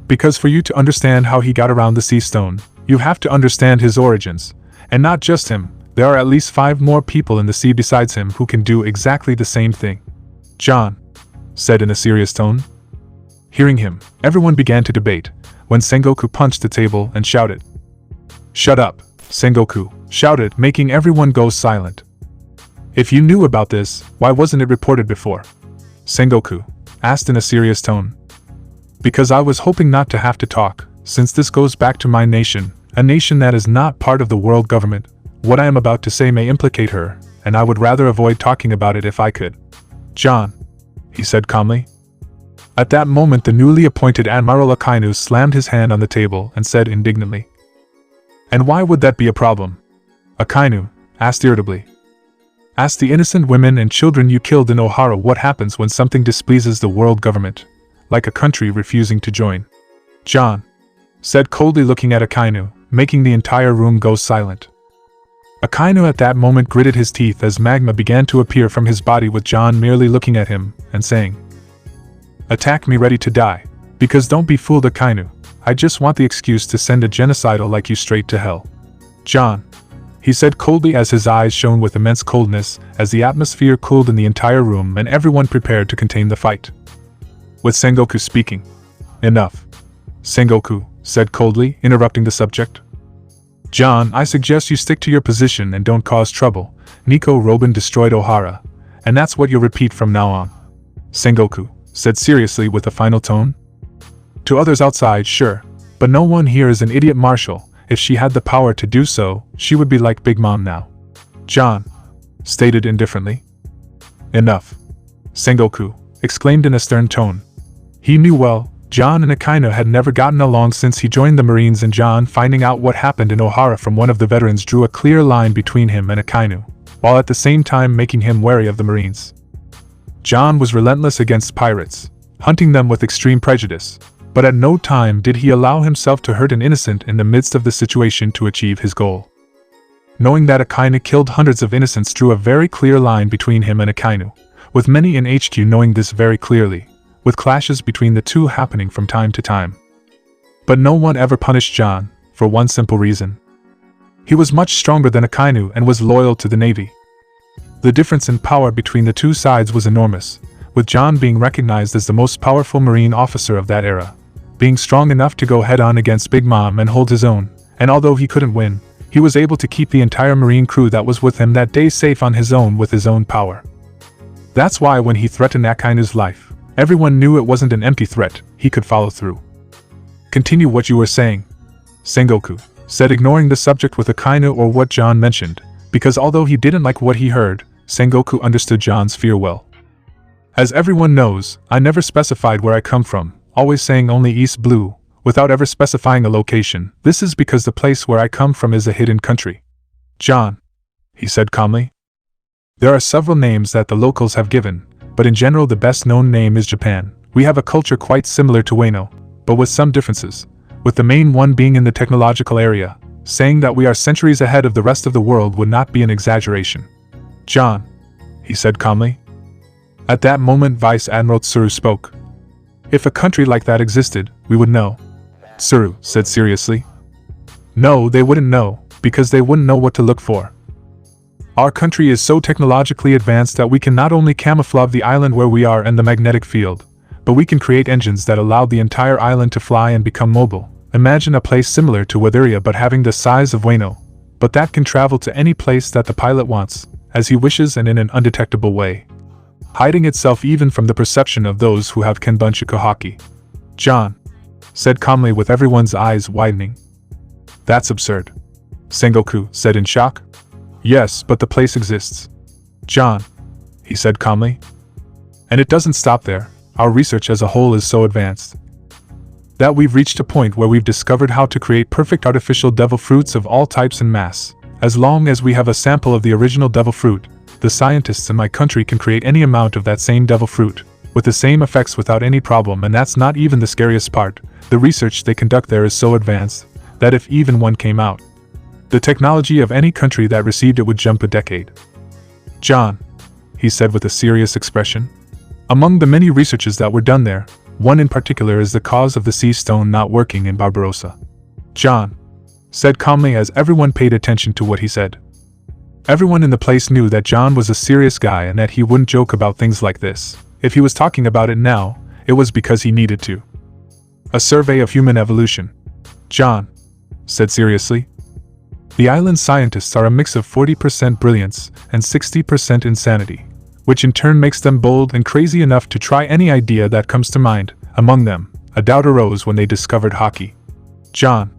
[SPEAKER 1] Because for you to understand how he got around the sea stone, you have to understand his origins, and not just him. There are at least 5 more people in the sea besides him who can do exactly the same thing. John said in a serious tone. Hearing him, everyone began to debate, when Sengoku punched the table and shouted. Shut up, Sengoku shouted, making everyone go silent. If you knew about this, why wasn't it reported before? Sengoku asked in a serious tone. Because I was hoping not to have to talk, since this goes back to my nation, a nation that is not part of the world government. What I am about to say may implicate her, and I would rather avoid talking about it if I could. John, he said calmly. At that moment the newly appointed Admiral Akainu slammed his hand on the table and said indignantly. And why would that be a problem? Akainu asked irritably. Ask the innocent women and children you killed in Ohara what happens when something displeases the world government, like a country refusing to join. John said coldly, looking at Akainu, making the entire room go silent. Akainu at that moment gritted his teeth as magma began to appear from his body, with John merely looking at him and saying, Attack me ready to die, because don't be fooled Akainu, I just want the excuse to send a genocidal like you straight to hell. John, he said coldly as his eyes shone with immense coldness as the atmosphere cooled in the entire room and everyone prepared to contain the fight. With Sengoku speaking. Enough. Sengoku said coldly, interrupting the subject. John, I suggest you stick to your position and don't cause trouble. Nico Robin destroyed Ohara, and that's what you'll repeat from now on. Sengoku said seriously with a final tone. To others outside, sure, but no one here is an idiot marshal. If she had the power to do so, she would be like Big Mom now. John stated indifferently. Enough. Sengoku exclaimed in a stern tone. He knew well, John and Akainu had never gotten along since he joined the Marines, and John, finding out what happened in Ohara from one of the veterans, drew a clear line between him and Akainu. while at the same time making him wary of the Marines. John was relentless against pirates, hunting them with extreme prejudice, but at no time did he allow himself to hurt an innocent in the midst of the situation to achieve his goal. Knowing that Akainu killed hundreds of innocents drew a very clear line between him and Akainu, with many in HQ knowing this very clearly, with clashes between the two happening from time to time. But no one ever punished John, for one simple reason. He was much stronger than Akainu and was loyal to the Navy. The difference in power between the two sides was enormous, with John being recognized as the most powerful Marine officer of that era, being strong enough to go head-on against Big Mom and hold his own, and although he couldn't win, he was able to keep the entire Marine crew that was with him that day safe on his own with his own power. That's why when he threatened Akainu's life, everyone knew it wasn't an empty threat, he could follow through. "Continue what you were saying," Sengoku said, ignoring the subject with Akainu or what John mentioned, because although he didn't like what he heard, Sengoku understood John's fear well. "As everyone knows, I never specified where I come from, always saying only East Blue, without ever specifying a location. This is because the place where I come from is a hidden country." "John," he said calmly, "there are several names that the locals have given, but in general the best known name is Japan. We have a culture quite similar to Wano, but with some differences, with the main one being in the technological area. Saying that we are centuries ahead of the rest of the world would not be an exaggeration." "John," he said calmly. At that moment Vice Admiral Tsuru spoke. "If a country like that existed, we would know," Tsuru said seriously. "No, they wouldn't know, because they wouldn't know what to look for. Our country is so technologically advanced that we can not only camouflage the island where we are and the magnetic field, but we can create engines that allow the entire island to fly and become mobile. Imagine a place similar to Midoriya but having the size of Wano, but that can travel to any place that the pilot wants, as he wishes and in an undetectable way, hiding itself even from the perception of those who have Kenbunchaku Haki." John said calmly with everyone's eyes widening. "That's absurd," Sengoku said in shock. "Yes, but the place exists." "John," he said calmly. "And it doesn't stop there. Our research as a whole is so advanced that we've reached a point where we've discovered how to create perfect artificial devil fruits of all types and mass. As long as we have a sample of the original devil fruit, the scientists in my country can create any amount of that same devil fruit, with the same effects without any problem, and that's not even the scariest part. The research they conduct there is so advanced that if even one came out, the technology of any country that received it would jump a decade." "John," he said with a serious expression, "among the many researches that were done there, one in particular is the cause of the sea stone not working in Barbarossa." John said calmly as everyone paid attention to what he said. Everyone in the place knew that John was a serious guy and that he wouldn't joke about things like this. If he was talking about it now, it was because he needed to. "A survey of human evolution," John said seriously. "The island scientists are a mix of 40% brilliance and 60% insanity, which in turn makes them bold and crazy enough to try any idea that comes to mind. Among them, a doubt arose when they discovered hockey." John.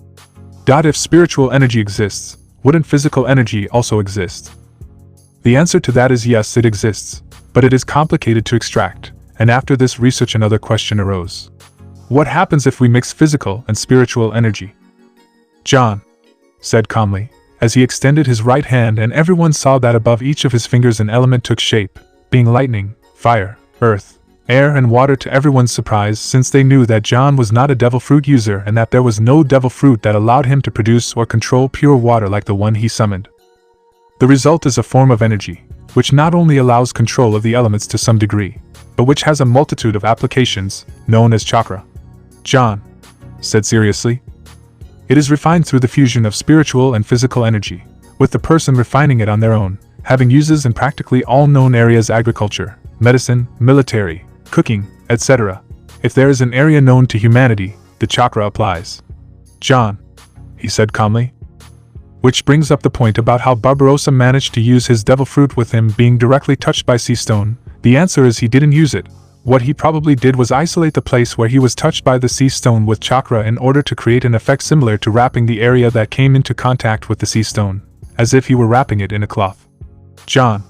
[SPEAKER 1] "If spiritual energy exists, wouldn't physical energy also exist?" The answer to that is yes, it exists, but it is complicated to extract, and after this research another question arose. What happens if we mix physical and spiritual energy? John said calmly, as he extended his right hand, and everyone saw that above each of his fingers an element took shape, being lightning, fire, earth, air and water, to everyone's surprise, since they knew that John was not a devil fruit user and that there was no devil fruit that allowed him to produce or control pure water like the one he summoned. The result is a form of energy, which not only allows control of the elements to some degree, but which has a multitude of applications, known as chakra. John said seriously. It is refined through the fusion of spiritual and physical energy, with the person refining it on their own, having uses in practically all known areas: agriculture, medicine, military, cooking, etc. If there is an area known to humanity, the chakra applies. John, he said calmly. Which brings up the point about how Barbarossa managed to use his devil fruit with him being directly touched by sea stone. The answer is he didn't use it. What he probably did was isolate the place where he was touched by the sea stone with chakra in order to create an effect similar to wrapping the area that came into contact with the sea stone, as if he were wrapping it in a cloth. John.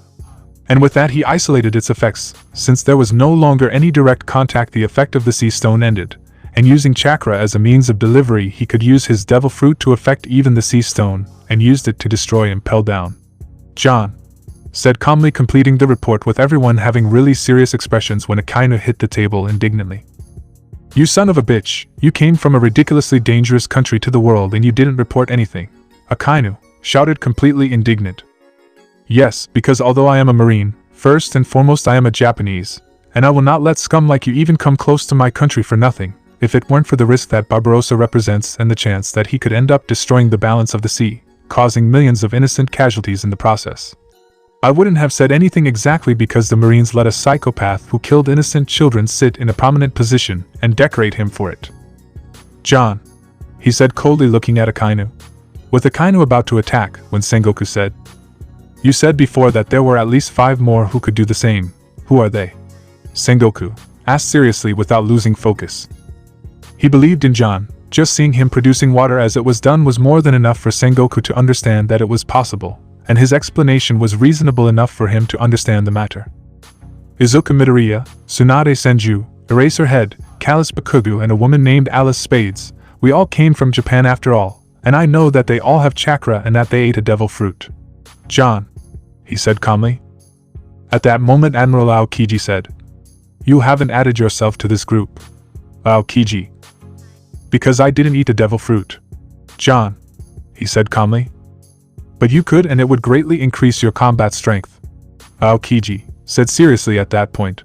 [SPEAKER 1] And with that he isolated its effects. Since there was no longer any direct contact, the effect of the sea stone ended, and using chakra as a means of delivery, he could use his devil fruit to affect even the sea stone, and used it to destroy Impel down. John said calmly, completing the report with everyone having really serious expressions when Akainu hit the table indignantly. You son of a bitch, you came from a ridiculously dangerous country to the world and you didn't report anything, Akainu shouted, completely indignant. Yes, because although I am a Marine, first and foremost I am a Japanese, and I will not let scum like you even come close to my country for nothing, if it weren't for the risk that Barbarossa represents and the chance that he could end up destroying the balance of the sea, causing millions of innocent casualties in the process. I wouldn't have said anything exactly because the Marines let a psychopath who killed innocent children sit in a prominent position and decorate him for it. John, he said coldly, looking at Akainu. With Akainu about to attack, when Sengoku said, You said before that there were at least 5 more who could do the same. Who are they? Sengoku asked seriously without losing focus. He believed in John. Just seeing him producing water as it was done was more than enough for Sengoku to understand that it was possible, and his explanation was reasonable enough for him to understand the matter. Izuku Midoriya, Tsunade Senju, Eraserhead, Callus Bakugu, and a woman named Alice Spades. We all came from Japan after all, and I know that they all have chakra and that they ate a devil fruit. John, he said calmly. At that moment Admiral Aokiji said, You haven't added yourself to this group. Aokiji. Because I didn't eat the devil fruit. John, he said calmly. But you could, and it would greatly increase your combat strength. Aokiji said seriously at that point.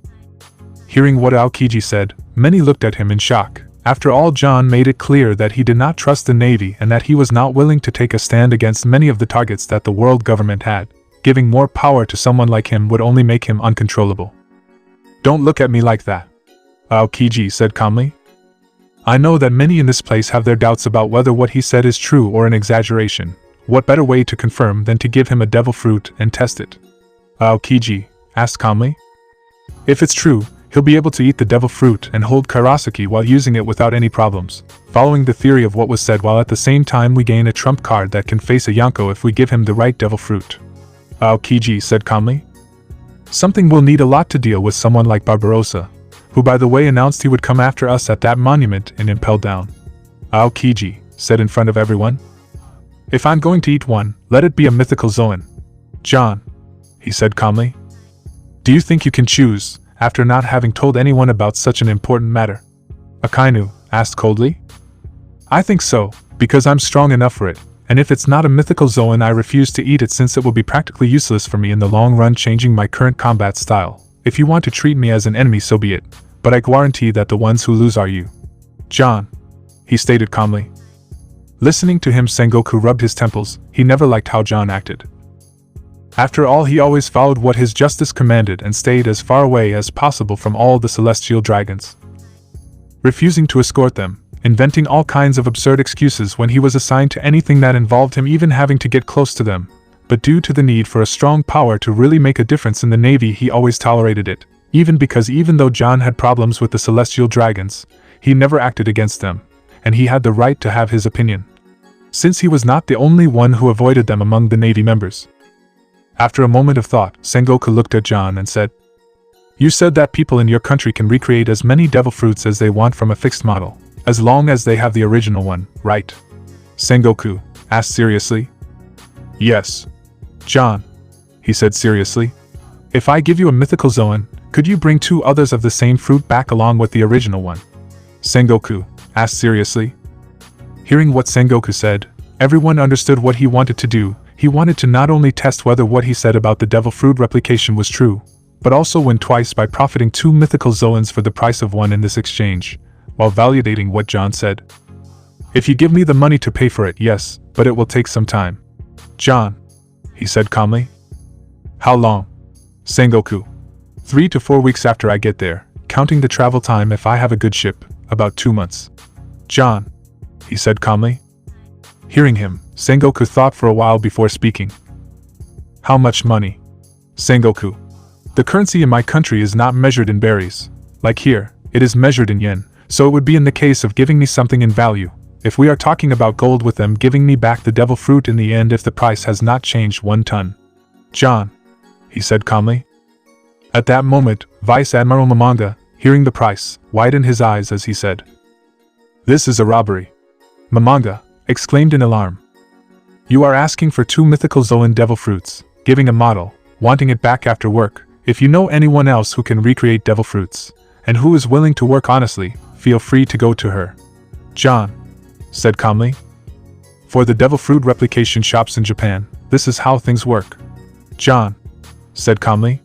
[SPEAKER 1] Hearing what Aokiji said, many looked at him in shock. After all, John made it clear that he did not trust the Navy and that he was not willing to take a stand against many of the targets that the world government had. Giving more power to someone like him would only make him uncontrollable. Don't look at me like that, Aokiji said calmly. I know that many in this place have their doubts about whether what he said is true or an exaggeration. What better way to confirm than to give him a devil fruit and test it? Aokiji asked calmly. If it's true, he'll be able to eat the devil fruit and hold Karasaki while using it without any problems, following the theory of what was said, while at the same time we gain a trump card that can face a Yonko if we give him the right devil fruit. Aokiji said calmly. Something we'll need a lot to deal with someone like Barbarossa, who by the way announced he would come after us at that monument and impel down. Aokiji said in front of everyone. If I'm going to eat one, let it be a mythical Zoan. John, he said calmly. Do you think you can choose, after not having told anyone about such an important matter? Akainu asked coldly. I think so, because I'm strong enough for it, and if it's not a mythical Zoan I refuse to eat it since it will be practically useless for me in the long run, changing my current combat style. If you want to treat me as an enemy, so be it, but I guarantee that the ones who lose are you. John, he stated calmly. Listening to him, Sengoku rubbed his temples. He never liked how John acted. After all, he always followed what his justice commanded and stayed as far away as possible from all the celestial dragons, refusing to escort them, inventing all kinds of absurd excuses when he was assigned to anything that involved him even having to get close to them. But due to the need for a strong power to really make a difference in the Navy, he always tolerated it, even though John had problems with the celestial dragons, he never acted against them, and he had the right to have his opinion, since he was not the only one who avoided them among the Navy members. After a moment of thought, Sengoku looked at John and said, You said that people in your country can recreate as many devil fruits as they want from a fixed model, as long as they have the original one, right? Sengoku asked seriously. Yes. John, he said seriously. If I give you a mythical Zoan, could you bring 2 others of the same fruit back along with the original one? Sengoku asked seriously. Hearing what Sengoku said, everyone understood what he wanted to do. He wanted to not only test whether what he said about the devil fruit replication was true, but also win twice by profiting 2 mythical Zoans for the price of 1 in this exchange, while validating what John said. If you give me the money to pay for it, yes, but it will take some time. John, he said calmly. How long? Sengoku. 3 to 4 weeks after I get there, counting the travel time if I have a good ship, about 2 months. John, he said calmly. Hearing him, Sengoku thought for a while before speaking. How much money? Sengoku. The currency in my country is not measured in berries. Like here, it is measured in yen, so it would be in the case of giving me something in value. If we are talking about gold, with them giving me back the devil fruit in the end if the price has not changed 1 ton. John, he said calmly. At that moment, Vice Admiral Mamanga, hearing the price, widened his eyes as he said, This is a robbery. Mamanga exclaimed in alarm. You are asking for 2 mythical Zoan devil fruits, giving a model, wanting it back after work. If you know anyone else who can recreate devil fruits, and who is willing to work honestly, feel free to go to her. John said calmly. For the devil fruit replication shops in Japan, this is how things work. John said calmly.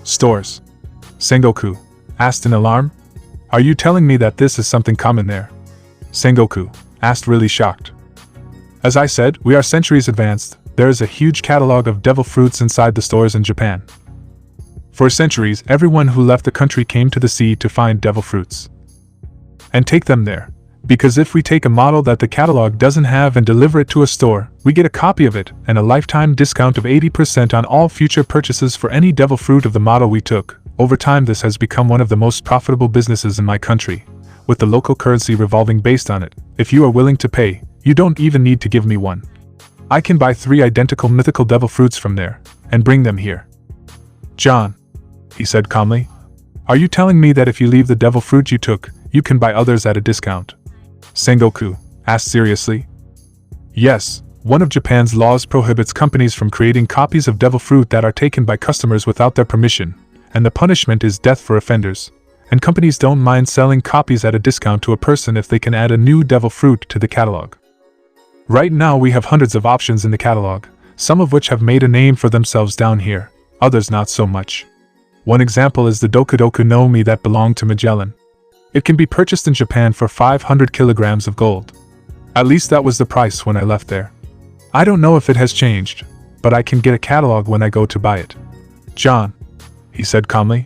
[SPEAKER 1] Stores? Sengoku asked in alarm. Are you telling me that this is something common there? Sengoku asked, really shocked. As I said, we are centuries advanced. There is a huge catalog of devil fruits inside the stores in Japan. For centuries, everyone who left the country came to the sea to find devil fruits and take them there. Because if we take a model that the catalog doesn't have and deliver it to a store, we get a copy of it and a lifetime discount of 80% on all future purchases for any devil fruit of the model we took. Over time, this has become one of the most profitable businesses in my country, with the local currency revolving based on it. If you are willing to pay, you don't even need to give me one. I can buy 3 identical mythical devil fruits from there and bring them here. John, he said calmly. Are you telling me that if you leave the devil fruit you took, you can buy others at a discount? Sengoku asked seriously. Yes, one of Japan's laws prohibits companies from creating copies of devil fruit that are taken by customers without their permission, and the punishment is death for offenders, and companies don't mind selling copies at a discount to a person if they can add a new devil fruit to the catalog. Right now we have hundreds of options in the catalog, some of which have made a name for themselves down here, others not so much. One example is the Doku Doku no Mi that belonged to Magellan. It can be purchased in Japan for 500 kilograms of gold. At least that was the price when I left there. I don't know if it has changed, but I can get a catalog when I go to buy it. John, he said calmly.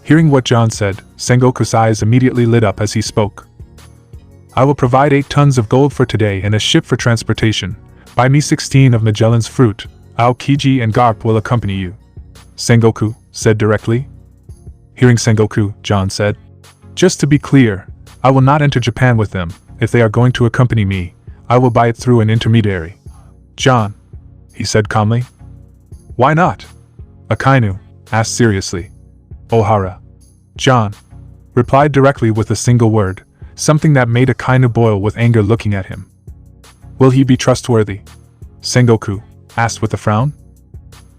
[SPEAKER 1] Hearing what John said, Sengoku's eyes immediately lit up as he spoke. I will provide 8 tons of gold for today and a ship for transportation. Buy me 16 of Magellan's fruit. Aokiji and Garp will accompany you. Sengoku said directly. Hearing Sengoku, John said, just to be clear, I will not enter Japan with them. If they are going to accompany me, I will buy it through an intermediary. John, he said calmly. Why not? Akainu asked seriously. Ohara. John replied directly with a single word, something that made Akainu boil with anger looking at him. Will he be trustworthy? Sengoku asked with a frown.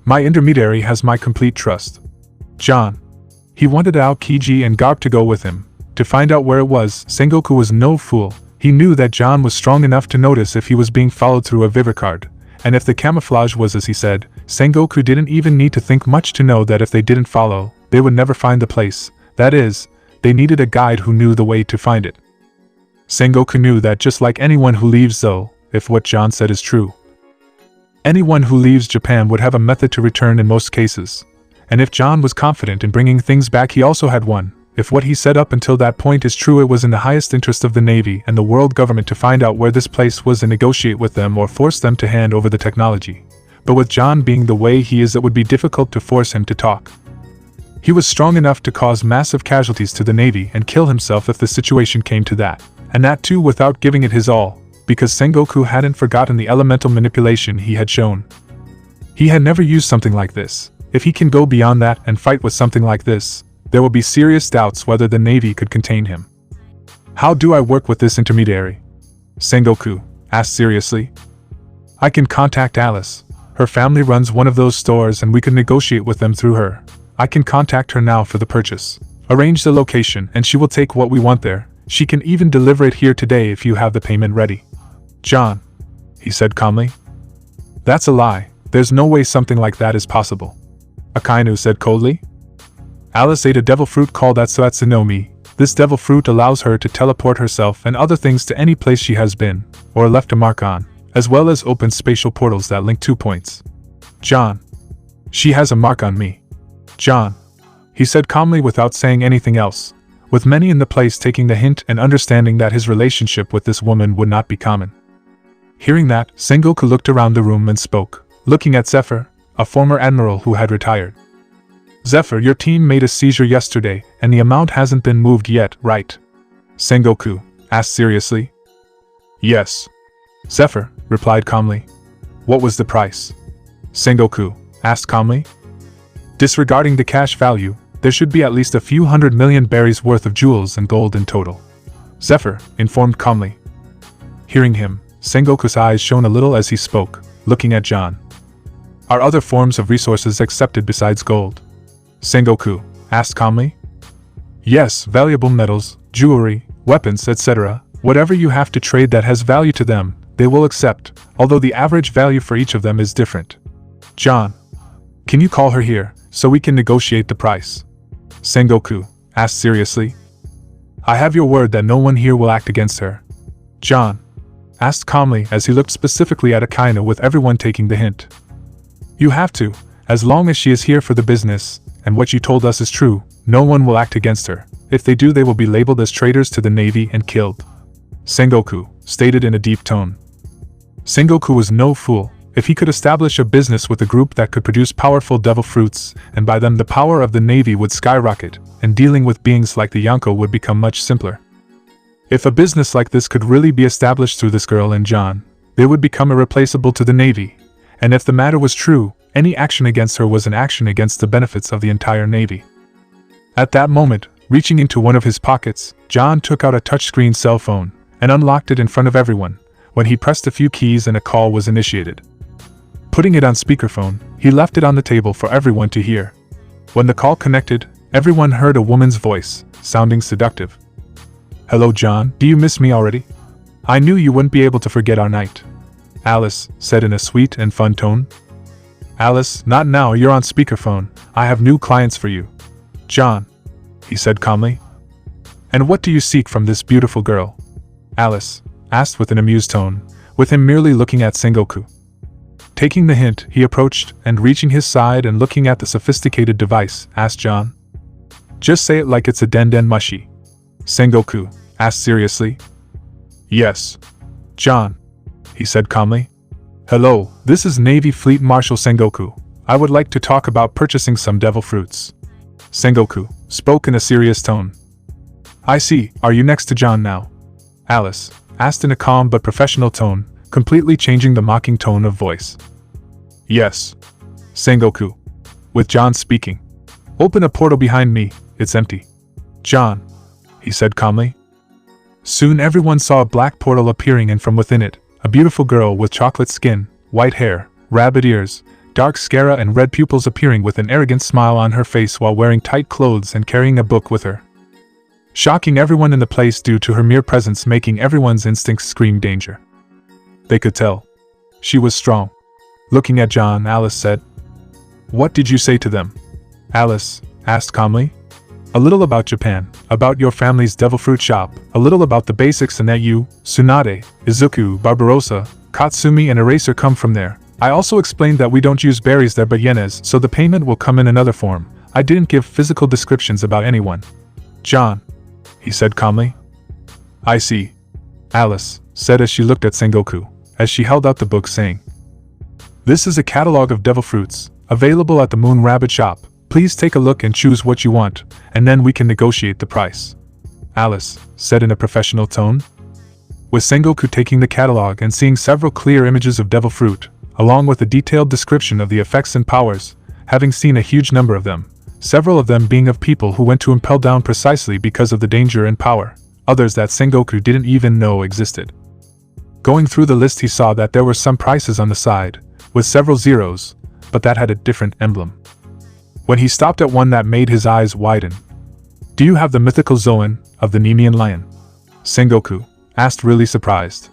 [SPEAKER 1] My intermediary has my complete trust. John. He wanted Aokiji and Garp to go with him, to find out where it was. Sengoku was no fool. He knew that John was strong enough to notice if he was being followed through a Vivicard, and if the camouflage was as he said, Sengoku didn't even need to think much to know that if they didn't follow, they would never find the place. That is, they needed a guide who knew the way to find it. Sengoku knew that just like anyone who leaves, though, if what John said is true, anyone who leaves Japan would have a method to return in most cases. And if John was confident in bringing things back, he also had one. If what he said up until that point is true, it was in the highest interest of the Navy and the world government to find out where this place was and negotiate with them or force them to hand over the technology. But with John being the way he is, it would be difficult to force him to talk. He was strong enough to cause massive casualties to the Navy and kill himself if the situation came to that, and that too without giving it his all, because Sengoku hadn't forgotten the elemental manipulation he had shown. He had never used something like this. If he can go beyond that and fight with something like this, there will be serious doubts whether the Navy could contain him. How do I work with this intermediary? Sengoku asked seriously. I can contact Alice. Her family runs one of those stores and we can negotiate with them through her. I can contact her now for the purchase. Arrange the location and she will take what we want there. She can even deliver it here today if you have the payment ready. John, he said calmly. That's a lie. There's no way something like that is possible. Akainu said coldly. Alice ate a devil fruit called Atsuatsu no Mi. This devil fruit allows her to teleport herself and other things to any place she has been, or left a mark on, as well as open spatial portals that link 2 points. John. She has a mark on me. John. He said calmly without saying anything else, with many in the place taking the hint and understanding that his relationship with this woman would not be common. Hearing that, Sengoku looked around the room and spoke, looking at Zephyr, a former admiral who had retired. Zephyr, your team made a seizure yesterday, and the amount hasn't been moved yet, right? Sengoku asked seriously. Yes. Zephyr replied calmly. What was the price? Sengoku asked calmly. Disregarding the cash value, there should be at least a few 100 million berries worth of jewels and gold in total. Zephyr informed calmly. Hearing him, Sengoku's eyes shone a little as he spoke, looking at John. Are other forms of resources accepted besides gold? Sengoku asked calmly. Yes, valuable metals, jewelry, weapons, etc. Whatever you have to trade that has value to them, they will accept, although the average value for each of them is different. John, can you call her here, so we can negotiate the price? Sengoku asked seriously. I have your word that no one here will act against her. John asked calmly as he looked specifically at Akainu, with everyone taking the hint. You have to, as long as she is here for the business, and what you told us is true, no one will act against her. If they do, they will be labeled as traitors to the Navy and killed. Sengoku stated in a deep tone. Sengoku was no fool. If he could establish a business with a group that could produce powerful devil fruits, and by them the power of the Navy would skyrocket, and dealing with beings like the Yonko would become much simpler. If a business like this could really be established through this girl and John, they would become irreplaceable to the Navy, and if the matter was true, any action against her was an action against the benefits of the entire Navy. At that moment, reaching into one of his pockets, John took out a touchscreen cell phone and unlocked it in front of everyone. When he pressed a few keys and a call was initiated. Putting it on speakerphone, he left it on the table for everyone to hear. When the call connected, everyone heard a woman's voice, sounding seductive. Hello John, do you miss me already? I knew you wouldn't be able to forget our night. Alice said in a sweet and fun tone. Alice, not now, you're on speakerphone, I have new clients for you. John, he said calmly. And what do you seek from this beautiful girl? Alice asked with an amused tone, with him merely looking at Sengoku. Taking the hint, he approached, and reaching his side and looking at the sophisticated device, asked John. Just say it like it's a den mushi. Sengoku asked seriously. Yes. John, he said calmly. Hello, this is Navy Fleet Marshal Sengoku. I would like to talk about purchasing some devil fruits. Sengoku spoke in a serious tone. I see, are you next to John now? Alice asked in a calm but professional tone, completely changing the mocking tone of voice. Yes. Sengoku. With John speaking. Open a portal behind me, it's empty. John, he said calmly. Soon everyone saw a black portal appearing, and from within it, a beautiful girl with chocolate skin, white hair, rabbit ears, dark sclera and red pupils appearing with an arrogant smile on her face while wearing tight clothes and carrying a book with her. Shocking everyone in the place due to her mere presence, making everyone's instincts scream danger. They could tell. She was strong. Looking at John, Alice said. What did you say to them? Alice asked calmly. A little about Japan, about your family's devil fruit shop, a little about the basics, and that you, TSUNADE, Izuku, Barbarossa, Katsumi and Eraser come from there. I also explained that we don't use berries there but yenes, so the payment will come in another form. I didn't give physical descriptions about anyone. John, he said calmly. I see. Alice said as she looked at Sengoku, as she held out the book saying, This is a catalog of devil fruits, available at the Moon Rabbit shop. Please take a look and choose what you want, and then we can negotiate the price. Alice said in a professional tone. With Sengoku taking the catalog and seeing several clear images of devil fruit, along with a detailed description of the effects and powers, having seen a huge number of them, several of them being of people who went to impel down precisely because of the danger and power, others that Sengoku didn't even know existed. Going through the list, he saw that there were some prices on the side, with several zeros, but that had a different emblem. When he stopped at one that made his eyes widen. Do you have the mythical Zoan of the Nemean lion? Sengoku asked, really surprised.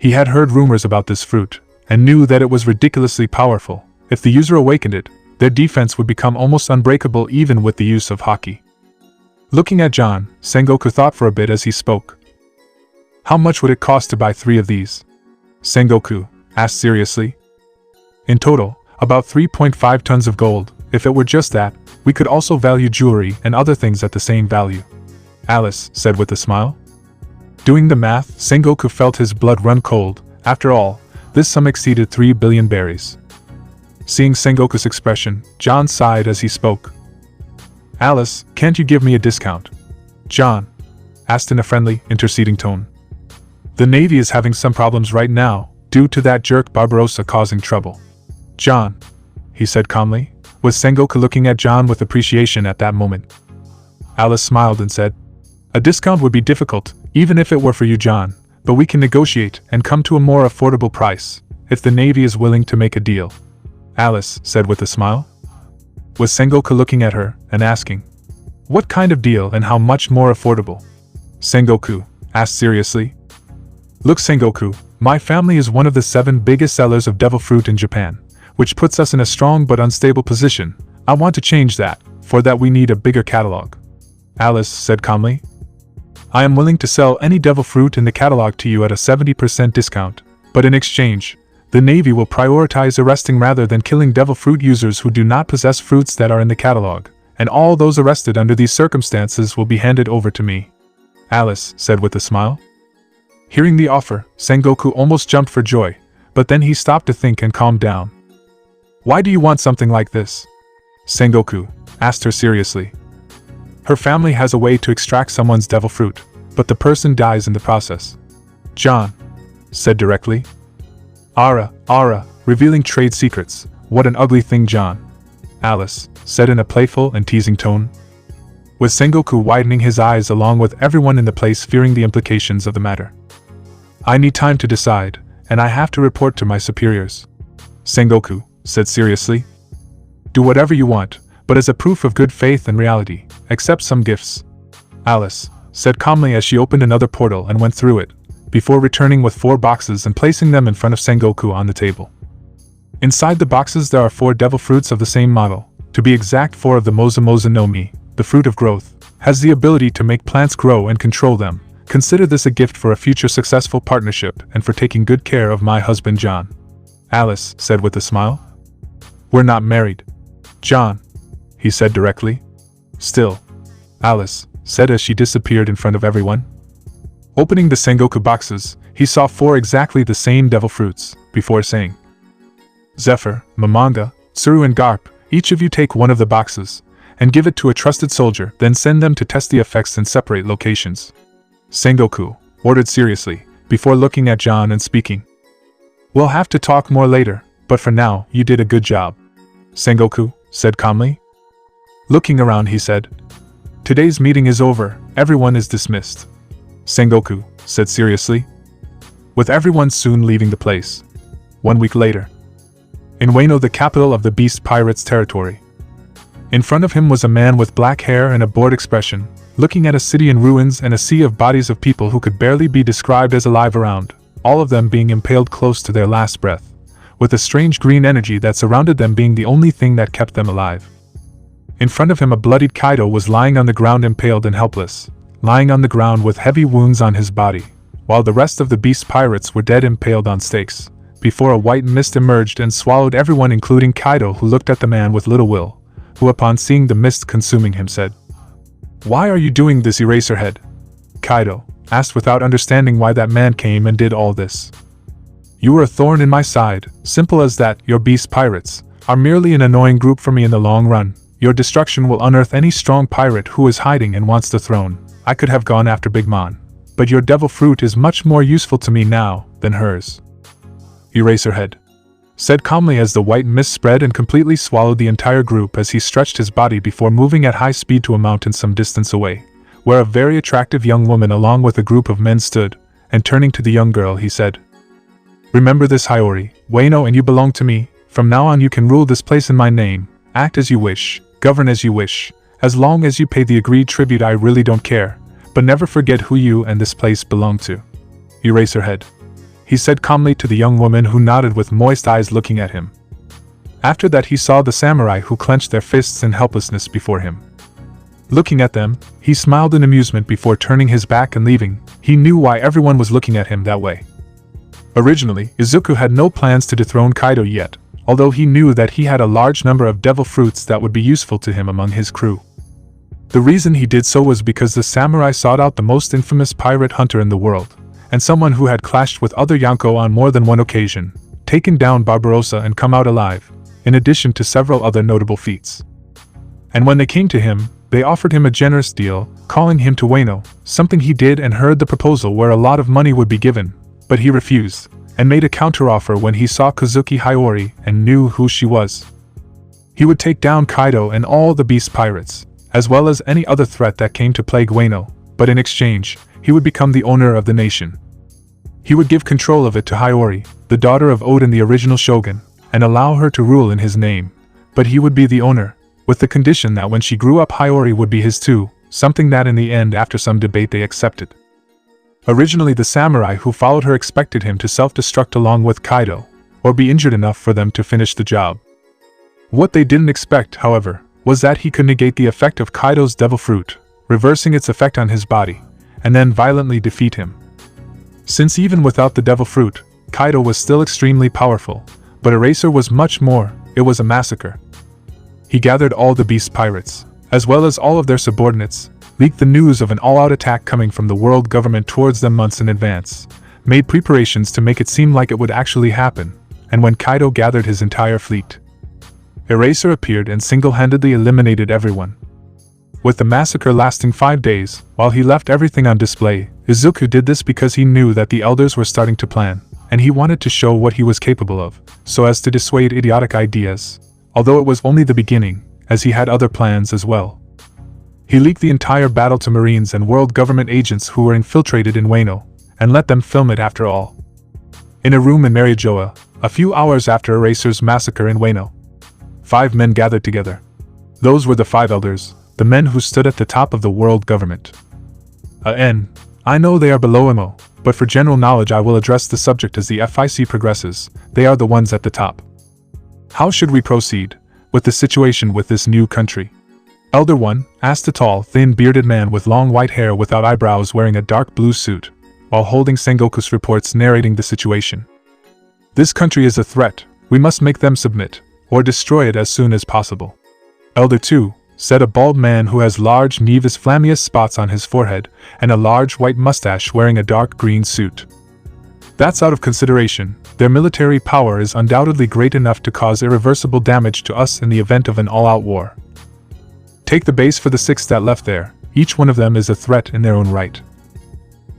[SPEAKER 1] He had heard rumors about this fruit, and knew that it was ridiculously powerful. If the user awakened it, their defense would become almost unbreakable even with the use of haki. Looking at John, Sengoku thought for a bit as he spoke. How much would it cost to buy 3 of these? Sengoku asked seriously. In total, about 3.5 tons of gold. If it were just that, we could also value jewelry and other things at the same value. Alice said with a smile. Doing the math, Sengoku felt his blood run cold. After all, this sum exceeded 3 billion berries. Seeing Sengoku's expression, John sighed as he spoke. Alice, can't you give me a discount? John asked in a friendly, interceding tone. The Navy is having some problems right now, due to that jerk Barbarossa causing trouble. John, he said calmly, with Sengoku looking at John with appreciation at that moment. Alice smiled and said, A discount would be difficult, even if it were for you, John, but we can negotiate and come to a more affordable price, if the Navy is willing to make a deal. Alice said with a smile. Was Sengoku looking at her and asking, "What kind of deal and how much more affordable?" Sengoku asked seriously. "Look, Sengoku, my family is one of the 7 biggest sellers of devil fruit in Japan, which puts us in a strong but unstable position. I want to change that. For that we need a bigger catalog," Alice said calmly. "I am willing to sell any devil fruit in the catalog to you at a 70% discount, but in exchange, the Navy will prioritize arresting rather than killing devil fruit users who do not possess fruits that are in the catalog, and all those arrested under these circumstances will be handed over to me," Alice said with a smile. Hearing the offer, Sengoku almost jumped for joy, but then he stopped to think and calmed down. "Why do you want something like this?" Sengoku asked her seriously. "Her family has a way to extract someone's devil fruit, but the person dies in the process," John said directly. Ara, revealing trade secrets, what an ugly thing, John," Alice said in a playful and teasing tone. With Sengoku widening his eyes along with everyone in the place fearing the implications of the matter. "I need time to decide, and I have to report to my superiors," Sengoku said seriously. "Do whatever you want, but as a proof of good faith and reality, accept some gifts," Alice said calmly as she opened another portal and went through it, before returning with 4 boxes and placing them in front of Sengoku on the table. Inside the boxes there are 4 devil fruits of the same model, to be exact 4 of the Moza no Mi, the fruit of growth, has the ability to make plants grow and control them. Consider this a gift for a future successful partnership and for taking good care of my husband John," Alice said with a smile. "We're not married, John," he said directly. "Still," Alice said as she disappeared in front of everyone. Opening the Sengoku boxes, he saw 4 exactly the same devil fruits, before saying, "Zephyr, Mamanga, Tsuru and Garp, each of you take one of the boxes, and give it to a trusted soldier, then send them to test the effects in separate locations," Sengoku ordered seriously, before looking at John and speaking. "We'll have to talk more later, but for now, you did a good job," Sengoku said calmly. Looking around he said, "Today's meeting is over, everyone is dismissed," Sengoku said seriously. With everyone soon leaving the place. 1 week later. In Wano, the capital of the Beast Pirates territory. In front of him was a man with black hair and a bored expression, looking at a city in ruins and a sea of bodies of people who could barely be described as alive around, all of them being impaled close to their last breath, with a strange green energy that surrounded them being the only thing that kept them alive. In front of him a bloodied Kaido was lying on the ground impaled and helpless, lying on the ground with heavy wounds on his body, while the rest of the beast pirates were dead impaled on stakes, before a white mist emerged and swallowed everyone including Kaido, who looked at the man with little will, who upon seeing the mist consuming him said, "Why are you doing this, Eraserhead?" Kaido asked without understanding why that man came and did all this. "You were a thorn in my side, simple as that. Your beast pirates are merely an annoying group for me in the long run. Your destruction will unearth any strong pirate who is hiding and wants the throne. I could have gone after Big Mom, but your devil fruit is much more useful to me now than hers," Eraserhead said calmly as the white mist spread and completely swallowed the entire group as he stretched his body before moving at high speed to a mountain some distance away, where a very attractive young woman along with a group of men stood, and turning to the young girl he said, "Remember this, Hiyori, Wano, and you belong to me. From now on you can rule this place in my name, act as you wish, govern as you wish, as long as you pay the agreed tribute. I really don't care, but never forget who you and this place belong to." Eraserhead, he said calmly to the young woman, who nodded with moist eyes looking at him. After that he saw the samurai, who clenched their fists in helplessness before him. Looking at them, he smiled in amusement before turning his back and leaving. He knew why everyone was looking at him that way. Originally, Izuku had no plans to dethrone Kaido yet, although he knew that he had a large number of devil fruits that would be useful to him among his crew. The reason he did so was because the samurai sought out the most infamous pirate hunter in the world, and someone who had clashed with other Yonko on more than one occasion, taken down Barbarossa and come out alive, in addition to several other notable feats. And when they came to him, they offered him a generous deal, calling him to Wano, something he did and heard the proposal where a lot of money would be given, but he refused, and made a counteroffer when he saw Kazuki Hiyori and knew who she was. He would take down Kaido and all the beast pirates, as well as any other threat that came to plague Wano, but in exchange, he would become the owner of the nation. He would give control of it to Hiyori, the daughter of Odin the original shogun, and allow her to rule in his name, but he would be the owner, with the condition that when she grew up Hiyori would be his too, something that in the end after some debate they accepted. Originally the samurai who followed her expected him to self-destruct along with Kaido, or be injured enough for them to finish the job. What they didn't expect, however, was that he could negate the effect of Kaido's devil fruit, reversing its effect on his body, and then violently defeat him. Since even without the devil fruit, Kaido was still extremely powerful, but Eraser was much more. It was a massacre. He gathered all the beast pirates, as well as all of their subordinates, leaked the news of an all-out attack coming from the world government towards them months in advance, made preparations to make it seem like it would actually happen, and when Kaido gathered his entire fleet, Eraser appeared and single-handedly eliminated everyone. With the massacre lasting 5 days, while he left everything on display, Izuku did this because he knew that the elders were starting to plan, and he wanted to show what he was capable of, so as to dissuade idiotic ideas, although it was only the beginning, as he had other plans as well. He leaked the entire battle to Marines and world government agents who were infiltrated in Wano, and let them film it after all. In a room in Marijoa, a few hours after Eraser's massacre in Wano, 5 men gathered together. Those were the 5 elders, the men who stood at the top of the world government. I know they are below MO, but for general knowledge I will address the subject as the FIC progresses. They are the ones at the top. How should we proceed with the situation with this new country? Elder 1 asked a tall, thin bearded man with long white hair without eyebrows wearing a dark blue suit, while holding Sengoku's reports narrating the situation. This country is a threat, we must make them submit, or destroy it as soon as possible. Elder 2 said a bald man who has large nevus flammeus spots on his forehead and a large white mustache wearing a dark green suit. That's out of consideration. Their military power is undoubtedly great enough to cause irreversible damage to us in the event of an all-out war. Take the base for the 6 that left there, each one of them is a threat in their own right.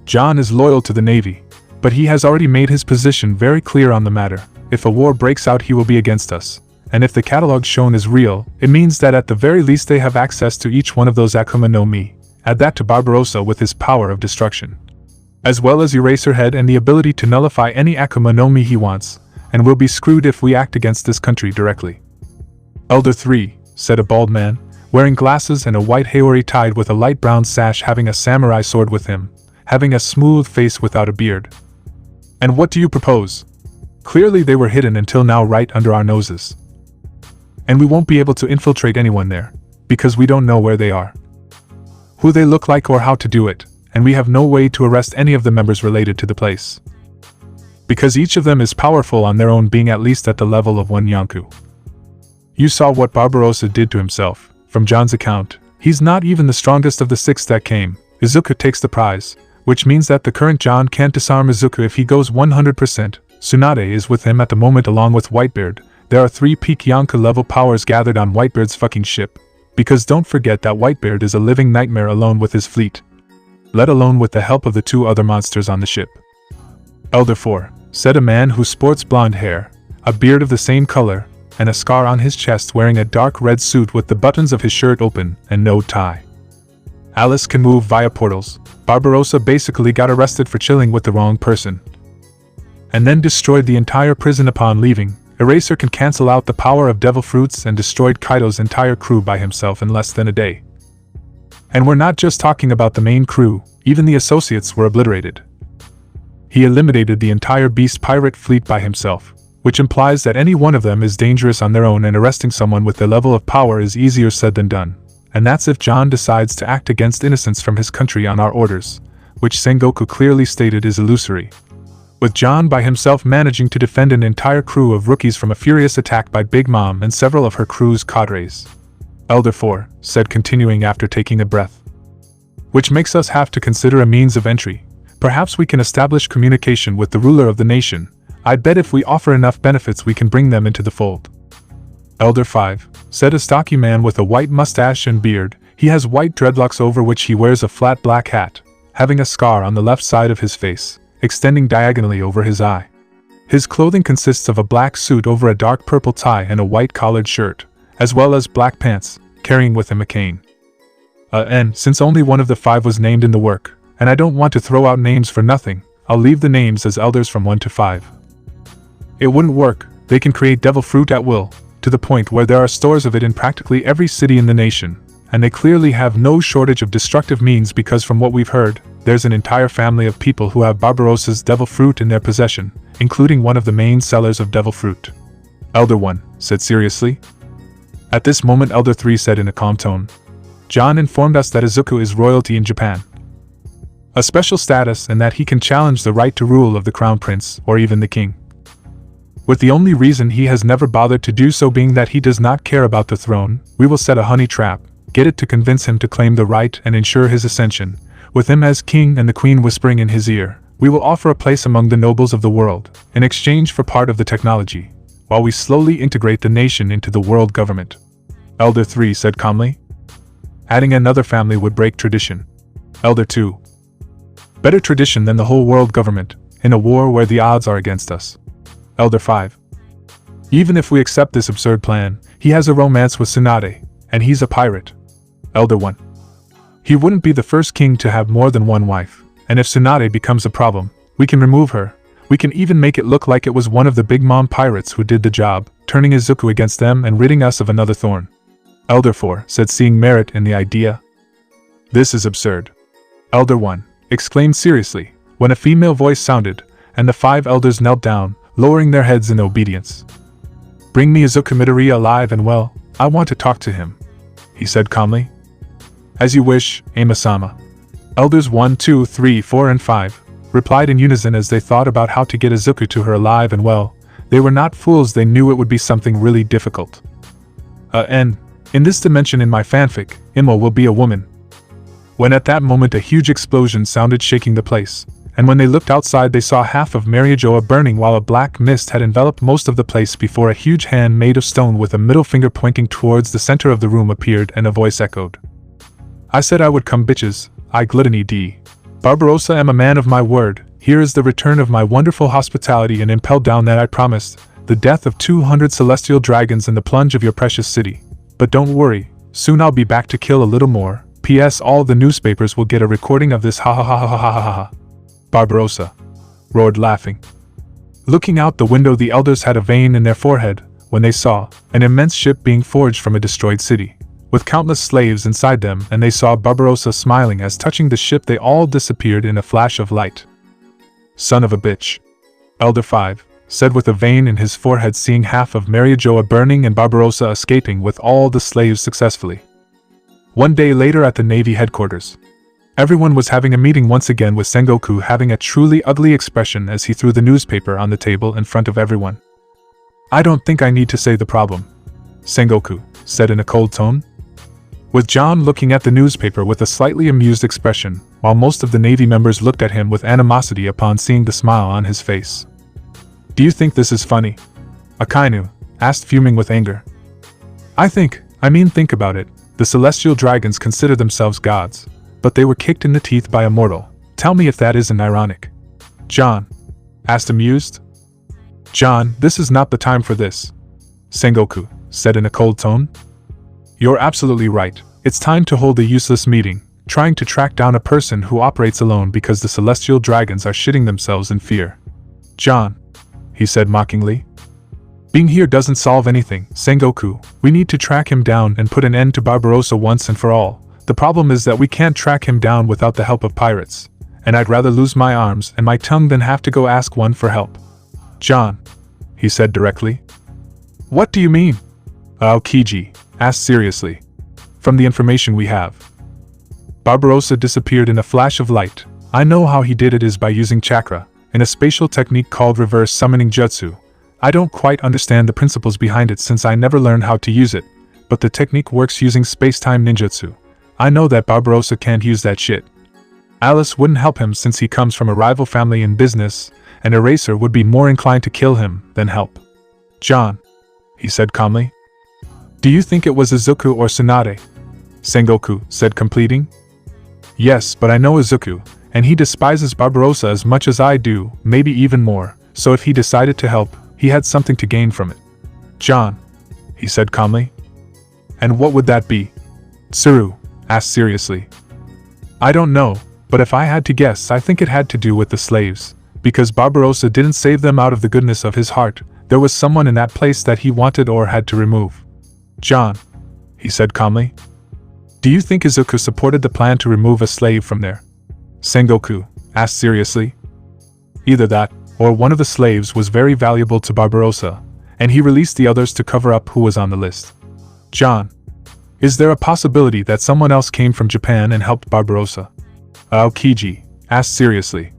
[SPEAKER 1] John is loyal to the Navy, but he has already made his position very clear on the matter. If a war breaks out he will be against us. And if the catalog shown is real, it means that at the very least they have access to each one of those Akuma no Mi. Add that to Barbarossa with his power of destruction, as well as Eraserhead and the ability to nullify any Akuma no Mi he wants, and we'll be screwed if we act against this country directly. Elder 3 said a bald man, wearing glasses and a white hiyori tied with a light brown sash having a samurai sword with him, having a smooth face without a beard. And what do you propose? Clearly they were hidden until now right under our noses. And we won't be able to infiltrate anyone there, because we don't know where they are, who they look like or how to do it, and we have no way to arrest any of the members related to the place. Because each of them is powerful on their own, being at least at the level of one Yonku. You saw what Barbarossa did to himself. From John's account, he's not even the strongest of the 6 that came. Izuku takes the prize, which means that the current John can't disarm Izuku if he goes 100%. TSUNADE is with him at the moment along with Whitebeard. There are 3 peak Yonka level powers gathered on Whitebeard's fucking ship, because don't forget that Whitebeard is a living nightmare alone with his fleet, let alone with the help of the 2 other monsters on the ship. Elder 4 said a man who sports blonde hair, a beard of the same color, and a scar on his chest, wearing a dark red suit with the buttons of his shirt open and no tie. Alice can move via portals. Barbarossa basically got arrested for chilling with the wrong person, and then destroyed the entire prison upon leaving. Eraser can cancel out the power of devil fruits and destroyed Kaido's entire crew by himself in less than a day. And we're not just talking about the main crew, even the associates were obliterated. He eliminated the entire beast pirate fleet by himself, which implies that any one of them is dangerous on their own, and arresting someone with their level of power is easier said than done. And that's if John decides to act against innocents from his country on our orders, which Sengoku clearly stated is illusory. With John by himself managing to defend an entire crew of rookies from a furious attack by Big Mom and several of her crew's cadres. Elder 4 said, continuing after taking a breath. Which makes us have to consider a means of entry. Perhaps we can establish communication with the ruler of the nation. I bet if we offer enough benefits we can bring them into the fold. Elder 5 said a stocky man with a white mustache and beard. He has white dreadlocks over which he wears a flat black hat, having a scar on the left side of his face, extending diagonally over his eye. His clothing consists of a black suit over a dark purple tie and a white collared shirt, as well as black pants, carrying with him a cane. And since only one of the 5 was named in the work, and I don't want to throw out names for nothing, I'll leave the names as elders from 1 to 5. It wouldn't work, They can create devil fruit at will, to the point where there are stores of it in practically every city in the nation, and they clearly have no shortage of destructive means because from what we've heard, there's an entire family of people who have Barbarossa's devil fruit in their possession, including one of the main sellers of devil fruit. Elder 1 said seriously. At this moment Elder 3 said in a calm tone, John informed us that Izuku is royalty in Japan. A special status and that he can challenge the right to rule of the crown prince or even the king. With the only reason he has never bothered to do so being that he does not care about the throne, we will set a honey trap, get it to convince him to claim the right and ensure his ascension. With him as king and the queen whispering in his ear, we will offer a place among the nobles of the world, in exchange for part of the technology, while we slowly integrate the nation into the world government. Elder 3 said calmly. Adding another family would break tradition. Elder 2. Better tradition than the whole world government, in a war where the odds are against us. Elder 5. Even if we accept this absurd plan, he has a romance with TSUNADE, and he's a pirate. Elder 1. He wouldn't be the first king to have more than one wife, and if TSUNADE becomes a problem, we can remove her. We can even make it look like it was one of the Big Mom pirates who did the job, turning Izuku against them and ridding us of another thorn. Elder 4 said, seeing merit in the idea. This is absurd. Elder 1 exclaimed seriously, when a female voice sounded, and the 5 elders knelt down, lowering their heads in obedience. Bring me Izuku Midoriya alive and well, I want to talk to him, he said calmly. As you wish, Ama-sama. Elders 1, 2, 3, 4 and 5 replied in unison as they thought about how to get Izuku to her alive and well. They were not fools, they knew it would be something really difficult. And, in this dimension in my fanfic, Imo will be a woman. When at that moment a huge explosion sounded shaking the place, and when they looked outside they saw half of Mariajoa burning while a black mist had enveloped most of the place before a huge hand made of stone with a middle finger pointing towards the center of the room appeared and a voice echoed. I said I would come bitches, I gluttony d. Barbarossa am a man of my word, here is the return of my wonderful hospitality and impelled down that I promised, the death of 200 celestial dragons and the plunge of your precious city. But don't worry, soon I'll be back to kill a little more, P.S. all the newspapers will get a recording of this ha ha ha ha ha ha ha. Barbarossa roared laughing. Looking out the window the elders had a vein in their forehead, when they saw an immense ship being forged from a destroyed city, with countless slaves inside them, and they saw Barbarossa smiling as touching the ship they all disappeared in a flash of light. Son of a bitch. Elder 5 said with a vein in his forehead, seeing half of Mariajoa burning and Barbarossa escaping with all the slaves successfully. One day later at the Navy headquarters, everyone was having a meeting once again, with Sengoku having a truly ugly expression as he threw the newspaper on the table in front of everyone. I don't think I need to say the problem, Sengoku said in a cold tone, with John looking at the newspaper with a slightly amused expression, while most of the Navy members looked at him with animosity upon seeing the smile on his face. Do you think this is funny? Akainu asked, fuming with anger. Think about it. The celestial dragons consider themselves gods, but they were kicked in the teeth by a mortal. Tell me if that isn't ironic. John asked, amused. John, this is not the time for this, Sengoku said in a cold tone. You're absolutely right. It's time to hold a useless meeting, trying to track down a person who operates alone because the celestial dragons are shitting themselves in fear. John, he said mockingly. Being here doesn't solve anything, Sengoku. We need to track him down and put an end to Barbarossa once and for all. The problem is that we can't track him down without the help of pirates, and I'd rather lose my arms and my tongue than have to go ask one for help. John, he said directly. What do you mean? Aokiji asked seriously. From the information we have, Barbarossa disappeared in a flash of light. I know how he did it is by using chakra, in a spatial technique called reverse summoning jutsu. I don't quite understand the principles behind it since I never learned how to use it, but the technique works using space-time ninjutsu. I know that Barbarossa can't use that shit. Alice wouldn't help him since he comes from a rival family in business, and Eraser would be more inclined to kill him than help. John, he said calmly. Do you think it was Izuku or TSUNADE? Sengoku said, completing. Yes, but I know Izuku, and he despises Barbarossa as much as I do, maybe even more, so if he decided to help, he had something to gain from it. John, he said calmly. And what would that be? Tsuru asked seriously. I don't know, but if I had to guess, I think it had to do with the slaves, because Barbarossa didn't save them out of the goodness of his heart. There was someone in that place that he wanted or had to remove. John, he said calmly. Do you think Izuku supported the plan to remove a slave from there? Sengoku asked seriously. Either that, or one of the slaves was very valuable to Barbarossa, and he released the others to cover up who was on the list. John, is there a possibility that someone else came from Japan and helped Barbarossa? Aokiji asked seriously.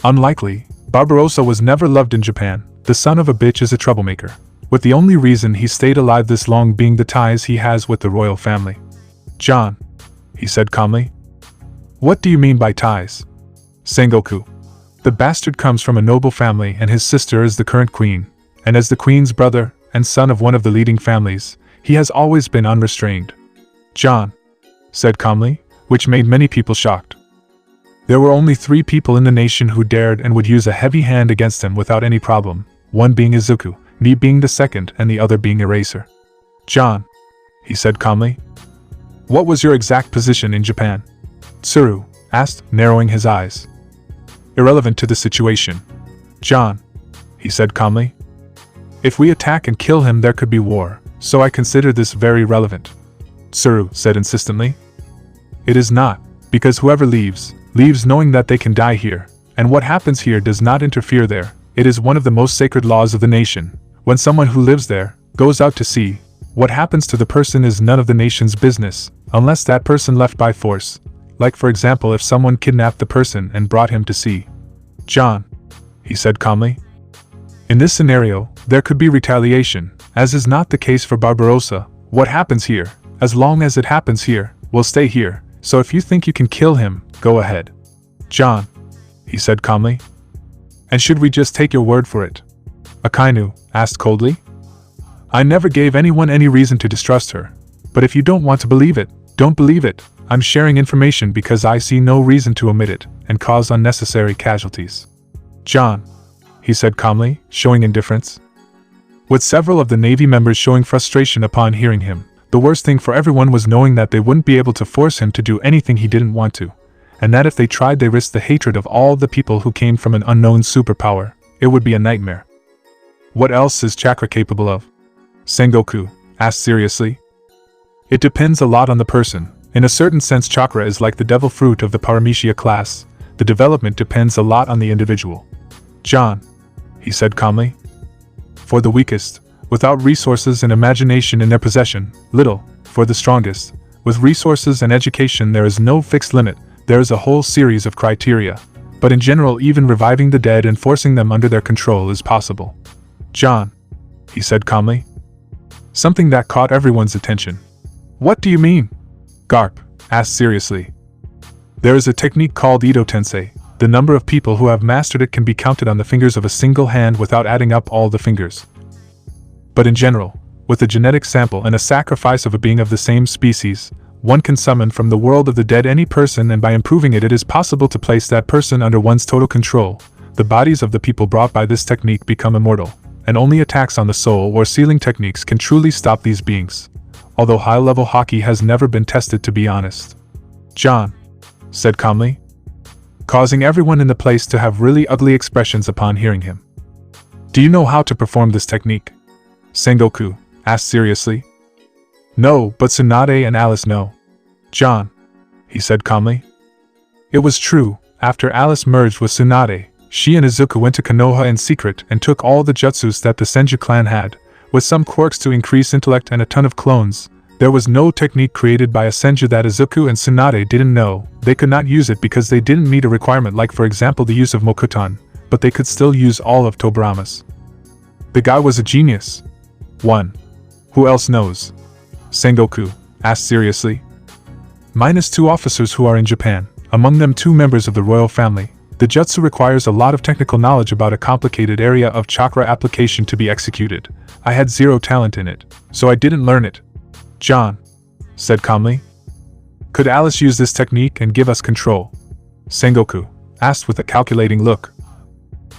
[SPEAKER 1] Unlikely. Barbarossa was never loved in Japan. The son of a bitch is a troublemaker, with the only reason he stayed alive this long being the ties he has with the royal family. John, he said calmly. What do you mean by ties? Sengoku. The bastard comes from a noble family and his sister is the current queen, and as the queen's brother and son of one of the leading families, he has always been unrestrained. John said calmly, which made many people shocked. There were only 3 people in the nation who dared and would use a heavy hand against him without any problem, one being Izuku, me being the second and the other being Eraser. John, he said calmly. What was your exact position in Japan? Tsuru asked, narrowing his eyes. Irrelevant to the situation. John, he said calmly. If we attack and kill him there could be war, so I consider this very relevant. Tsuru said insistently. It is not, because whoever leaves knowing that they can die here, and what happens here does not interfere there. It is one of the most sacred laws of the nation. When someone who lives there goes out to sea, what happens to the person is none of the nation's business, unless that person left by force, like for example if someone kidnapped the person and brought him to sea. John, he said calmly. In this scenario, there could be retaliation, as is not the case for Barbarossa. What happens here, as long as it happens here, will stay here, so if you think you can kill him, go ahead. John, he said calmly. And should we just take your word for it? Akainu asked coldly. I never gave anyone any reason to distrust her, but if you don't want to believe it, don't believe it. I'm sharing information because I see no reason to omit it and cause unnecessary casualties. John, he said calmly, showing indifference. With several of the Navy members showing frustration upon hearing him, the worst thing for everyone was knowing that they wouldn't be able to force him to do anything he didn't want to, and that if they tried they risked the hatred of all the people who came from an unknown superpower. It would be a nightmare. What else is chakra capable of? Sengoku asked seriously. It depends a lot on the person. In a certain sense chakra is like the devil fruit of the Paramecia class. The development depends a lot on the individual. John, he said calmly. For the weakest, without resources and imagination in their possession, little. For the strongest, with resources and education there is no fixed limit, there is a whole series of criteria. But in general even reviving the dead and forcing them under their control is possible. John, he said calmly. Something that caught everyone's attention. What do you mean? Garp asked seriously. There is a technique called Ito Tensei. The number of people who have mastered it can be counted on the fingers of a single hand without adding up all the fingers. But in general, with a genetic sample and a sacrifice of a being of the same species, one can summon from the world of the dead any person, and by improving it is possible to place that person under one's total control. The bodies of the people brought by this technique become immortal, and only attacks on the soul or sealing techniques can truly stop these beings. Although high-level hockey has never been tested, to be honest. John said calmly, causing everyone in the place to have really ugly expressions upon hearing him. Do you know how to perform this technique? Sengoku asked seriously. No, but TSUNADE and Alice know. John, he said calmly. It was true, after Alice merged with TSUNADE, she and Izuku went to Konoha in secret and took all the jutsus that the Senju clan had, with some quirks to increase intellect and a ton of clones. There was no technique created by a Senju that Izuku and TSUNADE didn't know. They could not use it because they didn't meet a requirement like for example the use of Mokuton, but they could still use all of Tobaramas. The guy was a genius. 1. Who else knows? Sengoku asked seriously. Minus 2 officers who are in Japan, among them 2 members of the royal family. The jutsu requires a lot of technical knowledge about a complicated area of chakra application to be executed. I had 0 talent in it, so I didn't learn it. John said calmly. Could Alice use this technique and give us control? Sengoku asked with a calculating look.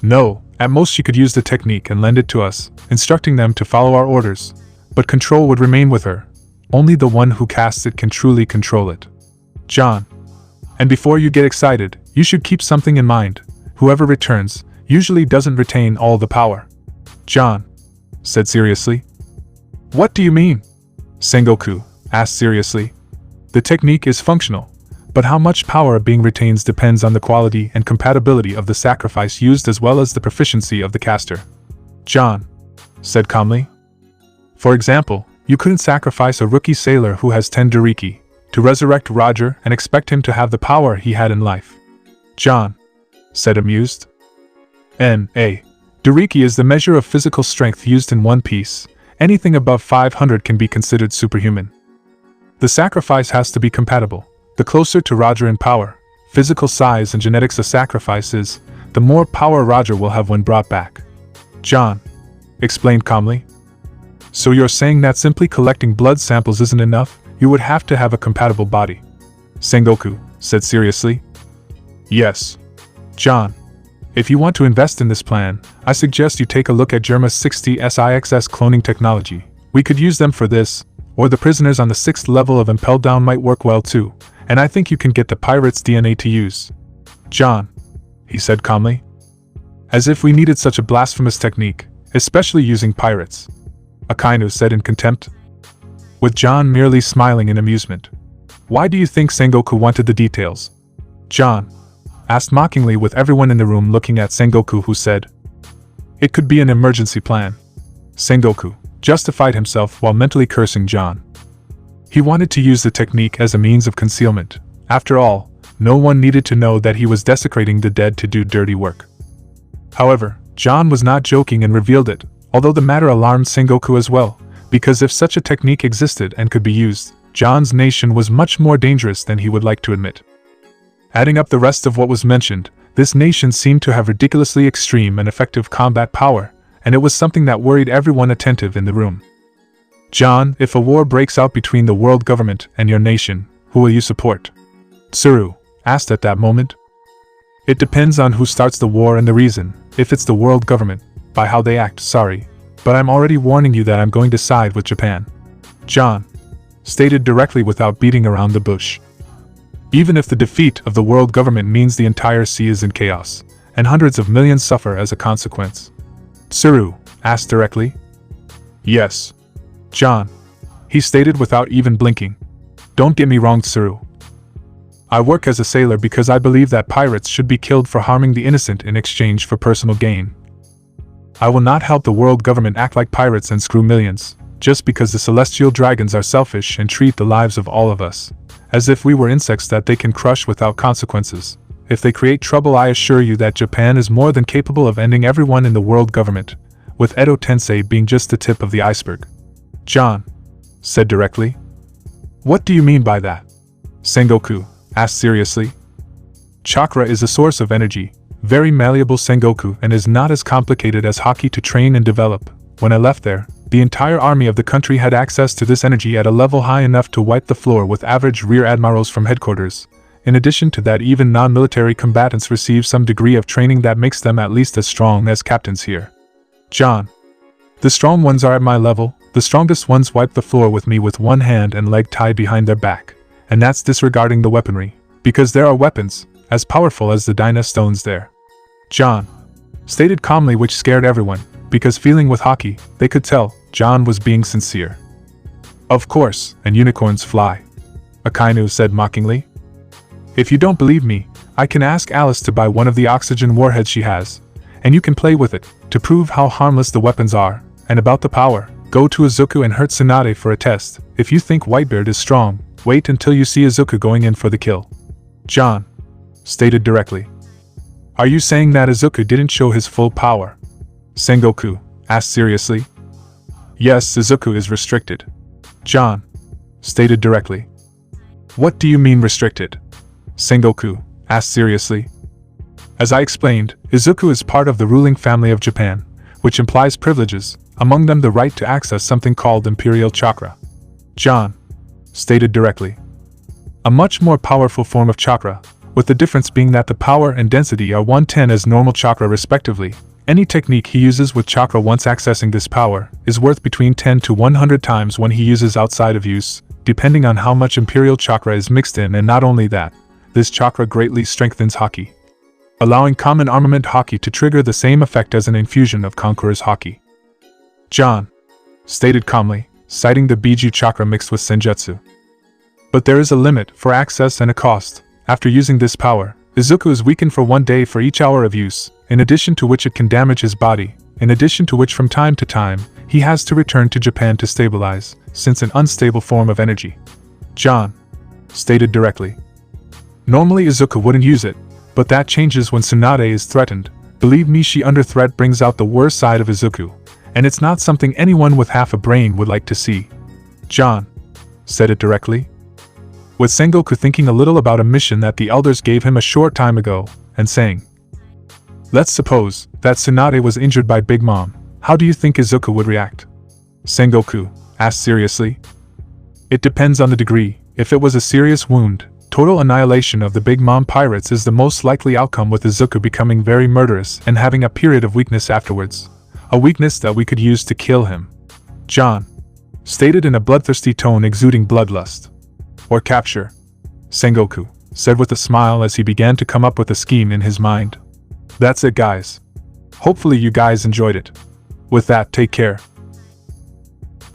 [SPEAKER 1] No, at most she could use the technique and lend it to us, instructing them to follow our orders. But control would remain with her. Only the one who casts it can truly control it. John. And before you get excited, you should keep something in mind. Whoever returns usually doesn't retain all the power. John said seriously. What do you mean? Sengoku asked seriously. The technique is functional, but how much power a being retains depends on the quality and compatibility of the sacrifice used as well as the proficiency of the caster. John said calmly. For example, you couldn't sacrifice a rookie sailor who has 10 Doriki to resurrect Roger and expect him to have the power he had in life. John said amused. Doriki is the measure of physical strength used in One Piece. Anything above 500 can be considered superhuman. The sacrifice has to be compatible. The closer to Roger in power, physical size and genetics a sacrifice is, the more power Roger will have when brought back. John explained calmly. So you're saying that simply collecting blood samples isn't enough? You would have to have a compatible body. Sengoku said seriously. Yes. John, if you want to invest in this plan, I suggest you take a look at Germa's 60SIXS cloning technology. We could use them for this, or the prisoners on the 6th level of Impel Down might work well too, and I think you can get the pirate's DNA to use. John, he said calmly. As if we needed such a blasphemous technique, especially using pirates. Akainu said in contempt. With John merely smiling in amusement. Why do you think Sengoku wanted the details? John asked mockingly with everyone in the room looking at Sengoku, who said, It could be an emergency plan. Sengoku justified himself while mentally cursing John. He wanted to use the technique as a means of concealment. After all, no one needed to know that he was desecrating the dead to do dirty work. However, John was not joking and revealed it, although the matter alarmed Sengoku as well, because if such a technique existed and could be used, John's nation was much more dangerous than he would like to admit. Adding up the rest of what was mentioned, this nation seemed to have ridiculously extreme and effective combat power, and it was something that worried everyone attentive in the room. John, if a war breaks out between the world government and your nation, who will you support? Tsuru asked at that moment. It depends on who starts the war and the reason. If it's the world government, by how they act, sorry, but I'm already warning you that I'm going to side with Japan. John stated directly without beating around the bush. Even if the defeat of the world government means the entire sea is in chaos, and hundreds of millions suffer as a consequence. Tsuru asked directly. Yes. John, he stated without even blinking. Don't get me wrong, Tsuru. I work as a sailor because I believe that pirates should be killed for harming the innocent in exchange for personal gain. I will not help the world government act like pirates and screw millions, just because the celestial dragons are selfish and treat the lives of all of us as if we were insects that they can crush without consequences. If they create trouble, I assure you that Japan is more than capable of ending everyone in the world government, with Edo Tensei being just the tip of the iceberg. John said directly. What do you mean by that? Sengoku asked seriously. Chakra is a source of energy, very malleable, Sengoku, and is not as complicated as hockey to train and develop. When I left there, the entire army of the country had access to this energy at a level high enough to wipe the floor with average rear admirals from headquarters. In addition to that, even non-military combatants receive some degree of training that makes them at least as strong as captains here. John, the strong ones are at my level. The strongest ones wipe the floor with me with one hand and leg tied behind their back, and that's disregarding the weaponry, because there are weapons as powerful as the Dyna stones there. John stated calmly, which scared everyone, because feeling with hockey, they could tell John was being sincere. Of course, and unicorns fly, Akainu said mockingly. If you don't believe me, I can ask Alice to buy one of the oxygen warheads she has, and you can play with it to prove how harmless the weapons are. And about the power, go to Izuku and hurt TSUNADE for a test. If you think Whitebeard is strong, wait until you see Izuku going in for the kill. John stated directly. Are you saying that Izuku didn't show his full power? Sengoku asked seriously. Yes, Izuku is restricted. John stated directly. What do you mean restricted? Sengoku asked seriously. As I explained, Izuku is part of the ruling family of Japan, which implies privileges, among them the right to access something called Imperial Chakra. John stated directly. A much more powerful form of chakra, with the difference being that the power and density are 110 as normal chakra respectively. Any technique he uses with chakra once accessing this power is worth between 10 to 100 times when he uses outside of use, depending on how much Imperial Chakra is mixed in. And not only that, this chakra greatly strengthens Haki, allowing common armament Haki to trigger the same effect as an infusion of Conqueror's Haki. John stated calmly, citing the Biju chakra mixed with senjutsu. But there is a limit for access and a cost. After using this power, Izuku is weakened for 1 day for each hour of use, in addition to which it can damage his body, in addition to which from time to time, he has to return to Japan to stabilize, since an unstable form of energy. John stated directly. Normally Izuku wouldn't use it, but that changes when TSUNADE is threatened. Believe me, she under threat brings out the worst side of Izuku, and it's not something anyone with half a brain would like to see. John said it directly, with Sengoku thinking a little about a mission that the elders gave him a short time ago, and saying, "Let's suppose that TSUNADE was injured by Big Mom. How do you think Izuku would react?" Sengoku asked seriously. "It depends on the degree. If it was a serious wound, total annihilation of the Big Mom pirates is the most likely outcome, with Izuku becoming very murderous and having a period of weakness afterwards. A weakness that we could use to kill him," John stated in a bloodthirsty tone exuding bloodlust. "Or capture," Sengoku said with a smile as he began to come up with a scheme in his mind. That's it, guys. Hopefully you guys enjoyed it. With that, take care.